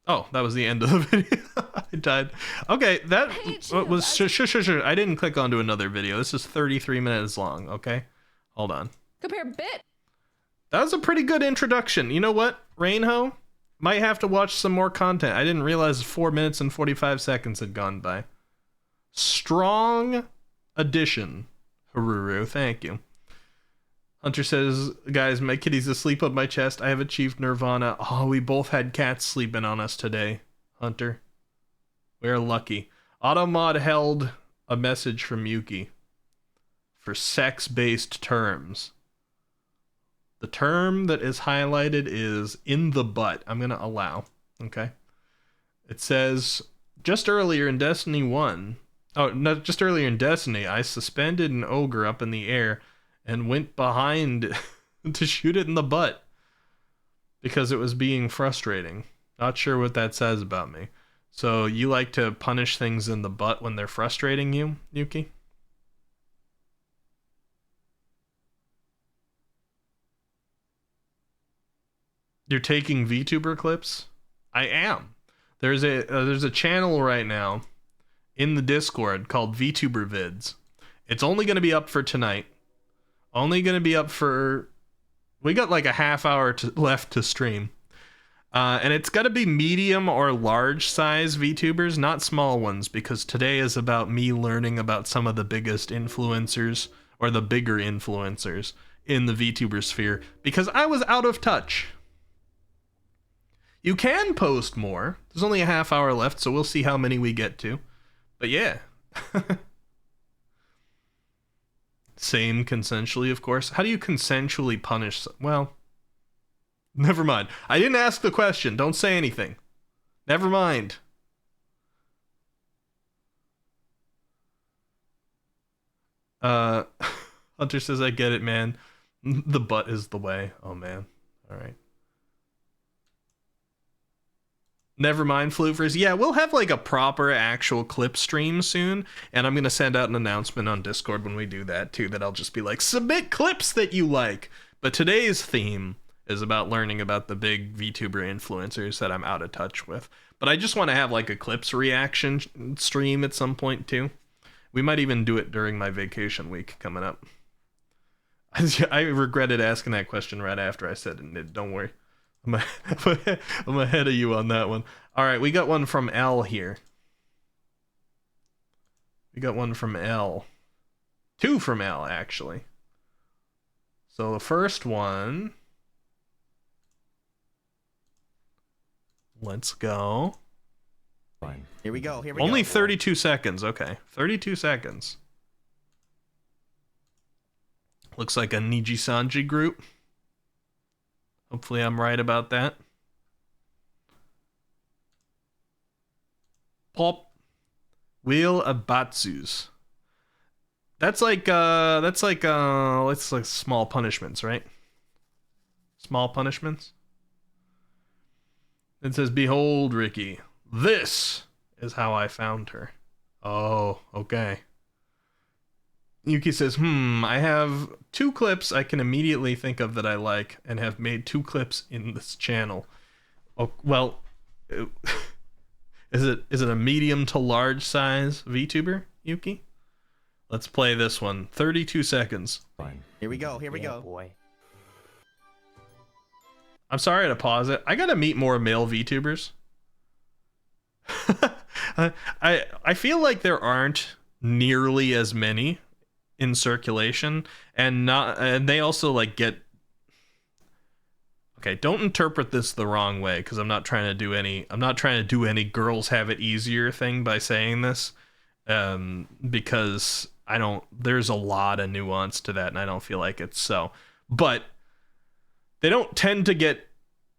Oh, that was the end of the video. I died. Okay, that was sure. I didn't click onto another video. This is 33 minutes long, okay? Hold on. Compare bit. That was a pretty good introduction. You know what, Rainho? Might have to watch some more content. I didn't realize 4 minutes and 45 seconds had gone by. Strong addition, Haruru. Thank you. Hunter says, guys, my kitty's asleep on my chest. I have achieved nirvana. Oh, we both had cats sleeping on us today, Hunter. We're lucky. Automod held a message from Yuki for sex-based terms. The term that is highlighted is in the butt. I'm going to allow. Okay. It says, just earlier in Destiny 1. Oh, no, just earlier in Destiny, I suspended an ogre up in the air and went behind to shoot it in the butt because it was being frustrating. Not sure what that says about me. So you like to punish things in the butt when they're frustrating you, Yuki? You're taking VTuber clips? I am. There's a channel right now in the Discord called VTuber Vids. It's only going to be up for tonight. Only going to be up for... We got like a half hour left to stream. And it's got to be medium or large size VTubers, not small ones, because today is about me learning about some of the biggest influencers, or the bigger influencers, in the VTuber sphere, because I was out of touch. You can post more. There's only a half hour left, so we'll see how many we get to. But yeah. Same consensually, of course. How do you consensually punish... Well, never mind. I didn't ask the question. Don't say anything. Never mind. Hunter says, I get it, man. The butt is the way. Oh, man. All right. Never mind, Floofers. Yeah, we'll have like a proper actual clip stream soon, and I'm going to send out an announcement on Discord when we do that too, that I'll just be like, submit clips that you like. But today's theme is about learning about the big VTuber influencers that I'm out of touch with. But I just want to have like a clips reaction stream at some point too. We might even do it during my vacation week coming up. I regretted asking that question right after I said it. Don't worry. I'm ahead of you on that one. All right, we got one from L here. We got one from L. Two from L, actually. So the first one... Let's go. Here we go. Here we Only go. 32 seconds. Okay, 32 seconds. Looks like a Niji Sanji group. Hopefully I'm right about that. Pop. Wheel of Batsus. That's like small punishments, right? Small punishments. It says, behold, Ricky, this is how I found her. Oh, okay. Yuki says, I have 2 clips I can immediately think of that I like, and have made 2 clips in this channel. Oh, well, is it a medium to large size VTuber, Yuki? Let's play this one. 32 seconds. Here we go. Here we go. Boy. I'm sorry to pause it. I gotta meet more male VTubers. I feel like there aren't nearly as many in circulation, and they also like get... Okay, don't interpret this the wrong way, because I'm not trying to do any girls have it easier thing by saying this, because there's a lot of nuance to that, and I don't feel like it's so. But they don't tend to get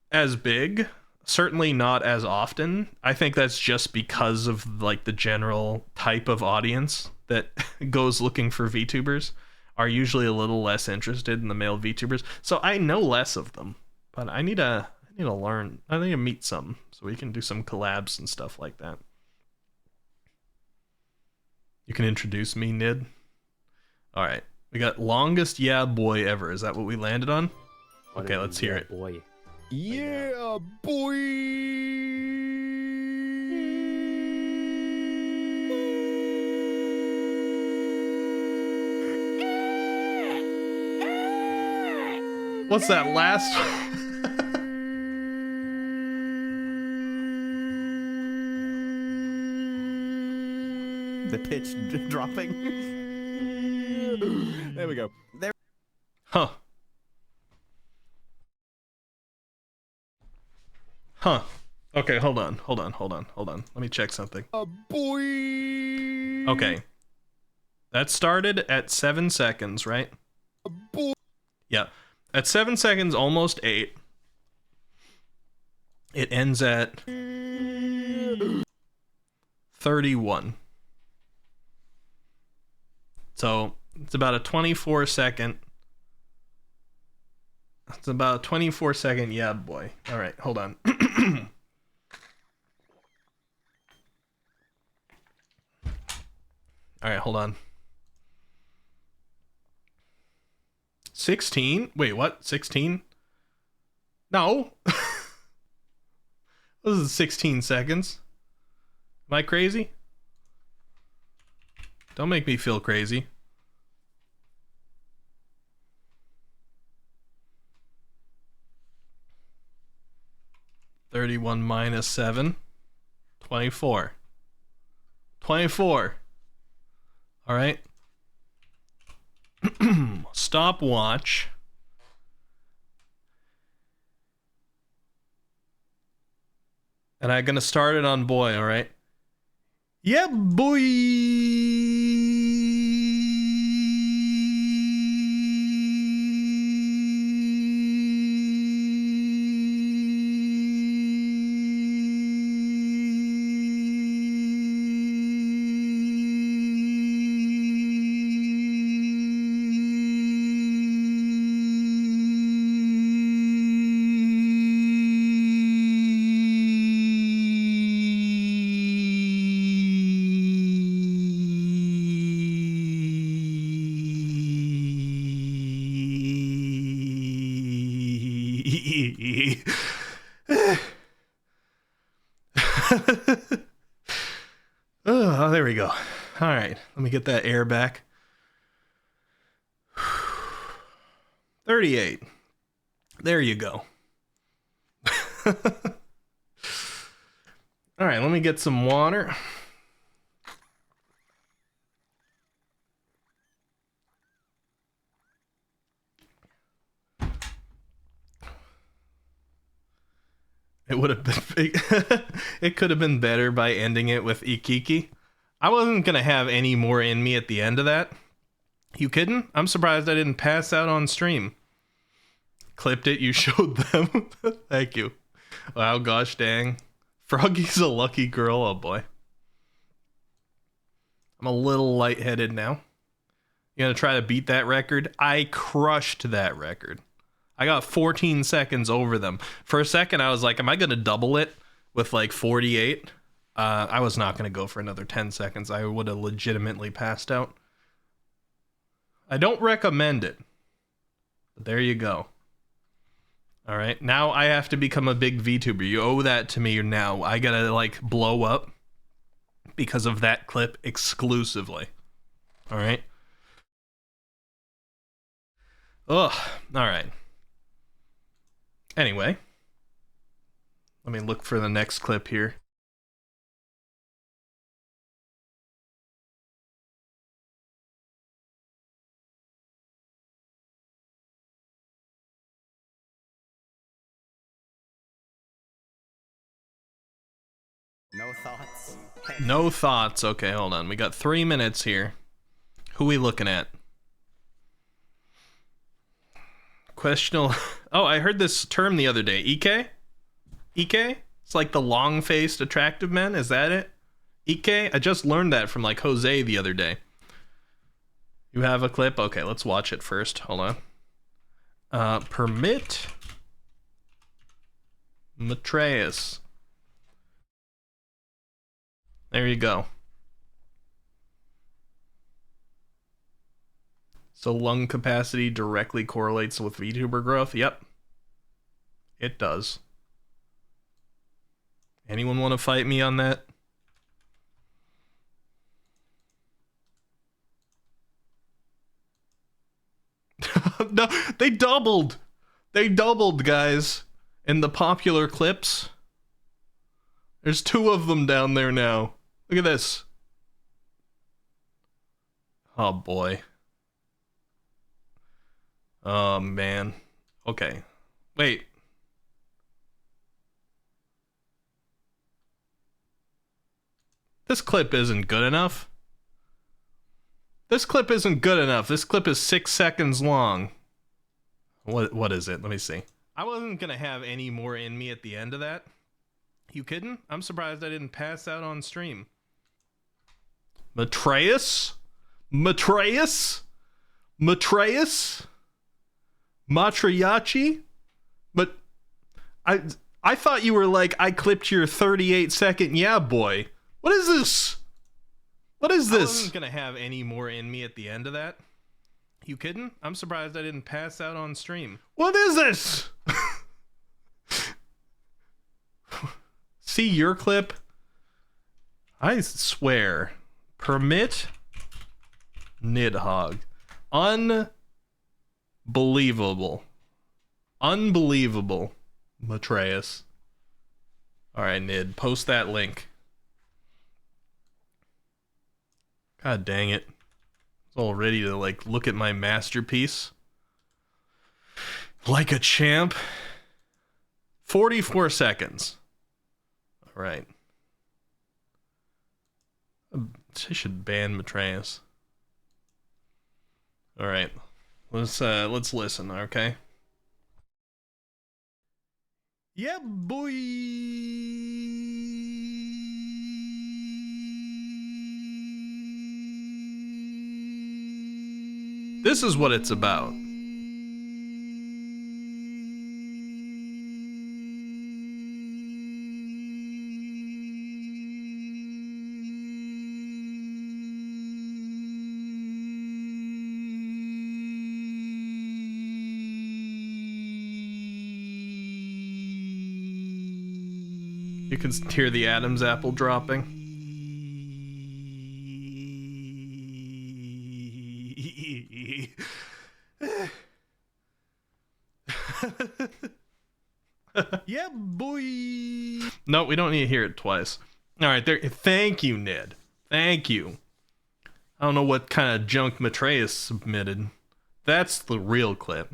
as big, certainly not as often. I think that's just because of like the general type of audience that goes looking for VTubers are usually a little less interested in the male VTubers. So I know less of them, but I need to learn. I need to meet some so we can do some collabs and stuff like that. You can introduce me, Nid. All right, we got longest yeah boy ever. Is that what we landed on? Okay, let's hear it. Boy. Yeah, boy. What's that last? the pitch dropping. There we go. There. Huh. Huh. Okay, hold on. Let me check something. Boy. Okay. That started at 7 seconds, right? Yeah. At 7 seconds, almost 8. It ends at 31. So it's about a 24 second. It's about a 24 second. Yeah, boy. All right, hold on. All right, hold on. 16? Wait, what? 16? No. This is 16 seconds. Am I crazy? Don't make me feel crazy. (31 minus 7). 24. 24. All right. Stopwatch. And I'm gonna start it on boy, all right? Yeah, boy. Oh, there we go. All right, let me get that air back. 38. There you go. All right, let me get some water. It would have been it could have been better by ending it with Ikiki. I wasn't gonna have any more in me at the end of that. You kidding? I'm surprised I didn't pass out on stream. Clipped it, you showed them. Thank you. Wow, gosh dang. Froggy's a lucky girl, oh boy. I'm a little lightheaded now. You gonna try to beat that record? I crushed that record. I got 14 seconds over them. For a second, I was like, am I going to double it with like 48? I was not going to go for another 10 seconds. I would have legitimately passed out. I don't recommend it. But there you go. All right. Now I have to become a big VTuber. You owe that to me now. I got to like blow up because of that clip exclusively. All right. Ugh. All right. Anyway, let me look for the next clip here. No thoughts. No thoughts. Okay, hold on. We got 3 minutes here. Who we looking at? Questionable. Oh, I heard this term the other day. Ike? Ike? It's like the long-faced attractive men. Is that it? Ike? I just learned that from like Jose the other day. You have a clip? Okay, let's watch it first. Hold on. Permit Matreus. There you go. So lung capacity directly correlates with VTuber growth? Yep. It does. Anyone want to fight me on that? No, they doubled. They doubled, guys. In the popular clips. There's 2 of them down there now. Look at this. Oh boy. Oh man. Okay. Wait. This clip isn't good enough. This clip isn't good enough. This clip is 6 seconds long. What is it? Let me see. I wasn't gonna have any more in me at the end of that. You kidding? I'm surprised I didn't pass out on stream. Matreus? Matreus? Matreus? Matriachi? But I thought you were like, I clipped your 38-second yeah boy. What is this? What is this? I wasn't gonna have any more in me at the end of that. You kidding? I'm surprised I didn't pass out on stream. What is this? See your clip? I swear. Permit Nidhogg. Unbelievable. Unbelievable. Matreus. Alright, Nid. Post that link. God dang it. It's all ready to, like, look at my masterpiece. Like a champ. 44 seconds. Alright. I should ban Matreus. Alright. Let's listen, okay? Yeah, boy. This is what it's about. You can hear the Adam's apple dropping. Yeah, boy. No, we don't need to hear it twice. All right, there. Thank you, Ned. Thank you. I don't know what kind of junk Matreus submitted. That's the real clip.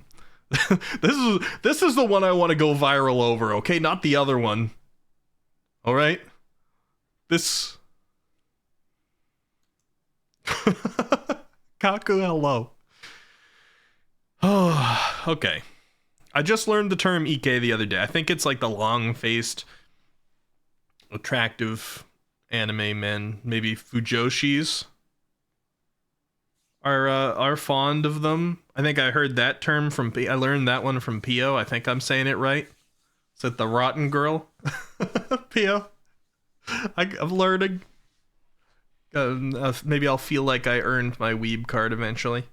This is the one I want to go viral over. Okay, not the other one. All right. This. Kaku, hello. Oh, okay. I just learned the term Ike the other day. I think it's like the long-faced, attractive anime men. Maybe Fujoshis are fond of them. I think I heard that term from I learned that one from Pio. I think I'm saying it right. Is it the rotten girl? Pio. I'm learning. Maybe I'll feel like I earned my weeb card eventually.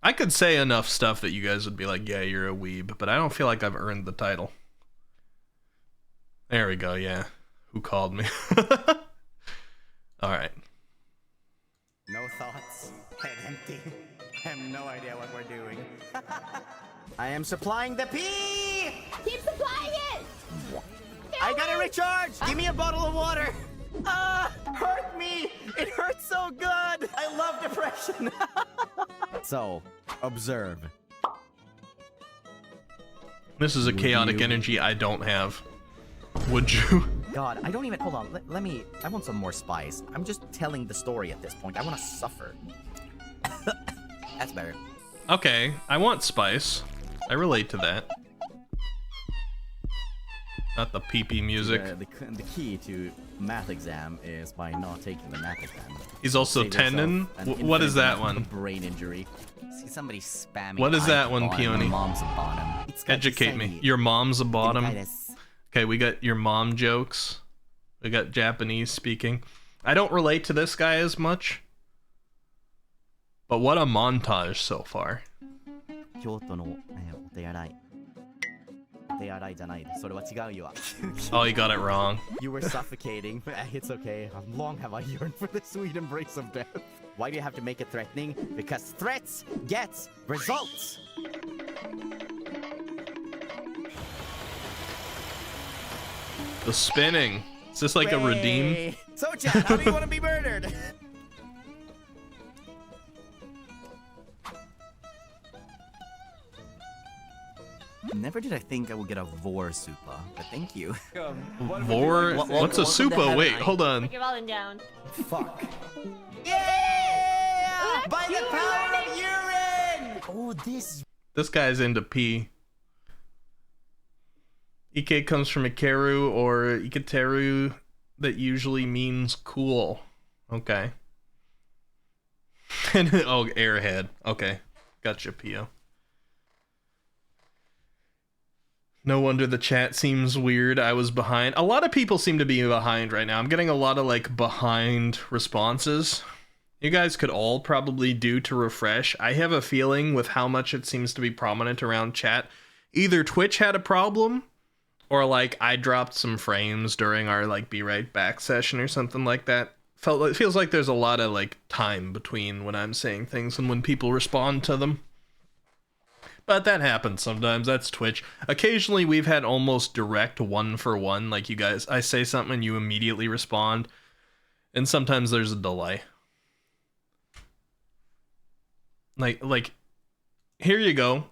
I could say enough stuff that you guys would be like, yeah, you're a weeb, but I don't feel like I've earned the title. There we go, yeah. Who called me? Alright. No thoughts, head empty. I have no idea what we're doing. I am supplying the pee! Keep supplying it! I gotta recharge! Give me a bottle of water! Hurt me! It hurts so good! I love depression! So, observe. This is a chaotic energy I don't have. Would you? God, I don't even... Hold on, let me... I want some more spice. I'm just telling the story at this point. I want to suffer. That's better. Okay, I want spice. I relate to that. Not the pee-pee music. The key to math exam is by not taking the math exam. He's also tendon. What is that one? Brain injury. See somebody spamming. What is that one, Peony? Mom's a bottom. Educate me. Your mom's a bottom. Okay, we got your mom jokes. We got Japanese speaking. I don't relate to this guy as much. But what a montage so far. Oh, you got it wrong. You were suffocating. It's okay. How long have I yearned for the sweet embrace of death? Why do you have to make it threatening? Because threats get results. The spinning. Is this like a redeem? So, Chad, how do you want to be murdered? Never did I think I would get a Vor Supa, but thank you. Vor? What's a Supa? Wait, hold on. You're rolling down. Fuck. Yeah! By the power of urine! Oh, This guy's into pee. Ike comes from Ikeru or Iketeru, that usually means cool. Okay. And oh, airhead. Okay. Gotcha, Pio. No wonder the chat seems weird. I was behind. A lot of people seem to be behind right now. I'm getting a lot of like behind responses. You guys could all probably do to refresh. I have a feeling with how much it seems to be prominent around chat, either Twitch had a problem or like I dropped some frames during our like be right back session or something like that. It feels like there's a lot of like time between when I'm saying things and when people respond to them. But that happens sometimes. That's Twitch. Occasionally we've had almost direct 1-for-1, like you guys, I say something and you immediately respond. And sometimes there's a delay. Like here you go.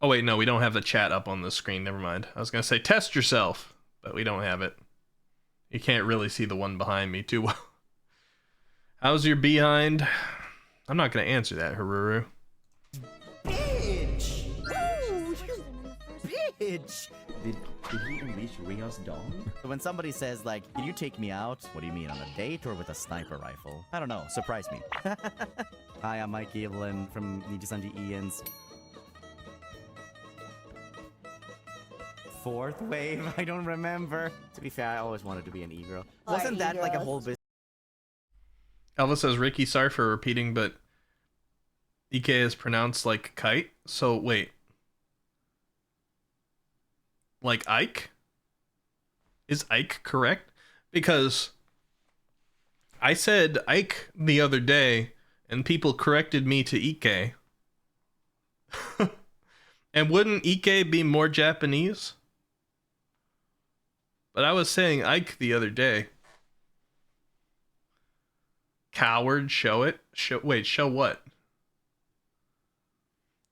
Oh wait, no, we don't have the chat up on the screen. Never mind. I was gonna say test yourself, but we don't have it. You can't really see the one behind me too well. How's your behind? I'm not gonna answer that, Haruru. Bitch! Ooh, bitch! Did he unleash Rio's dawn? So when somebody says like, can you take me out? What do you mean, on a date or with a sniper rifle? I don't know, surprise me. Hi, I'm Mike Evelyn from Nijisanji Ian's fourth wave. I don't remember. To be fair, I always wanted to be an e-girl. Wasn't that like a whole business? Elvis says, Ricky, sorry for repeating, but Ike is pronounced like kite. So wait. Like Ike? Is Ike correct? Because I said Ike the other day and people corrected me to Ike. And wouldn't Ike be more Japanese? But I was saying Ike the other day. Coward, show it. Wait, show what?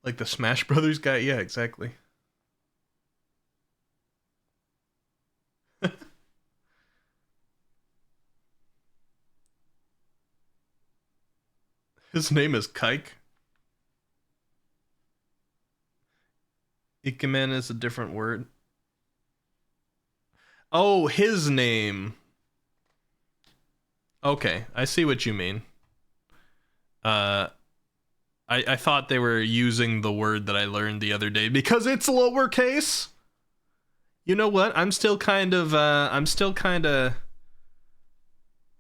Like the Smash Brothers guy? Yeah, exactly. His name is Kike. Ikemen is a different word. Oh, his name. Okay, I see what you mean. I thought they were using the word that I learned the other day because it's lowercase. You know what? I'm still kind of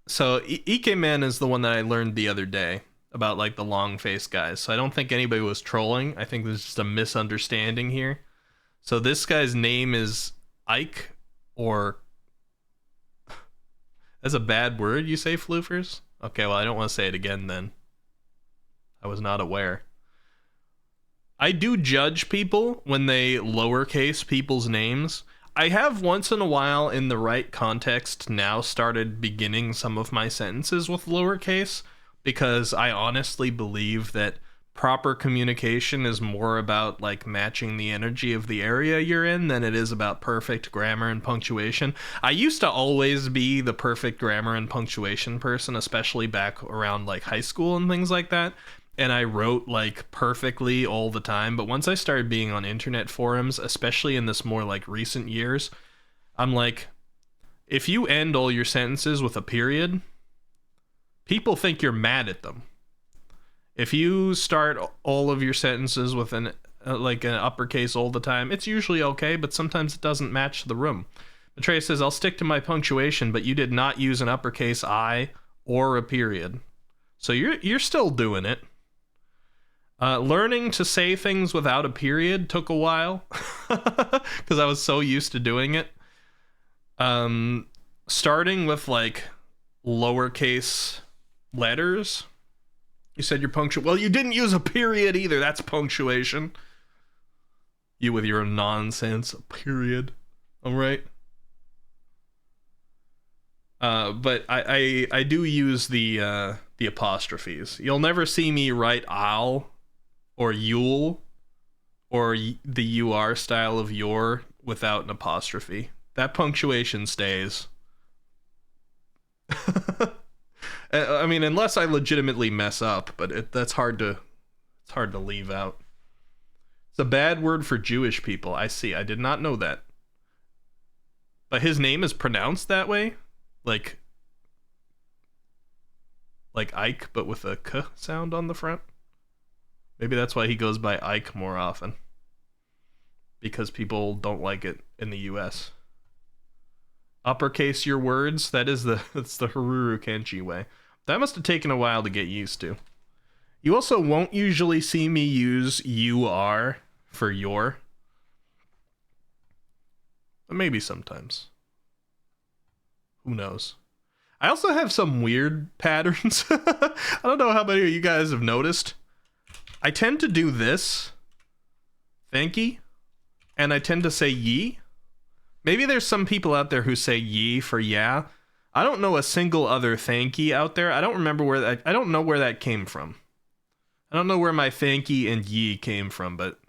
so Ikemen is the one that I learned the other day about like the long face guys. So I don't think anybody was trolling. I think there's just a misunderstanding here. So this guy's name is Ike, or that's a bad word, you say, Floofers? Okay, well, I don't want to say it again then. I was not aware. I do judge people when they lowercase people's names. I have once in a while, in the right context, now started beginning some of my sentences with lowercase, because I honestly believe that proper communication is more about like matching the energy of the area you're in than it is about perfect grammar and punctuation. I used to always be the perfect grammar and punctuation person, especially back around like high school and things like that. And I wrote like perfectly all the time. But once I started being on internet forums, especially in this more like recent years, I'm like, if you end all your sentences with a period, people think you're mad at them. If you start all of your sentences with an uppercase all the time, it's usually okay, but sometimes it doesn't match the room. Atreus says, I'll stick to my punctuation, but you did not use an uppercase I or a period. So you're still doing it. Learning to say things without a period took a while because I was so used to doing it. Starting with like lowercase letters. You said you're punctual. Well, you didn't use a period either. That's punctuation. You with your nonsense period. All right. But I do use the apostrophes. You'll never see me write I'll or you'll or the UR style of your without an apostrophe. That punctuation stays. I mean, unless I legitimately mess up, but that's hard to leave out. It's a bad word for Jewish people. I see. I did not know that. But his name is pronounced that way? Like Ike, but with a K sound on the front? Maybe that's why he goes by Ike more often. Because people don't like it in the US. Uppercase your words? That's the Haruru Kenchi way. That must have taken a while to get used to. You also won't usually see me use UR for your. But maybe sometimes. Who knows? I also have some weird patterns. I don't know how many of you guys have noticed. I tend to do this. Thank ye. And I tend to say ye. Maybe there's some people out there who say ye for yeah. I don't know a single other thank ye out there. I don't remember where that, I don't know where that came from. I don't know where my thank ye and ye came from, but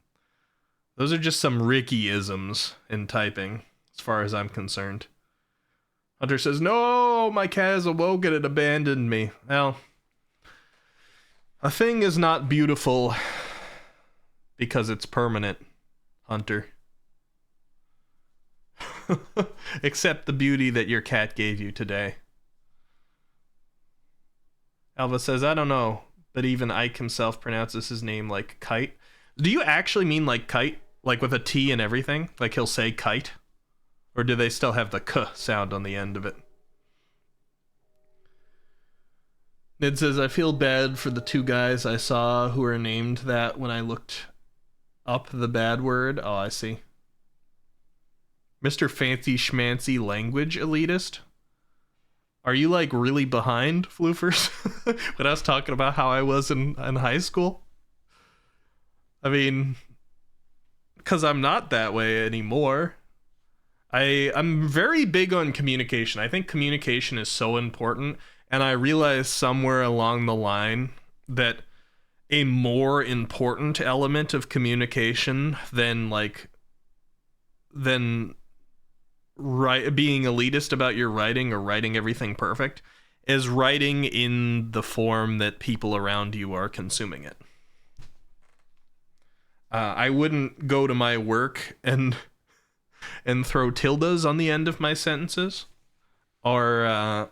those are just some Ricky-isms in typing, as far as I'm concerned. Hunter says, no, my cat has awoken and abandoned me. Well, a thing is not beautiful because it's permanent, Hunter. Except the beauty that your cat gave you today. Alva says, I don't know, but even Ike himself pronounces his name like kite. Do you actually mean like kite? Like with a T and everything? Like he'll say kite? Or do they still have the K sound on the end of it? Nid says, I feel bad for the two guys I saw who were named that when I looked up the bad word. Oh, I see. Mr. Fancy Schmancy Language Elitist? Are you like really behind, Floofers? When I was talking about how I was in high school? I mean, because I'm not that way anymore. I'm very big on communication. I think communication is so important, and I realized somewhere along the line that a more important element of communication than being elitist about your writing or writing everything perfect is writing in the form that people around you are consuming it. I wouldn't go to my work and throw tildes on the end of my sentences, or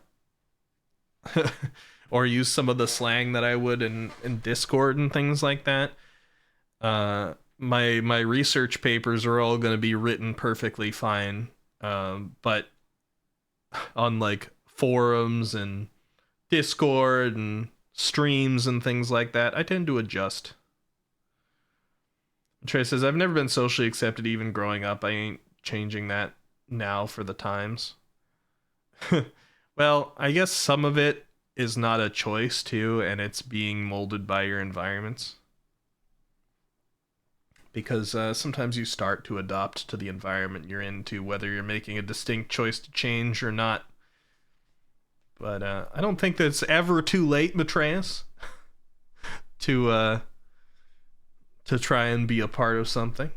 or use some of the slang that I would in Discord and things like that. My research papers are all going to be written perfectly fine, but on like forums and Discord and streams and things like that, I tend to adjust. Trey says, I've never been socially accepted even growing up. I ain't changing that now for the times. Well, I guess some of it is not a choice too, and it's being molded by your environments. Because sometimes you start to adopt to the environment you're into, whether you're making a distinct choice to change or not. But I don't think that's ever too late, Matreus, to try and be a part of something.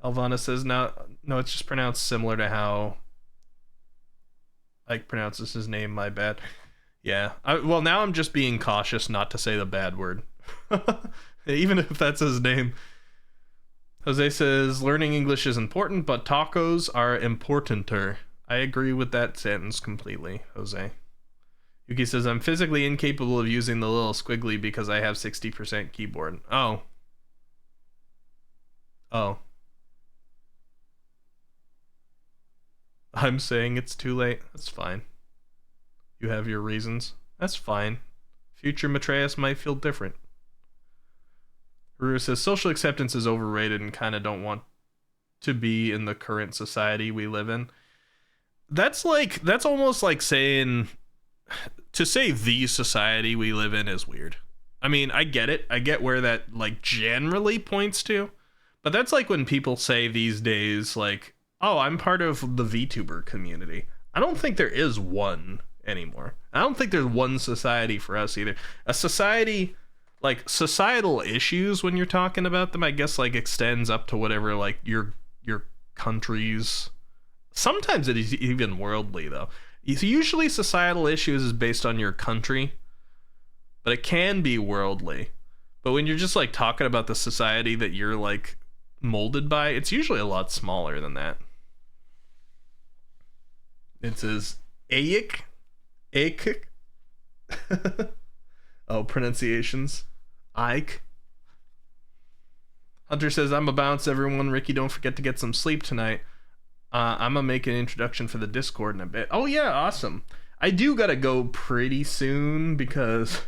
Alvana says, no, it's just pronounced similar to how Ike pronounces his name, my bad. Yeah, well, now I'm just being cautious not to say the bad word. Even if that's his name. Jose says, learning English is important, but tacos are importanter. I agree with that sentence completely, Jose. Yuki says, I'm physically incapable of using the little squiggly because I have 60% keyboard. Oh. I'm saying it's too late. That's fine. You have your reasons. That's fine. Future Matreus might feel different. Ruru says, social acceptance is overrated and kind of don't want to be in the current society we live in. That's almost like saying, to say the society we live in is weird. I mean, I get it. I get where that like generally points to. But that's like when people say these days, like, oh, I'm part of the VTuber community. I don't think there is one anymore. I don't think there's one society for us either. A society, like societal issues when you're talking about them, I guess like extends up to whatever like your country's. Sometimes it is even worldly though. Usually societal issues is based on your country, but it can be worldly. But when you're just like talking about the society that you're like molded by, it's usually a lot smaller than that. It says Ayik. Oh, pronunciations. Ike. Hunter says, I'm a bounce, everyone. Ricky, don't forget to get some sleep tonight. I'm gonna make an introduction for the Discord in a bit. Oh yeah, awesome. I do gotta go pretty soon because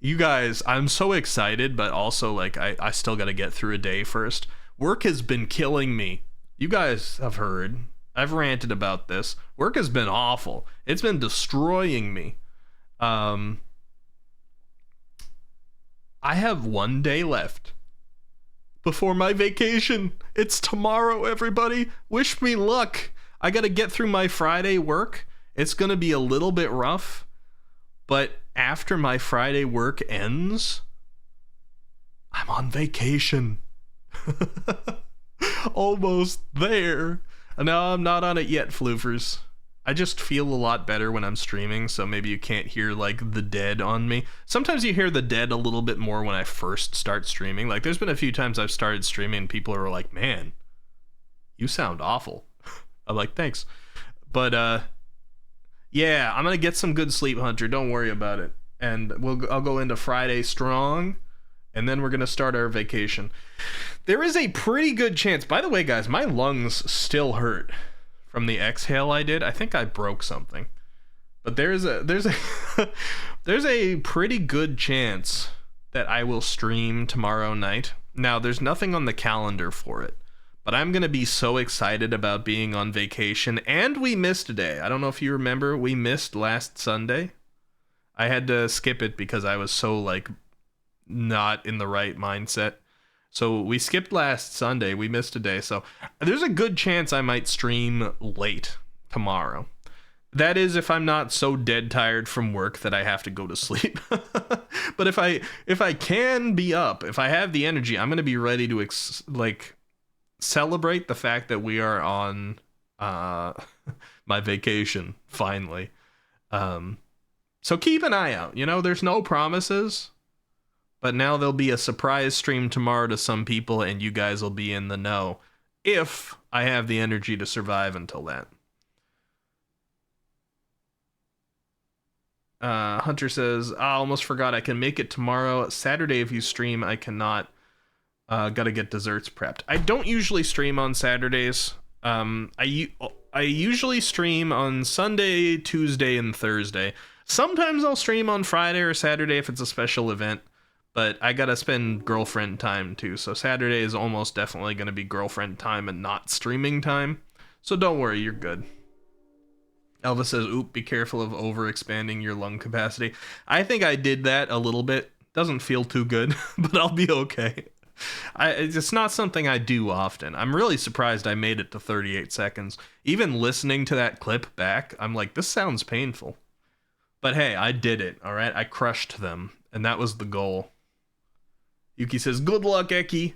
you guys, I'm so excited, but also like I still gotta get through a day first. Work has been killing me. You guys have heard. I've ranted about this. Work has been awful. It's been destroying me. I have 1 day left before my vacation. It's tomorrow, everybody. Wish me luck. I gotta get through my Friday work. It's gonna be a little bit rough, but after my Friday work ends, I'm on vacation. Almost there. No, I'm not on it yet, floofers. I just feel a lot better when I'm streaming, so maybe you can't hear like the dead on me. Sometimes you hear the dead a little bit more when I first start streaming. Like there's been a few times I've started streaming and people are like, man, you sound awful. I'm like, thanks. But yeah, I'm gonna get some good sleep, Hunter. Don't worry about it. And I'll go into Friday strong, and then we're gonna start our vacation. There is a pretty good chance, by the way, guys, my lungs still hurt from the exhale I did. I think I broke something. But there's a there's a pretty good chance that I will stream tomorrow night. Now, there's nothing on the calendar for it, but I'm going to be so excited about being on vacation. And we missed a day. I don't know if you remember, we missed last Sunday. I had to skip it because I was so like not in the right mindset. So we skipped last Sunday. We missed a day. So there's a good chance I might stream late tomorrow. That is if I'm not so dead tired from work that I have to go to sleep. But if I can be up, if I have the energy, I'm going to be ready to celebrate the fact that we are on my vacation finally. So keep an eye out. You know, there's no promises. But now there'll be a surprise stream tomorrow to some people, and you guys will be in the know if I have the energy to survive until then. Hunter says, I almost forgot I can make it tomorrow. Saturday if you stream, I cannot. Gotta get desserts prepped. I don't usually stream on Saturdays. I usually stream on Sunday, Tuesday, and Thursday. Sometimes I'll stream on Friday or Saturday if it's a special event. But I gotta spend girlfriend time too, so Saturday is almost definitely gonna be girlfriend time and not streaming time. So don't worry, you're good. Elvis says, oop, be careful of overexpanding your lung capacity. I think I did that a little bit. Doesn't feel too good, but I'll be okay. It's not something I do often. I'm really surprised I made it to 38 seconds. Even listening to that clip back, I'm like, this sounds painful. But hey, I did it, alright? I crushed them, and that was the goal. Yuki says, good luck, Eki.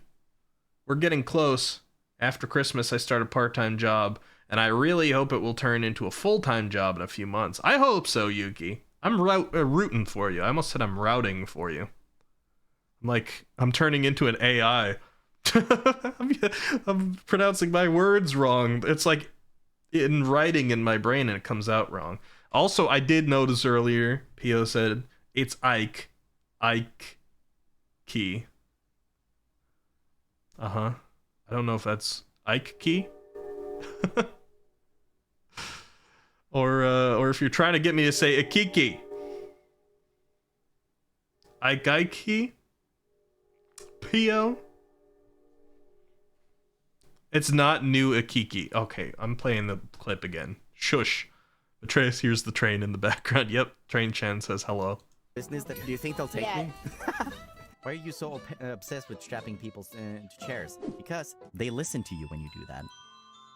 We're getting close. After Christmas, I start a part-time job, and I really hope it will turn into a full-time job in a few months. I hope so, Yuki. I'm rooting for you. I almost said I'm routing for you. I'm turning into an AI. I'm pronouncing my words wrong. It's like in writing in my brain, and it comes out wrong. Also, I did notice earlier, Pio said, it's Ike. Ike. Key. I don't know if that's Ike Key. or if you're trying to get me to say Ikiki. Ike Key? Pio? It's not new Ikiki. Okay, I'm playing the clip again. Shush. Atreus hears the train in the background. Yep, Train Chan says hello. Business that, do you think they'll take me? Why are you so obsessed with strapping people into chairs? Because they listen to you when you do that.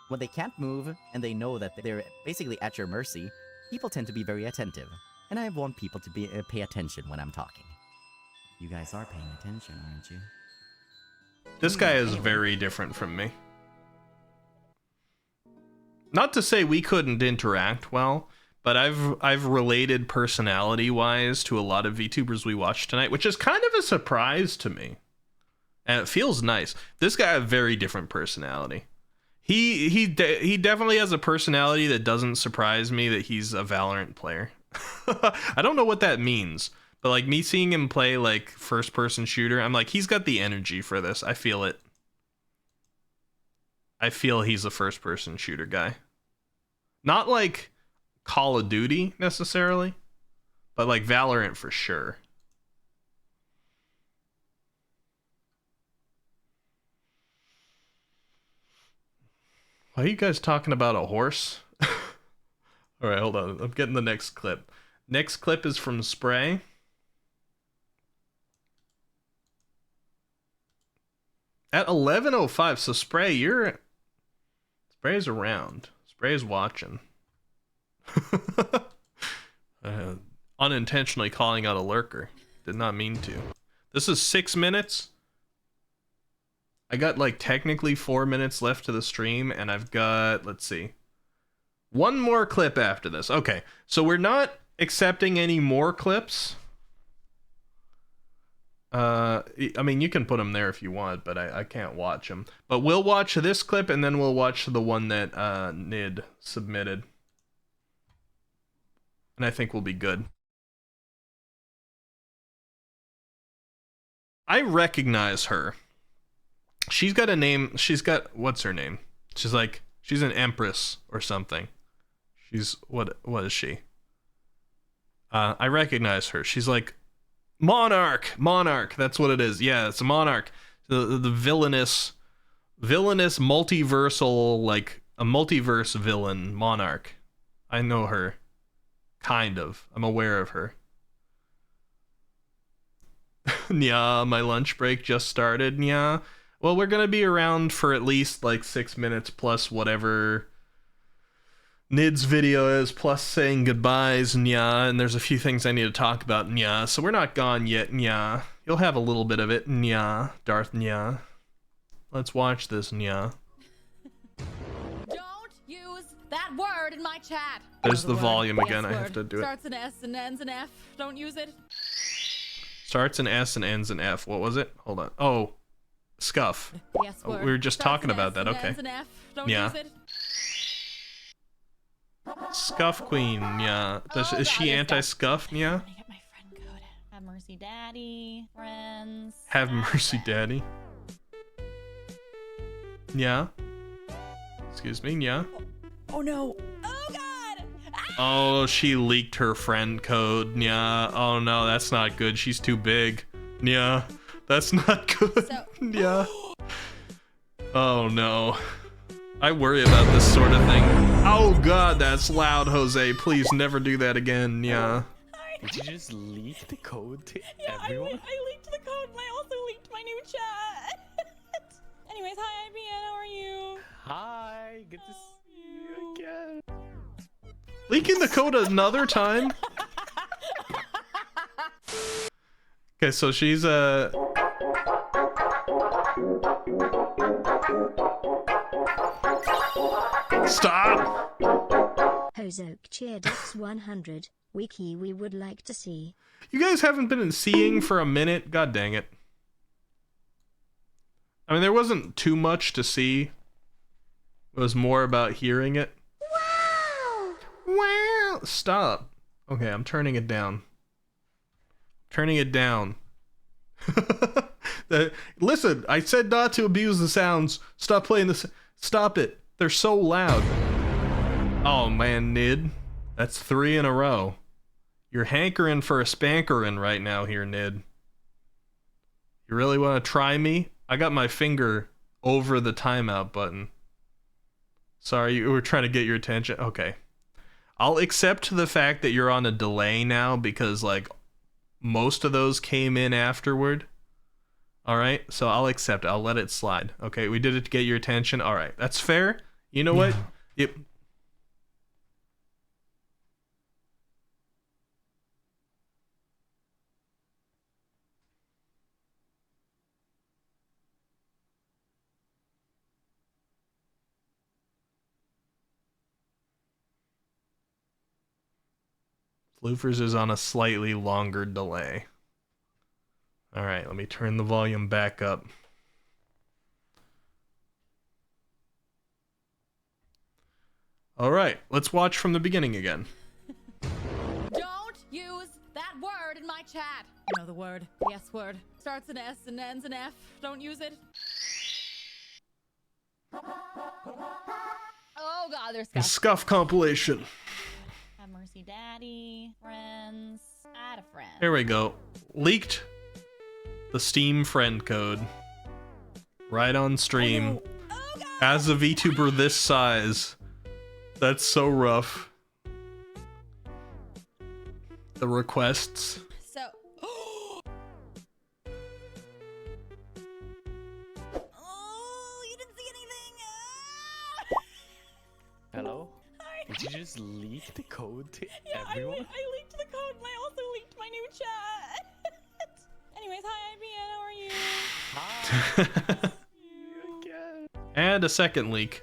When they can't move and they know that they're basically at your mercy, people tend to be very attentive. And I want people to pay attention when I'm talking. You guys are paying attention, aren't you? This guy is very different from me. Not to say we couldn't interact well, but I've related personality-wise to a lot of VTubers we watched tonight, which is kind of a surprise to me. And it feels nice. This guy has a very different personality. He definitely has a personality that doesn't surprise me that he's a Valorant player. I don't know what that means, but like me seeing him play like first-person shooter, I'm like, he's got the energy for this. I feel it. I feel he's a first-person shooter guy. Not like Call of Duty necessarily, but like Valorant for sure. Why are you guys talking about a horse? All right, hold on. I'm getting the next clip. Next clip is from Spray. At 11:05, so Spray's around. Spray's watching. Unintentionally calling out a lurker. Did not mean to. This is 6 minutes. I got like technically 4 minutes left to the stream, and I've got, let's see, one more clip after this. Okay, so we're not accepting any more clips. I mean, you can put them there if you want, but I can't watch them. But we'll watch this clip, and then we'll watch the one that Nid submitted. And I think we'll be good. I recognize her. She's got a name. She's got, what's her name? She's like, she's an empress or something. She's, what is she? I recognize her. She's like, Monarch, that's what it is. Yeah, it's a Monarch. The villainous multiversal, like a multiverse villain, Monarch. I know her. Kind of. I'm aware of her. Yeah, my lunch break just started. Yeah. Well, we're gonna be around for at least like 6 minutes plus whatever Nid's video is, plus saying goodbyes, nya, and there's a few things I need to talk about, nya, so we're not gone yet, nya. You'll have a little bit of it, nya, Darth nya. Let's watch this, nya. Don't use that word in my chat. There's the volume again, I have to do it. Starts in S and ends in F. Don't use it. Starts in S and ends in F. What was it? Hold on. Oh, scuff. Yes, Oh, we were just talking about that, okay. Yeah. Scuff Queen, yeah. Is she anti-scuff, yeah? Get my friend code. Have mercy, daddy. Friends. Have mercy, daddy. Yeah. Excuse me, yeah. Oh no. Oh god. Oh, she leaked her friend code, yeah. Oh no, that's not good. She's too big. Yeah. That's not good. Yeah. Oh no. I worry about this sort of thing. Oh god, that's loud, Jose. Please never do that again, yeah. Did you just leak the code to everyone? I leaked the code and I also leaked my new chat. Anyways, hi, IBN, how are you? Hi, good to see you again. Leaking the code another time? Okay, so she's Stop! Hozoke cheered X100. Wiki we would like to see. You guys haven't been seeing for a minute? God dang it. I mean, there wasn't too much to see. It was more about hearing it. Wow! Wow! Stop. Okay, I'm turning it down. Turning it down. Listen, I said not to abuse the sounds. Stop playing this. Stop it. They're so loud. Oh man, Nid. That's 3 in a row. You're hankering for a spankerin' right now here, Nid. You really want to try me? I got my finger over the timeout button. Sorry, you were trying to get your attention. Okay. I'll accept the fact that you're on a delay now because, like, most of those came in afterward. Alright, so I'll accept it. I'll let it slide. Okay, we did it to get your attention. Alright, that's fair. You know what? Yep. Floofers is on a slightly longer delay. All right, let me turn the volume back up. All right, let's watch from the beginning again. Don't use that word in my chat. You know the word. The S word. Starts an S and ends an F. Don't use it. Oh god, there's The Scuff. Scuff compilation. Have mercy, daddy. Friends. Add a friend. Here we go. Leaked the Steam friend code. Right on stream. As a VTuber this size. That's so rough. The requests. So. Oh, you didn't see anything. Hello? Did you just leak the code to Yeah, everyone? I leaked the code and I also leaked my new chat. Anyways, hi IBN, how are you? And a second leak.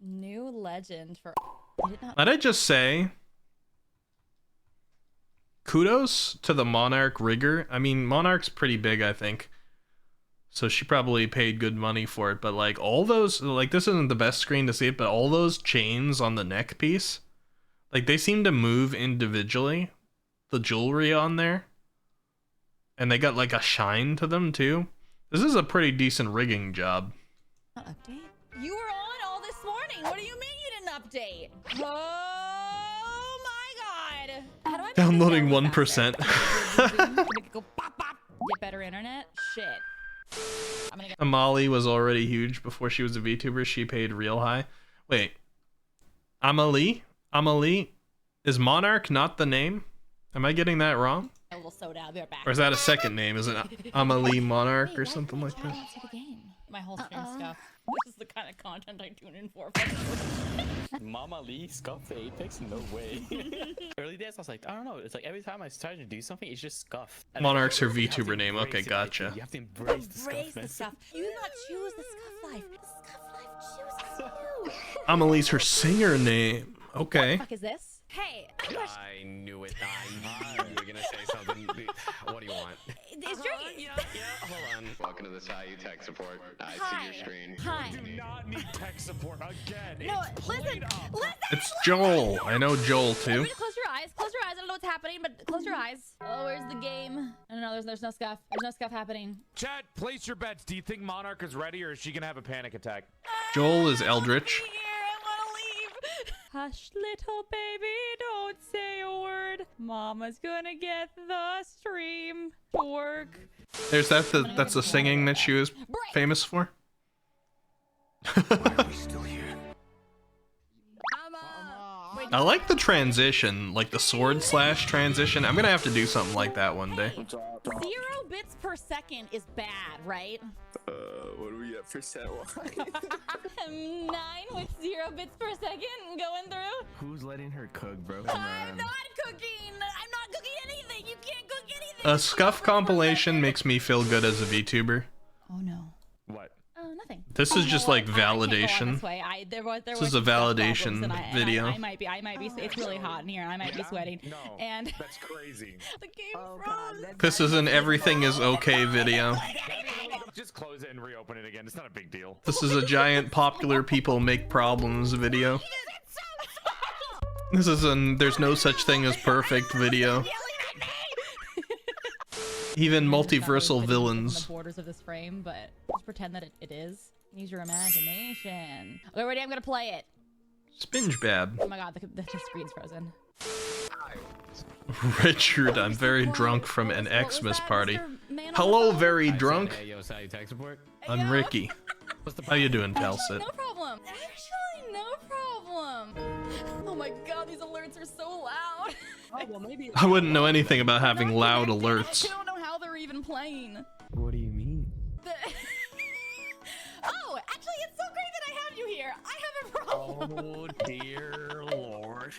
New legend for. Might I just say, kudos to the Monarch rigger. I mean, Monarch's pretty big, I think. So she probably paid good money for it. But like all those, like this isn't the best screen to see it, but all those chains on the neck piece, like they seem to move individually. The jewelry on there. And they got like a shine to them too. This is a pretty decent rigging job. Update? You were on all this morning. What do you mean you didn't update? Oh my god. How do I Downloading 1%. go pop pop? Get better internet? Shit. I'm gonna get Amali was already huge before she was a VTuber. She paid real high. Wait. Amalie? Is Monarch not the name? Am I getting that wrong? a little soda. I'll be right back. Or is that a second name? Is it Amalie Monarch or something like that? My whole stream stuff. This is the kind of content I tune in for. Mama Lee, Scuff the Apex? No way. Early days, I was like, I don't know. It's like every time I started to do something, it's just Scuff. And Monarch's her you have to VTuber name. Okay, embrace it, gotcha. You have to embrace the Embrace Scuff, the stuff. You do not choose the Scuff life. The Scuff life chooses you. Amalie's her singer name. Okay. What the fuck is this? Hey, I knew it. I knew you were gonna say something. What do you want? It's Jerky. Yeah, hold on. Welcome to the SIU tech support. I see your screen. Hi. We do not need tech support again. No, listen. It's Joel. I know Joel too. Everybody close your eyes. Close your eyes. I don't know what's happening, but close your eyes. Oh, where's the game? I don't know. There's no Scuff. There's no Scuff happening. Chat, place your bets. Do you think Monarch is ready, or is she gonna have a panic attack? Joel is Eldritch. Hush, little baby, don't say a word. Mama's gonna get the stream to work. There's that's the singing that she was famous for. I like the transition, like the sword slash transition. I'm gonna have to do something like that one day. 0 bits per second is bad, right? What do we at percent? 9 with 0 bits per second going through. Who's letting her cook, bro? I'm not cooking. I'm not cooking anything. You can't cook anything. A Scuff compilation makes me feel good as a VTuber. Oh no. What? Nothing. This is just like validation. This is a validation video. I might be. It's really hot in here, and I might be sweating. No, and that's crazy. The game froze. This is an everything is okay video. Just close it and reopen it again. It's not a big deal. This is a giant popular people make problems video. This is an there's no such thing as perfect video. Even multiversal villains. The borders of this frame, but just pretend that it is. Use your imagination. Okay, ready? I'm gonna play it. Spingebab. Oh my god, the screen's frozen. Richard, I'm very drunk from an Xmas party. Hello, very drunk. Hey, yo, SIU tech support. I'm Ricky. How you doing, Talsit? No problem. Actually, no problem. Oh my god, these alerts are so loud. Oh, well, maybe I wouldn't know anything about having loud alerts. I don't know how they're even playing. What do you mean? Oh, actually, it's so great that I have you here. I have a problem. Oh dear lord.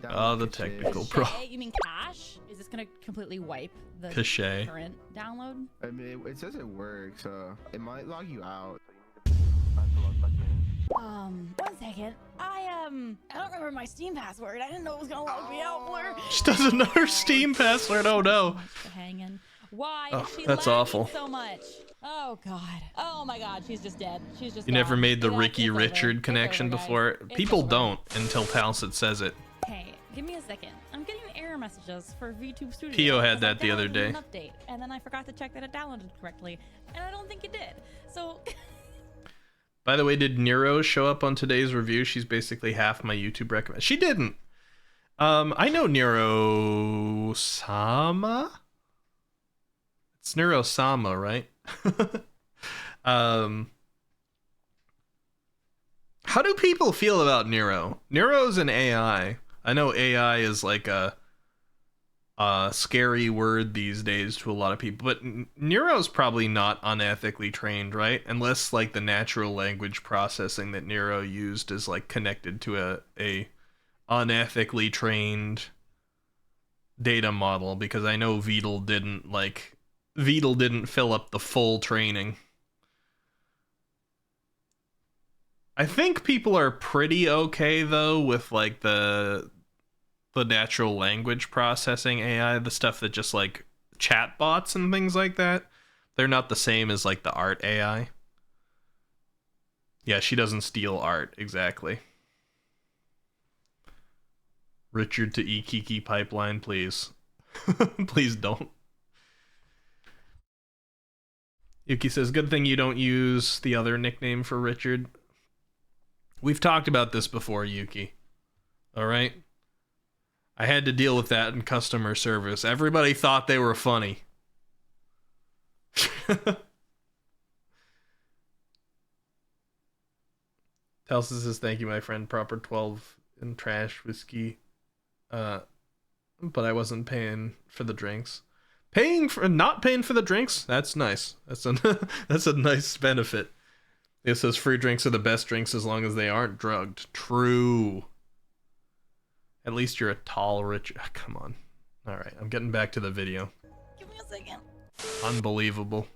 Oh, the technical pro. You mean cache? Is this gonna completely wipe the Cache. current download? I mean, it says it works, so it might log you out. One second. I don't remember my Steam password. I didn't know it was gonna log me out. Blur. She doesn't know her Steam password. Oh no. Hanging. Why Oh, is she that's lagging awful. so much? Oh god. Oh my god. She's just dead. She's just. You never gone. made the Yeah, Ricky it's over. Richard It's connection over, guys. before. It's People over. don't until Talcid says it. Hey, give me a second. I'm getting error messages for VTube Studio. Pio had 'cause I that the other downloaded day. An update, and then I forgot to check that it downloaded correctly, and I don't think it did. So. By the way, did Nero show up on today's review? She's basically half my YouTube recommend. She didn't. I know Nero Sama. It's Nero Sama, right? How do people feel about Nero? Nero's an AI. I know AI is like a scary word these days to a lot of people, but Nero's probably not unethically trained, right? Unless like the natural language processing that Nero used is like connected to a unethically trained data model, because I know Vedal didn't fill up the full training. I think people are pretty okay though with like the natural language processing AI, the stuff that just like chatbots and things like that. They're not the same as like the art AI. Yeah, she doesn't steal art, exactly. Richard to Ikiki pipeline, please. Please don't. Yuki says, good thing you don't use the other nickname for Richard. We've talked about this before, Yuki. Alright? I had to deal with that in customer service. Everybody thought they were funny. Telsa says, thank you, my friend. Proper 12 in trash whiskey. But I wasn't paying for the drinks. Not paying for the drinks? That's nice. That's a nice benefit. It says free drinks are the best drinks as long as they aren't drugged. True. At least you're a tall, rich... come on. Alright, I'm getting back to the video. Give me a second. Unbelievable.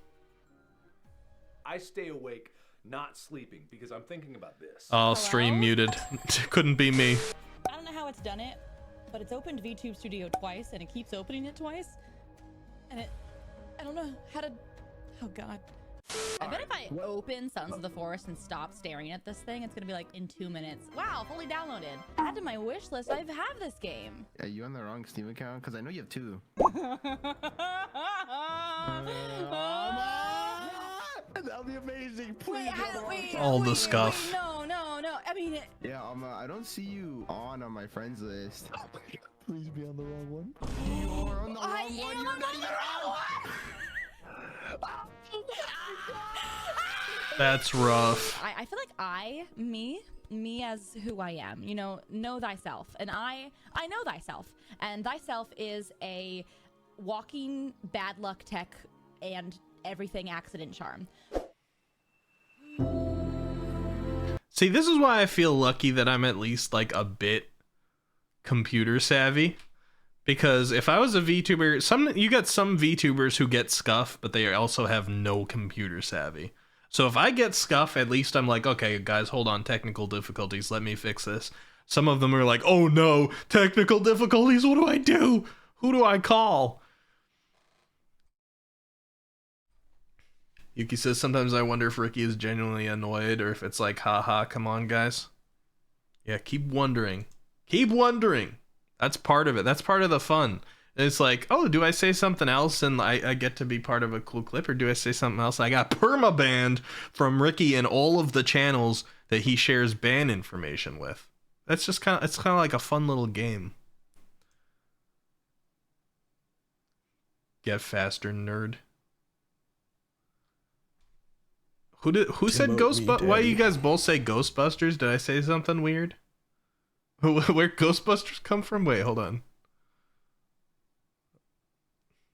I stay awake, not sleeping, because I'm thinking about this. Oh, stream muted. Couldn't be me. I don't know how it's done it, but it's opened VTube Studio twice, and it keeps opening it twice. And I don't know how to... Oh god. I bet if I open Sons of the Forest and stop staring at this thing, it's gonna be like in 2 minutes. Wow, fully downloaded. Add to my wish list. I have this game. Are you on the wrong Steam account? Because I know you have two. That'll be amazing. Please. All the scuff. No. I mean, Yeah, I don't see you on my friends list. Please be on the wrong one. You're on the wrong one. You're not even on. That's rough. I feel like me as who I am, know thyself. And I know thyself. And thyself is a walking bad luck tech and everything accident charm. See, this is why I feel lucky that I'm at least like a bit computer savvy. Because if I was a VTuber, you get some VTubers who get scuff, but they also have no computer savvy. So if I get scuff, at least I'm like, okay, guys, hold on, technical difficulties, let me fix this. Some of them are like, oh no, technical difficulties, what do I do? Who do I call? Yuki says, sometimes I wonder if Ricky is genuinely annoyed or if it's like, haha, come on, guys. Yeah, keep wondering. Keep wondering. That's part of it. That's part of the fun. It's like, oh, do I say something else and I get to be part of a cool clip, or do I say something else? I got permabanned from Ricky and all of the channels that he shares ban information with. That's just it's kind of like a fun little game. Get faster, nerd. Who said Ghostbusters? Why you guys both say Ghostbusters? Did I say something weird? Where Ghostbusters come from? Wait, hold on.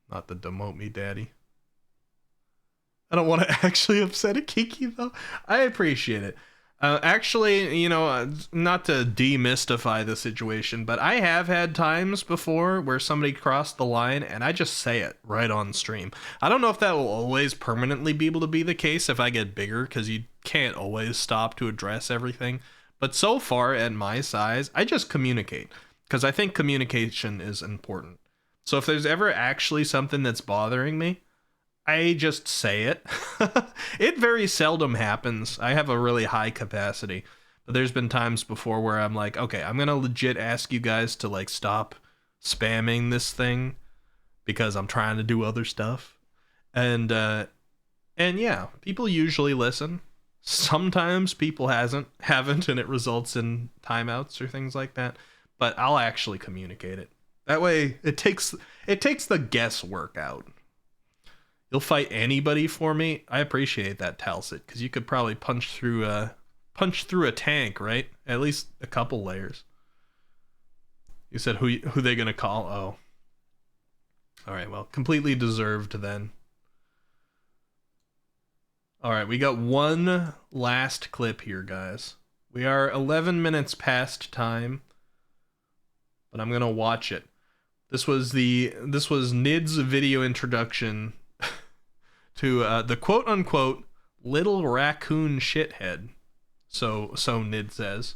Not the demote me daddy. I don't want to actually upset a Kiki though. I appreciate it. Actually, not to demystify the situation, but I have had times before where somebody crossed the line and I just say it right on stream. I don't know if that will always permanently be able to be the case if I get bigger, because you can't always stop to address everything. But so far, at my size, I just communicate, because I think communication is important. So if there's ever actually something that's bothering me, I just say it. It very seldom happens. I have a really high capacity. But there's been times before where I'm like, okay, I'm going to legit ask you guys to like stop spamming this thing because I'm trying to do other stuff. And yeah, people usually listen. Sometimes people haven't, and it results in timeouts or things like that. But I'll actually communicate it. That way it takes the guesswork out. You'll fight anybody for me. I appreciate that, Talsit, because you could probably punch through a tank, right? At least a couple layers. You said who they gonna call? Oh, all right. Well, completely deserved then. All right, we got one last clip here, guys. We are 11 minutes past time, but I'm gonna watch it. This was Nid's video introduction to the quote-unquote little raccoon shithead. So Nid says.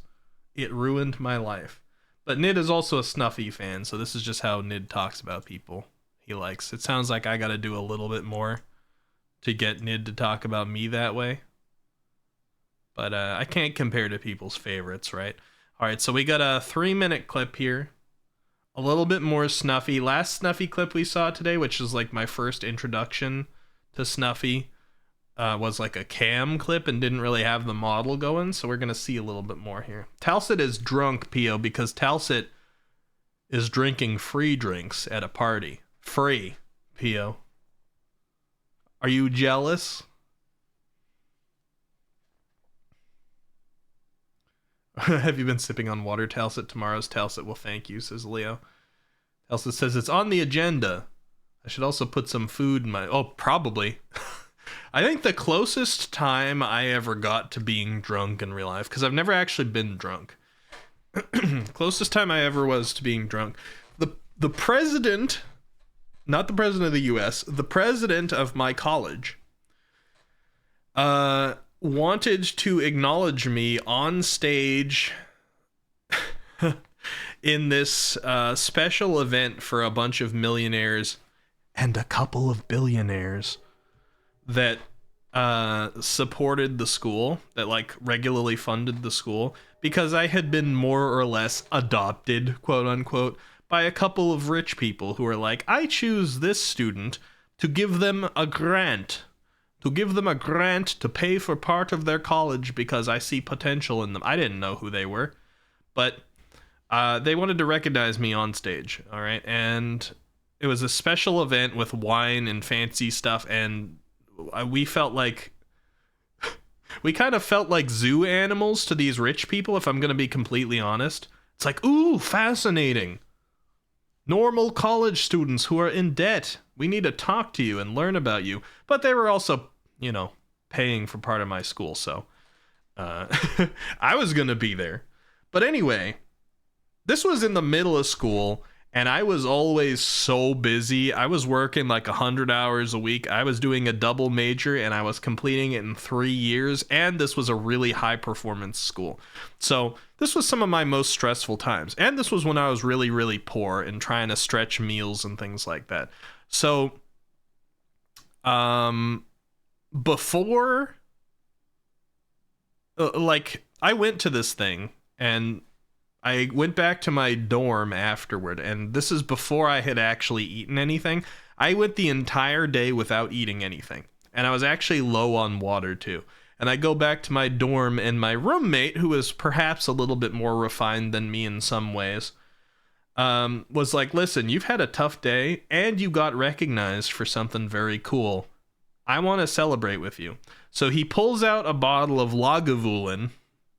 It ruined my life. But Nid is also a Snuffy fan, so this is just how Nid talks about people he likes. It sounds like I gotta do a little bit more to get Nid to talk about me that way. But I can't compare to people's favorites, right? Alright, so we got a 3-minute clip here. A little bit more Snuffy. Last Snuffy clip we saw today, which is like my first introduction to Snuffy, was like a cam clip and didn't really have the model going, so we're gonna see a little bit more here. Talsit is drunk, Pio, because Talsit is drinking free drinks at a party. Free, Pio. Are you jealous? Have you been sipping on water, Talsit? Tomorrow's Talsit will thank you, says Leo. Talsit says it's on the agenda. I should also put some food in my... Oh, probably. I think the closest time I ever got to being drunk in real life, because I've never actually been drunk. Closest time I ever was to being drunk. The president, not the president of the US, the president of my college, wanted to acknowledge me on stage in this special event for a bunch of millionaires and a couple of billionaires that supported the school, that like regularly funded the school, because I had been more or less adopted, quote unquote, by a couple of rich people who were like, I choose this student to give them a grant. To pay for part of their college because I see potential in them. I didn't know who they were, but they wanted to recognize me on stage, all right? And it was a special event with wine and fancy stuff, and we felt like... we kind of felt like zoo animals to these rich people, if I'm going to be completely honest. It's like, ooh, fascinating. Normal college students who are in debt. We need to talk to you and learn about you. But they were also, paying for part of my school, so I was going to be there. But anyway, this was in the middle of school, and I was always so busy. I was working like 100 hours a week. I was doing a double major, and I was completing it in 3 years, and this was a really high-performance school. So this was some of my most stressful times, and this was when I was really, really poor and trying to stretch meals and things like that. So, before, I went to this thing, and I went back to my dorm afterward, and this is before I had actually eaten anything. I went the entire day without eating anything, and I was actually low on water too. And I go back to my dorm, and my roommate, who is perhaps a little bit more refined than me in some ways, was like, listen, you've had a tough day, and you got recognized for something very cool. I want to celebrate with you. So he pulls out a bottle of Lagavulin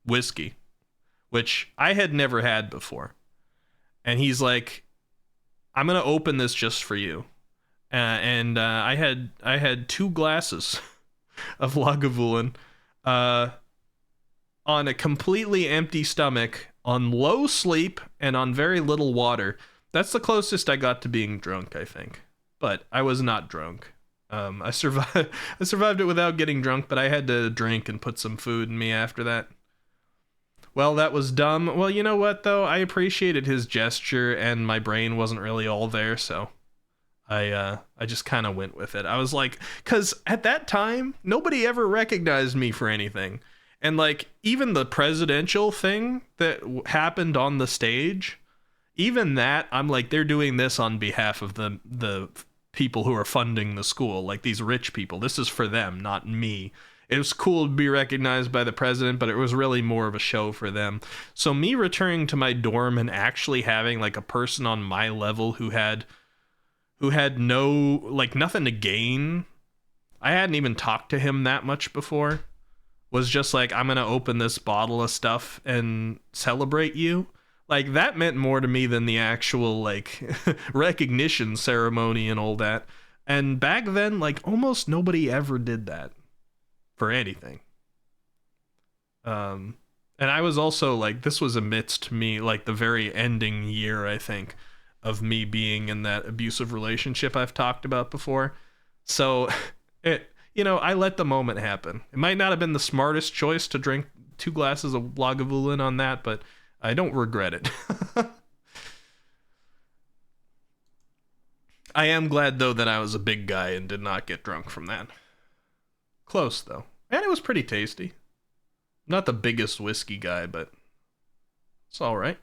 whiskey, which I had never had before. And he's like, I'm going to open this just for you. And I had 2 glasses of Lagavulin. on a completely empty stomach, on low sleep, and on very little water. That's the closest I got to being drunk, I think. But I was not drunk. I survived it without getting drunk, but I had to drink and put some food in me after that. Well, that was dumb. Well, you know what, though? I appreciated his gesture, and my brain wasn't really all there, so I just kind of went with it. I was like, because at that time, nobody ever recognized me for anything. And, like, even the presidential thing that happened on the stage, even that, I'm like, they're doing this on behalf of the people who are funding the school, like these rich people. This is for them, not me. It was cool to be recognized by the president, but it was really more of a show for them. So me returning to my dorm and actually having like a person on my level who had no, like, nothing to gain. I hadn't even talked to him that much before. Was just like, I'm gonna open this bottle of stuff and celebrate you. Like, that meant more to me than the actual, like, recognition ceremony and all that. And back then, like, almost nobody ever did that for anything. And I was also, like, this was amidst me, like, the very ending year, I think, of me being in that abusive relationship I've talked about before. So, I let the moment happen. It might not have been the smartest choice to drink 2 glasses of Lagavulin on that, but I don't regret it. I am glad, though, that I was a big guy and did not get drunk from that. Close, though. And it was pretty tasty. Not the biggest whiskey guy, but it's all right.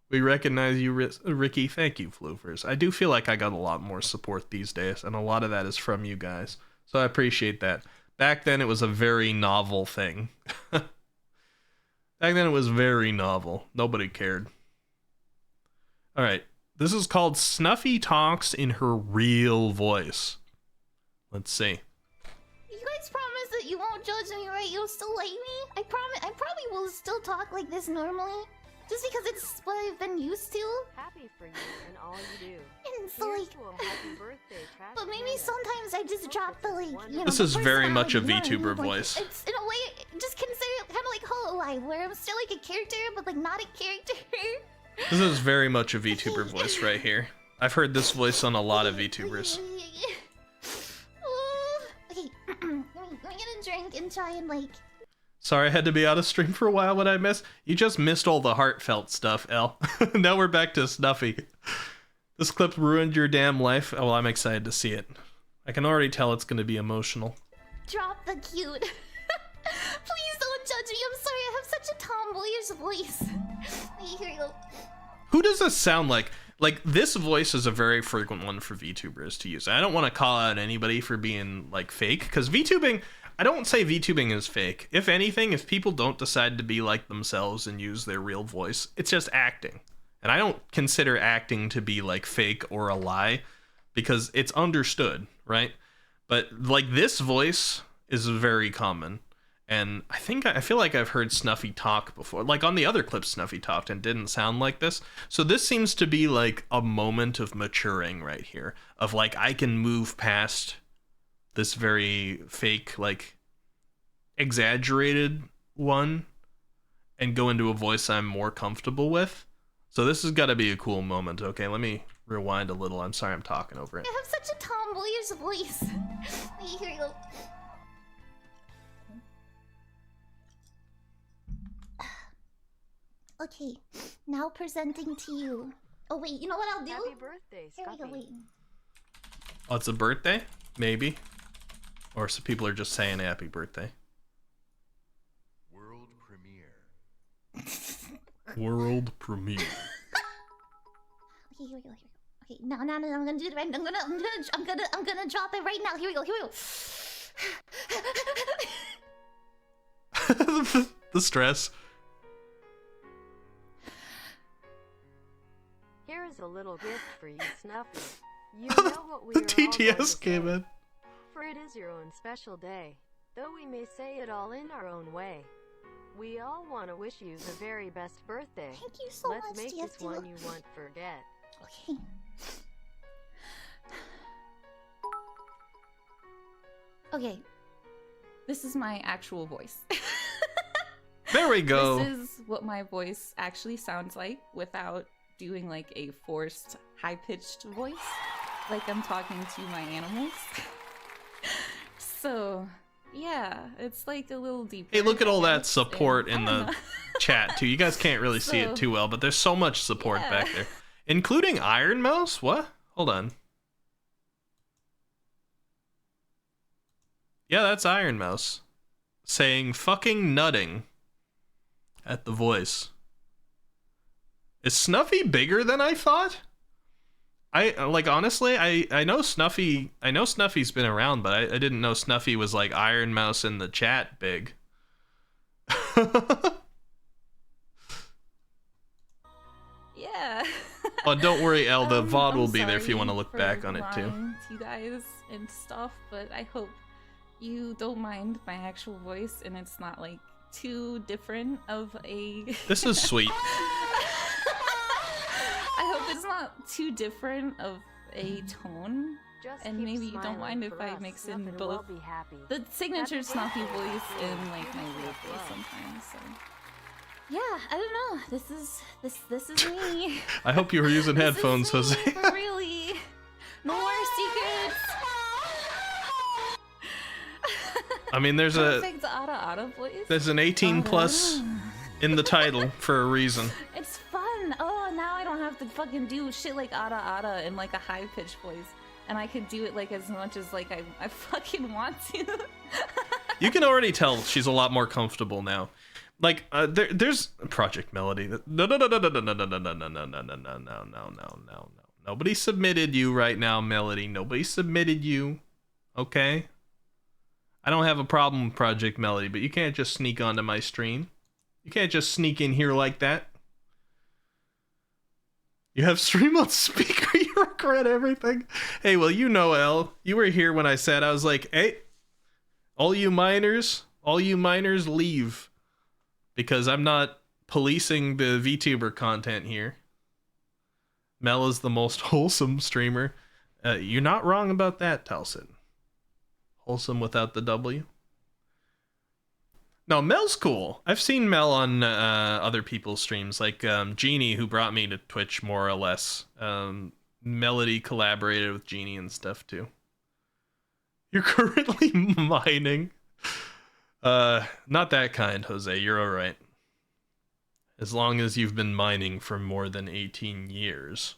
We recognize you, Ricky. Thank you, Floofers. I do feel like I got a lot more support these days, and a lot of that is from you guys. So I appreciate that. Back then, it was a very novel thing. Back then, it was very novel. Nobody cared. All right. This is called Snuffy Talks in Her Real Voice. Let's see. You guys promise that you won't judge me, right? You'll still like me? I promise. I probably will still talk like this normally. Just because it's what I've been used to. Happy for you and all you do. And so, Here's like, to a happy birthday, Trash but maybe Panda. sometimes I just drop the, like, you know, This the is very much a personality, VTuber like, voice. It's, in a way, just consider it kind of like Hololive, where I'm still like a character, but like not a character. This is very much a VTuber voice right here. I've heard this voice on a lot of VTubers. Okay, let me get a drink and try and, like... Sorry I had to be out of stream for a while. What I missed? You just missed all the heartfelt stuff, El. Now we're back to Snuffy. This clip ruined your damn life. Oh, well, I'm excited to see it. I can already tell it's going to be emotional. Drop the cute. Please don't judge me. I'm sorry. I have such a tomboyish voice. Okay, here you go. Who does this sound like? Like, this voice is a very frequent one for VTubers to use. I don't want to call out anybody for being, like, fake, because VTubing... I don't say VTubing is fake. If anything, if people don't decide to be like themselves and use their real voice, it's just acting. And I don't consider acting to be like fake or a lie because it's understood, right? But like this voice is very common. And I feel like I've heard Snuffy talk before. Like on the other clips Snuffy talked and didn't sound like this. So this seems to be like a moment of maturing right here. Of like, I can move past this very fake, like, exaggerated one and go into a voice I'm more comfortable with. So this has got to be a cool moment. Okay, let me rewind a little. I'm sorry I'm talking over it. I have such a tomboyish voice. Okay, here you go. Okay, now presenting to you. Oh wait, you know what I'll do? Happy birthday, Here we go, wait. Oh, it's a birthday? Maybe. Or some people are just saying happy birthday. World premiere. World premiere. Okay, here we go. Okay, now I'm gonna do it right. I'm gonna drop it right now. Here we go. The stress. Here is a little gift for you, Snuffy. You know what we The are all going to TTS came say. in. For it is your own special day, though we may say it all in our own way. We all want to wish you the very best birthday. Thank you so Let's much, make DS2. this one you won't forget. Okay. Okay. This is my actual voice. There we go. This is what my voice actually sounds like without doing like a forced high-pitched voice, like I'm talking to my animals. So yeah, it's like a little deeper. Hey, look at all that and support in I don't the know. chat too. You guys can't really see it So, too well, but there's so much support yeah. back there, including Iron Mouse. What? Hold on. Yeah, that's Iron Mouse saying "fucking nutting" at the voice. Is Snuffy bigger than I thought? I like honestly, I know Snuffy. I know Snuffy's been around, but I didn't know Snuffy was like Iron Mouse in the chat big. Yeah. Oh, don't worry, El. The VOD will I'm be there if you sorry want to look for back on it too. lying to you guys and stuff, but I hope you don't mind my actual voice and it's not like too different of a. This is sweet. I hope it's not too different of a tone. Just And keep maybe you don't smiling mind if for I us. mix in Snuffin will both be happy. the signature Happy Snuffy birthday. voice and like my real voice sometimes. So yeah, I don't know. This is me. I hope you were using headphones, Jose. For really. No more secrets. I mean, there's Perfect Ada voice. an 18 plus in the title for a reason. It's fun. Oh, now I don't have to fucking do shit like Ada in like a high pitched voice, and I could do it like as much as like I fucking want to. You can already tell she's a lot more comfortable now. Like there's Project Melody. No. Nobody submitted you right now, Melody. Nobody submitted you. Okay? I don't have a problem with Project Melody, but you can't just sneak onto my stream. You can't just sneak in here like that. You have stream on speaker, you regret everything. Hey, well, you know, El, you were here when I said, I was like, hey, all you minors leave. Because I'm not policing the VTuber content here. Mel is the most wholesome streamer. You're not wrong about that, Talcin. Wholesome without the W. No, Mel's cool. I've seen Mel on other people's streams, like Genie, who brought me to Twitch, more or less. Melody collaborated with Genie and stuff, too. You're currently mining. Not that kind, Jose. You're alright. As long as you've been mining for more than 18 years.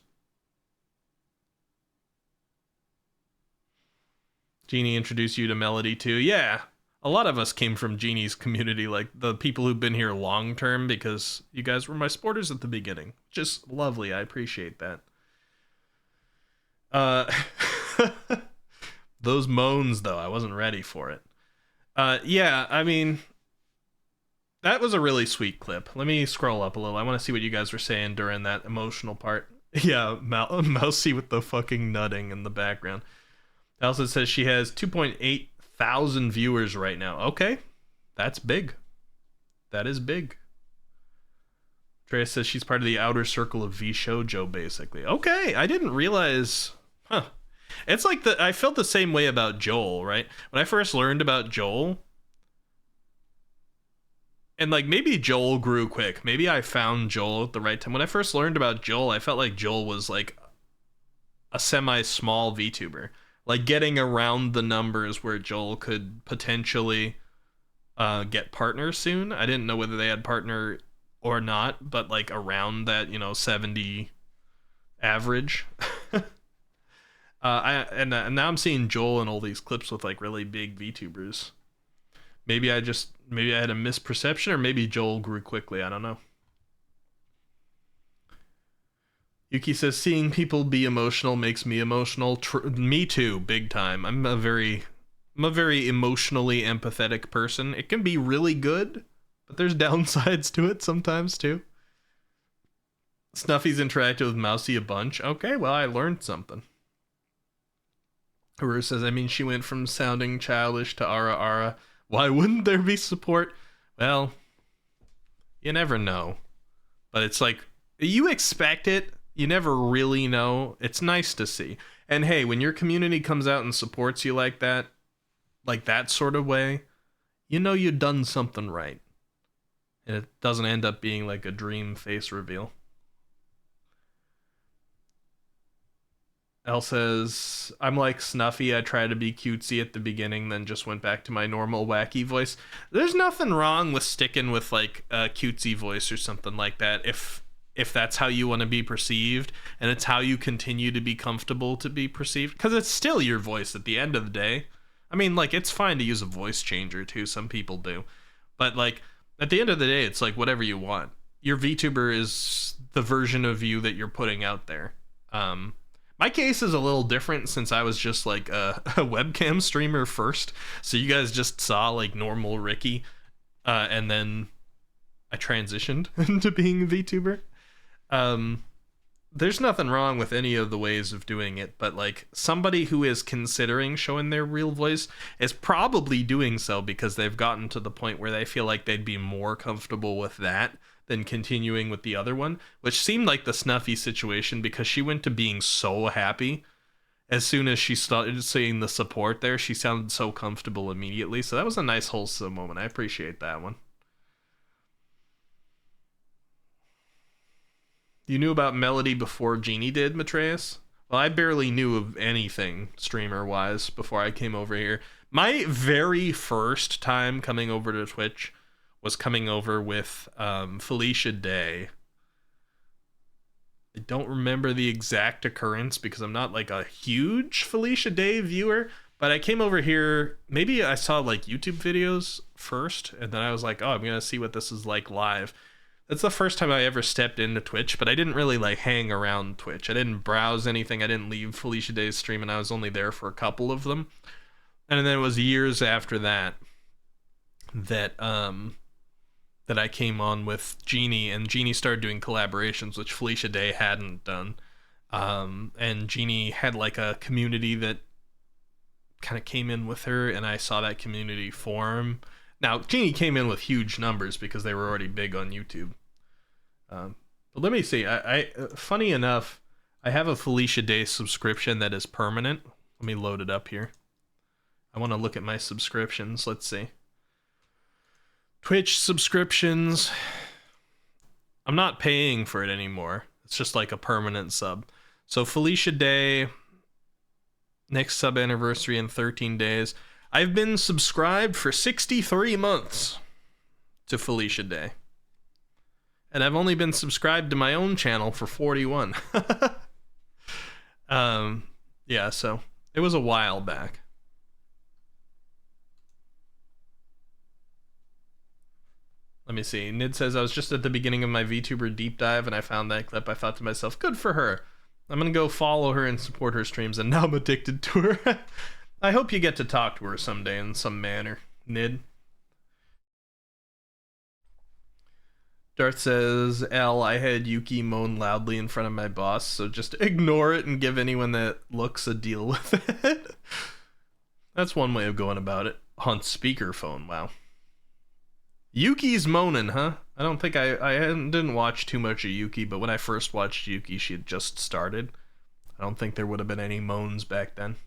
Genie introduced you to Melody too. Yeah, a lot of us came from Genie's community, like the people who've been here long term, because you guys were my supporters at the beginning. Just lovely. I appreciate that. Those moans, though, I wasn't ready for it. Yeah, I mean, that was a really sweet clip. Let me scroll up a little. I want to see what you guys were saying during that emotional part. Yeah, Mousy with the fucking nutting in the background. It also says she has 2.8 thousand viewers right now. Okay, that's big. That is big. Treya says she's part of the outer circle of V Shoujo, basically. Okay, I didn't realize. Huh. It's like I felt the same way about Joel, right? When I first learned about Joel, and like maybe Joel grew quick. Maybe I found Joel at the right time. When I first learned about Joel, I felt like Joel was like a semi-small VTuber. Like getting around the numbers where Joel could potentially get partners soon. I didn't know whether they had partner or not, but like around that, 70 average. And now I'm seeing Joel in all these clips with like really big VTubers. Maybe I had a misperception, or maybe Joel grew quickly. I don't know. Yuki says, seeing people be emotional makes me emotional. Me too, big time. I'm a very emotionally empathetic person. It can be really good, but there's downsides to it sometimes too. Snuffy's interacted with Mousy a bunch. Okay, well, I learned something. Haru says, I mean, she went from sounding childish to Ara. Why wouldn't there be support? Well, you never know. But it's like, you expect it. You never really know. It's nice to see. And hey, when your community comes out and supports you like that sort of way, you know you've done something right. And it doesn't end up being like a dream face reveal. Elle says, I'm like Snuffy. I try to be cutesy at the beginning, then just went back to my normal wacky voice. There's nothing wrong with sticking with like a cutesy voice or something like that if that's how you want to be perceived, and it's how you continue to be comfortable to be perceived, because it's still your voice at the end of the day. I mean, like, it's fine to use a voice changer too, some people do, but like at the end of the day, it's like whatever you want. Your VTuber is the version of you that you're putting out there. My case is a little different since I was just like a webcam streamer first, so you guys just saw like normal Ricky, and then I transitioned into being a VTuber. There's nothing wrong with any of the ways of doing it, but like somebody who is considering showing their real voice is probably doing so because they've gotten to the point where they feel like they'd be more comfortable with that than continuing with the other one, which seemed like the Snuffy situation because she went to being so happy. As soon as she started seeing the support there, she sounded so comfortable immediately. So that was a nice wholesome moment. I appreciate that one. You knew about Melody before Genie did, Matreus? Well, I barely knew of anything streamer-wise before I came over here. My very first time coming over to Twitch was coming over with Felicia Day. I don't remember the exact occurrence because I'm not like a huge Felicia Day viewer, but I came over here, maybe I saw like YouTube videos first, and then I was like, oh, I'm gonna see what this is like live. That's the first time I ever stepped into Twitch, but I didn't really like hang around Twitch. I didn't browse anything. I didn't leave Felicia Day's stream, and I was only there for a couple of them. And then it was years after that that I came on with Genie, and Genie started doing collaborations, which Felicia Day hadn't done. And Genie had like a community that kind of came in with her, and I saw that community form. Now, Genie came in with huge numbers because they were already big on YouTube. But let me see. I funny enough, I have a Felicia Day subscription that is permanent. Let me load it up here. I want to look at my subscriptions. Let's see. Twitch subscriptions. I'm not paying for it anymore. It's just like a permanent sub. So Felicia Day, next sub anniversary in 13 days. I've been subscribed for 63 months to Felicia Day. And I've only been subscribed to my own channel for 41. Yeah, so it was a while back. Let me see. Nid says, I was just at the beginning of my VTuber deep dive and I found that clip. I thought to myself, good for her. I'm going to go follow her and support her streams, and now I'm addicted to her. I hope you get to talk to her someday in some manner, Nid. Darth says, L, I had Yuki moan loudly in front of my boss, so just ignore it and give anyone that looks a deal with it. That's one way of going about it. On speakerphone, wow. Yuki's moaning, huh? I don't think I didn't watch too much of Yuki, but when I first watched Yuki, she had just started. I don't think there would have been any moans back then.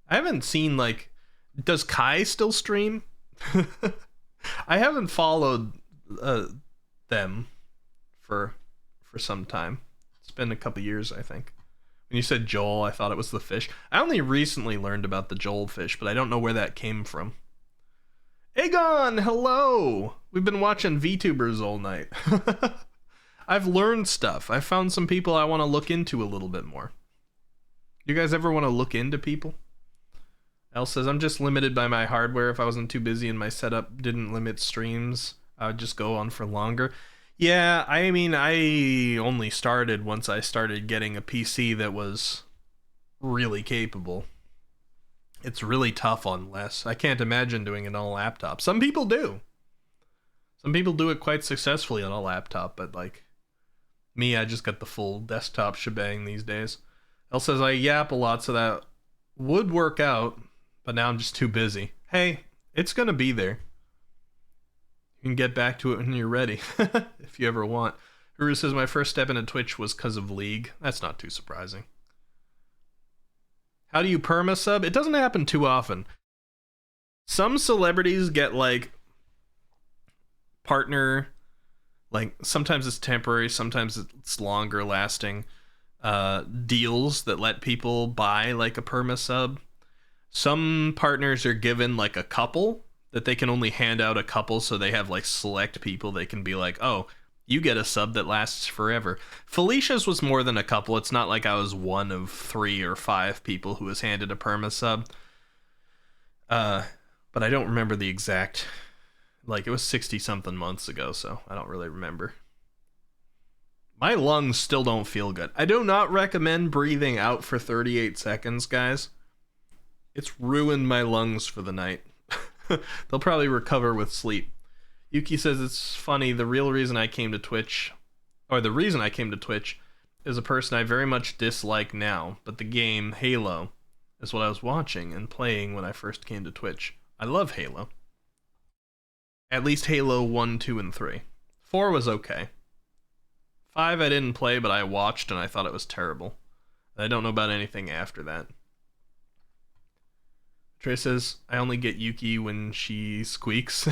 I haven't seen, like... Does Kai still stream? I haven't followed them for some time. It's been a couple years, I think. When you said Joel, I thought it was the fish. I only recently learned about the Joel fish, but I don't know where that came from. Aegon, hello! We've been watching VTubers all night. I've learned stuff. I found some people I want to look into a little bit more. You guys ever want to look into people? Elle says, I'm just limited by my hardware. If I wasn't too busy and my setup didn't limit streams, I would just go on for longer. Yeah, I mean, I only started once I started getting a PC that was really capable. It's really tough on less. I can't imagine doing it on a laptop. Some people do. Some people do it quite successfully on a laptop, but like me, I just got the full desktop shebang these days. Elle says, I yap a lot, so that would work out, but now I'm just too busy. Hey, it's gonna be there. You can get back to it when you're ready, if you ever want. Huru says, my first step into Twitch was because of League. That's not too surprising. How do you perma-sub? It doesn't happen too often. Some celebrities get, like, partner, like sometimes it's temporary, sometimes it's longer lasting deals that let people buy like a perma sub. Some partners are given like a couple that they can only hand out a couple, so they have like select people they can be like, oh, you get a sub that lasts forever. Felicia's was more than a couple. It's not like I was one of 3 or 5 people who was handed a perma sub. But I don't remember the exact, like it was 60 something months ago, so I don't really remember. My lungs still don't feel good. I do not recommend breathing out for 38 seconds, guys. It's ruined my lungs for the night. They'll probably recover with sleep. Yuki says it's funny, the reason I came to Twitch is a person I very much dislike now, but the game, Halo, is what I was watching and playing when I first came to Twitch. I love Halo. At least Halo 1, 2, and 3. 4 was okay. 5 I didn't play, but I watched and I thought it was terrible. I don't know about anything after that. Trey says, I only get Yuki when she squeaks.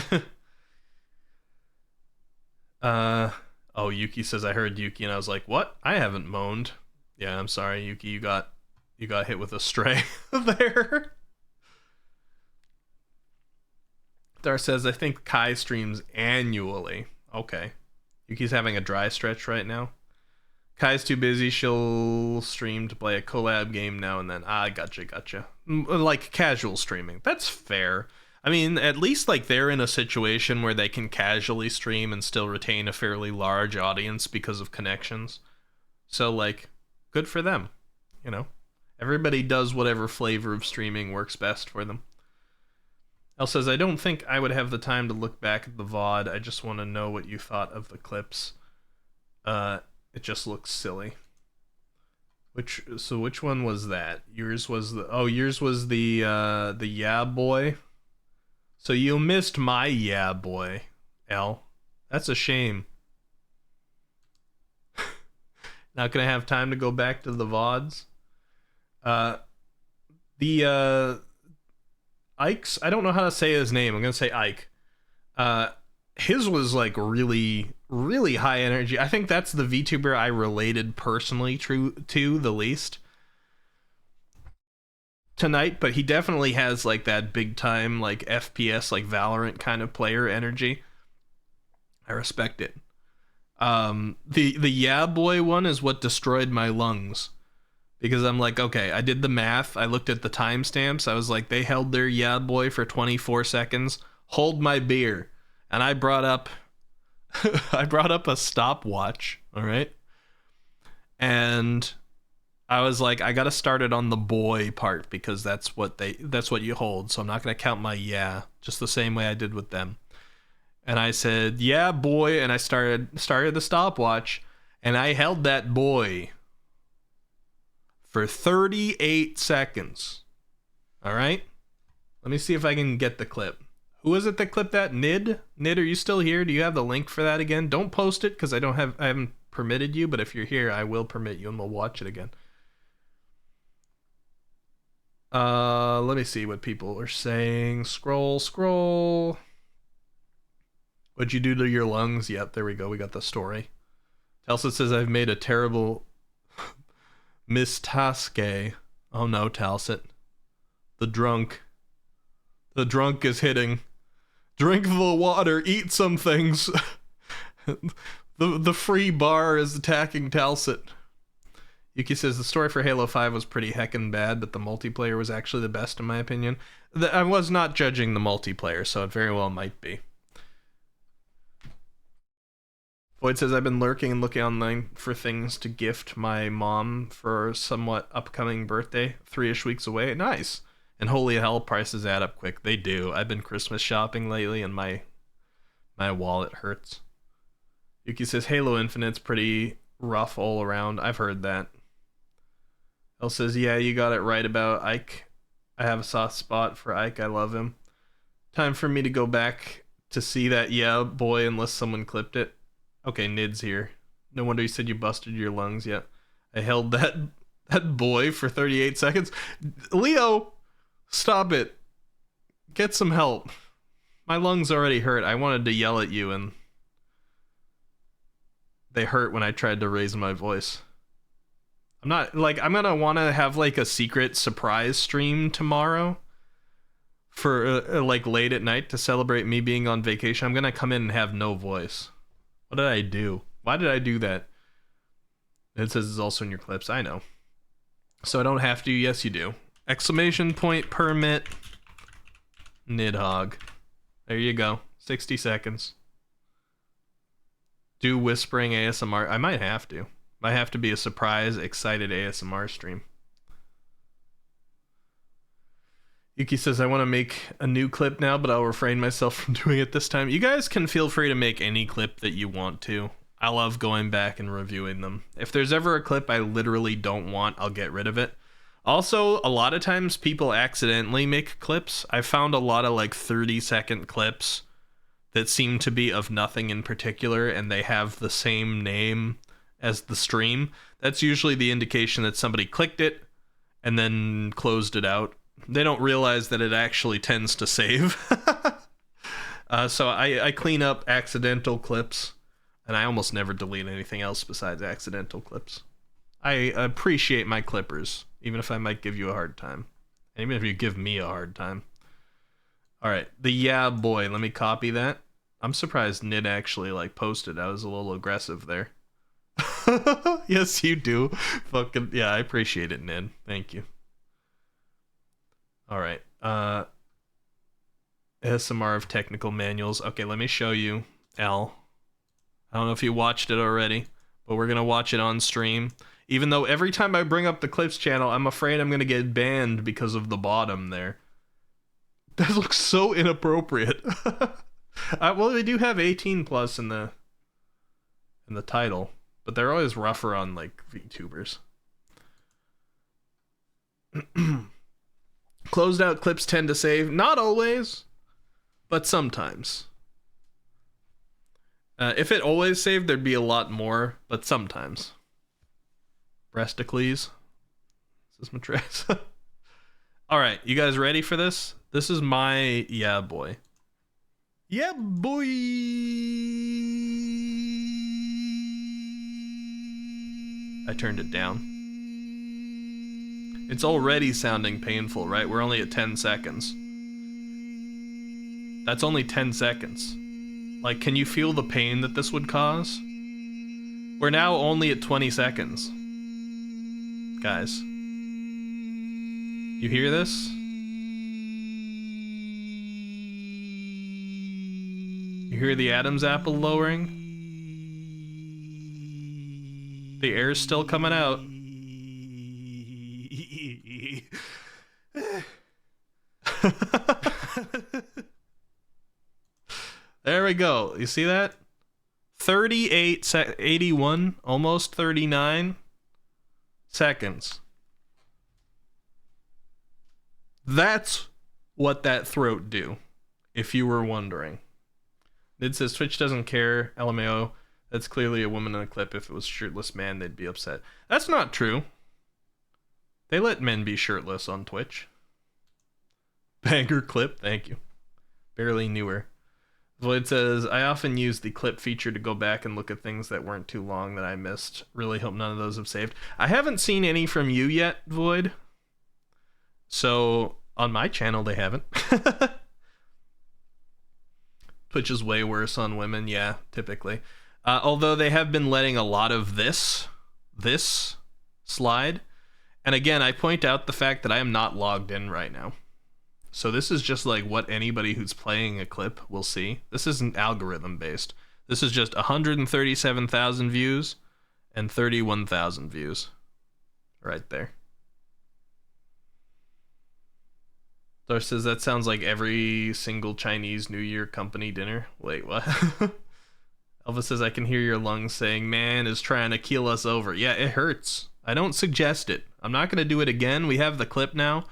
Oh, Yuki says, I heard Yuki, and I was like, what? I haven't moaned. Yeah, I'm sorry, Yuki, you got hit with a stray there. Dar says, I think Kai streams annually. Okay. Yuki's having a dry stretch right now. Kai's too busy. She'll stream to play a collab game now and then. Ah, gotcha. Like casual streaming. That's fair. I mean, at least like they're in a situation where they can casually stream and still retain a fairly large audience because of connections. So like, good for them. You know, everybody does whatever flavor of streaming works best for them. Elle says, I don't think I would have the time to look back at the VOD. I just want to know what you thought of the clips. It just looks silly. Which one was that? Yours was the yeah boy. So you missed my yeah boy, Elle. That's a shame. Not gonna have time to go back to the VODs. Ike's, I don't know how to say his name. I'm gonna say Ike. His was like really, really high energy. I think that's the VTuber I related personally to the least tonight, but he definitely has like that big time like FPS like Valorant kind of player energy. I respect it. The yeah boy one is what destroyed my lungs. Because I'm like, okay, I did the math. I looked at the timestamps. I was like, they held their yeah boy for 24 seconds. Hold my beer. And I brought up a stopwatch, all right? And I was like, I got to start it on the boy part because that's what you hold. So I'm not going to count my yeah, just the same way I did with them. And I said, "Yeah, boy," and I started the stopwatch, and I held that boy for 38 seconds. All right? Let me see if I can get the clip. Who is it that clipped that? Nid? Nid, are you still here? Do you have the link for that again? Don't post it because I haven't permitted you, but if you're here, I will permit you and we'll watch it again. Let me see what people are saying. Scroll. What'd you do to your lungs? Yep, there we go. We got the story. Telsa says, I've made a terrible mistake. Oh no, Talsit. The drunk is hitting. Drink the water, eat some things. The free bar is attacking Talsit. Yuki says, the story for Halo 5 was pretty heckin' bad, but the multiplayer was actually the best in my opinion. I was not judging the multiplayer, so it very well might be. Void says, I've been lurking and looking online for things to gift my mom for a somewhat upcoming birthday, 3-ish weeks away. Nice. And holy hell, prices add up quick. They do. I've been Christmas shopping lately and my wallet hurts. Yuki says, Halo Infinite's pretty rough all around. I've heard that. Elle says, yeah, you got it right about Ike. I have a soft spot for Ike. I love him. Time for me to go back to see that yeah boy unless someone clipped it. Okay, Nid's here. No wonder you said you busted your lungs yet. I held that boy for 38 seconds. Leo, stop it. Get some help. My lungs already hurt. I wanted to yell at you and they hurt when I tried to raise my voice. I'm not like I'm gonna want to have like a secret surprise stream tomorrow for like late at night to celebrate me being on vacation. I'm gonna come in and have no voice. What did I do? Why did I do that? It says it's also in your clips. I know. So I don't have to. Yes, you do. Exclamation point permit. Nidhogg. There you go. 60 seconds. Do whispering ASMR. I might have to. Might have to be a surprise, excited ASMR stream. Yuki says, I want to make a new clip now, but I'll refrain myself from doing it this time. You guys can feel free to make any clip that you want to. I love going back and reviewing them. If there's ever a clip I literally don't want, I'll get rid of it. Also, a lot of times people accidentally make clips. I found a lot of like 30-second clips that seem to be of nothing in particular, and they have the same name as the stream. That's usually the indication that somebody clicked it and then closed it out. They don't realize that it actually tends to save. So I clean up accidental clips, and I almost never delete anything else besides accidental clips. I appreciate my clippers, even if I might give you a hard time. And even if you give me a hard time. Alright, the yeah boy. Let me copy that. I'm surprised Nid actually like posted. I was a little aggressive there. Yes, you do. Fucking yeah, I appreciate it, Nid. Thank you. Alright. ASMR of technical manuals. Okay, let me show you L. I don't know if you watched it already, but we're gonna watch it on stream. Even though every time I bring up the clips channel, I'm afraid I'm gonna get banned because of the bottom there. That looks so inappropriate. Well, they do have 18 plus in the title, but they're always rougher on like VTubers. Closed out clips tend to save. Not always, but sometimes. If it always saved, there'd be a lot more, but sometimes. Breasticles. This is Matres. Alright, you guys ready for this? This is my yeah boy. Yeah boy! I turned it down. It's already sounding painful, right? We're only at 10 seconds. That's only 10 seconds. Like, can you feel the pain that this would cause? We're now only at 20 seconds. Guys. You hear this? You hear the Adam's apple lowering? The air's still coming out. There we go. You see that? 81, almost 39 seconds. That's what that throat do, if you were wondering. It says Twitch doesn't care, LMAO. That's clearly a woman in a clip. If it was a shirtless man, they'd be upset. That's not true. They let men be shirtless on Twitch. Banger clip, thank you. Barely knew her. Void says, I often use the clip feature to go back and look at things that weren't too long that I missed. Really hope none of those have saved. I haven't seen any from you yet, Void. So, on my channel, they haven't. Twitch is way worse on women, yeah, typically. Although they have been letting a lot of this slide. And again, I point out the fact that I am not logged in right now. So this is just like what anybody who's playing a clip will see. This isn't algorithm based. This is just 137,000 views and 31,000 views. Right there. Thor says that sounds like every single Chinese New Year company dinner. Wait, what? Elvis says I can hear your lungs saying, man is trying to keel us over. Yeah, it hurts. I don't suggest it. I'm not going to do it again. We have the clip now.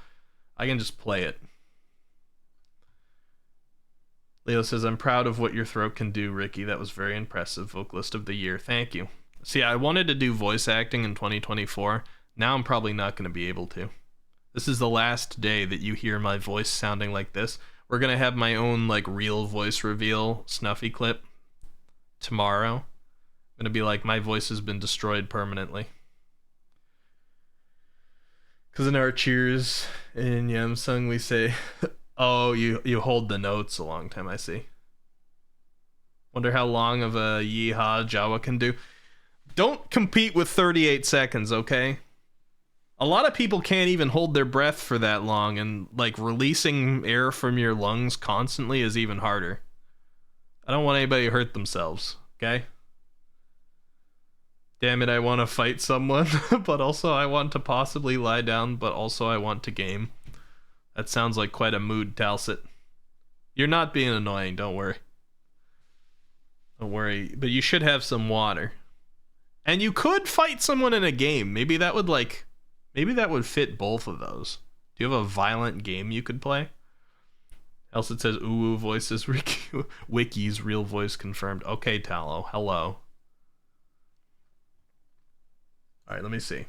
I can just play it. Leo says, I'm proud of what your throat can do, Ricky. That was very impressive. Vocalist of the year. Thank you. See, I wanted to do voice acting in 2024. Now I'm probably not going to be able to. This is the last day that you hear my voice sounding like this. We're going to have my own, like, real voice reveal snuffy clip tomorrow. gonna be like, my voice has been destroyed permanently. Because in our cheers in Yamsung we say, oh, you hold the notes a long time, I see. Wonder how long of a yeehaw Jawa can do. Don't compete with 38 seconds, okay? A lot of people can't even hold their breath for that long, and like releasing air from your lungs constantly is even harder. I don't want anybody to hurt themselves, okay? Damn it, I want to fight someone, but also I want to possibly lie down, but also I want to game. That sounds like quite a mood, Talsit. You're not being annoying, don't worry. Don't worry, but you should have some water. And you could fight someone in a game. Maybe that would fit both of those. Do you have a violent game you could play? Else it says ooh voices Wiki's real voice confirmed. Okay, Tallow, hello. Alright, let me see.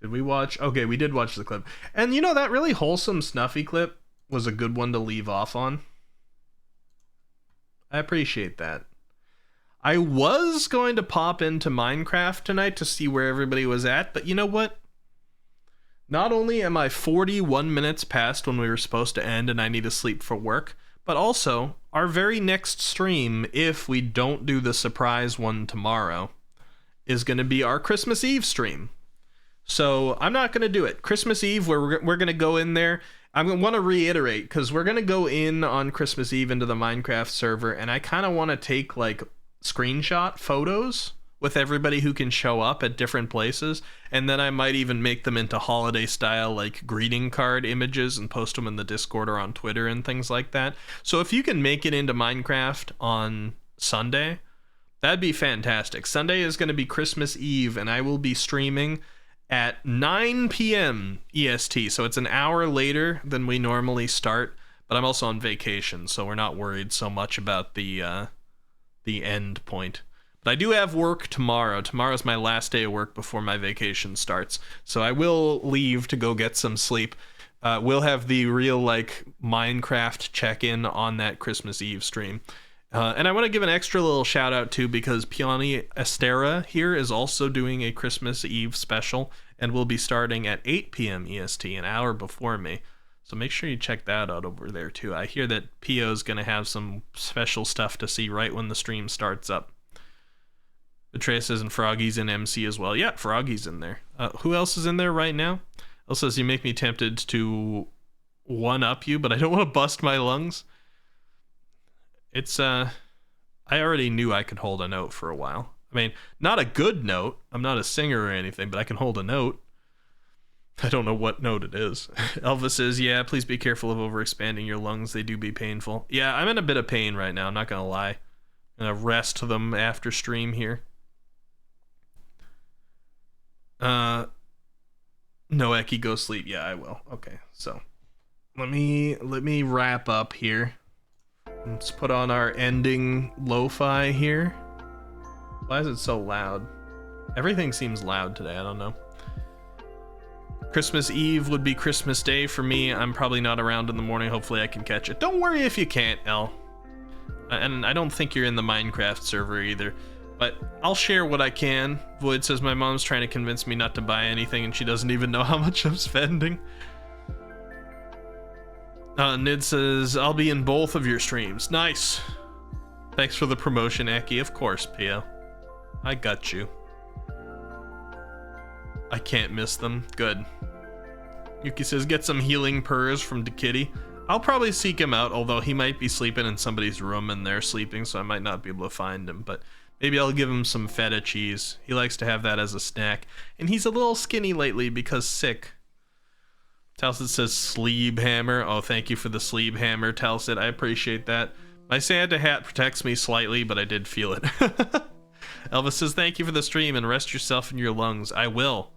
Did we watch? Okay, we did watch the clip. And you know, that really wholesome Snuffy clip was a good one to leave off on. I appreciate that. I was going to pop into Minecraft tonight to see where everybody was at, but you know what? Not only am I 41 minutes past when we were supposed to end and I need to sleep for work, but also our very next stream, if we don't do the surprise one tomorrow, is going to be our Christmas Eve stream. So I'm not going to do it. Christmas Eve, we're going to go in there. I want to reiterate, because we're going to go in on Christmas Eve into the Minecraft server, and I kind of want to take like screenshot photos with everybody who can show up at different places, and then I might even make them into holiday style like greeting card images and post them in the Discord or on Twitter and things like that. So if you can make it into Minecraft on Sunday, that'd be fantastic. Sunday is going to be Christmas Eve, and I will be streaming at 9 p.m. EST, so it's an hour later than we normally start, but I'm also on vacation, so we're not worried so much about the end point. But I do have work tomorrow. Tomorrow's my last day of work before my vacation starts, so I will leave to go get some sleep. We'll have the real like Minecraft check-in on that Christmas Eve stream. And I want to give an extra little shout out too, because Peony Estera here is also doing a Christmas Eve special and will be starting at 8 p.m. EST, an hour before me. So make sure you check that out over there too. I hear that Pio's going to have some special stuff to see right when the stream starts up. Betrayus says, and Froggy's in MC as well. Yeah, Froggy's in there. Who else is in there right now? El says, you make me tempted to one-up you, but I don't want to bust my lungs. It's, I already knew I could hold a note for a while. I mean, not a good note. I'm not a singer or anything, but I can hold a note. I don't know what note it is. Elvis says, yeah, please be careful of overexpanding your lungs. They do be painful. Yeah, I'm in a bit of pain right now. I'm not going to lie. I'm going to rest them after stream here. No, Eki, go sleep. Yeah, I will. Okay, so let me wrap up here. Let's put on our ending lo-fi here. Why is it so loud? Everything seems loud today, I don't know. Christmas Eve would be Christmas Day for me. I'm probably not around in the morning. Hopefully I can catch it. Don't worry if you can't, El. And I don't think you're in the Minecraft server either. But I'll share what I can. Void says my mom's trying to convince me not to buy anything and she doesn't even know how much I'm spending. Nid says, I'll be in both of your streams. Nice. Thanks for the promotion, Eki. Of course, Pio. I got you. I can't miss them. Good. Yuki says, get some healing purrs from Kitty. I'll probably seek him out, although he might be sleeping in somebody's room and they're sleeping, so I might not be able to find him, but maybe I'll give him some feta cheese. He likes to have that as a snack. And he's a little skinny lately because sick. Talsit says sleeve hammer. Oh, thank you for the sleeve hammer, Talsit. I appreciate that. My Santa hat protects me slightly, but I did feel it. Elvis says, thank you for the stream and rest yourself in your lungs. I will.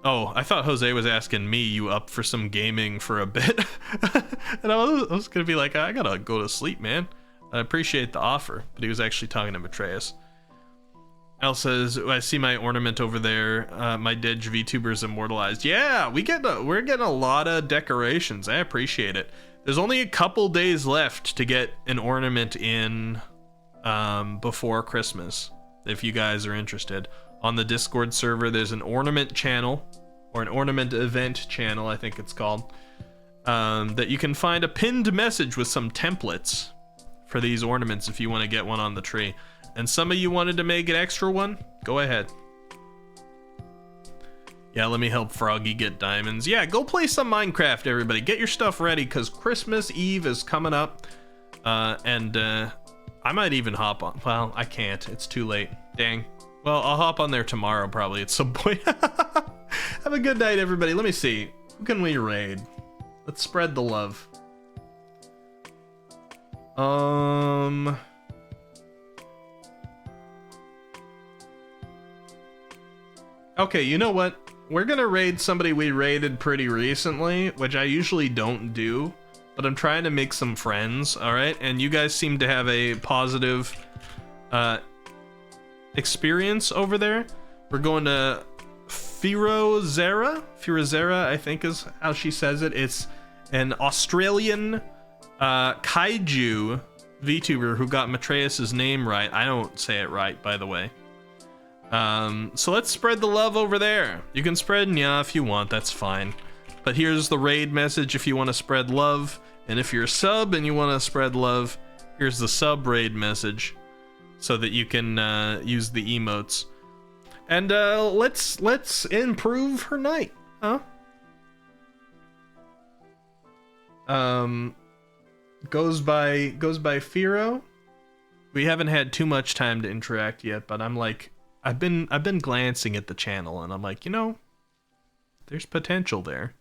Oh, I thought Jose was asking me, you up for some gaming for a bit? And I was gonna be like, I gotta go to sleep, man. I appreciate the offer, but he was actually talking to Betrayus. El says, I see my ornament over there, my dead VTubers immortalized. Yeah, we're getting a lot of decorations. I appreciate it. There's only a couple days left to get an ornament in before Christmas, if you guys are interested. On the Discord server, there's an ornament channel, or an ornament event channel, I think it's called, that you can find a pinned message with some templates for these ornaments if you want to get one on the tree. And some of you wanted to make an extra one? Go ahead. Yeah, let me help Froggy get diamonds. Yeah, go play some Minecraft, everybody. Get your stuff ready, because Christmas Eve is coming up. I might even hop on. Well, I can't. It's too late. Dang. Well, I'll hop on there tomorrow, probably, at some point. Have a good night, everybody. Let me see. Who can we raid? Let's spread the love. Okay, you know what? We're gonna raid somebody we raided pretty recently, which I usually don't do, but I'm trying to make some friends, alright? And you guys seem to have a positive experience over there. We're going to Firozera, I think is how she says it. It's an Australian kaiju VTuber who got Matreus's name right. I don't say it right, by the way. So let's spread the love over there. You can spread Nya if you want, that's fine. But here's the raid message if you want to spread love. And if you're a sub and you want to spread love, here's the sub raid message so that you can use the emotes. And let's improve her night, huh? Goes by Firo. We haven't had too much time to interact yet, but I'm like, I've been glancing at the channel and I'm like, you know, there's potential there.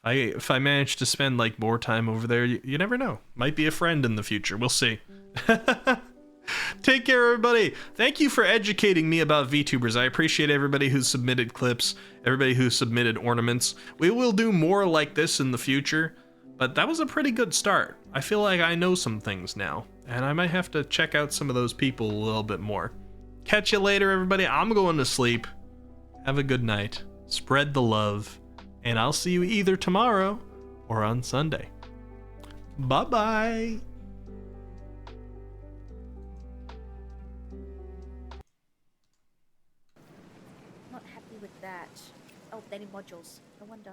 If I manage to spend like more time over there, you never know. Might be a friend in the future. We'll see. Take care, everybody. Thank you for educating me about VTubers. I appreciate everybody who submitted clips, everybody who submitted ornaments. We will do more like this in the future, but that was a pretty good start. I feel like I know some things now, and I might have to check out some of those people a little bit more. Catch you later, everybody. I'm going to sleep. Have a good night. Spread the love, and I'll see you either tomorrow or on Sunday. Bye-bye. Not happy with that. Oh, daily modules. No wonder.